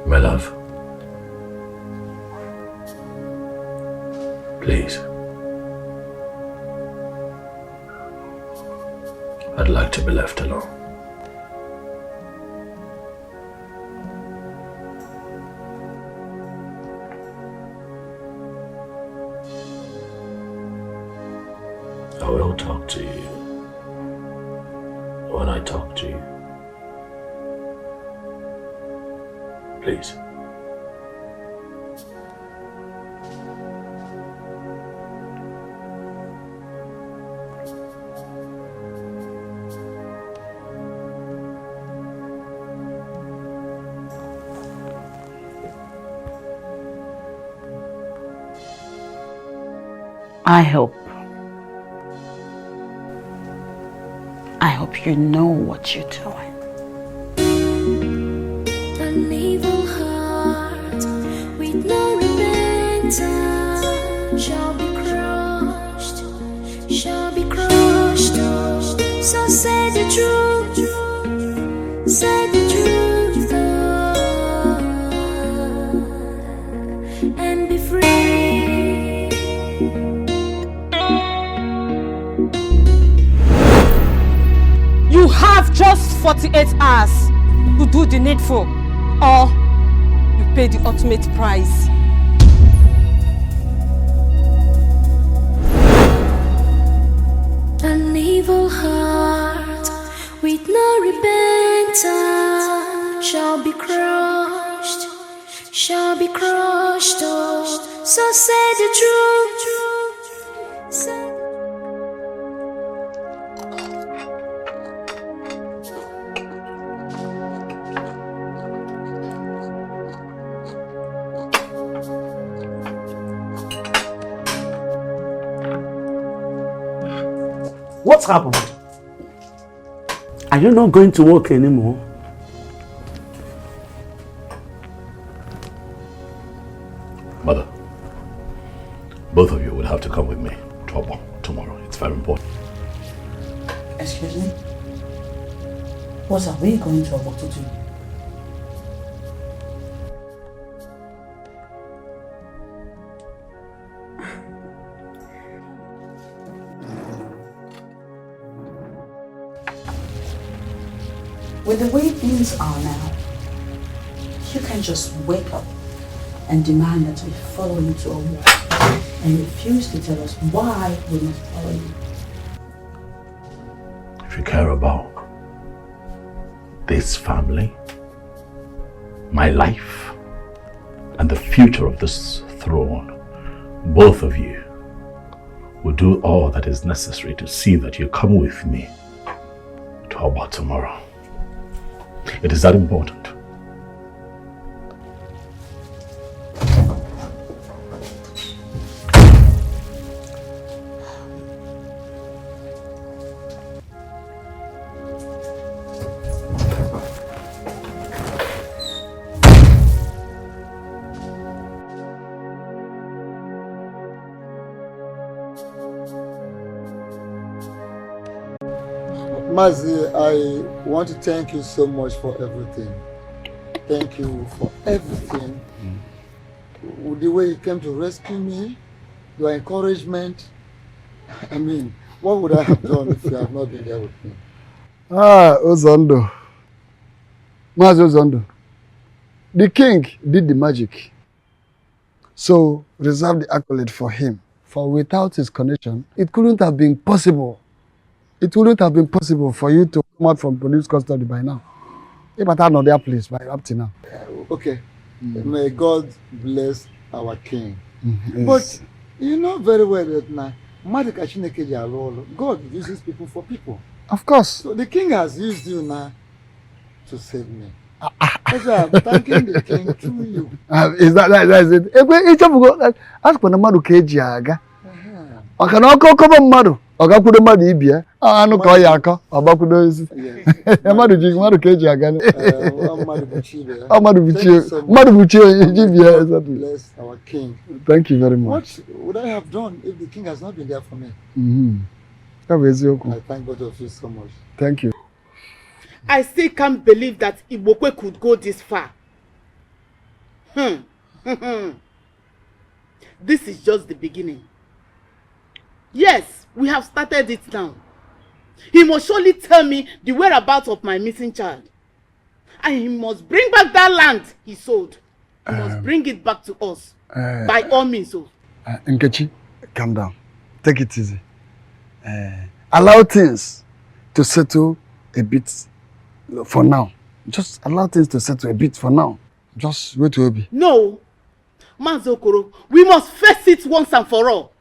My love. Please. I'd like to be left alone. I will talk to you when I talk to you. Please. I hope you know what you're doing. An evil heart with no repentance shall be crushed. So say the truth, and be free. You have just 48 hours to do the needful, or you pay the ultimate price. An evil heart with no repentance shall be crushed. Oh, so say the truth. What's happened? Are you not going to work anymore? Mother, both of you will have to come with me to Obo tomorrow. It's very important. Excuse me? What are we going to Obo to do? With the way things are now, you can just wake up and demand that we follow you to a war and refuse to tell us why we must follow you. If you care about this family, my life, and the future of this throne, both of you will do all that is necessary to see that you come with me to Obo tomorrow. It is that important. Mazi, I want to thank you so much for everything. Thank you for everything. With the way you came to rescue me, your encouragement. I mean, what would I have done if you had not been there with me? Ah, Ozondo. Mazi Ozondo. The king did the magic. So reserve the accolade for him. For without his connection, it couldn't have been possible. it wouldn't have been possible for you to come out from police custody by now. If I had another place by up to now. Okay. May God bless our king. Yes. But you know very well that now, God uses people for people. Of course. So the king has used you now to save me. That's why I'm thanking the king through you. Is that's it? Each of you ask for the madu keji aga. I can all come madu. I got put the madu ibia. I know call yaka. Abakudo is. Madu jig madu keji aga. Madu buchi. Bless our king. Thank you very much. What would I have done if the king has not been there for me? I thank both of you so much. Thank you. I still can't believe that Ibokwe could go this far. This is just the beginning. Yes, we have started it now. He must surely tell me the whereabouts of my missing child. And he must bring back that land he sold. He must bring it back to us. By all means. Nkechi, calm down. Take it easy. Allow things to settle a bit for now. Just allow things to settle a bit for now. Just wait to be. No. Manzokoro, we must face it once and for all.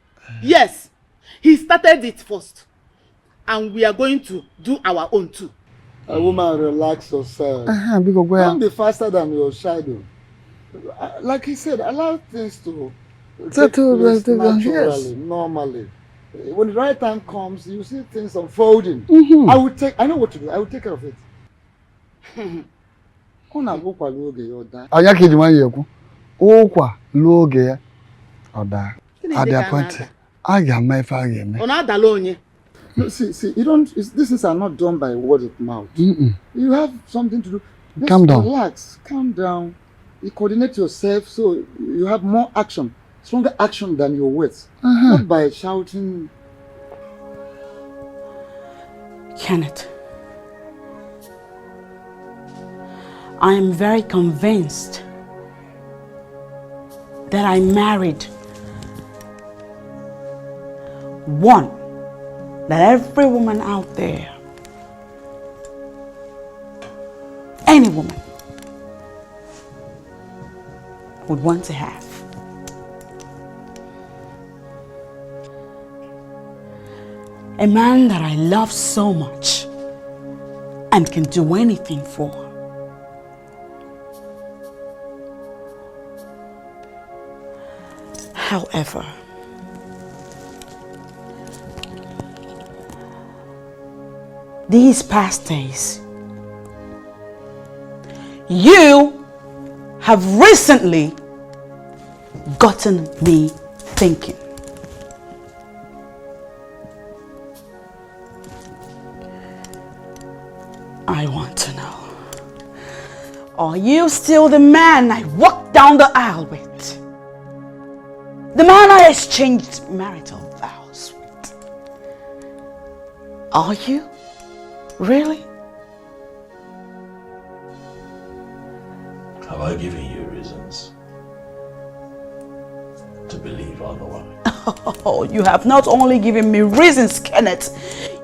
Yes, he started it first. And we are going to do our own too. A woman, relax yourself. Don't be faster than your shadow. Like he said, allow things to settle naturally, yes. Normally. When the right time comes, you see things unfolding. I know what to do. I will take care of it. Anya kejima yeku. Okwa loge ya. Oda. At the point, I got my fire. No, see, you don't. These things are not done by word of mouth. You have something to do. Just calm down. Relax, calm down. You coordinate yourself so you have more action, stronger action than your words. Not by shouting. Kenneth, I am very convinced that I married one that every woman out there, any woman, would want to have. A man that I love so much and can do anything for. However, these past days, you have recently gotten me thinking. I want to know, are you still the man I walked down the aisle with? The man I exchanged marital vows with? Are you? Really? Have I given you reasons to believe otherwise? Oh, you have not only given me reasons, Kenneth.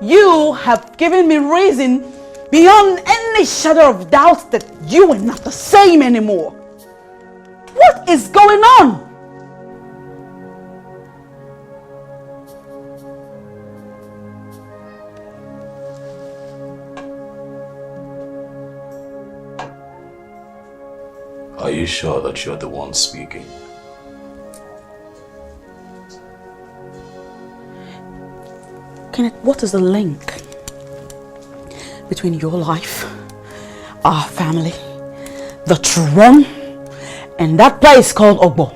You have given me reason beyond any shadow of doubt that you are not the same anymore. What is going on? Are you sure that you're the one speaking? Kenneth, what is the link between your life, our family, the throne, and that place called Ogbo?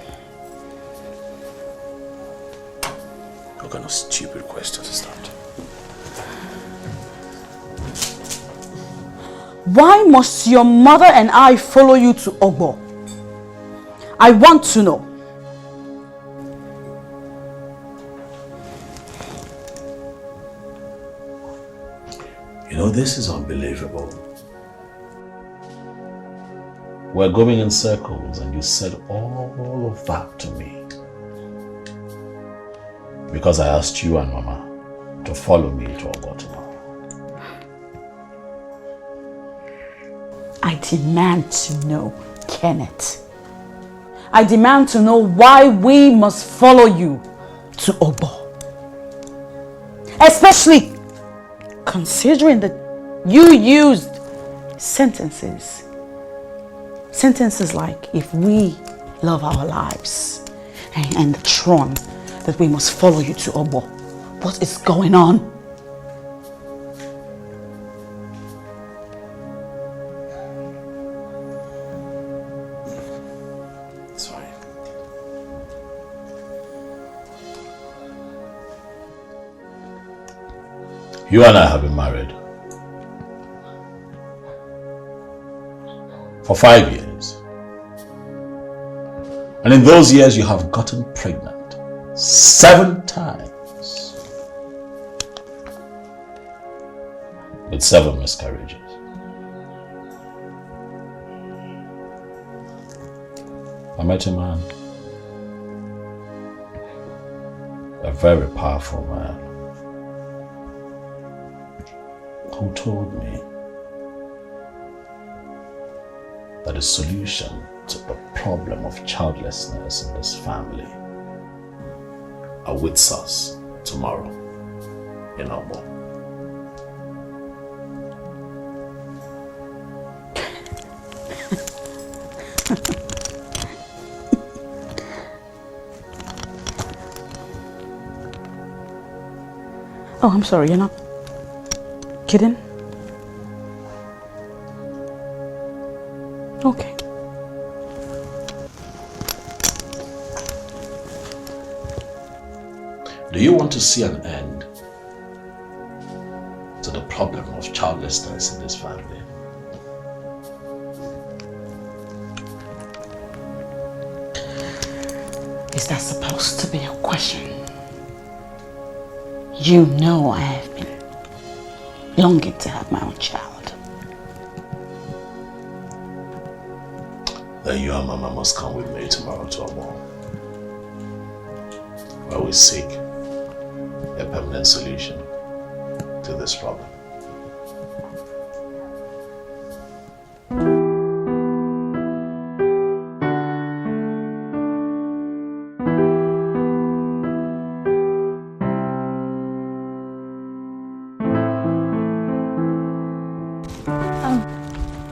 What kind of stupid question is that? Why must your mother and I follow you to Ogbo? I want to know. You know, this is unbelievable. We're going in circles and you said all of that to me. Because I asked you and Mama to follow me to Ogbo tomorrow. I demand to know, Kenneth. I demand to know why we must follow you to Obo. Especially considering that you used sentences like, if we love our lives and the throne, that we must follow you to Obo. What is going on? It's fine. You and I have been married for 5 years. And in those years you have gotten pregnant 7 times. With 7 miscarriages. I met a man. A very powerful man. Who told me that the solution to the problem of childlessness in this family awaits us tomorrow in Obo. Oh, I'm sorry, you're not kidding? Okay. Do you want to see an end to the problem of childlessness in this family? Is that supposed to be a question? You know I have been longing to have my own child. Then you and Mama must come with me tomorrow to Obo, where we seek a permanent solution to this problem.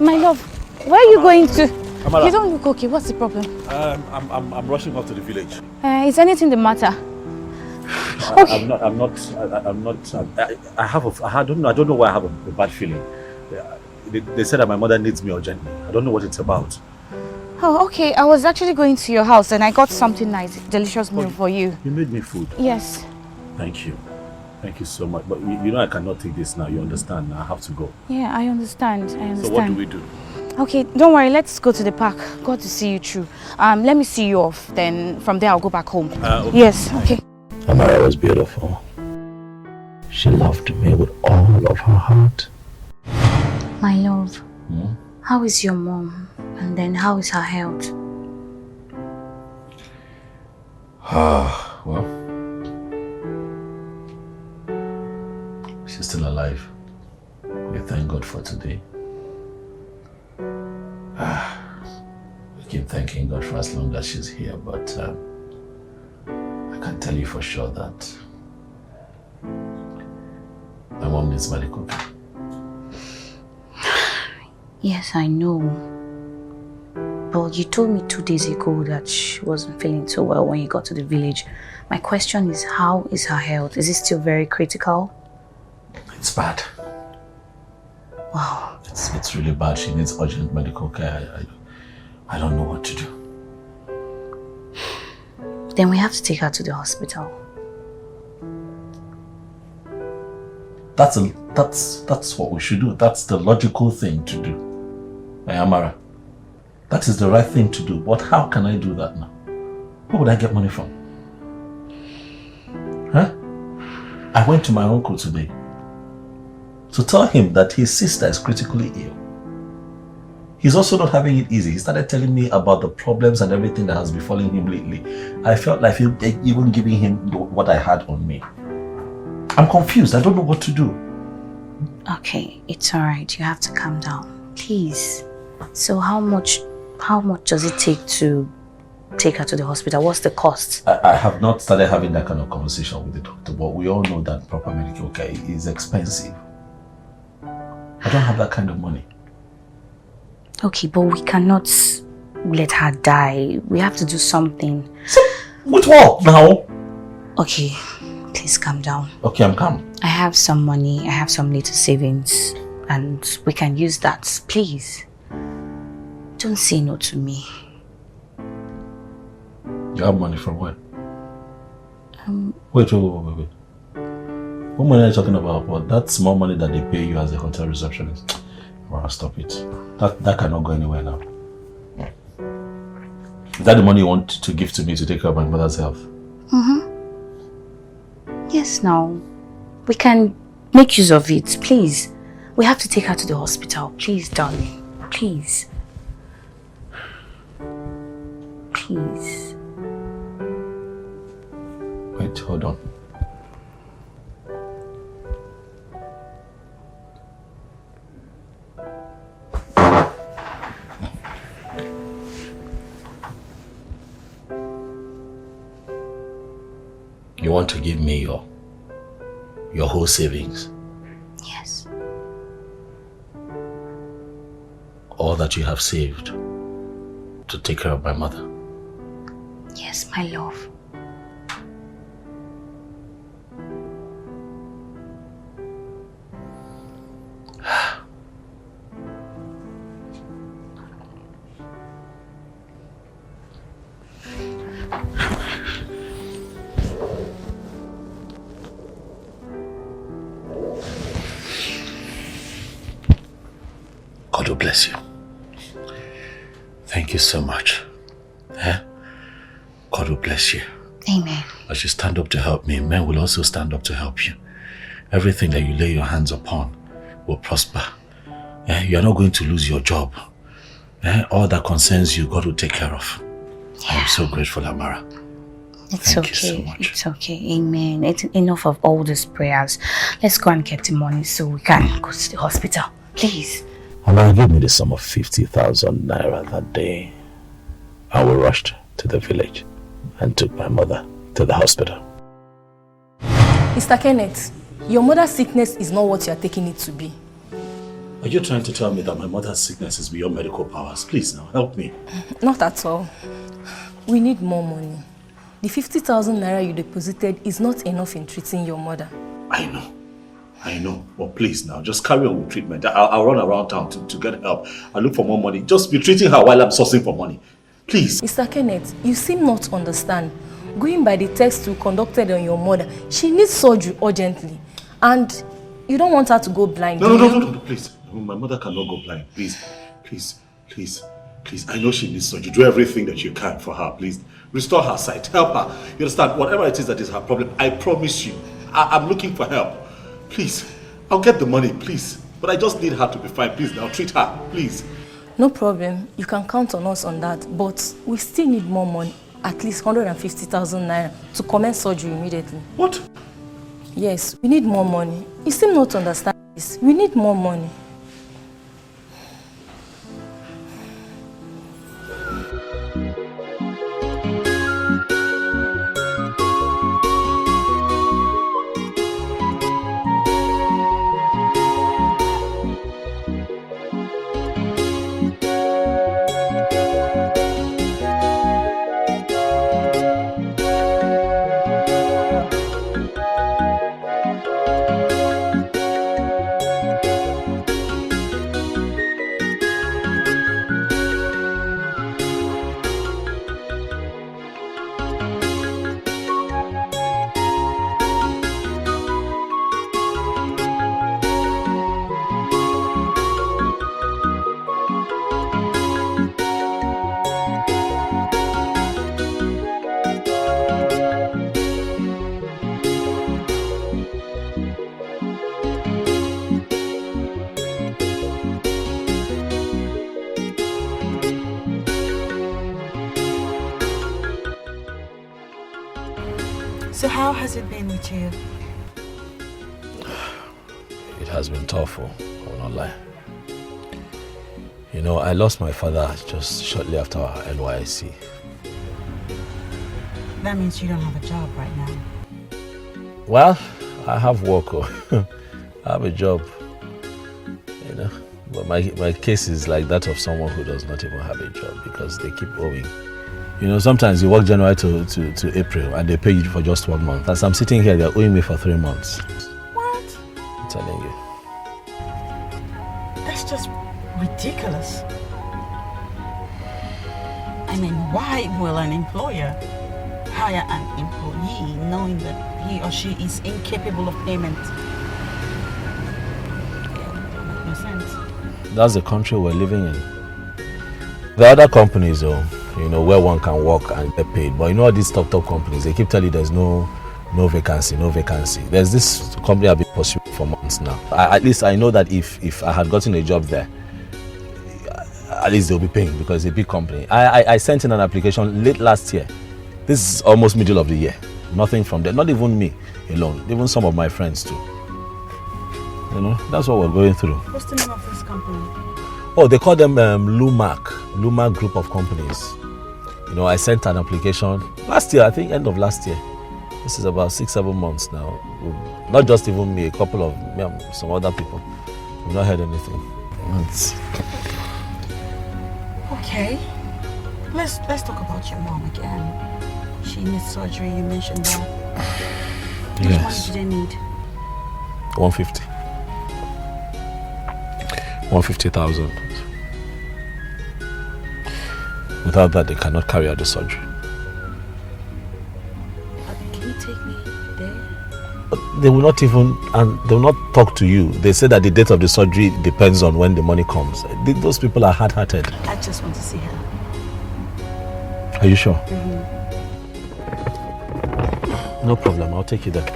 My love, where are you going to? Amara. You don't look okay. What's the problem? I'm rushing off to the village. Is anything the matter? Okay. I don't know why I have a bad feeling. They said that my mother needs me urgently. I don't know what it's about. Oh, okay. I was actually going to your house and I got something nice, delicious meal for you. You made me food. Yes. Thank you. Thank you so much. But you know I cannot take this now. You understand? I have to go. Yeah, I understand. So what do we do? Okay, don't worry. Let's go to the park. Got to see you through. Let me see you off. Then from there I'll go back home. Okay. Yes. Okay. Amara was beautiful. She loved me with all of her heart. My love, how is your mom? And then how is her health? Well, she's still alive. We thank God for today. We keep thanking God for as long as she's here, but I can tell you for sure that my mom needs medical care. Yes, I know. But you told me 2 days ago that she wasn't feeling so well when you got to the village. My question is, how is her health? Is it still very critical? It's bad. Wow. It's really bad. She needs urgent medical care. I don't know what to do. Then we have to take her to the hospital. That's what we should do. That's the logical thing to do. Amara, that is the right thing to do. But how can I do that now? Where would I get money from? Huh? I went to my uncle today to tell him that his sister is critically ill. He's also not having it easy. He started telling me about the problems and everything that has befallen him lately. I felt like even giving him what I had on me. I'm confused. I don't know what to do. Okay, it's alright. You have to calm down. Please. So how much does it take to take her to the hospital? What's the cost? I have not started having that kind of conversation with the doctor, but we all know that proper medical care is expensive. I don't have that kind of money. Okay, but we cannot let her die. We have to do something. With what now? Okay, please calm down. Okay, I'm calm. I have some money. I have some little savings, and we can use that. Please, don't say no to me. You have money from where? Wait. What money are you talking about? Well, that's more money that they pay you as a hotel receptionist. Well, stop it. That cannot go anywhere now. Is that the money you want to give to me to take care of my mother's health? Yes, now. We can make use of it, please. We have to take her to the hospital. Please, darling. Please. Please. Wait, hold on. You want to give me your whole savings? Yes. All that you have saved to take care of my mother? Yes, my love. God will bless you. Thank you so much. God will bless you. Amen. As you stand up to help me, men will also stand up to help you. Everything that you lay your hands upon will prosper. You are not going to lose your job. All that concerns you, God will take care of. Yeah. I'm so grateful, Amara. It's Thank okay. you so much. It's okay. Amen. It's enough of all these prayers. Let's go and get the money so we can go to the hospital. Please. Amara gave me the sum of 50,000 naira that day. I we rushed to the village and took my mother to the hospital. Mr. Kenneth, your mother's sickness is not what you are taking it to be. Are you trying to tell me that my mother's sickness is beyond medical powers? Please now, help me. Not at all. We need more money. The 50,000 naira you deposited is not enough in treating your mother. I know. But please now, just carry on with treatment. I'll run around town to get help. I'll look for more money. Just be treating her while I'm sourcing for money. Please. Mr. Kenneth, you seem not to understand. Going by the test you conducted on your mother, she needs surgery urgently. And you don't want her to go blind. No, please. My mother cannot go blind. Please. I know she needs surgery. Do everything that you can for her, please. Restore her sight. Help her. You understand? Whatever it is that is her problem, I promise you, I'm looking for help. Please. I'll get the money, please. But I just need her to be fine. Please, now treat her. Please. No problem. You can count on us on that. But we still need more money. At least 150,000 naira to commence surgery immediately. What? Yes, we need more money. You seem not to understand this. We need more money. So how has it been with you? It has been tough, I will not lie. You know, I lost my father just shortly after our NYC. That means you don't have a job right now. Well, I have work. I have a job. You know, but my case is like that of someone who does not even have a job because they keep owing. You know, sometimes you work January to April and they pay you for just 1 month. As I'm sitting here, they're owing me for 3 months. What? I'm telling you. That's just ridiculous. I mean, why will an employer hire an employee knowing that he or she is incapable of payment? Yeah, makes no sense. That's the country we're living in. The other companies, though, you know, where one can work and get paid. But you know, all these top companies, they keep telling you there's no vacancy. There's this company I've been pursuing for months now. At least I know that if I had gotten a job there, at least they'll be paying because it's a big company. I sent in an application late last year. This is almost middle of the year. Nothing from there. Not even me alone. Even some of my friends too. You know, that's what we're going through. What's the name of this company? Oh, they call them Lumac group of companies. You know, I sent an application last year, I think end of last year. This is about 6-7 months now. Not just even me, a couple of some other people. We've not heard anything. Okay. Let's talk about your mom again. She needs surgery, you mentioned that. How much money do they need? 150. 150,000. Without that, they cannot carry out the surgery. Can you take me there? They will not even, and they will not talk to you. They say that the date of the surgery depends on when the money comes. Those people are hard-hearted. I just want to see her. Are you sure? Mm-hmm. No problem, I'll take you there.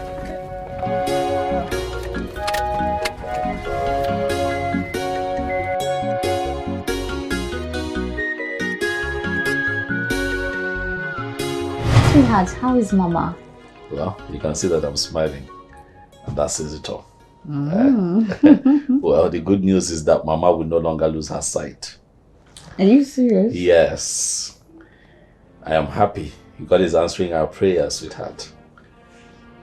Sweetheart, how is Mama? Well, you can see that I'm smiling. And that says it all. Well, the good news is that Mama will no longer lose her sight. Are you serious? Yes. I am happy. God is answering our prayers, sweetheart.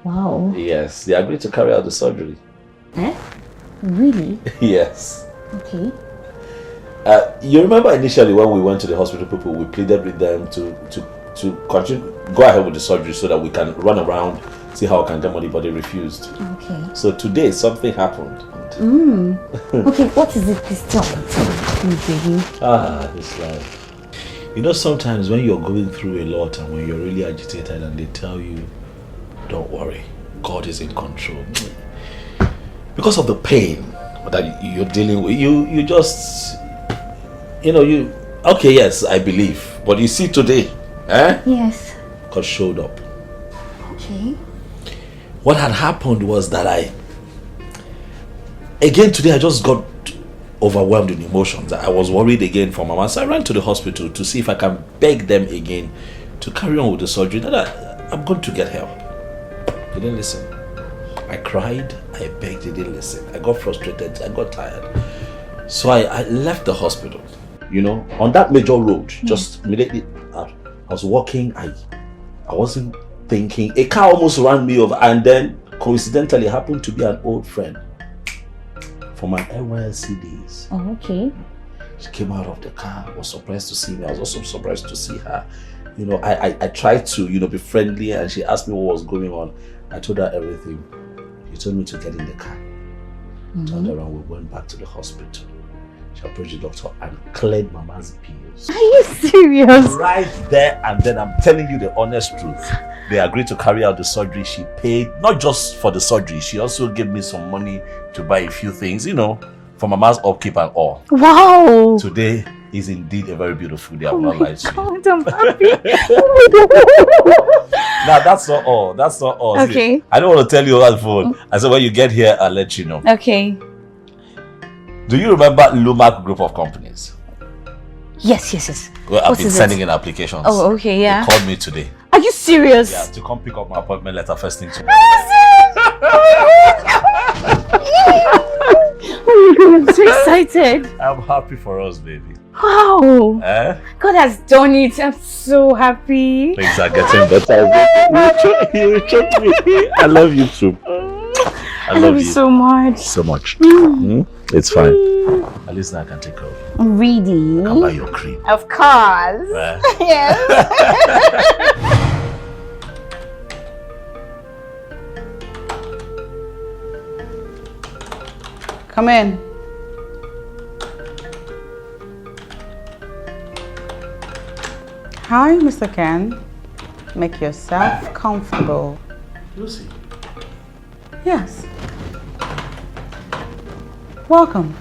Wow. Yes, they agreed to carry out the surgery. Eh? Really? Yes. Okay. You remember initially when we went to the hospital, people, we pleaded with them to continue, go ahead with the surgery so that we can run around, see how we can get money, but they refused. Okay. So today something happened. Okay, what is it? Please tell me, baby. This life. You know, sometimes when you're going through a lot and when you're really agitated and they tell you, don't worry, God is in control. Because of the pain that you're dealing with, you just, okay, yes, I believe. But you see today, Yes. God showed up. Okay. What had happened was that again today I just got overwhelmed in emotions. I was worried again for Mama, so I ran to the hospital to see if I can beg them again to carry on with the surgery. That I'm going to get help. They didn't listen. I cried, I begged, they didn't listen. I got frustrated, I got tired. So I left the hospital. You know, on that major road, just immediately I was walking, I wasn't thinking. A car almost ran me over, and then coincidentally happened to be an old friend from my NYC days. Oh, okay. She came out of the car, was surprised to see me. I was also surprised to see her. You know, I tried to, be friendly, and she asked me what was going on. I told her everything. She told me to get in the car. Turned around, we went back to the hospital. She approached the doctor and cleared Mama's pills. Are you serious? Right there and then, I'm telling you the honest truth. They agreed to carry out the surgery. She paid, not just for the surgery, she also gave me some money to buy a few things, for Mama's upkeep and all. Wow! Today is indeed a very beautiful day. I will not lie to you. God, I'm happy. Now, that's not all. That's not all. Okay. See, I don't want to tell you over the phone. I said, when you get here, I'll let you know. Okay. Do you remember Lumac group of companies? Yes. Well, I've been sending in applications. Oh, okay, yeah. They called me today. Are you serious? Yeah, to come pick up my appointment letter first thing tomorrow. Oh my God, I'm so excited. I'm happy for us, baby. Wow. Eh? God has done it. I'm so happy. Things are getting better. You choke me. I love you too. I love you so much. So much. It's fine. At least now I can take care of you. Really? Come buy your cream. Of course. Yes. Come in. Hi, Mr. Ken. Make yourself comfortable. Lucy. Yes. Welcome.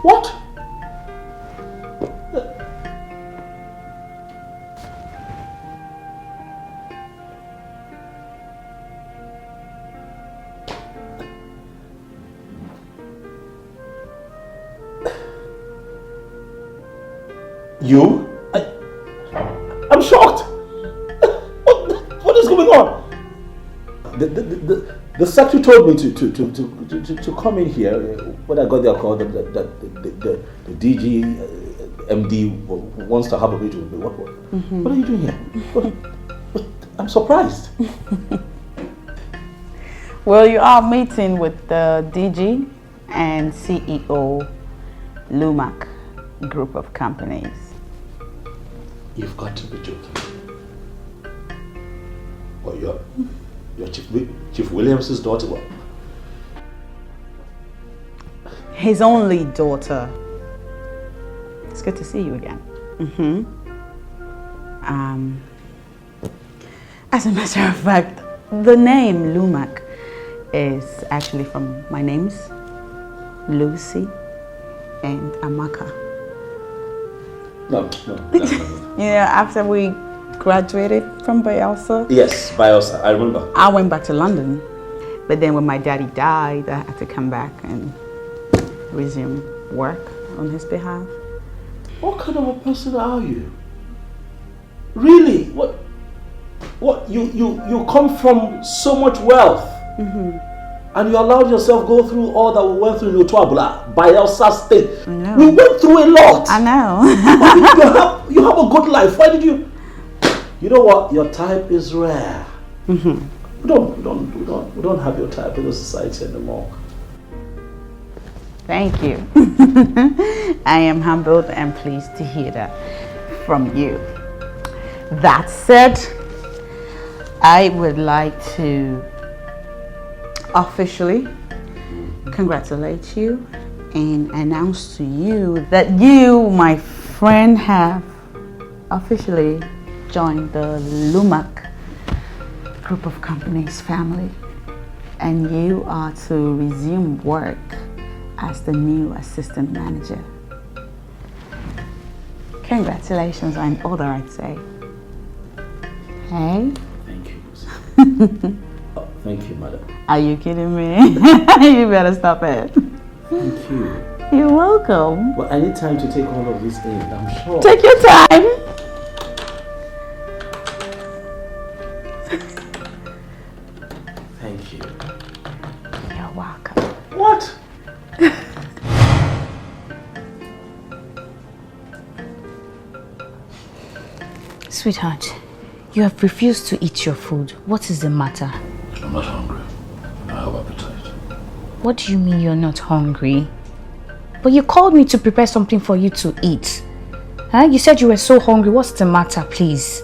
What? You? I'm shocked. What is going on? The secretary told me to come in here when I got their call that the DG MD wants to have a meeting with me. What are you doing here? I'm surprised. Well, you are meeting with the DG and CEO Lumac Group of Companies. You've got to be joking. Oh, you're Chief Williams' daughter? What? His only daughter. It's good to see you again. As a matter of fact, the name Lumac is actually from my names, Lucy and Amaka. No. Yeah, after we graduated from Bayelsa. Yes, Bayelsa, I remember. I went back to London, but then when my daddy died, I had to come back and resume work on his behalf. What kind of a person are you? Really? What? You come from so much wealth, and you allowed yourself go through all that we went through in Otuabula, Bayelsa State. I know. We went through a lot. I know. you have a good life. Why did you? You know what? Your type is rare. We don't have your type in the society anymore. Thank you. I am humbled and pleased to hear that from you. That said, I would like to officially congratulate you and announce to you that you, my friend, have officially joined the Lumac Group of Companies family, and you are to resume work as the new assistant manager. Congratulations on all that I'd say. Hey? Thank you. Oh, thank you, madam. Are you kidding me? You better stop it. Thank you. You're welcome. Well, I need time to take all of this in, I'm sure. Take your time. Thank you. You're welcome. What? Sweetheart, you have refused to eat your food. What is the matter? I'm not hungry. I have appetite. What do you mean you're not hungry? But you called me to prepare something for you to eat. Huh? You said you were so hungry. What's the matter, please?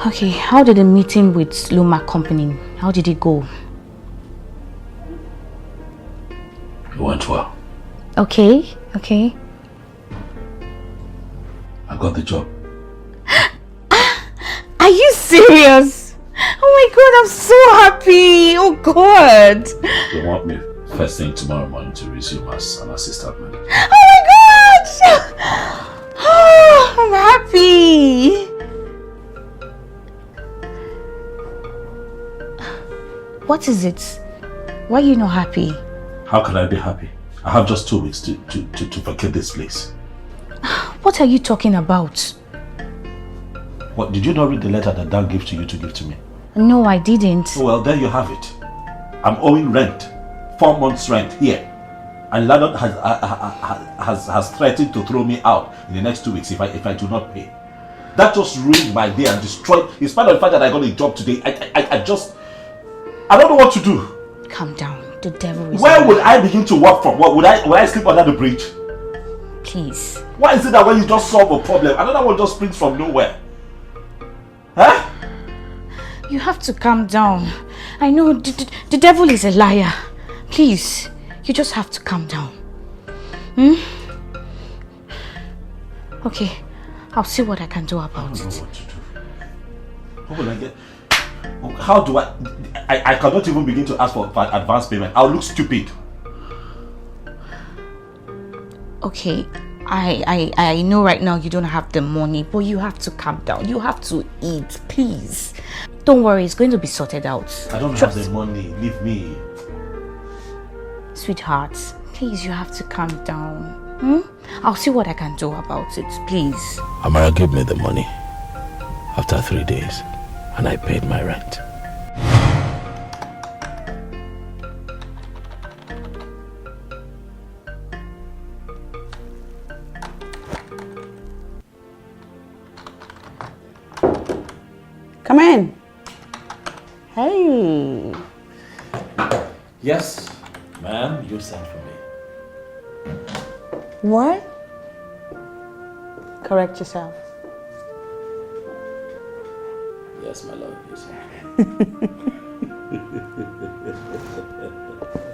Okay, how did the meeting with Lumac Company, how did it go? It went well. Okay. I got the job. Are you serious? Oh my God, I'm so happy. Oh God. They want me first thing tomorrow morning to resume as an assistant manager. Oh my gosh! Oh, I'm happy. What is it? Why are you not happy? How can I be happy? I have just 2 weeks to vacate this place. What are you talking about? What, did you not read the letter that Dan gave to you to give to me? No, I didn't. Well, there you have it. I'm owing rent, 4 months rent here. And landlord has threatened to throw me out in the next 2 weeks if I do not pay. That just ruined my day and destroyed, in spite of the fact that I got a job today, I don't know what to do. Calm down. The devil is... Where would I begin to work from? What, would I sleep under the bridge? Please. Why is it that when you just solve a problem, another one just springs from nowhere? Huh? You have to calm down. I know the devil is a liar. Please, you just have to calm down. Okay, I'll see what I can do about it. What to do. What will I get? How do I cannot even begin to ask for advance payment. I'll look stupid. Okay, I know right now you don't have the money, but you have to calm down. You have to eat, please. Don't worry, it's going to be sorted out. I don't have the money. Leave me. Sweetheart, please, you have to calm down. I'll see what I can do about it, please. Amara gave me the money after 3 days, and I paid my rent. Come in. Hey. Yes, ma'am, you sent for me. What? Correct yourself. Yes, my love, you sent for me.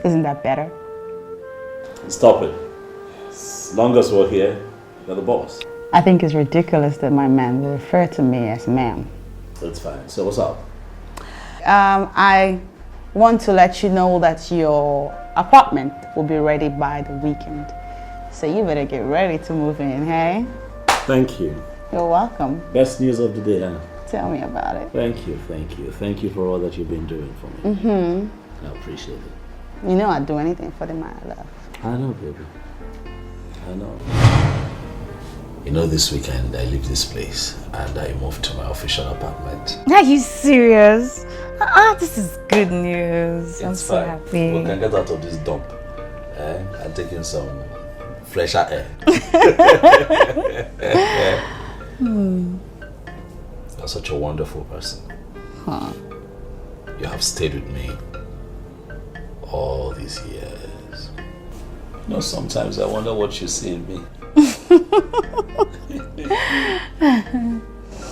Isn't that better? Stop it. As long as we're here, you're the boss. I think it's ridiculous that my man will refer to me as ma'am. That's fine. So what's up? I want to let you know that your apartment will be ready by the weekend. So you better get ready to move in, hey? Thank you. You're welcome. Best news of the day, huh? Tell me about it. Thank you, thank you. Thank you for all that you've been doing for me. I appreciate it. You know I'd do anything for the man I love. I know, baby. I know. You know, this weekend I leave this place and I move to my official apartment. Are you serious? This is good news. I'm so happy. We can get out of this dump and take in some fresher air. You're such a wonderful person. You have stayed with me all these years. You know, sometimes I wonder what you see in me.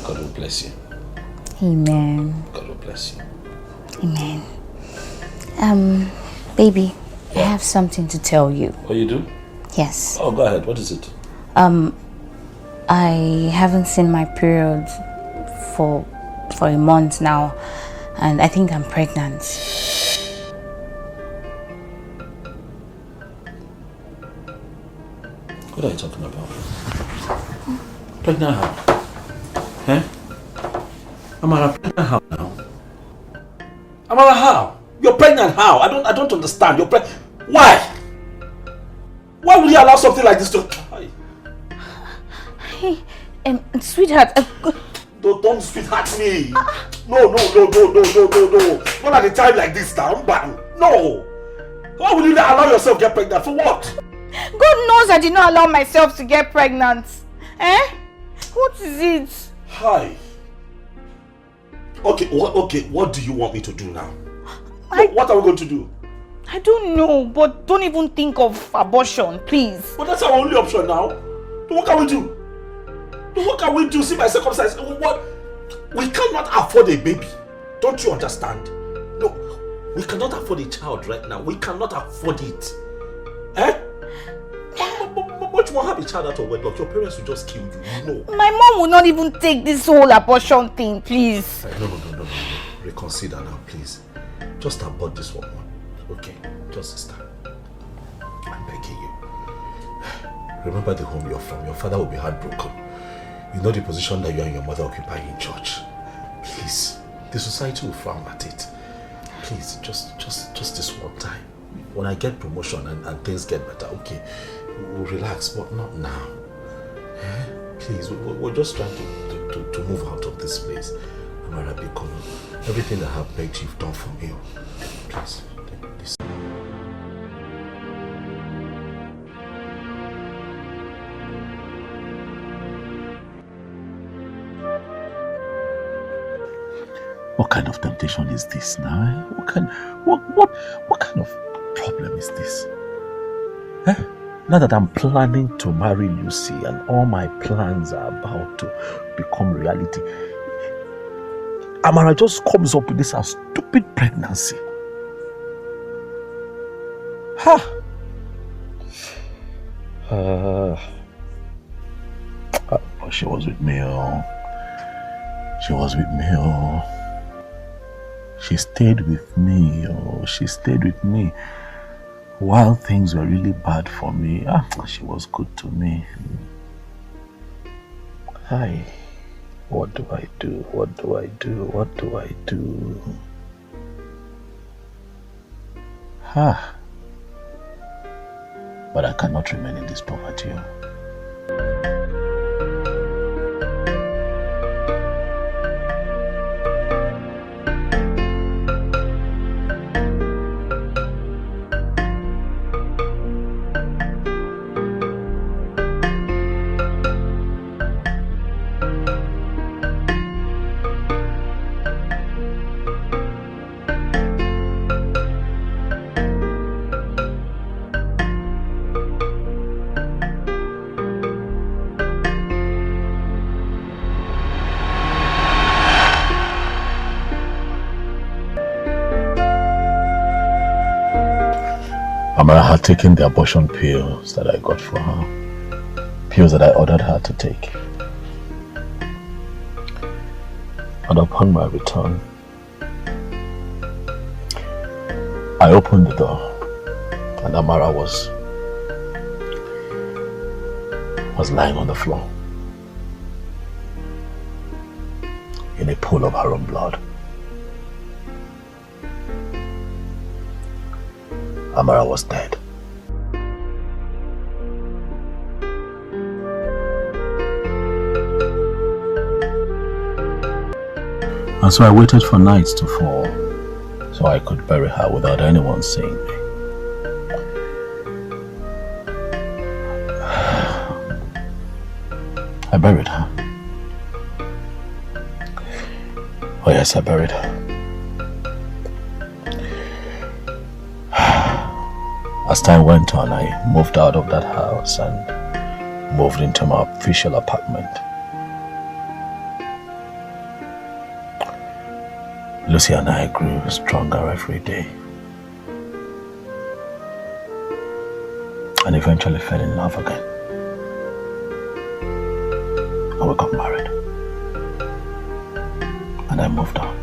God will bless you. Amen. God will bless you. Amen. Baby, I have something to tell you. Oh, you do? Yes. Oh, go ahead. What is it? I haven't seen my period for a month now, and I think I'm pregnant. What are you talking about? Pregnant how? Huh? Amara, pregnant how now? Amara, how? You're pregnant how? I don't understand. You're pregnant. Why? Why would you allow something like this to... Hey, sweetheart. Don't sweetheart me. No. Not at a time like this now. No. Why would you allow yourself to get pregnant? For what? God knows I did not allow myself to get pregnant. What is it? Hi. Okay, what do you want me to do now? What are we going to do? I don't know, but don't even think of abortion, please. But that's our only option now. What can we do? What can we do? See my circumstances. What? We cannot afford a baby. Don't you understand? No, we cannot afford a child right now. We cannot afford it. But you won't have a child out of wedlock. Your parents will just kill you. No. My mom will not even take this whole abortion thing, please. No. Reconsider now, please. Just abort this one. Okay, just sister. I'm begging you. Remember the home you're from. Your father will be heartbroken. You know the position that you and your mother occupy in church. Please, the society will frown at it. Please, just this one time. When I get promotion and things get better, okay, we'll relax, but not now. Please, we're just trying to move out of this place. Amara, everything I have begged you've done for me. Please. this. What kind of temptation is this now? What kind of problem is this? Now that I'm planning to marry Lucy and all my plans are about to become reality, Amara just comes up with this stupid pregnancy. She was with me, She was with me, She stayed with me, She stayed with me while things were really bad for me. She was good to me. Hi. What do I do? What do I do? What do I do? But I cannot remain in this poverty. Amara had taken the abortion pills that I got for her. Pills that I ordered her to take. And upon my return, I opened the door and Amara was lying on the floor in a pool of her own blood. Amara was dead. And so I waited for night to fall so I could bury her without anyone seeing me. I buried her. Oh yes, I buried her. As time went on, I moved out of that house and moved into my official apartment. Lucy and I grew stronger every day. And eventually fell in love again. And we got married. And I moved on.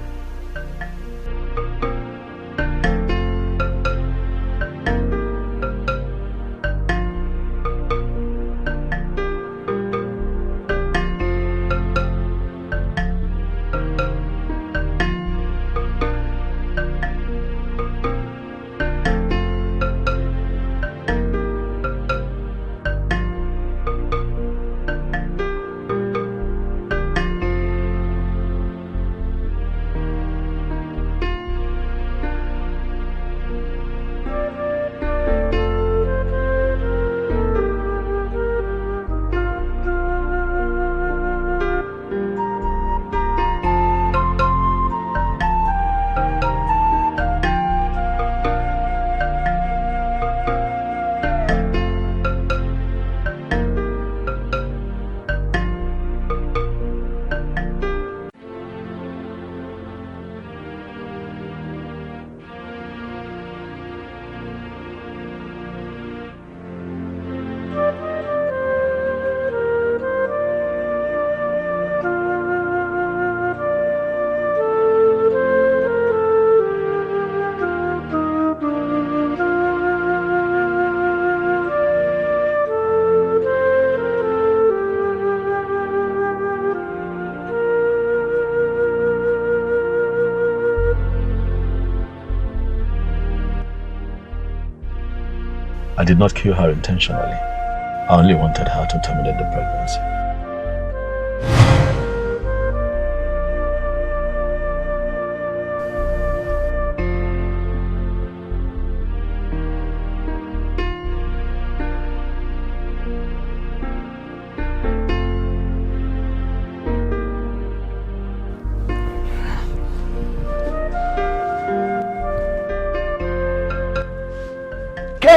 I did not kill her intentionally. I only wanted her to terminate the pregnancy.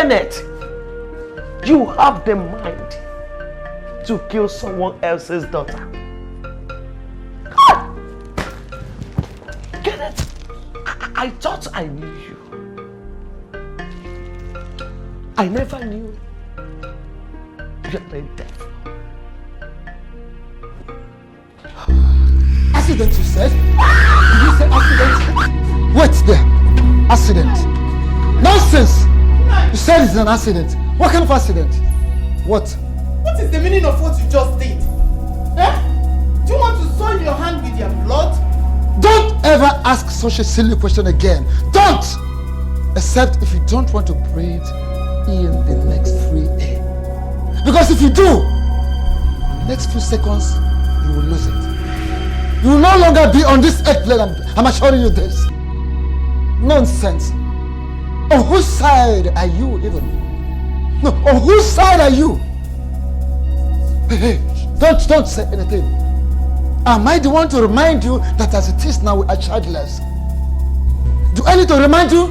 Kenneth, you have the mind to kill someone else's daughter. God! Kenneth, I thought I knew you. I never knew you're the devil. Accident, you said? Did you say accident? Wait there. Accident. Nonsense! You said it's an accident. What kind of accident? What? What is the meaning of what you just did? Eh? Do you want to soil your hand with your blood? Don't ever ask such a silly question again. Don't! Except if you don't want to breathe in the next free air. Because if you do, in the next few seconds, you will lose it. You will no longer be on this earth plane. I'm assuring you this. Nonsense. On whose side are you even? No, on whose side are you? Hey, don't say anything. Am I the one to remind you that as it is now we are childless? Do I need to remind you?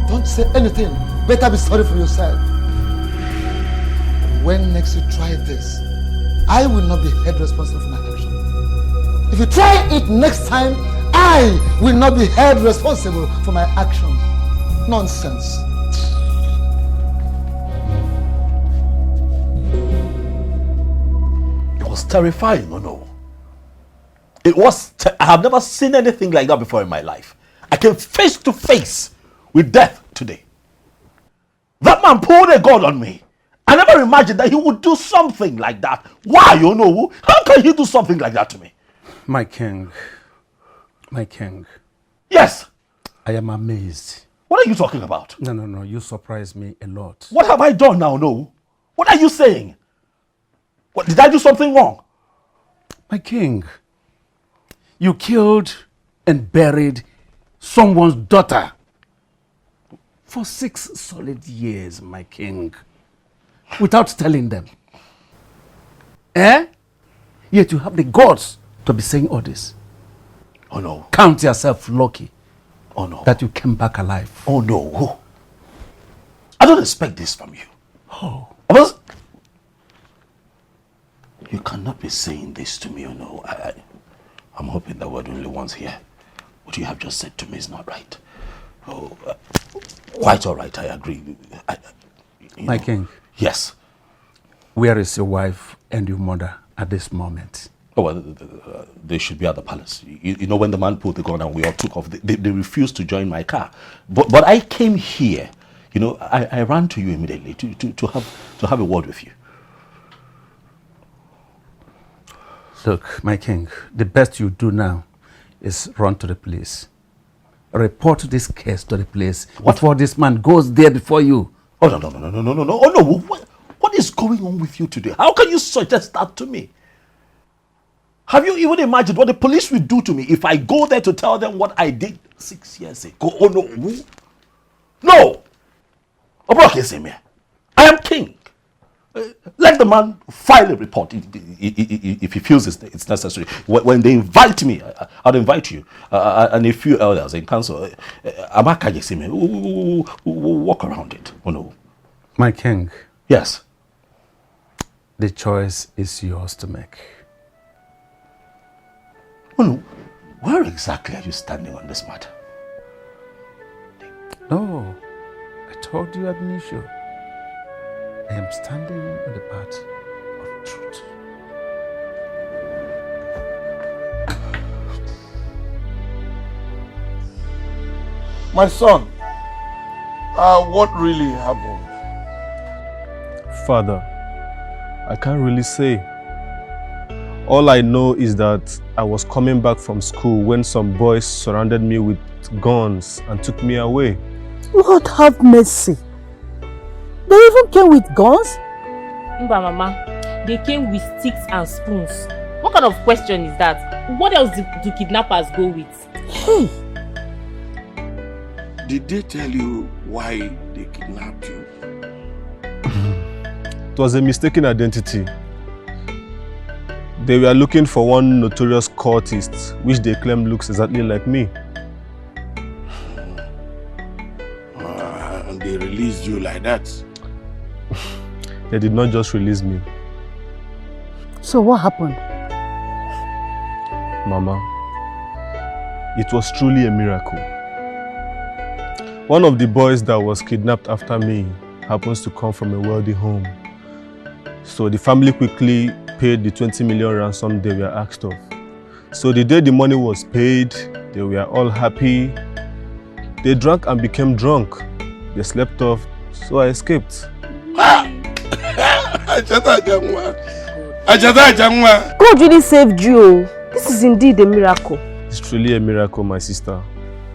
Don't say anything. Better be sorry for yourself. When next you try this, I will not be held responsible for my action. If you try it next time, I will not be held responsible for my action. Nonsense. It was terrifying, no. It was, I have never seen anything like that before in my life. I came face to face with death today. That man pulled a gun on me. I never imagined that he would do something like that. Why, you know? How can he do something like that to me? My king. My king. Yes. I am amazed. What are you talking about? No. You surprised me a lot. What have I done now, no? What are you saying? What, did I do something wrong? My king, you killed and buried someone's daughter for 6 solid years, my king, without telling them. Eh? Yet you have the guts to be saying all this. Oh no. Count yourself lucky. Oh no. That you came back alive. Oh no. I don't expect this from you. Oh. You cannot be saying this to me, oh no. I'm hoping that we're the only ones here. What you have just said to me is not right. Oh, quite all right, I agree. My king. Yes. Where is your wife and your mother at this moment? Oh, well, they should be at the palace. You know, when the man pulled the gun and we all took off, they refused to join my car. But I came here, you know, I ran to you immediately to have a word with you. Look, my king, the best you do now is run to the police. Report this case to the police before this man goes there before you. Oh, no. Oh, no. What is going on with you today? How can you suggest that to me? Have you even imagined what the police will do to me if I go there to tell them what I did 6 years ago? Oh, no. No! I am king. Let the man file a report if he feels it's necessary. When they invite me, I'll invite you and a few elders in council. Amaka Yesime, walk around it. Oh no. My king. Yes. The choice is yours to make. Oh no. Where exactly are you standing on this matter? No. I told you, Abnisho. I am standing on the path of truth. My son, what really happened? Father, I can't really say. All I know is that I was coming back from school when some boys surrounded me with guns and took me away. Lord have mercy. They even came with guns? Mba Mama, they came with sticks and spoons. What kind of question is that? What else do kidnappers go with? Hey! Did they tell you why they kidnapped you? It was a mistaken identity. They were looking for one notorious cultist, which they claim looks exactly like me. And they released you like that? They did not just release me. So what happened? Mama, it was truly a miracle. One of the boys that was kidnapped after me happens to come from a wealthy home. So the family quickly paid the 20 million ransom they were asked of. So the day the money was paid, they were all happy. They drank and became drunk. They slept off, so I escaped. God really saved you. This is indeed a miracle. It's truly a miracle, my sister.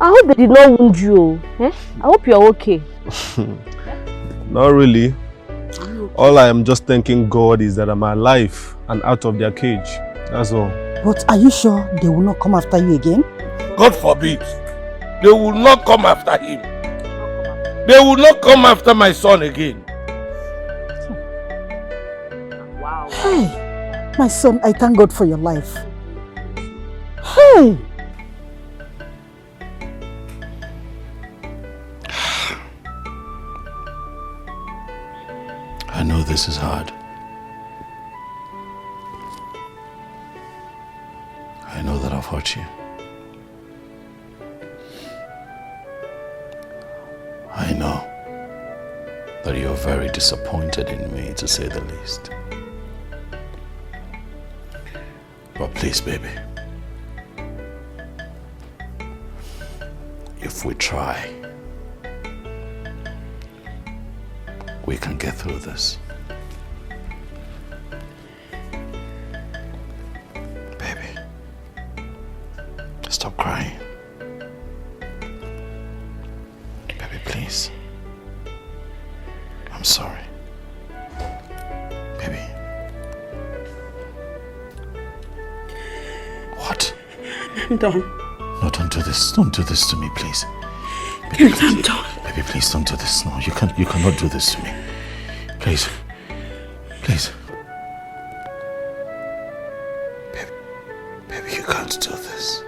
I hope they did not wound you. I hope you are okay. Not really. All I am just thanking God is that I'm alive and out of their cage. That's all. But are you sure they will not come after you again? God forbid. They will not come after him. They will not come after my son again. Wow. Hey, my son, I thank God for your life. Hey! I know this is hard. I know that I've hurt you. I know that you're very disappointed in me, to say the least. But please, baby, if we try, we can get through this. Baby, stop crying. Baby, please. I'm sorry. Baby. What? I'm done. No, don't do this. Don't do this to me, please. Baby, I'm done. Baby, please don't do this. No, you cannot do this to me. Please. Please. Baby, you can't do this.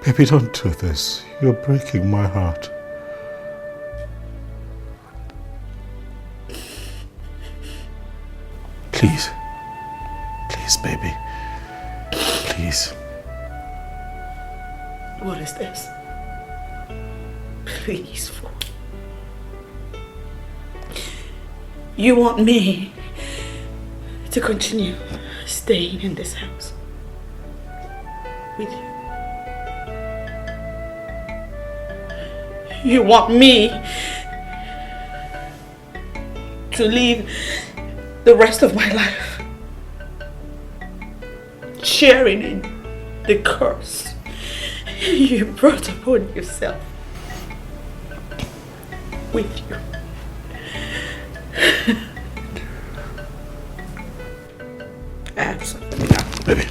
Baby, don't do this. You're breaking my heart. Please. Please, baby. Please. What is this? Please, Lord. You want me to continue staying in this house with you? You want me to live the rest of my life sharing in the curse you brought upon yourself with you? I have something. Baby,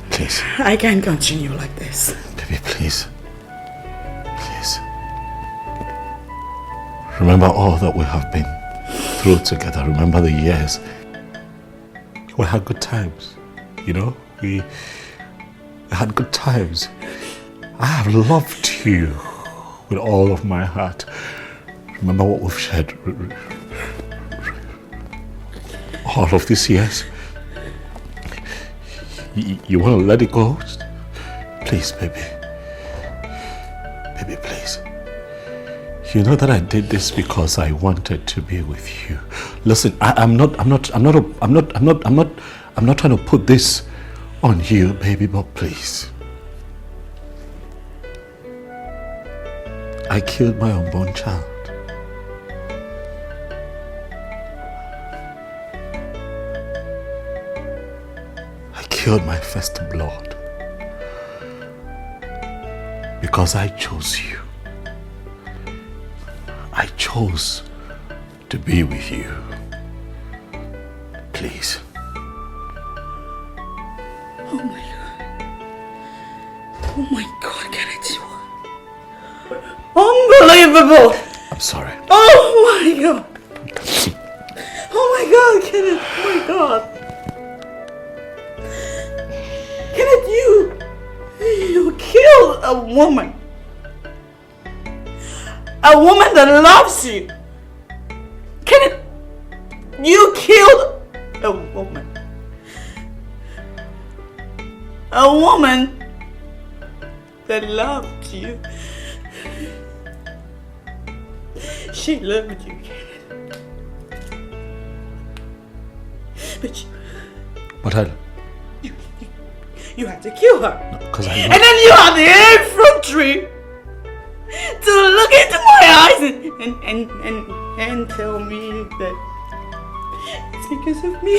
please. I can't continue like this. Baby, please. Please. Remember all that we have been through together. Remember the years. We had good times. You know, we had good times. I have loved you with all of my heart. Remember what we've shared all of these years. You want to let it go? Please, baby. Baby, please. You know that I did this because I wanted to be with you. Listen, I'm not trying to put this on you, baby, but please. I killed my unborn child. I killed my first blood because I chose you. I chose to be with you. Please. Oh my God. Oh my God, can it be? Unbelievable! I'm sorry. Oh my God! God, Kenneth! Oh my God! Kenneth, you killed a woman. A woman that loves you. Kenneth, you killed a woman. A woman that loved you. She loved you, Kenneth. But you had to kill her. Because And then you had the infantry to look into my eyes and tell me that it's because of me.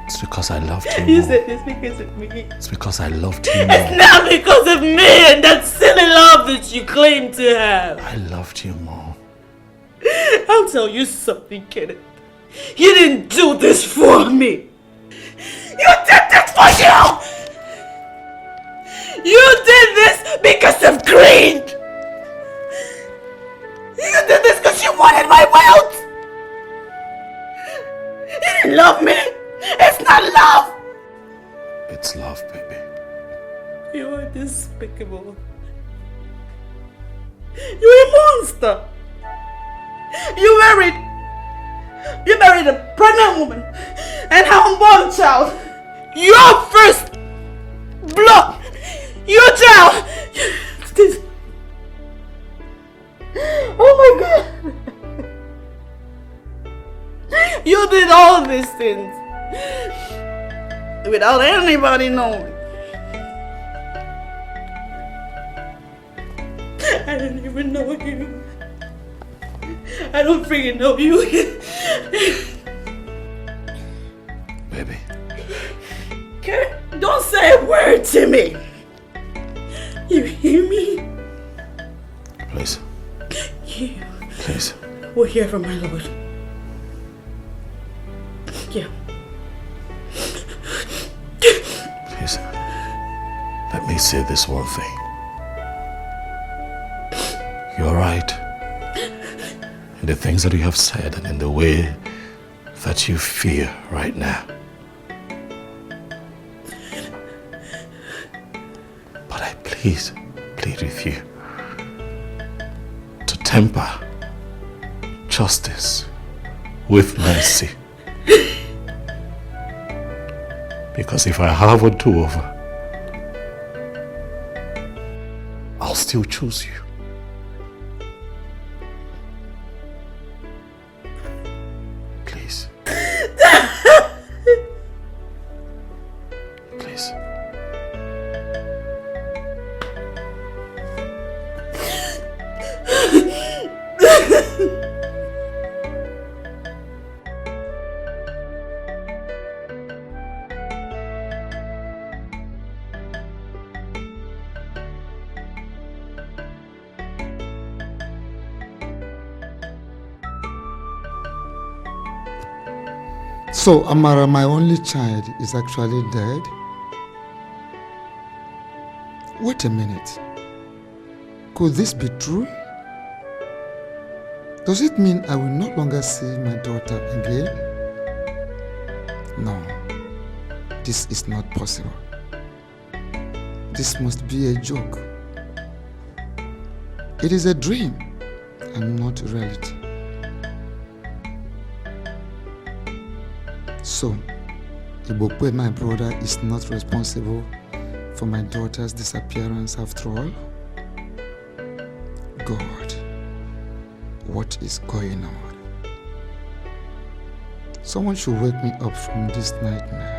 It's because I loved you You more. said it's because of me. It's because I loved you more. It's not because of me and that silly love that you claim to have. I loved you more. I'll tell you something, Kenneth. You didn't do this for me. You did this for you! You did this because of greed! You did this because you wanted my wealth! You didn't love me! It's not love! It's love, baby. You are despicable. You're a monster! You married a pregnant woman and her unborn child. Your first blood. Your child. Oh my God. You did all these things without anybody knowing. I didn't even know you. I don't freaking know you. Baby. Don't say a word to me. You hear me? Please. You Please. will hear from my Lord. Yeah. Please. Let me say this one thing. You're right. In the things that you have said and in the way that you feel right now. But I plead with you to temper justice with mercy. Because if I have a do-over, I'll still choose you. Please. Please. So, Amara, my only child, is actually dead? Wait a minute. Could this be true? Does it mean I will no longer see my daughter again? No, this is not possible. This must be a joke. It is a dream and not reality. So, Ibokwe, my brother, is not responsible for my daughter's disappearance after all? God, what is going on? Someone should wake me up from this nightmare.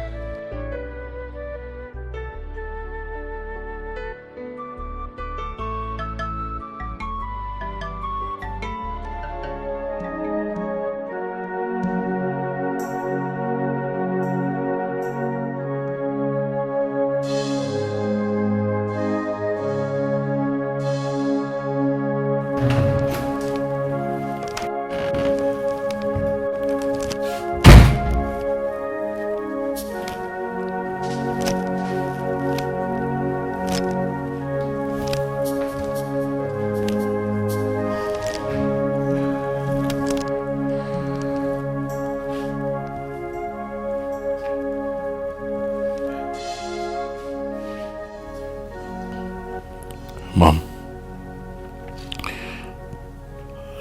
Mom,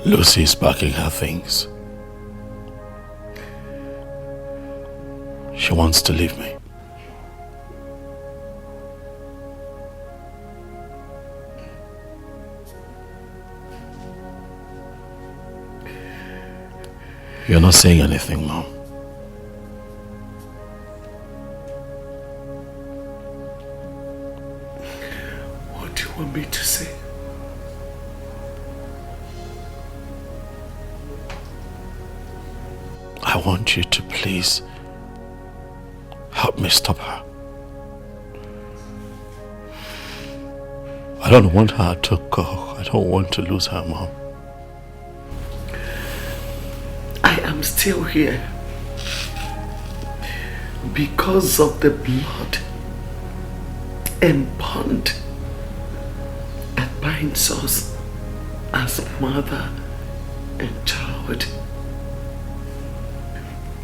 Lucy is packing her things. She wants to leave me. You're not saying anything, Mom. What do you want me to say? I want you to please help me stop her. I don't want her to go. I don't want to lose her, Mom. I am still here because of the blood and bond that binds us as mother and child.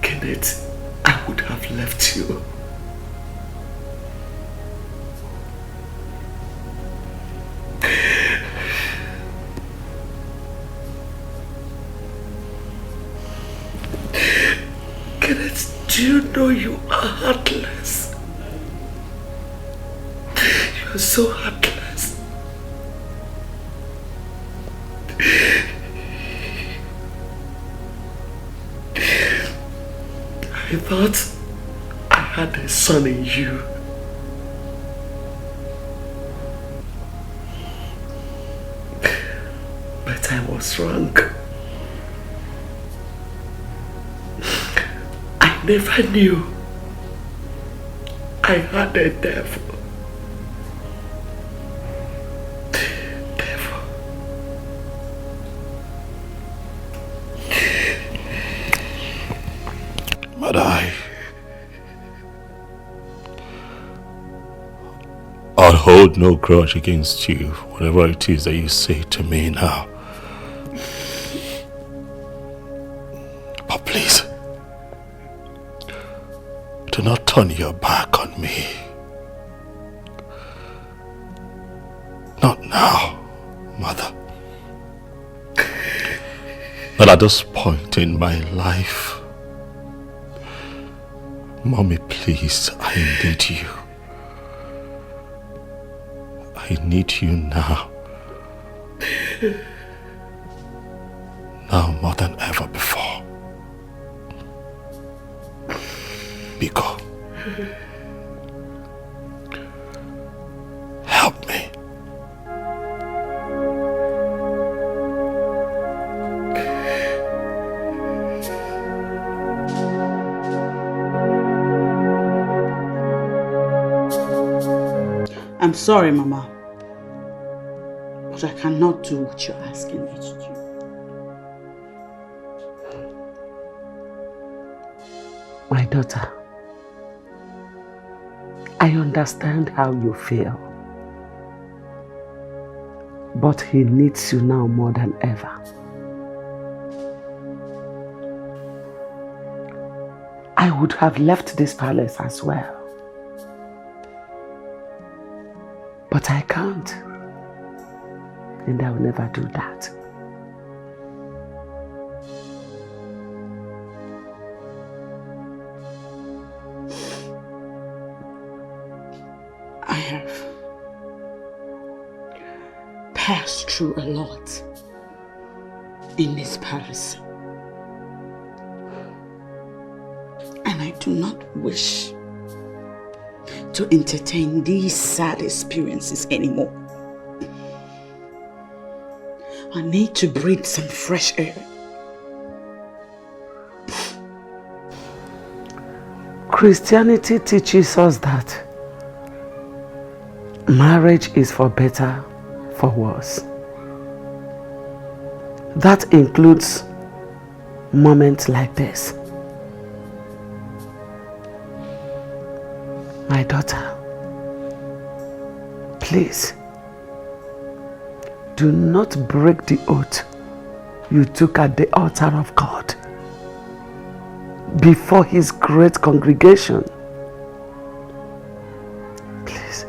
Kenneth, I would have left you. Kenneth, do you know you are heartless? You are so heartless. I thought I had a son in you. But I was wrong. I never knew I had a devil. But I'll hold no grudge against you, whatever it is that you say to me now. But please, do not turn your back on me. Not now, Mother. Not at this point in my life. Mommy, please, I need you. I need you now. Now more than ever before. Biko, help me. I'm sorry, Mama, but I cannot do what you're asking me to do. My daughter, I understand how you feel, but he needs you now more than ever. I would have left this palace as well, but I can't, and I will never do that. I have passed through a lot in this palace, and I do not wish to entertain these sad experiences anymore. I need to breathe some fresh air. Christianity teaches us that marriage is for better, for worse. That includes moments like this. My daughter, please, do not break the oath you took at the altar of God before His great congregation. Please.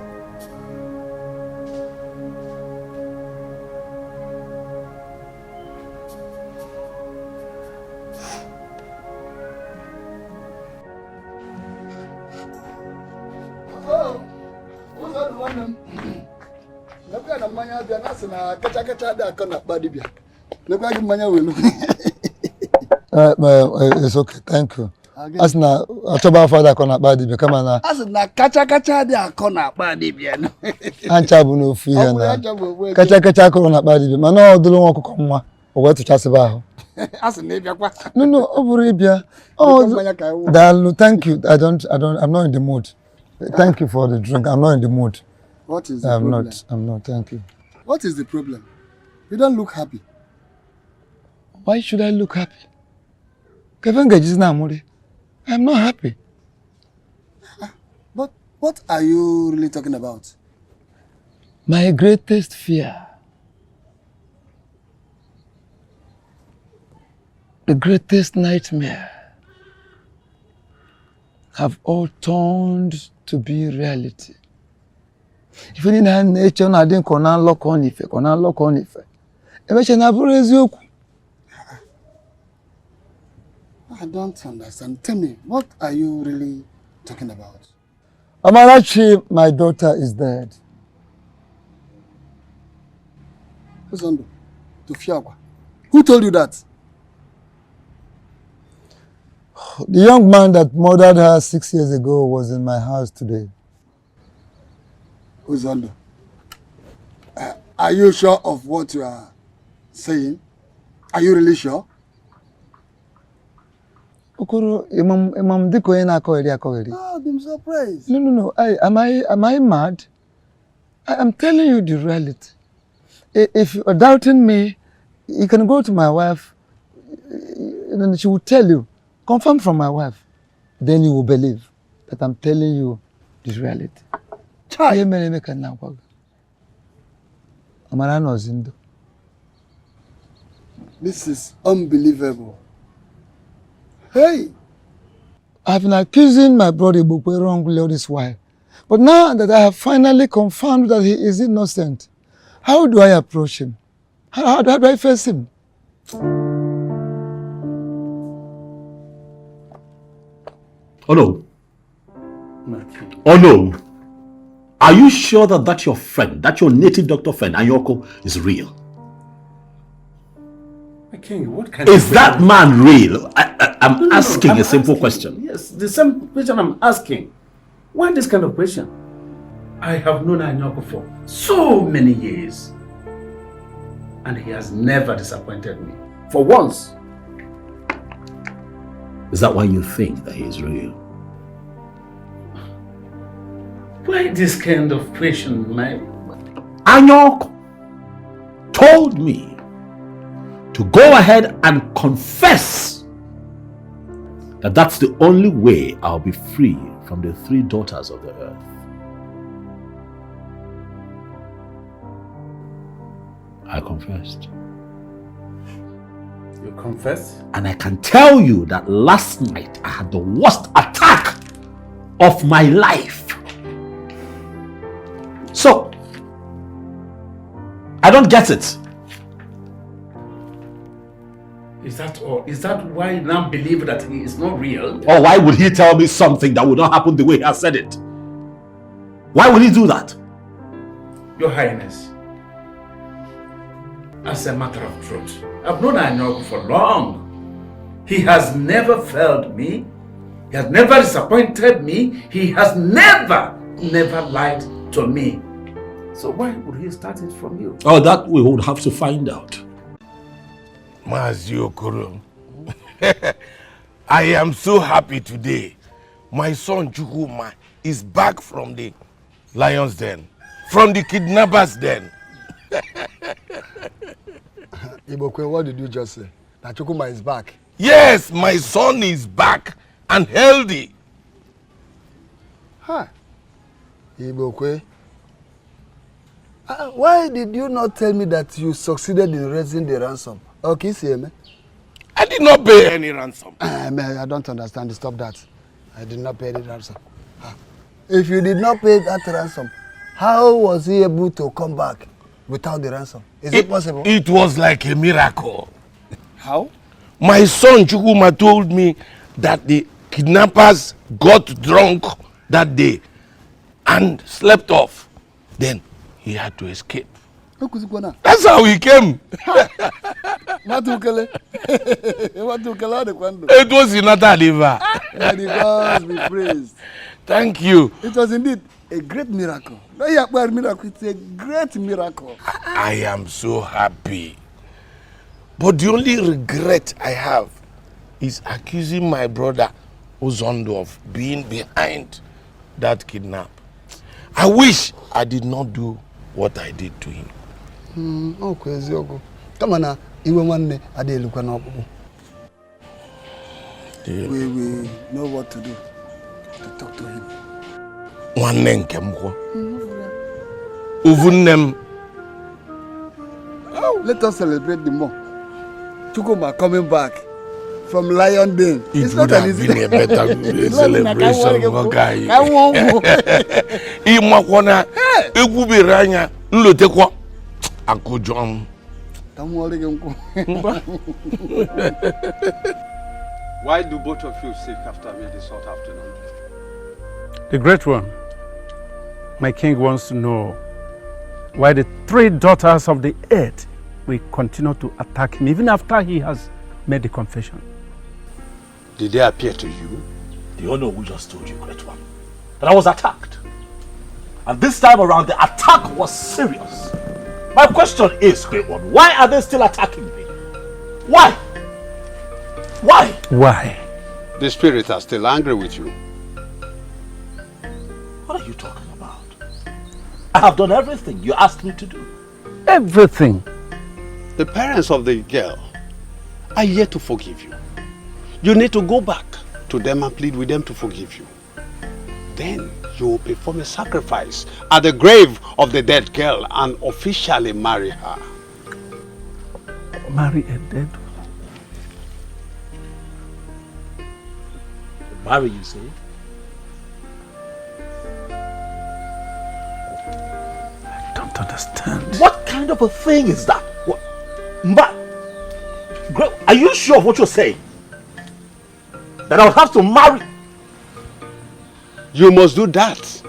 Never na manya bia na se na kacha da akona body bia. Never give manya welu. It's okay, thank you. As na atoba father akona body bia kama na. As na kacha da akona body bia no. Ancha bu no fi he na. Kacha akona body bia. Mana odulu won kokko nwa. O we to chase ba ho. As na bia kwa. No, oburu bia. Oh, Dalu, thank you. I'm not in the mood. Thank you for the drink. I'm not in the mood. What is the problem? I'm not, thank you. What is the problem? You don't look happy. Why should I look happy? I'm not happy. But what are you really talking about? My greatest fear. The greatest nightmare have all turned to be reality. If you didn't have nature, I didn't lock on if. I don't understand. Tell me, what are you really talking about? Amarachi, my daughter, is dead. Who told you that? The young man that murdered her 6 years ago was in my house today. Uzondo, are you sure of what you are saying? Are you really sure? Okoro, Imam Diko ena akogeri. Oh, I'm surprised. No. Am I mad? I am telling you the reality. If you are doubting me, you can go to my wife, and she will tell you. Confirm from my wife, then you will believe that I'm telling you the reality. This is unbelievable. Hey! I've been accusing my brother Ibokwe wrongly all this while. But now that I have finally confirmed that he is innocent, how do I approach him? How do I face him? Oh no. Oh no. Are you sure that your friend, that your native doctor friend, Iyke, is real? My king, what kind of... Is that man real? I'm asking a simple question. Yes, the same question I'm asking. Why this kind of question? I have known Iyke for so many years. And he has never disappointed me. For once. Is that why you think that he is real? Why this kind of question, man? Iyke told me to go ahead and confess that that's the only way I'll be free from the 3 daughters of the earth. I confessed. You confessed? And I can tell you that last night I had the worst attack of my life. So, I don't get it. Is that all? Is that why you now believe that he is not real? Or why would he tell me something that would not happen the way he has said it? Why would he do that? Your Highness, as a matter of truth, I've known Iyke for long. He has never failed me. He has never disappointed me. He has never lied to me. So why would he start it from you? Oh, that we would have to find out. Mazi Okoro, I am so happy today. My son Chukwuma is back from the lion's den, from the kidnappers' den. Ibokwe, what did you just say? That Chukwuma is back? Yes, my son is back and healthy. Huh. Ibokwe, why did you not tell me that you succeeded in raising the ransom? Okay, see me. I did not pay any ransom. I don't understand. Stop that. I did not pay any ransom. If you did not pay that ransom, how was he able to come back without the ransom? Is it possible? It was like a miracle. How? My son Chukwuma told me that the kidnappers got drunk that day and slept off. Then he had to escape. That's how he came. It was in Nataliva. God be praised. Thank you. It was indeed a great miracle. It's a great miracle. I am so happy. But the only regret I have is accusing my brother Ozondo of being behind that kidnap. I wish I did not do what I did to him. Okay, come on now. We know what to do to talk to him. One name Kemko. Uvunem. Let us celebrate the more. Chukuma coming back from Lion Den. It would have been a better celebration for guy. Imakwana, Egubiranya, Nlotekwa, Akojom. Why do both of you seek after me this hot afternoon? The Great One, my king wants to know why the 3 daughters of the earth will continue to attack him even after he has made the confession. Did they appear to you? The honor we just told you, Great One, that I was attacked. And this time around, the attack was serious. My question is, Great One, why are they still attacking me? Why? Why? Why? The spirits are still angry with you. What are you talking about? I have done everything you asked me to do. Everything. The parents of the girl are yet to forgive you. You need to go back to them and plead with them to forgive you. Then you will perform a sacrifice at the grave of the dead girl and officially marry her. Marry a dead one? Marry, you say? I don't understand. What kind of a thing is that? What? Are you sure of what you're saying? That I'll have to marry? You must do that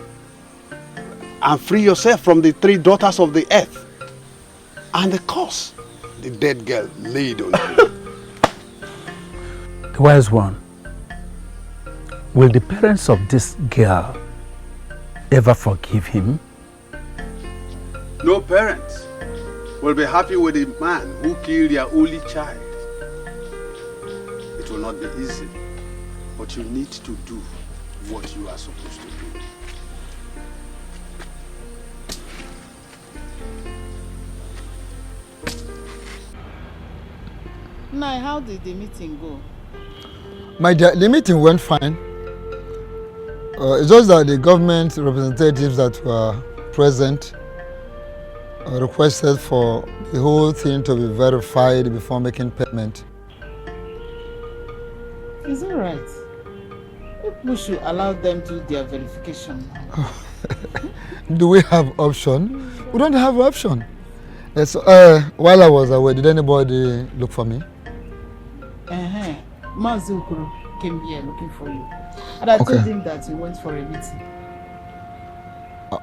and free yourself from the 3 daughters of the earth and the curse the dead girl laid on you. The wise one, will the parents of this girl ever forgive him? No parents will be happy with a man who killed their only child. It will not be easy, but you need to do what you are supposed to do. Nai, how did the meeting go? My dear, the meeting went fine. It's just that the government representatives that were present requested for the whole thing to be verified before making payment. It's all right. We should allow them to do their verification now. Do we have option? We don't have option. So, while I was away, did anybody look for me? Mazukuru came here looking for you. And I told him that you went for a meeting.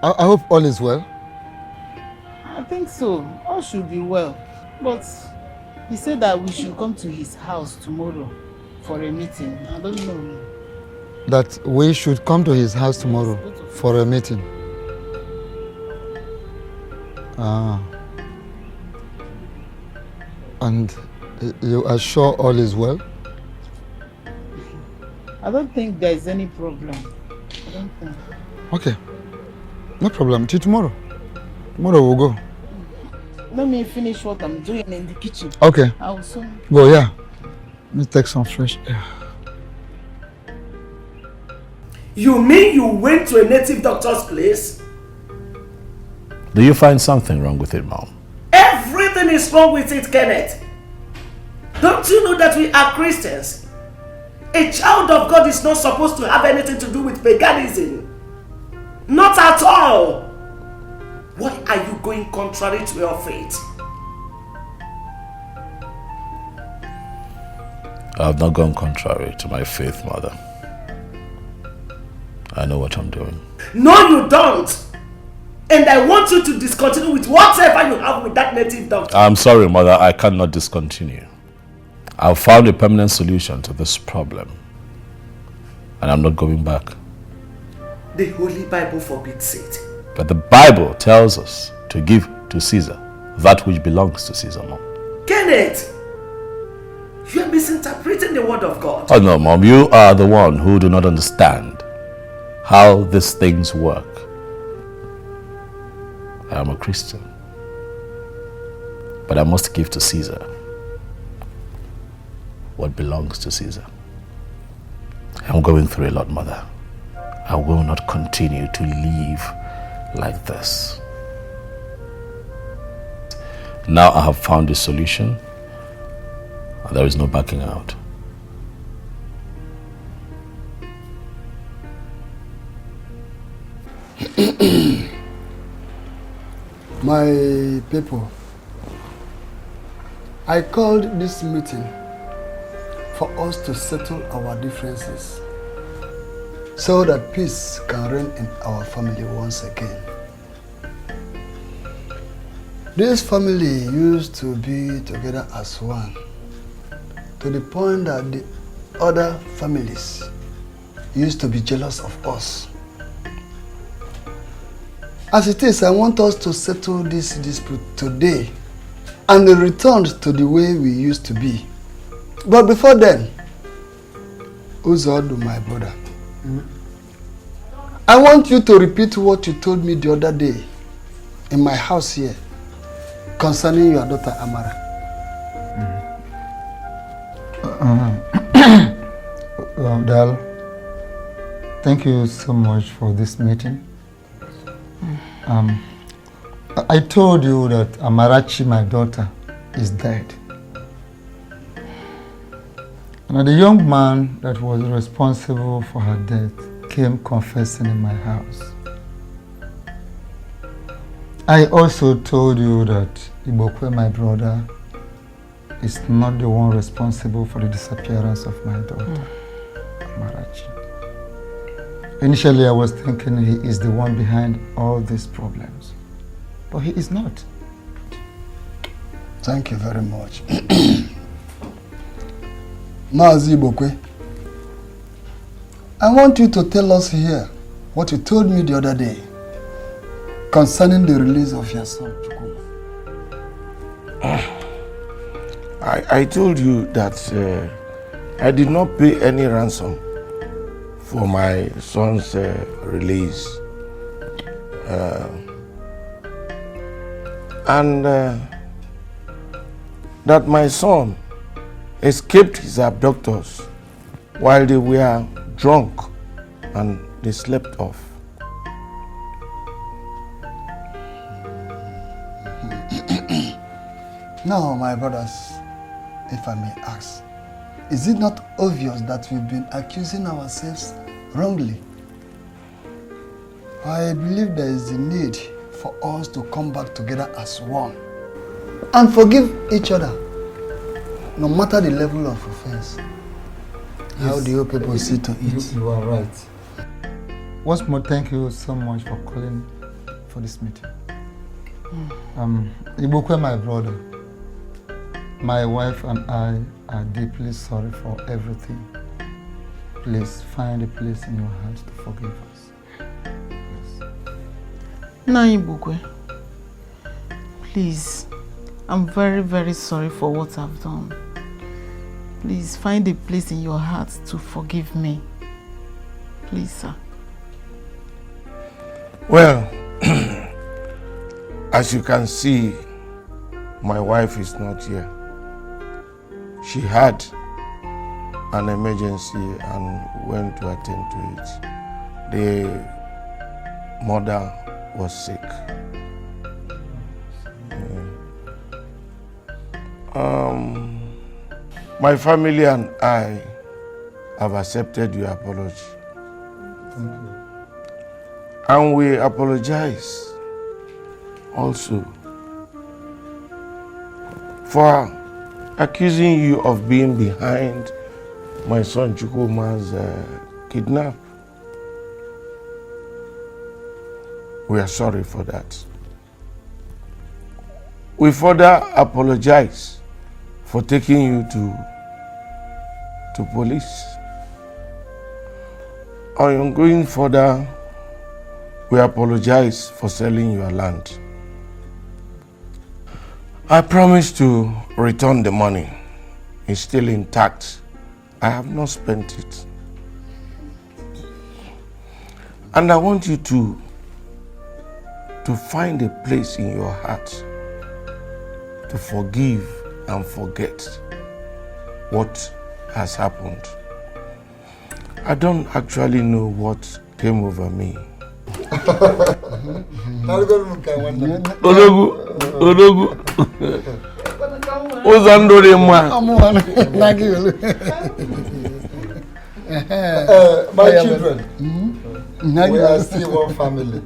I hope all is well. I think so. All should be well. But he said that we should come to his house tomorrow for a meeting. I don't know. That we should come to his house tomorrow for a meeting. And you are sure all is well? I don't think there is any problem. I don't think. Okay. No problem. Till tomorrow. Tomorrow we'll go. Let me finish what I'm doing in the kitchen. Okay. I will soon. Go, yeah. Let me take some fresh air. You mean you went to a native doctor's place? Do you find something wrong with it, Mom? Everything is wrong with it, Kenneth. Don't you know that we are Christians? A child of God is not supposed to have anything to do with paganism. Not at all. Why are you going contrary to your faith? I have not gone contrary to my faith, Mother. I know what I'm doing. No, you don't. And I want you to discontinue with whatever you have with that native doctor. I'm sorry, mother, I cannot discontinue. I've found a permanent solution to this problem. And I'm not going back. The Holy Bible forbids it. But the Bible tells us to give to Caesar that which belongs to Caesar, Mom. Kenneth, you are misinterpreting the word of God. Oh no, Mom, you are the one who do not understand how these things work. I am a Christian, but I must give to Caesar what belongs to Caesar. I'm going through a lot, Mother. I will not continue to live like this. Now I have found a solution. There is no backing out. My people, I called this meeting for us to settle our differences so that peace can reign in our family once again. This family used to be together as one, to the point that the other families used to be jealous of us. As it is, I want us to settle this dispute today and return to the way we used to be. But before then, Uzodu, my brother, I want you to repeat what you told me the other day in my house here concerning your daughter Amara. Dal, thank you so much for this meeting. I told you that Amarachi, my daughter, is dead. And the young man that was responsible for her death came confessing in my house. I also told you that Ibokwe, my brother, is not the one responsible for the disappearance of my daughter, Amarachi. Initially, I was thinking he is the one behind all these problems, but he is not. Thank you very much. Mazi Ibokwe, I want you to tell us here what you told me the other day concerning the release of your son, I told you that I did not pay any ransom for my son's release. And that my son escaped his abductors while they were drunk and they slept off. Now, my brothers, if I may ask, is it not obvious that we've been accusing ourselves wrongly? I believe there is a need for us to come back together as one and forgive each other, no matter the level of offense. Yes. How do you people see to it? You are right. Once more, thank you so much for calling for this meeting. Ibukwe, my brother, my wife and I are deeply sorry for everything. Please find a place in your heart to forgive us. Ibukwe, please, I'm very, very sorry for what I've done. Please find a place in your heart to forgive me. Please, sir. Well, as you can see, my wife is not here. She had an emergency and went to attend to it. The mother was sick. My family and I have accepted your apology. Thank you. And we apologize also for accusing you of being behind my son Chukwuma's kidnap. We are sorry for that. We further apologize for taking you to police. On going further, we apologize for selling your land. I promise to return the money. It's still intact. I have not spent it. And I want you to find a place in your heart to forgive and forget what has happened. I don't actually know what came over me. Odogu. Ozandore ma. My children, we are still one family.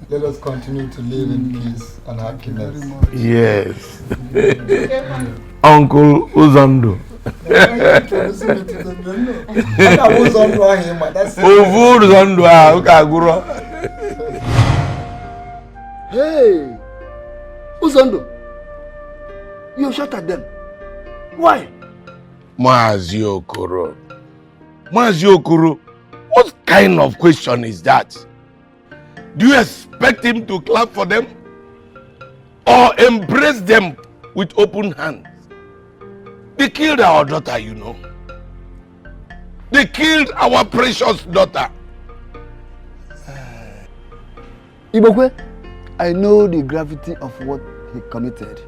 Let us continue to live in peace and happiness. Yes. Uncle Uzando. Hey, Uzando, you shot at them. Why? Mazi Okoro, what kind of question is that? Do you expect him to clap for them or embrace them with open hands? They killed our daughter, you know. They killed our precious daughter. Ibokwe, I know the gravity of what he committed,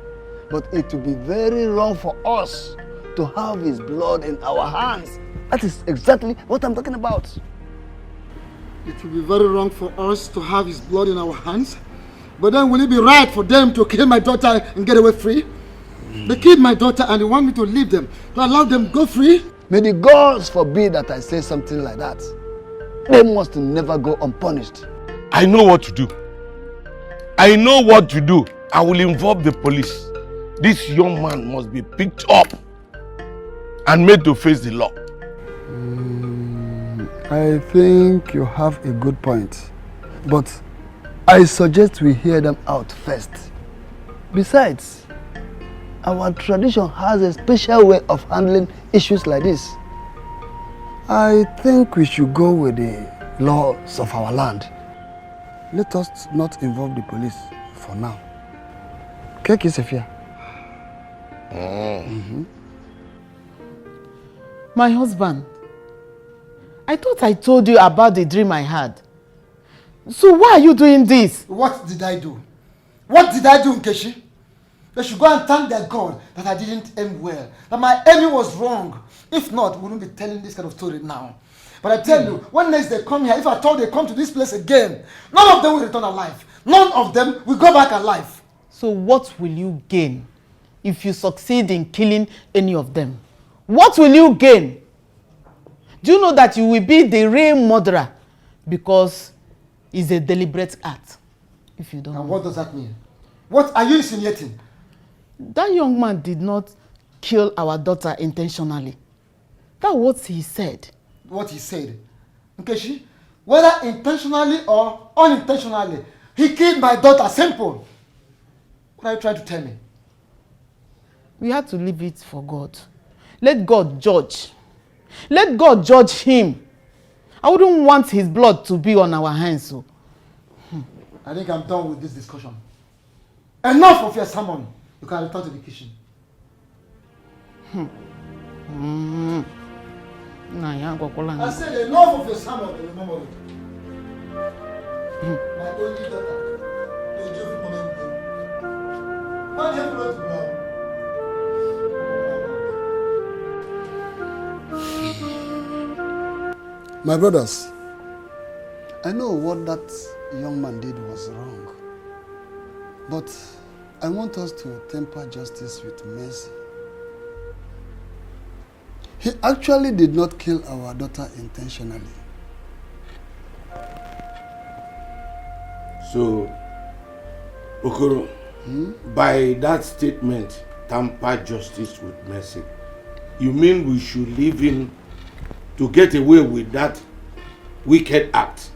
but it would be very wrong for us to have his blood in our hands. That is exactly what I'm talking about. It will be very wrong for us to have his blood in our hands. But then will it be right for them to kill my daughter and get away free? They killed my daughter and they want me to leave them, to allow them go free? May the gods forbid that I say something like that. They must never go unpunished. I know what to do. I know what to do. I will involve the police. This young man must be picked up and made to face the law. I think you have a good point, but I suggest we hear them out first. Besides, our tradition has a special way of handling issues like this. I think we should go with the laws of our land. Let us not involve the police for now. Cake is fear. My husband, I thought I told you about the dream I had. So why are you doing this? What did I do? What did I do, Nkechi? They should go and thank their God that I didn't aim well, that my aiming was wrong. If not, we wouldn't be telling this kind of story now. But I tell you, when next they come here, if I told they come to this place again, none of them will return alive. None of them will go back alive. So what will you gain if you succeed in killing any of them? What will you gain? Do you know that you will be the real murderer because it's a deliberate act? If you don't know. What does that mean? What are you insinuating? That young man did not kill our daughter intentionally. That's what he said. What he said? Nkechi, whether intentionally or unintentionally, he killed my daughter. Simple. What are you trying to tell me? We have to leave it for God. Let God judge. Let God judge him. I wouldn't want his blood to be on our hands. So. I think I'm done with this discussion. Enough of your sermon. You can return to the kitchen. I said enough of your sermon. Remember it. My only daughter. Why do you have to go? My brothers, I know what that young man did was wrong, but I want us to temper justice with mercy. He actually did not kill our daughter intentionally. So, Okoro, by that statement, temper justice with mercy, you mean we should leave him to get away with that wicked act?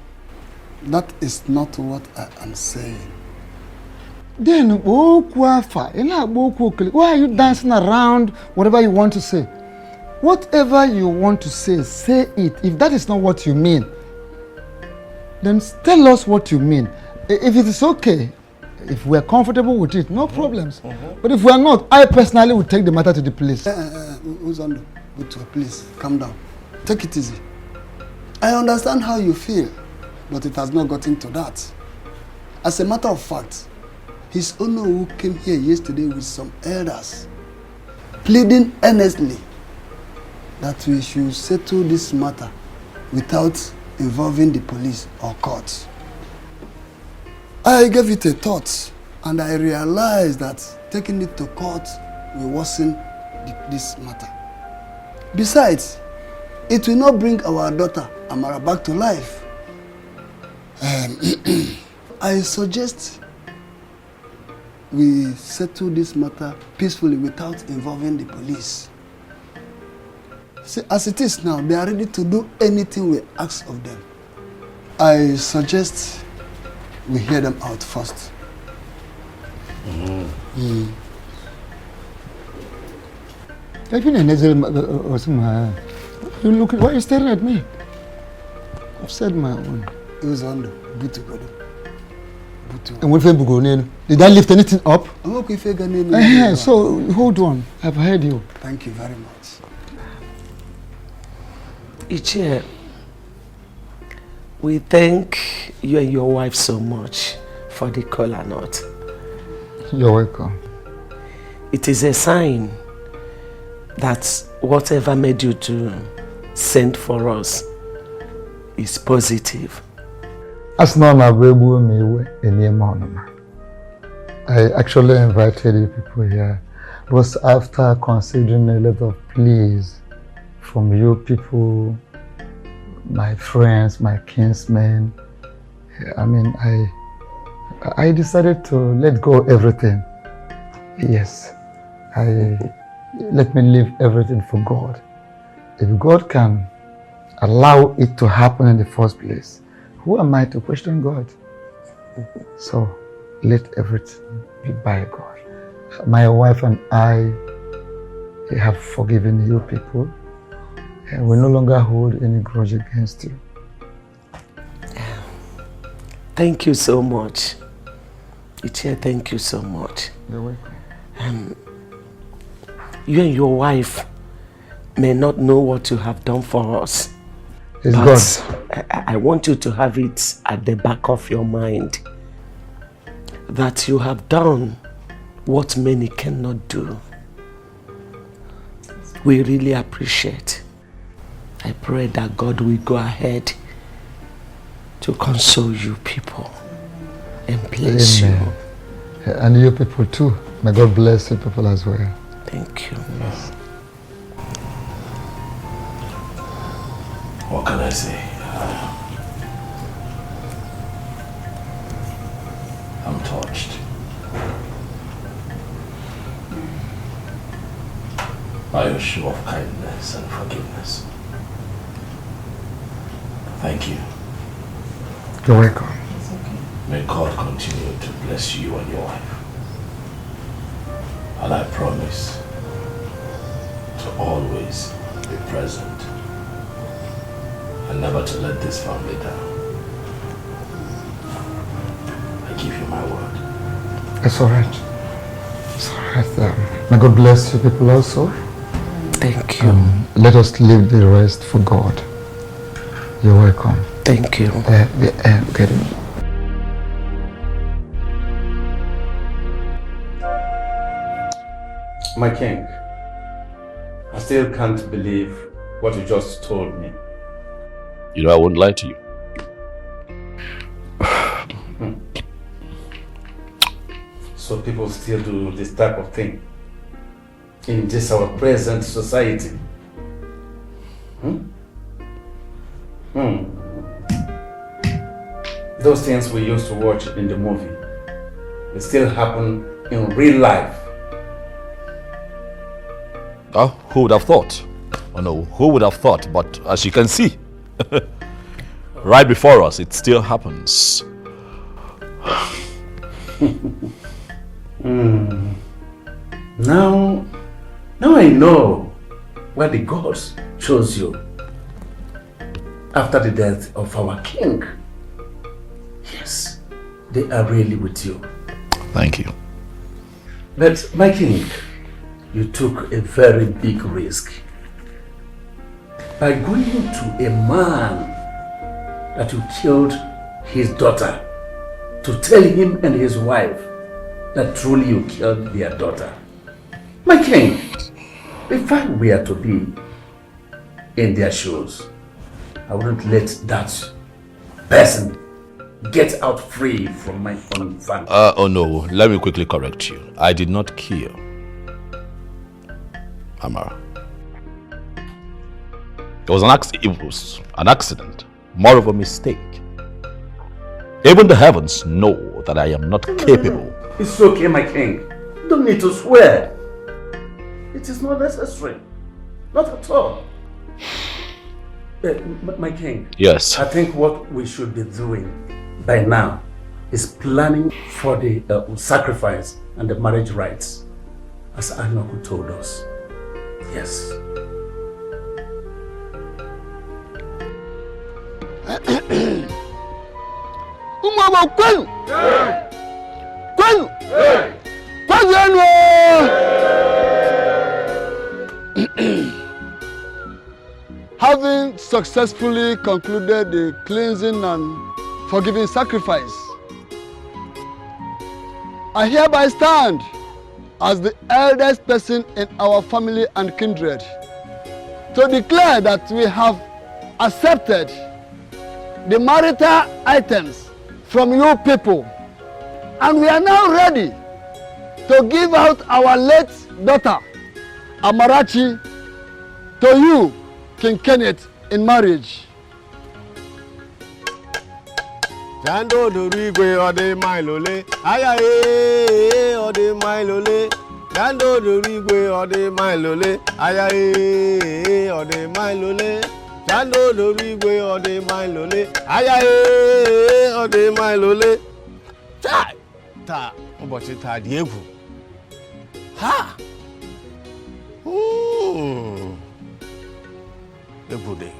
That is not what I am saying. Then, why are you dancing around whatever you want to say? Whatever you want to say it. If that is not what you mean, then tell us what you mean. If it is okay, if we are comfortable with it, no problems. But if we are not, I personally will take the matter to the police. Uzondo, please, calm down. Take it easy. I understand how you feel, but it has not gotten to that. As a matter of fact, His Honor who came here yesterday with some elders, pleading earnestly that we should settle this matter without involving the police or courts. I gave it a thought, and I realized that taking it to court will worsen this matter. Besides, it will not bring our daughter Amara back to life. I suggest we settle this matter peacefully without involving the police. See, as it is now, they are ready to do anything we ask of them. I suggest we hear them out first. You look, why are you staring at me? I've said my own. It was on the good. And when did I lift anything up? So hold on, I've heard you. Thank you very much. Iyke, we thank you and your wife so much for the kola nut. You're welcome. It is a sign that whatever made you to send for us is positive. As I actually invited you people here was after considering a lot of pleas from you people, my friends, my kinsmen. I mean, I decided to let go of everything. Yes, let me leave everything for God. If God can allow it to happen in the first place, who am I to question God? So let everything be by God. My wife and I have forgiven you people, and we no longer hold any grudge against you. Thank you so much. Iyke, thank you so much. You're welcome. You and your wife may not know what you have done for us. It's but I want you to have it at the back of your mind that you have done what many cannot do. We really appreciate. I pray that God will go ahead to console you people and bless you. And you people too. May God bless you people as well. Thank you. Yes. What can I say? I'm touched. By your show of kindness and forgiveness. Thank you. You're welcome. May God continue to bless you and your wife. And I promise to always be present and never to let this family down. I give you my word. It's alright. It's alright. May God bless you people also. Thank you. Let us leave the rest for God. You're welcome. Thank you. Get it. My king, I still can't believe what you just told me. You know I wouldn't lie to you. So people still do this type of thing in this our present society. Those things we used to watch in the movie, they still happen in real life. Who would have thought? Oh no, who would have thought? But as you can see, right before us, it still happens. Now I know why the gods chose you after the death of our king. Yes, they are really with you. Thank you. But my king, you took a very big risk by going to a man that you killed his daughter to tell him and his wife that truly you killed their daughter. My king, if I were to be in their shoes, I wouldn't let that person get out free from my own family. Oh no, let me quickly correct you. I did not kill Amara. It was an accident, more of a mistake. Even the heavens know that I am not capable. It's okay, my king. You don't need to swear. It is not necessary. Not at all. My king. Yes. I think what we should be doing by now is planning for the sacrifice and the marriage rites, as Anoku told us. Yes. Having successfully concluded the cleansing and forgiving sacrifice, I hereby stand as the eldest person in our family and kindred to declare that we have accepted the marital items from you people, and we are now ready to give out our late daughter Amarachi to you, King Kenneth, in marriage. Jando dorigwe ode mailole, ayaye ode mailole. Jando dorigwe ode mailole, ayaye ode mailole. Jando dorigwe ode mailole, ayaye ode mailole. Ta ụbọchị taa dị egwu. Ha! Egwu dị.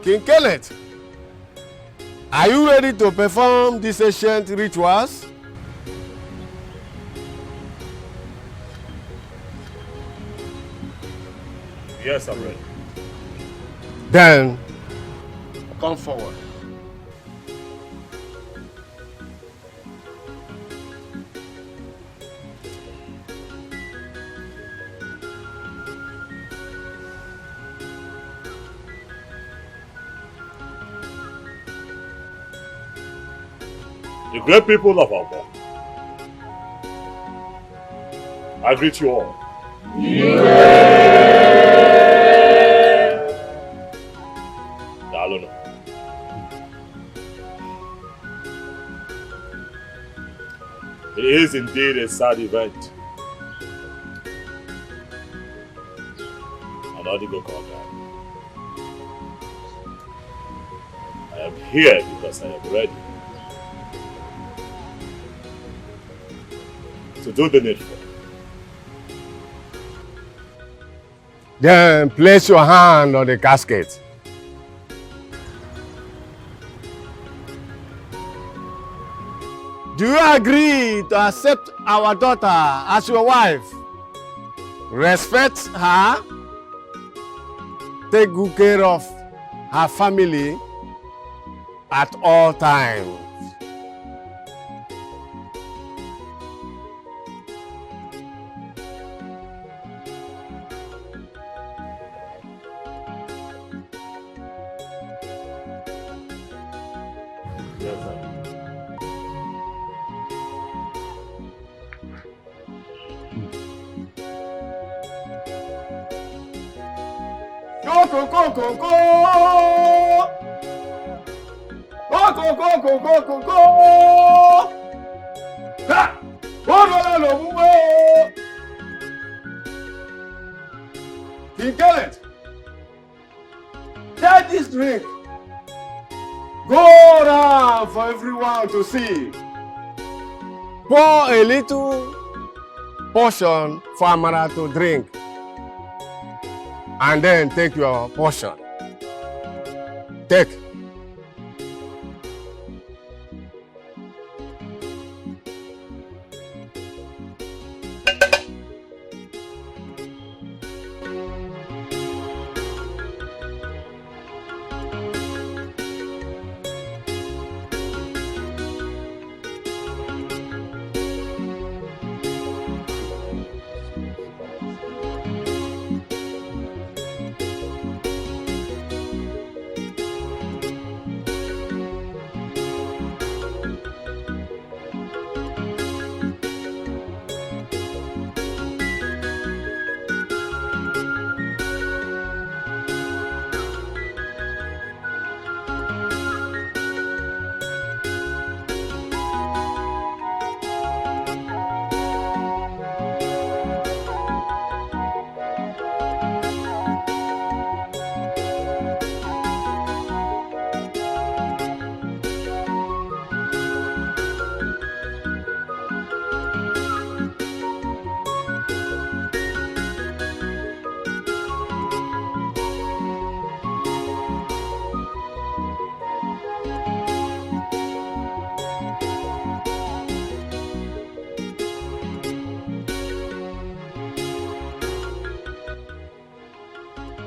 King Kenneth, are you ready to perform these ancient rituals? Yes, I'm ready. Then, come forward. The great people of Aba, I greet you all. Dalono. It is indeed a sad event. I am here because I am ready to do the needful. Then place your hand on the casket. Do you agree to accept our daughter as your wife? Respect her, take good care of her family at all times. share this drink. Go around for everyone to see. Pour a little portion for Amara to drink. And then take your portion. Take.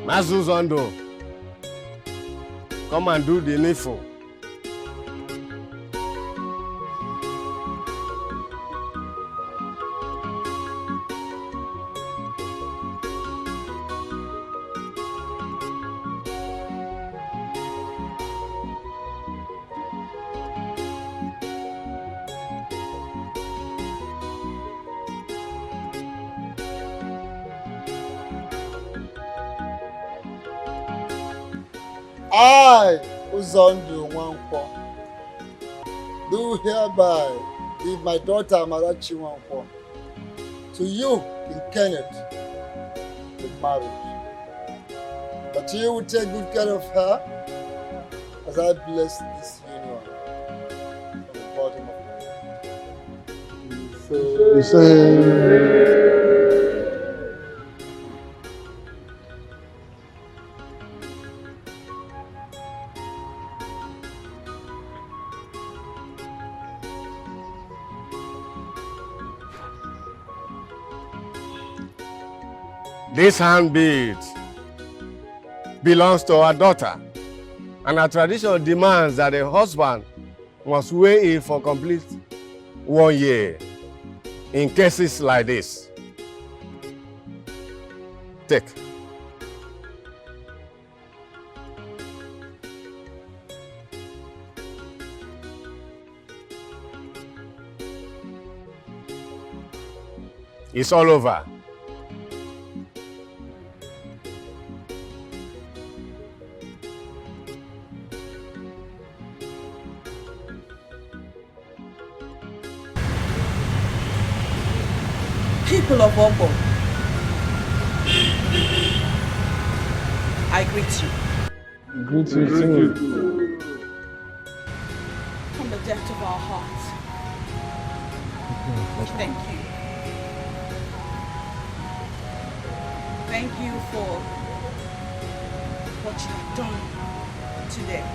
Mazuzondo, come and do the needful. I, Uzondu Nwankwo, do hereby give my daughter Amarachi Nwankwo to you, King Kenneth, in marriage. But you will take good care of her as I bless this union from the bottom of my heart. You say... This handbead belongs to our daughter, and our tradition demands that a husband must weigh in for complete 1 year in cases like this. Take. It's all over. People of Obo, I greet you. Greet you too. From the depth of our hearts, we thank you. Thank you for what you have done today.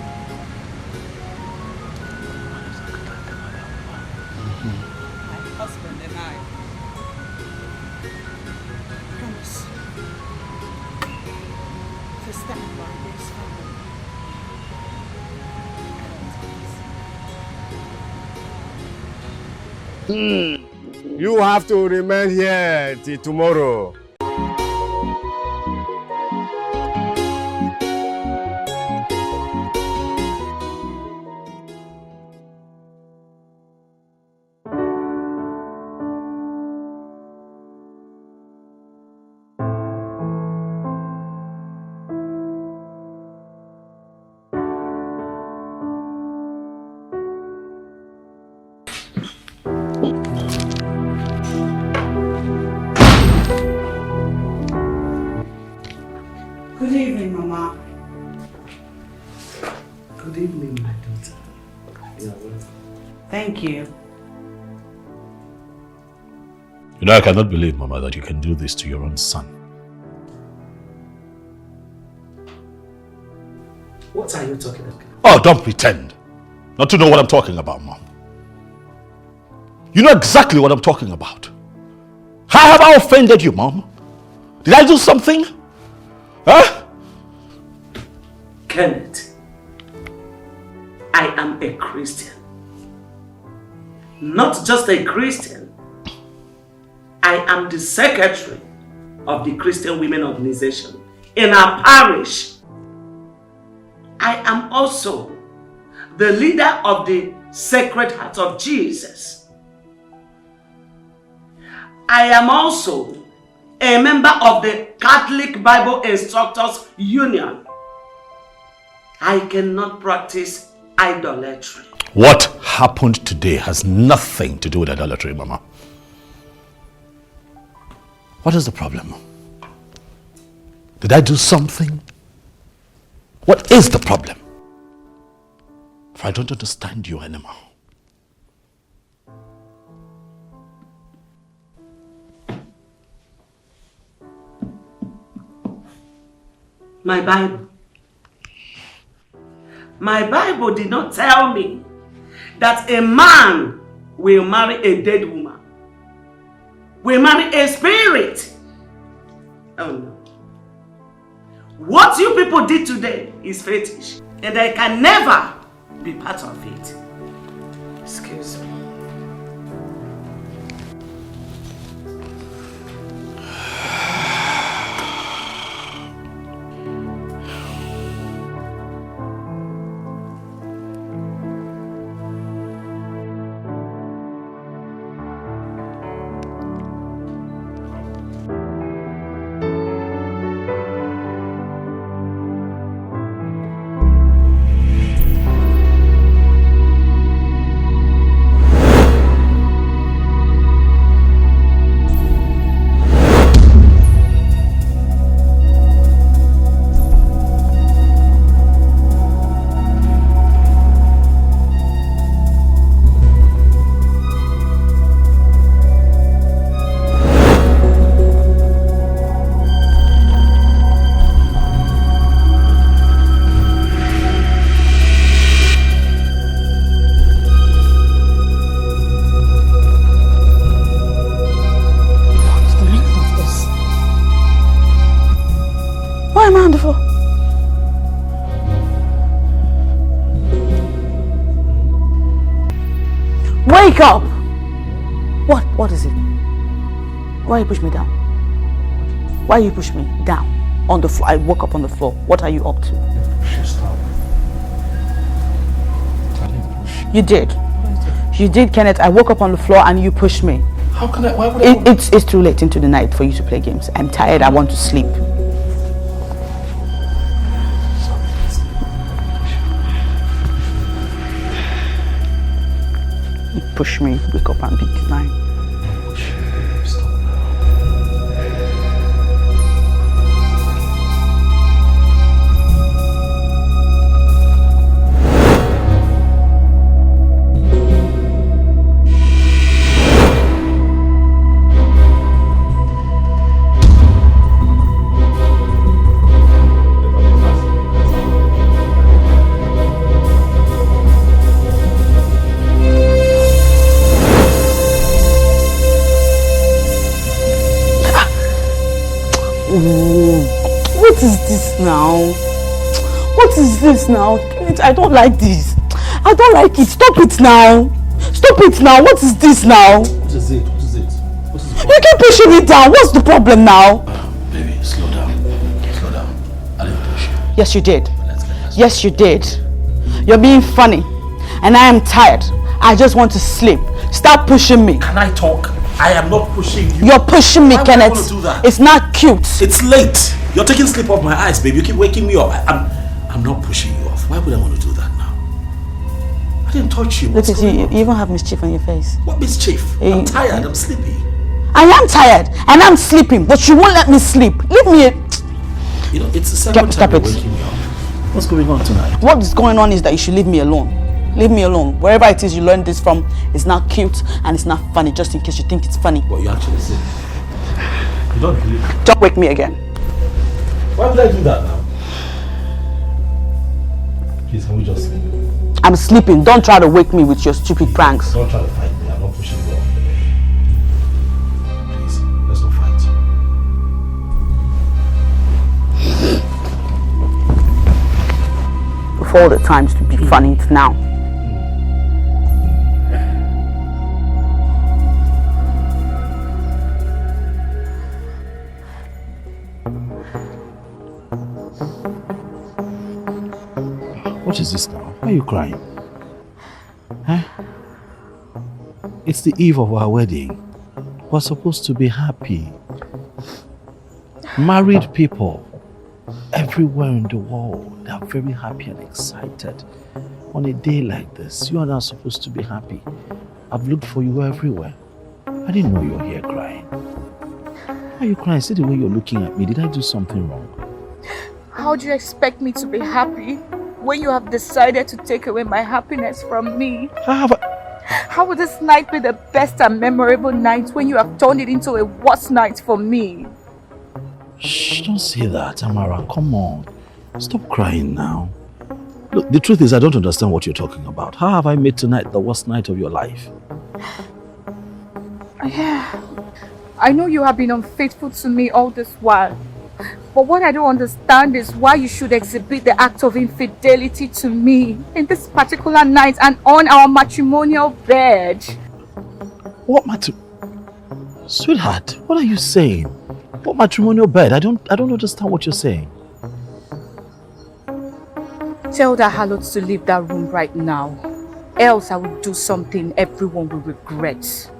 My husband and I promise to stand by this family. You have to remain here till tomorrow. You know, I cannot believe, Mama, that you can do this to your own son. What are you talking about? Oh, don't pretend not to know what I'm talking about, Mom. You know exactly what I'm talking about. How have I offended you, Mom? Did I do something? Huh? Kenneth, I am a Christian. Not just a Christian. I am the secretary of the Christian Women Organization in our parish. I am also the leader of the Sacred Heart of Jesus. I am also a member of the Catholic Bible Instructors Union. I cannot practice idolatry. What happened today has nothing to do with idolatry, Mama. What is the problem? Did I do something? What is the problem? If I don't understand you anymore. My Bible. My Bible did not tell me that a man will marry a dead woman. Will marry a spirit. Oh no. What you people did today is fetish, and I can never be part of it. Excuse me. Wake up! What is it? Why you push me down? Why you push me down? On the floor. I woke up on the floor. What are you up to? Stop. You did. You did, Kenneth. I woke up on the floor and you pushed me. How can I? Why would I? It's too late into the night for you to play games. I'm tired. I want to sleep. You push me, wake up and be denying. What is this now? What is this now? I don't like this. I don't like it. Stop it now. Stop it now. What is this now? What is it? What is it? What is it? You keep pushing me down. What's the problem now? Baby, slow down. Slow down. I didn't push you. Yes, you did. Yes, you did. You're being funny. And I am tired. I just want to sleep. Stop pushing me. Can I talk? I am not pushing you. You're pushing me, Why Kenneth. would I want to do that? It's not cute. It's late. You're taking sleep off my eyes, baby. You keep waking me up. I'm not pushing you off. Why would I want to do that now? I didn't touch you. Look at you. You even have mischief on your face. What mischief? I'm tired. I'm sleepy. I am tired and I'm sleeping, but you won't let me sleep. Leave me. You know, it's the second time you're waking me up. What's going on tonight? What is going on is that you should leave me alone. Leave me alone. Wherever it is you learned this from, it's not cute and it's not funny, just in case you think it's funny. What you actually say? You don't believe it? Don't wake me again. Why would I do that now? Please, can we just sleep? I'm sleeping. Don't try to wake me with your stupid pranks. Don't try to fight me. I'm not pushing you off. Please, let's not fight. Of all the times to be funny, it's now. What is this now? Why are you crying? Huh? It's the eve of our wedding. We're supposed to be happy. Married people everywhere in the world, they are very happy and excited. On a day like this, you are not supposed to be happy. I've looked for you everywhere. I didn't know you were here crying. Why are you crying? See the way you're looking at me. Did I do something wrong? How do you expect me to be happy when you have decided to take away my happiness from me? How would this night be the best and memorable night when you have turned it into a worse night for me? Shh, don't say that, Amara. Come on. Stop crying now. Look, the truth is I don't understand what you're talking about. How have I made tonight the worst night of your life? Yeah, I know you have been unfaithful to me all this while. But what I don't understand is why you should exhibit the act of infidelity to me in this particular night and on our matrimonial bed. What Sweetheart, what are you saying? What matrimonial bed? I don't understand what you're saying. Tell the harlots to leave that room right now. Else I will do something everyone will regret.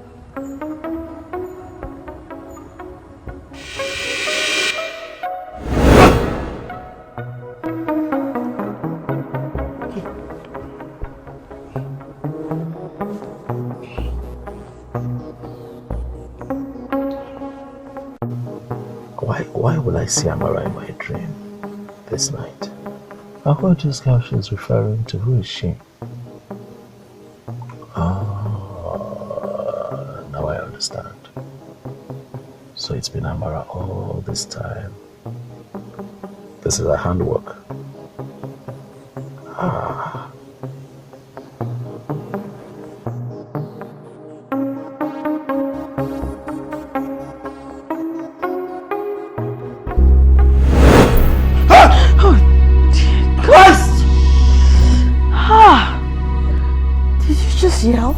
Why would I see Amara in my dream this night? I heard this girl she's referring to. Who is she? Now I understand. So it's been Amara all this time. This is her handwork. Yell?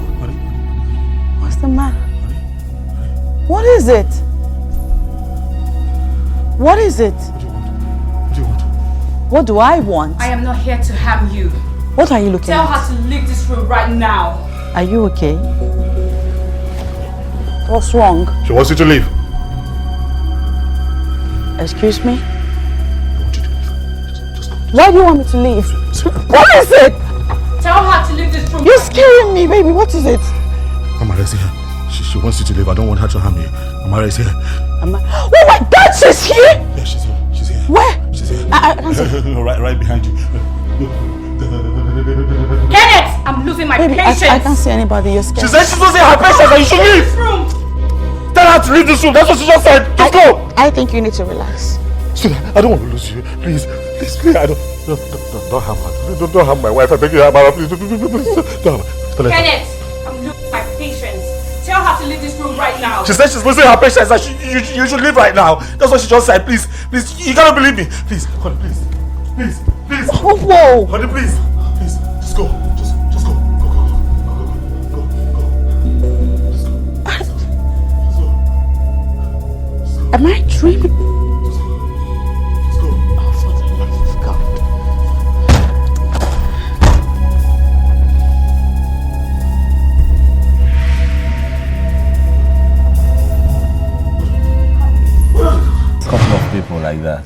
What's the matter? What is it? What is it? What do you want? What do I want? I am not here to harm you. What are you looking Tell at? her to leave this room right now. Are you okay? What's wrong? She wants you to leave. Excuse me? Why do you want me to leave? What is it? Tell her to leave this room. You're scaring me, baby. What is it? Amara is here. She wants you to leave. I don't want her to harm you. Amara is here. Oh my God, she's here! Yeah, she's here. She's here. Where? She's here. I can't see. right behind you. Kenneth, I'm losing my patience. I can't see anybody. You're scared. She said she's losing her patience and you should leave. Tell her to leave this room. That's what she just said. Just go. I think you need to relax. I don't want to lose you. Please. I don't harm her. Don't harm my wife. I beg you, Amara, please. Don't harm her. Kenneth, I'm losing my patience. Tell her to leave this room right now. She said she's losing her patience and you should leave right now. That's what she just said. Please, you cannot believe me. Please, honey, please. Oh, whoa. Honey, please, just go. Just go. Go. Am I dreaming? Couple of people like that.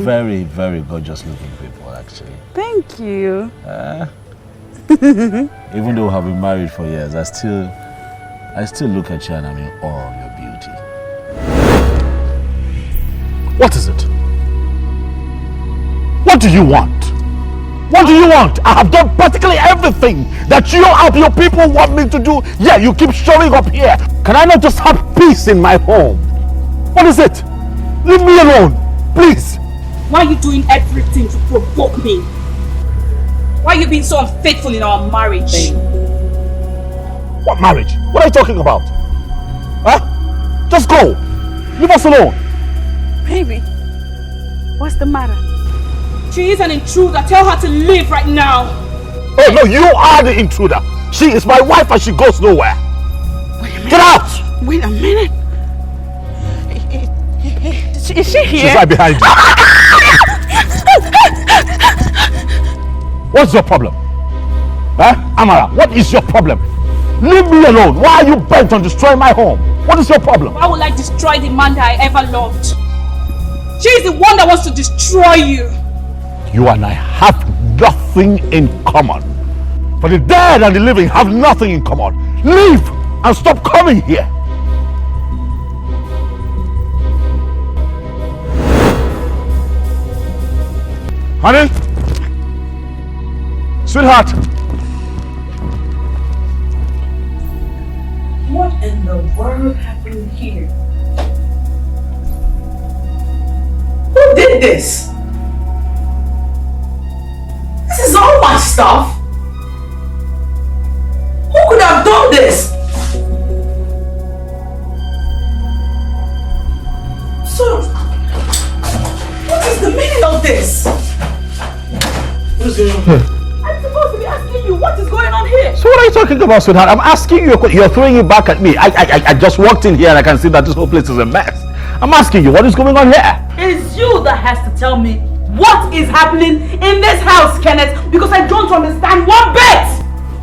Very, very gorgeous looking people, actually. Thank you. Even though I've been married for years, I still look at you and I'm in awe of your beauty. What is it? What do you want? What do you want? I have done practically everything that you and your people want me to do. Yeah, you keep showing up here. Can I not just have peace in my home? What is it? Leave me alone, please. Why are you doing everything to provoke me? Why are you being so unfaithful in our marriage? What marriage? What are you talking about? Huh? Just go. Leave us alone. Baby, what's the matter? She is an intruder. Tell her to leave right now. Oh no, you are the intruder. She is my wife and she goes nowhere. Wait a minute. Get out! Wait a minute. Is she here? She's right behind you. What's your problem? Huh? Amara, what is your problem? Leave me alone. Why are you bent on destroying my home? What is your problem? Why would I destroy the man that I ever loved? She is the one that wants to destroy you. You and I have nothing in common. For the dead and the living have nothing in common. Leave and stop coming here. Honey? Sweetheart? What in the world happened here? Who did this? This is all my stuff. Who could have done this? So, what is the meaning of this? What is going on here? I'm supposed to be asking you what is going on here. So what are you talking about, sweetheart? I'm asking you, you're throwing it back at me. I just walked in here and I can see that this whole place is a mess. I'm asking you, what is going on here? It is you that has to tell me what is happening in this house, Kenneth, because I don't understand one bit.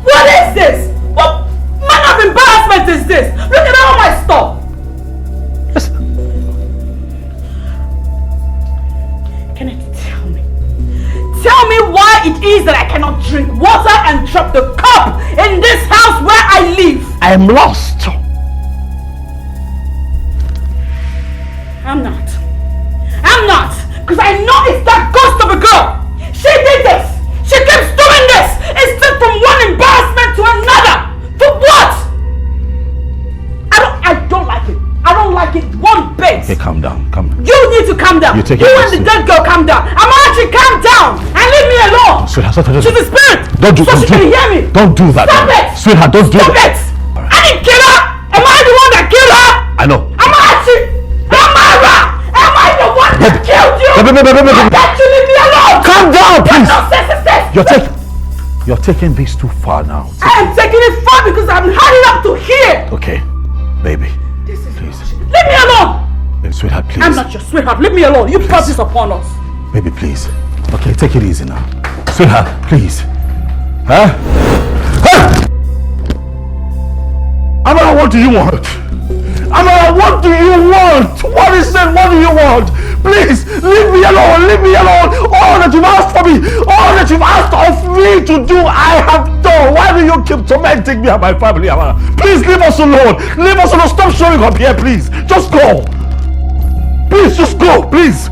What is this? What manner of embarrassment is this? Look at all my stuff. Kenneth, tell me why it is that I cannot drink water and drop the cup in this house where I live. I am lost. I'm not. Because I know it's that ghost of a girl. She did this. She keeps doing this. It's just from one embarrassment to another. For what? I don't like it. I don't like it one bit. Okay, calm down. You need to calm down. You and the dead girl calm down. Amachi, calm down and leave me alone. Sweetheart, she's a spirit. Don't she can hear me. Don't do that. Stop it. Sweetheart, don't do Stop that. Stop it. I didn't kill her. Am I the one that killed her? I know. Amachi. Amara. Am I the one that killed you? I bet you leave me alone. Calm down, please. No sense. You're taking this too far now. I am taking it far because I'm hurrying up to here. Okay, baby. Please. Leave me alone. Baby, sweetheart, please. I'm not your sweetheart. Leave me alone. You brought this upon us. Baby, please. Okay, take it easy now. Sweetheart, please. Huh? Amara, what do you want? Amara, what do you want? What is it? What do you want? Please, leave me alone. Leave me alone. All that you've asked for me, all that you've asked of me to do, I have done. Why do you keep tormenting me and my family, Amara? Please leave us alone. Leave us alone. Stop showing up here, please. Just go. Please, just go, please.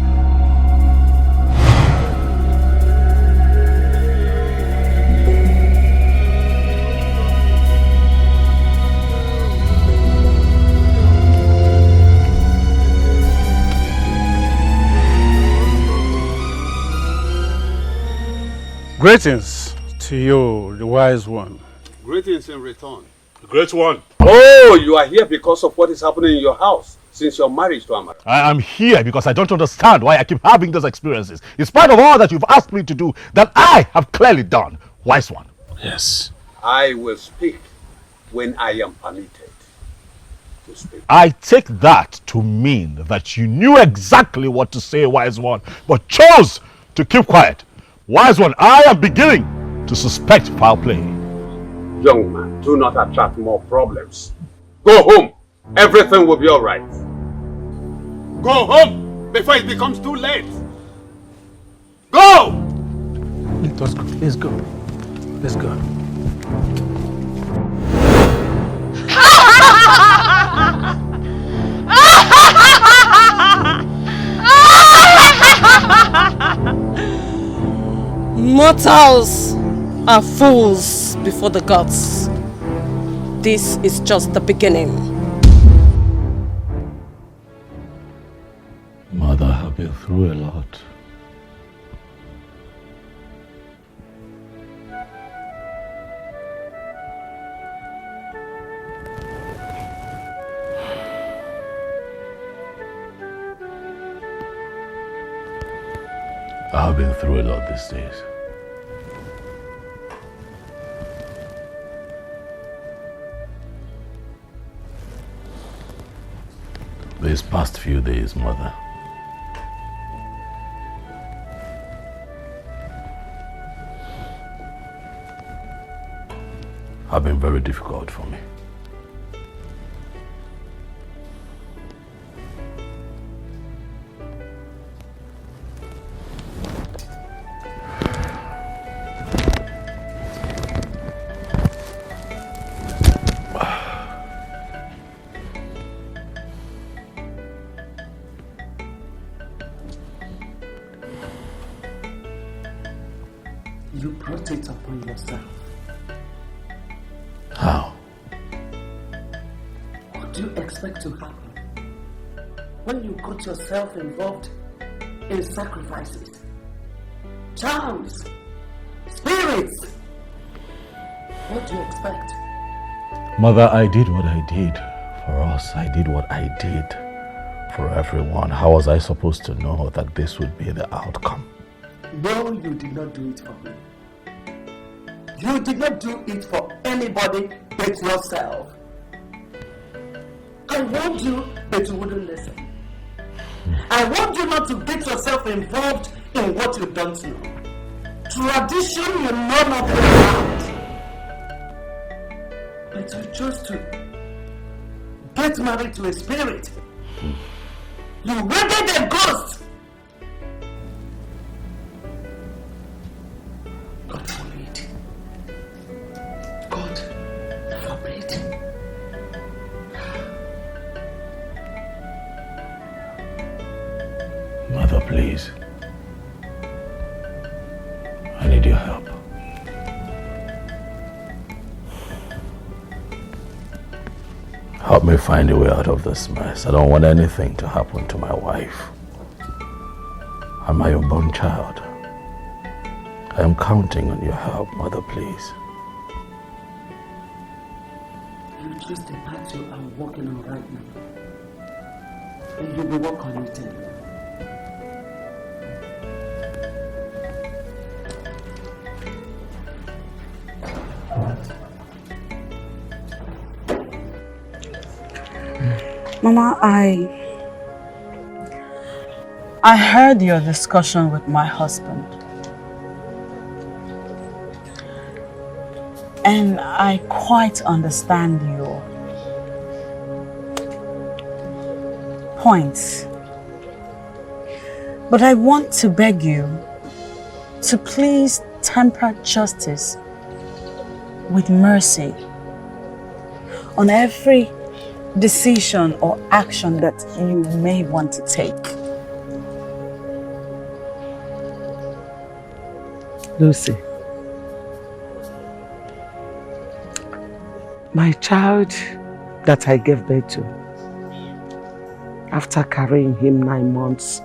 Greetings to you, the wise one. Greetings in return. Great one. Oh, you are here because of what is happening in your house since your marriage to Amara. I am here because I don't understand why I keep having those experiences. In spite of all that you've asked me to do, that I have clearly done. Wise one. Yes. I will speak when I am permitted to speak. I take that to mean that you knew exactly what to say, wise one, but chose to keep quiet. Wise one, I am beginning to suspect foul play. Young man, do not attract more problems. Go home. Everything will be all right. Go home before it becomes too late. Go! Let us go. Let's go. Let's go. Mortals are fools before the gods. This is just the beginning. Mother, I've been through a lot. I've been through a lot these days. These past few days, Mother, have been very difficult for me. You brought it upon yourself. How? What do you expect to happen when you got yourself involved in sacrifices, charms, spirits? What do you expect? Mother, I did what I did for us. I did what I did for everyone. How was I supposed to know that this would be the outcome? No, you did not do it for me. You did not do it for anybody but yourself. I warned you, but you wouldn't listen. I want you not to get yourself involved in what you don't know. Tradition you know nothing about. But you chose to get married to a spirit. You wedded a ghost. God forbid. God forbid. Mother, please. I need your help. Help me find a way out of this mess. I don't want anything to happen to my wife and my unborn child. I am counting on your help, Mother, please. You choose the path you are walking on right now. And you will walk on it anyway. Mama, I heard your discussion with my husband. And I quite understand your points. But I want to beg you to please temper justice with mercy on every decision or action that you may want to take. Lucy, my child that I gave birth to, after carrying him 9 months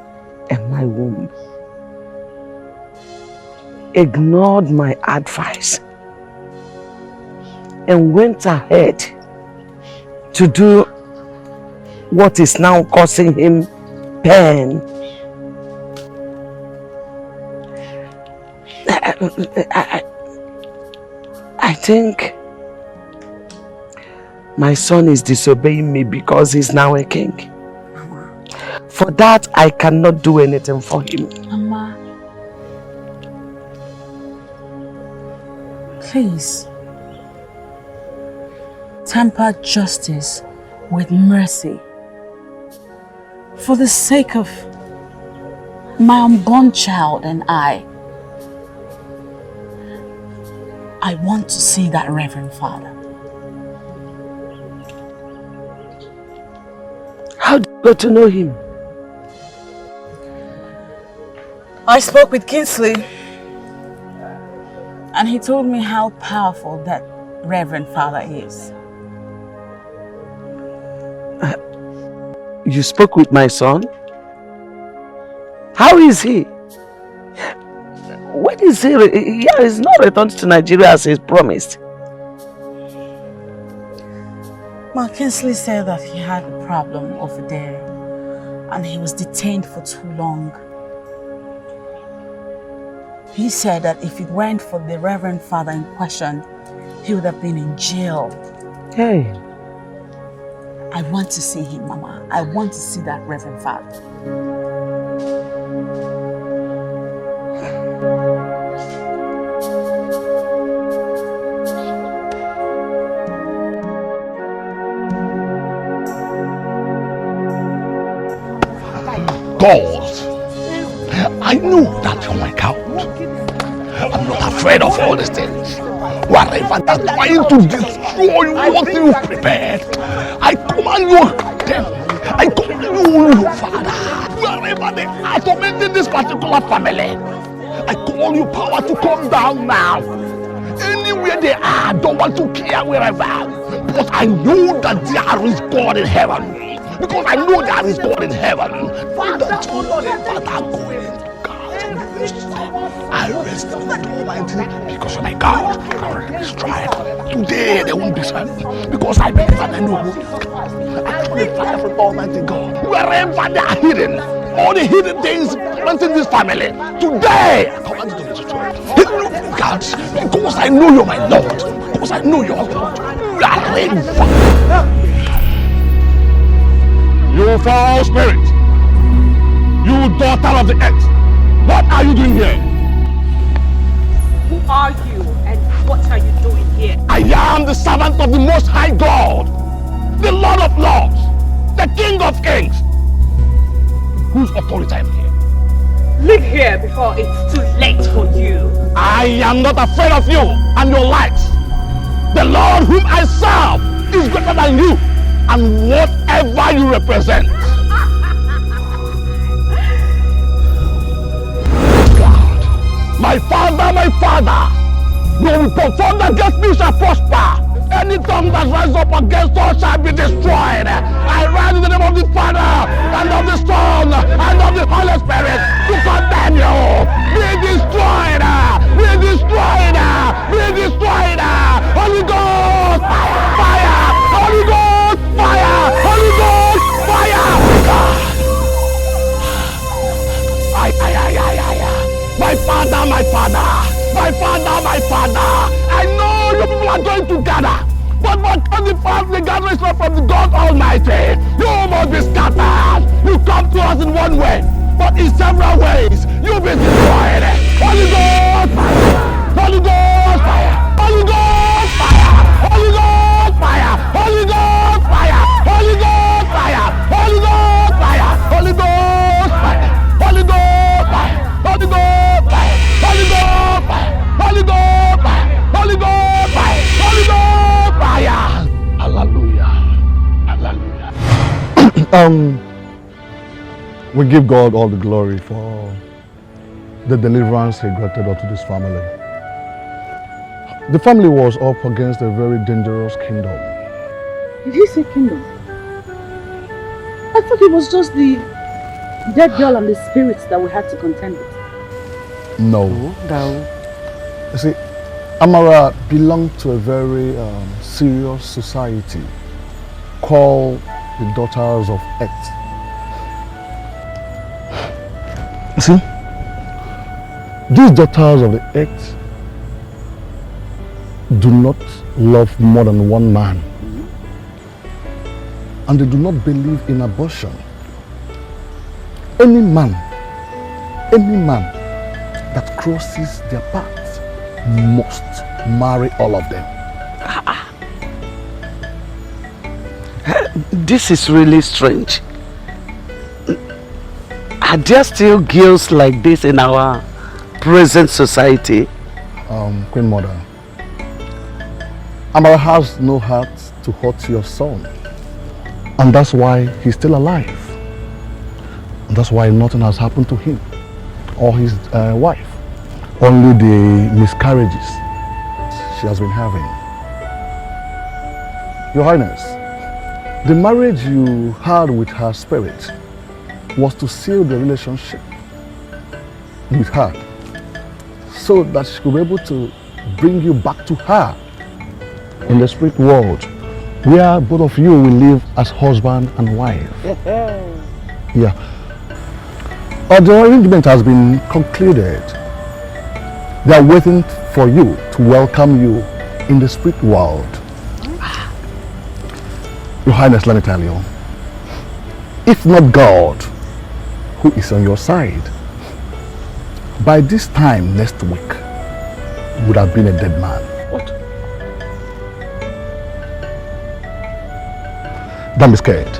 in my womb, ignored my advice and went ahead to do what is now causing him pain. I think my son is disobeying me because he's now a king. For that, I cannot do anything for him. Mama, please temper justice with mercy for the sake of my unborn child and I want to see that Reverend Father. How do you get to know him? I spoke with Kingsley And he told me how powerful that Reverend Father is. You spoke with my son? How is he? When is he? Yeah, he's not returned to Nigeria as he's promised. Well, Kingsley said that he had a problem over there and he was detained for too long. He said that if it weren't for the Reverend Father in question, he would have been in jail. Hey. I want to see him, Mama. I want to see that Reverend Father. God, I know that you're my God. I'm not afraid of all these things. Whatever that's trying to destroy what you prepared, I command you, I command you, your Father. Wherever they are tormenting this particular family, I call you power to come down now. Anywhere they are, I don't want to care wherever. But I know that there is God in heaven. Because I know there is God in heaven. Father, I rest on the Almighty because of my God. I will destroy it. Today they won't be saved because I believe and I know who is God. I call the fire from Almighty God. Wherever they are hidden, all the hidden things in this family, today I command you to destroy it. God, because I know you're my Lord. Because I know you're God. You are ready. You foul spirit, you daughter of the earth, what are you doing here? Who are you and what are you doing here? I am the servant of the Most High God, the Lord of Lords, the King of Kings. Whose authority I am here? Leave here before it's too late for you. I am not afraid of you and your likes. The Lord whom I serve is greater than you and whatever you represent. God, my Father, no weapon formed against me shall prosper. Any tongue that rises up against us shall be destroyed. I rise in the name of the Father, and of the Son, and of the Holy Spirit to condemn you. Be destroyed! Be destroyed! Be destroyed! Holy Ghost! Fire! Holy Ghost! Fire! Holy Ghost! Fire! My Father, my Father! My Father, my Father! I know you people are going to gather, but because the gathering is not from the God Almighty, you must be scattered. You come to us in one way, but in several ways, you'll be destroyed. Holy Ghost fire! Holy Ghost fire! Holy Ghost fire! Holy Ghost fire! Holy Ghost fire! Holy Ghost fire! Holy Ghost fire! Holy Ghost fire! Holy Ghost fire! Holy Ghost fire! Holy Ghost fire! Holy Ghost fire! Holy Ghost fire! Holy Ghost fire! Hallelujah! Hallelujah! We give God all the glory for the deliverance He granted unto this family. The family was up against a very dangerous kingdom. Did he say kingdom? I thought it was just the dead girl and the spirits that we had to contend with. No. You see, Amara belonged to a very serious society called the Daughters of Earth. You see, these daughters of the earth do not love more than one man, and they do not believe in abortion. Any man that crosses their path must marry all of them. This is really strange. Are there still girls like this in our present society? Queen Mother, Amara has no heart to hurt your son, and that's why he's still alive. And that's why nothing has happened to him or his wife. Only the miscarriages she has been having. Your Highness, the marriage you had with her spirit was to seal the relationship with her so that she could be able to bring you back to her in the spirit world, where both of you will live as husband and wife. Yeah. The arrangement has been concluded. They are waiting for you to welcome you in the spirit world. Your Highness, let me tell you, if not God, who is on your side, by this time next week, you would have been a dead man. What? Don't be scared.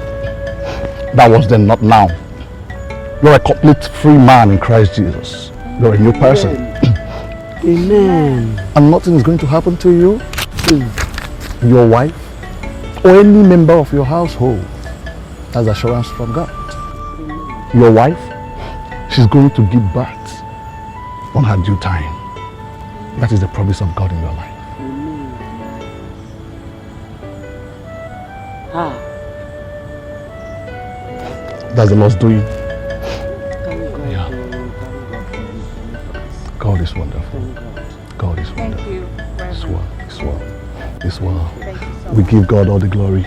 That was then, not now. You're a complete free man in Christ Jesus. You're a new person. Amen. And nothing is going to happen to you, your wife, or any member of your household. That's assurance from God. Your wife, she's going to give birth on her due time. That is the promise of God in your life. That's the Lord's doing. Yeah. God is wonderful. God is wonderful. Thank you. It's well. It's well. It's well. We give God all the glory.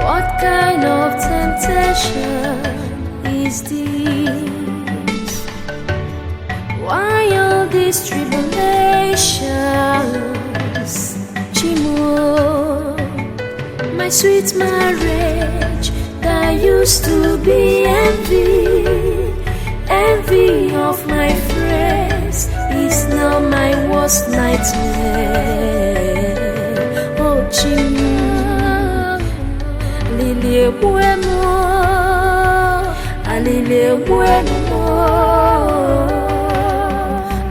What kind of temptation is this? Why all these tribulations? Chimo, my sweet marriage that used to be envy of my friends is now my worst nightmare. Oh Chimo, Alilie bueno,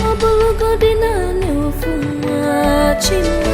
Obologodina ne ofuma Chimo.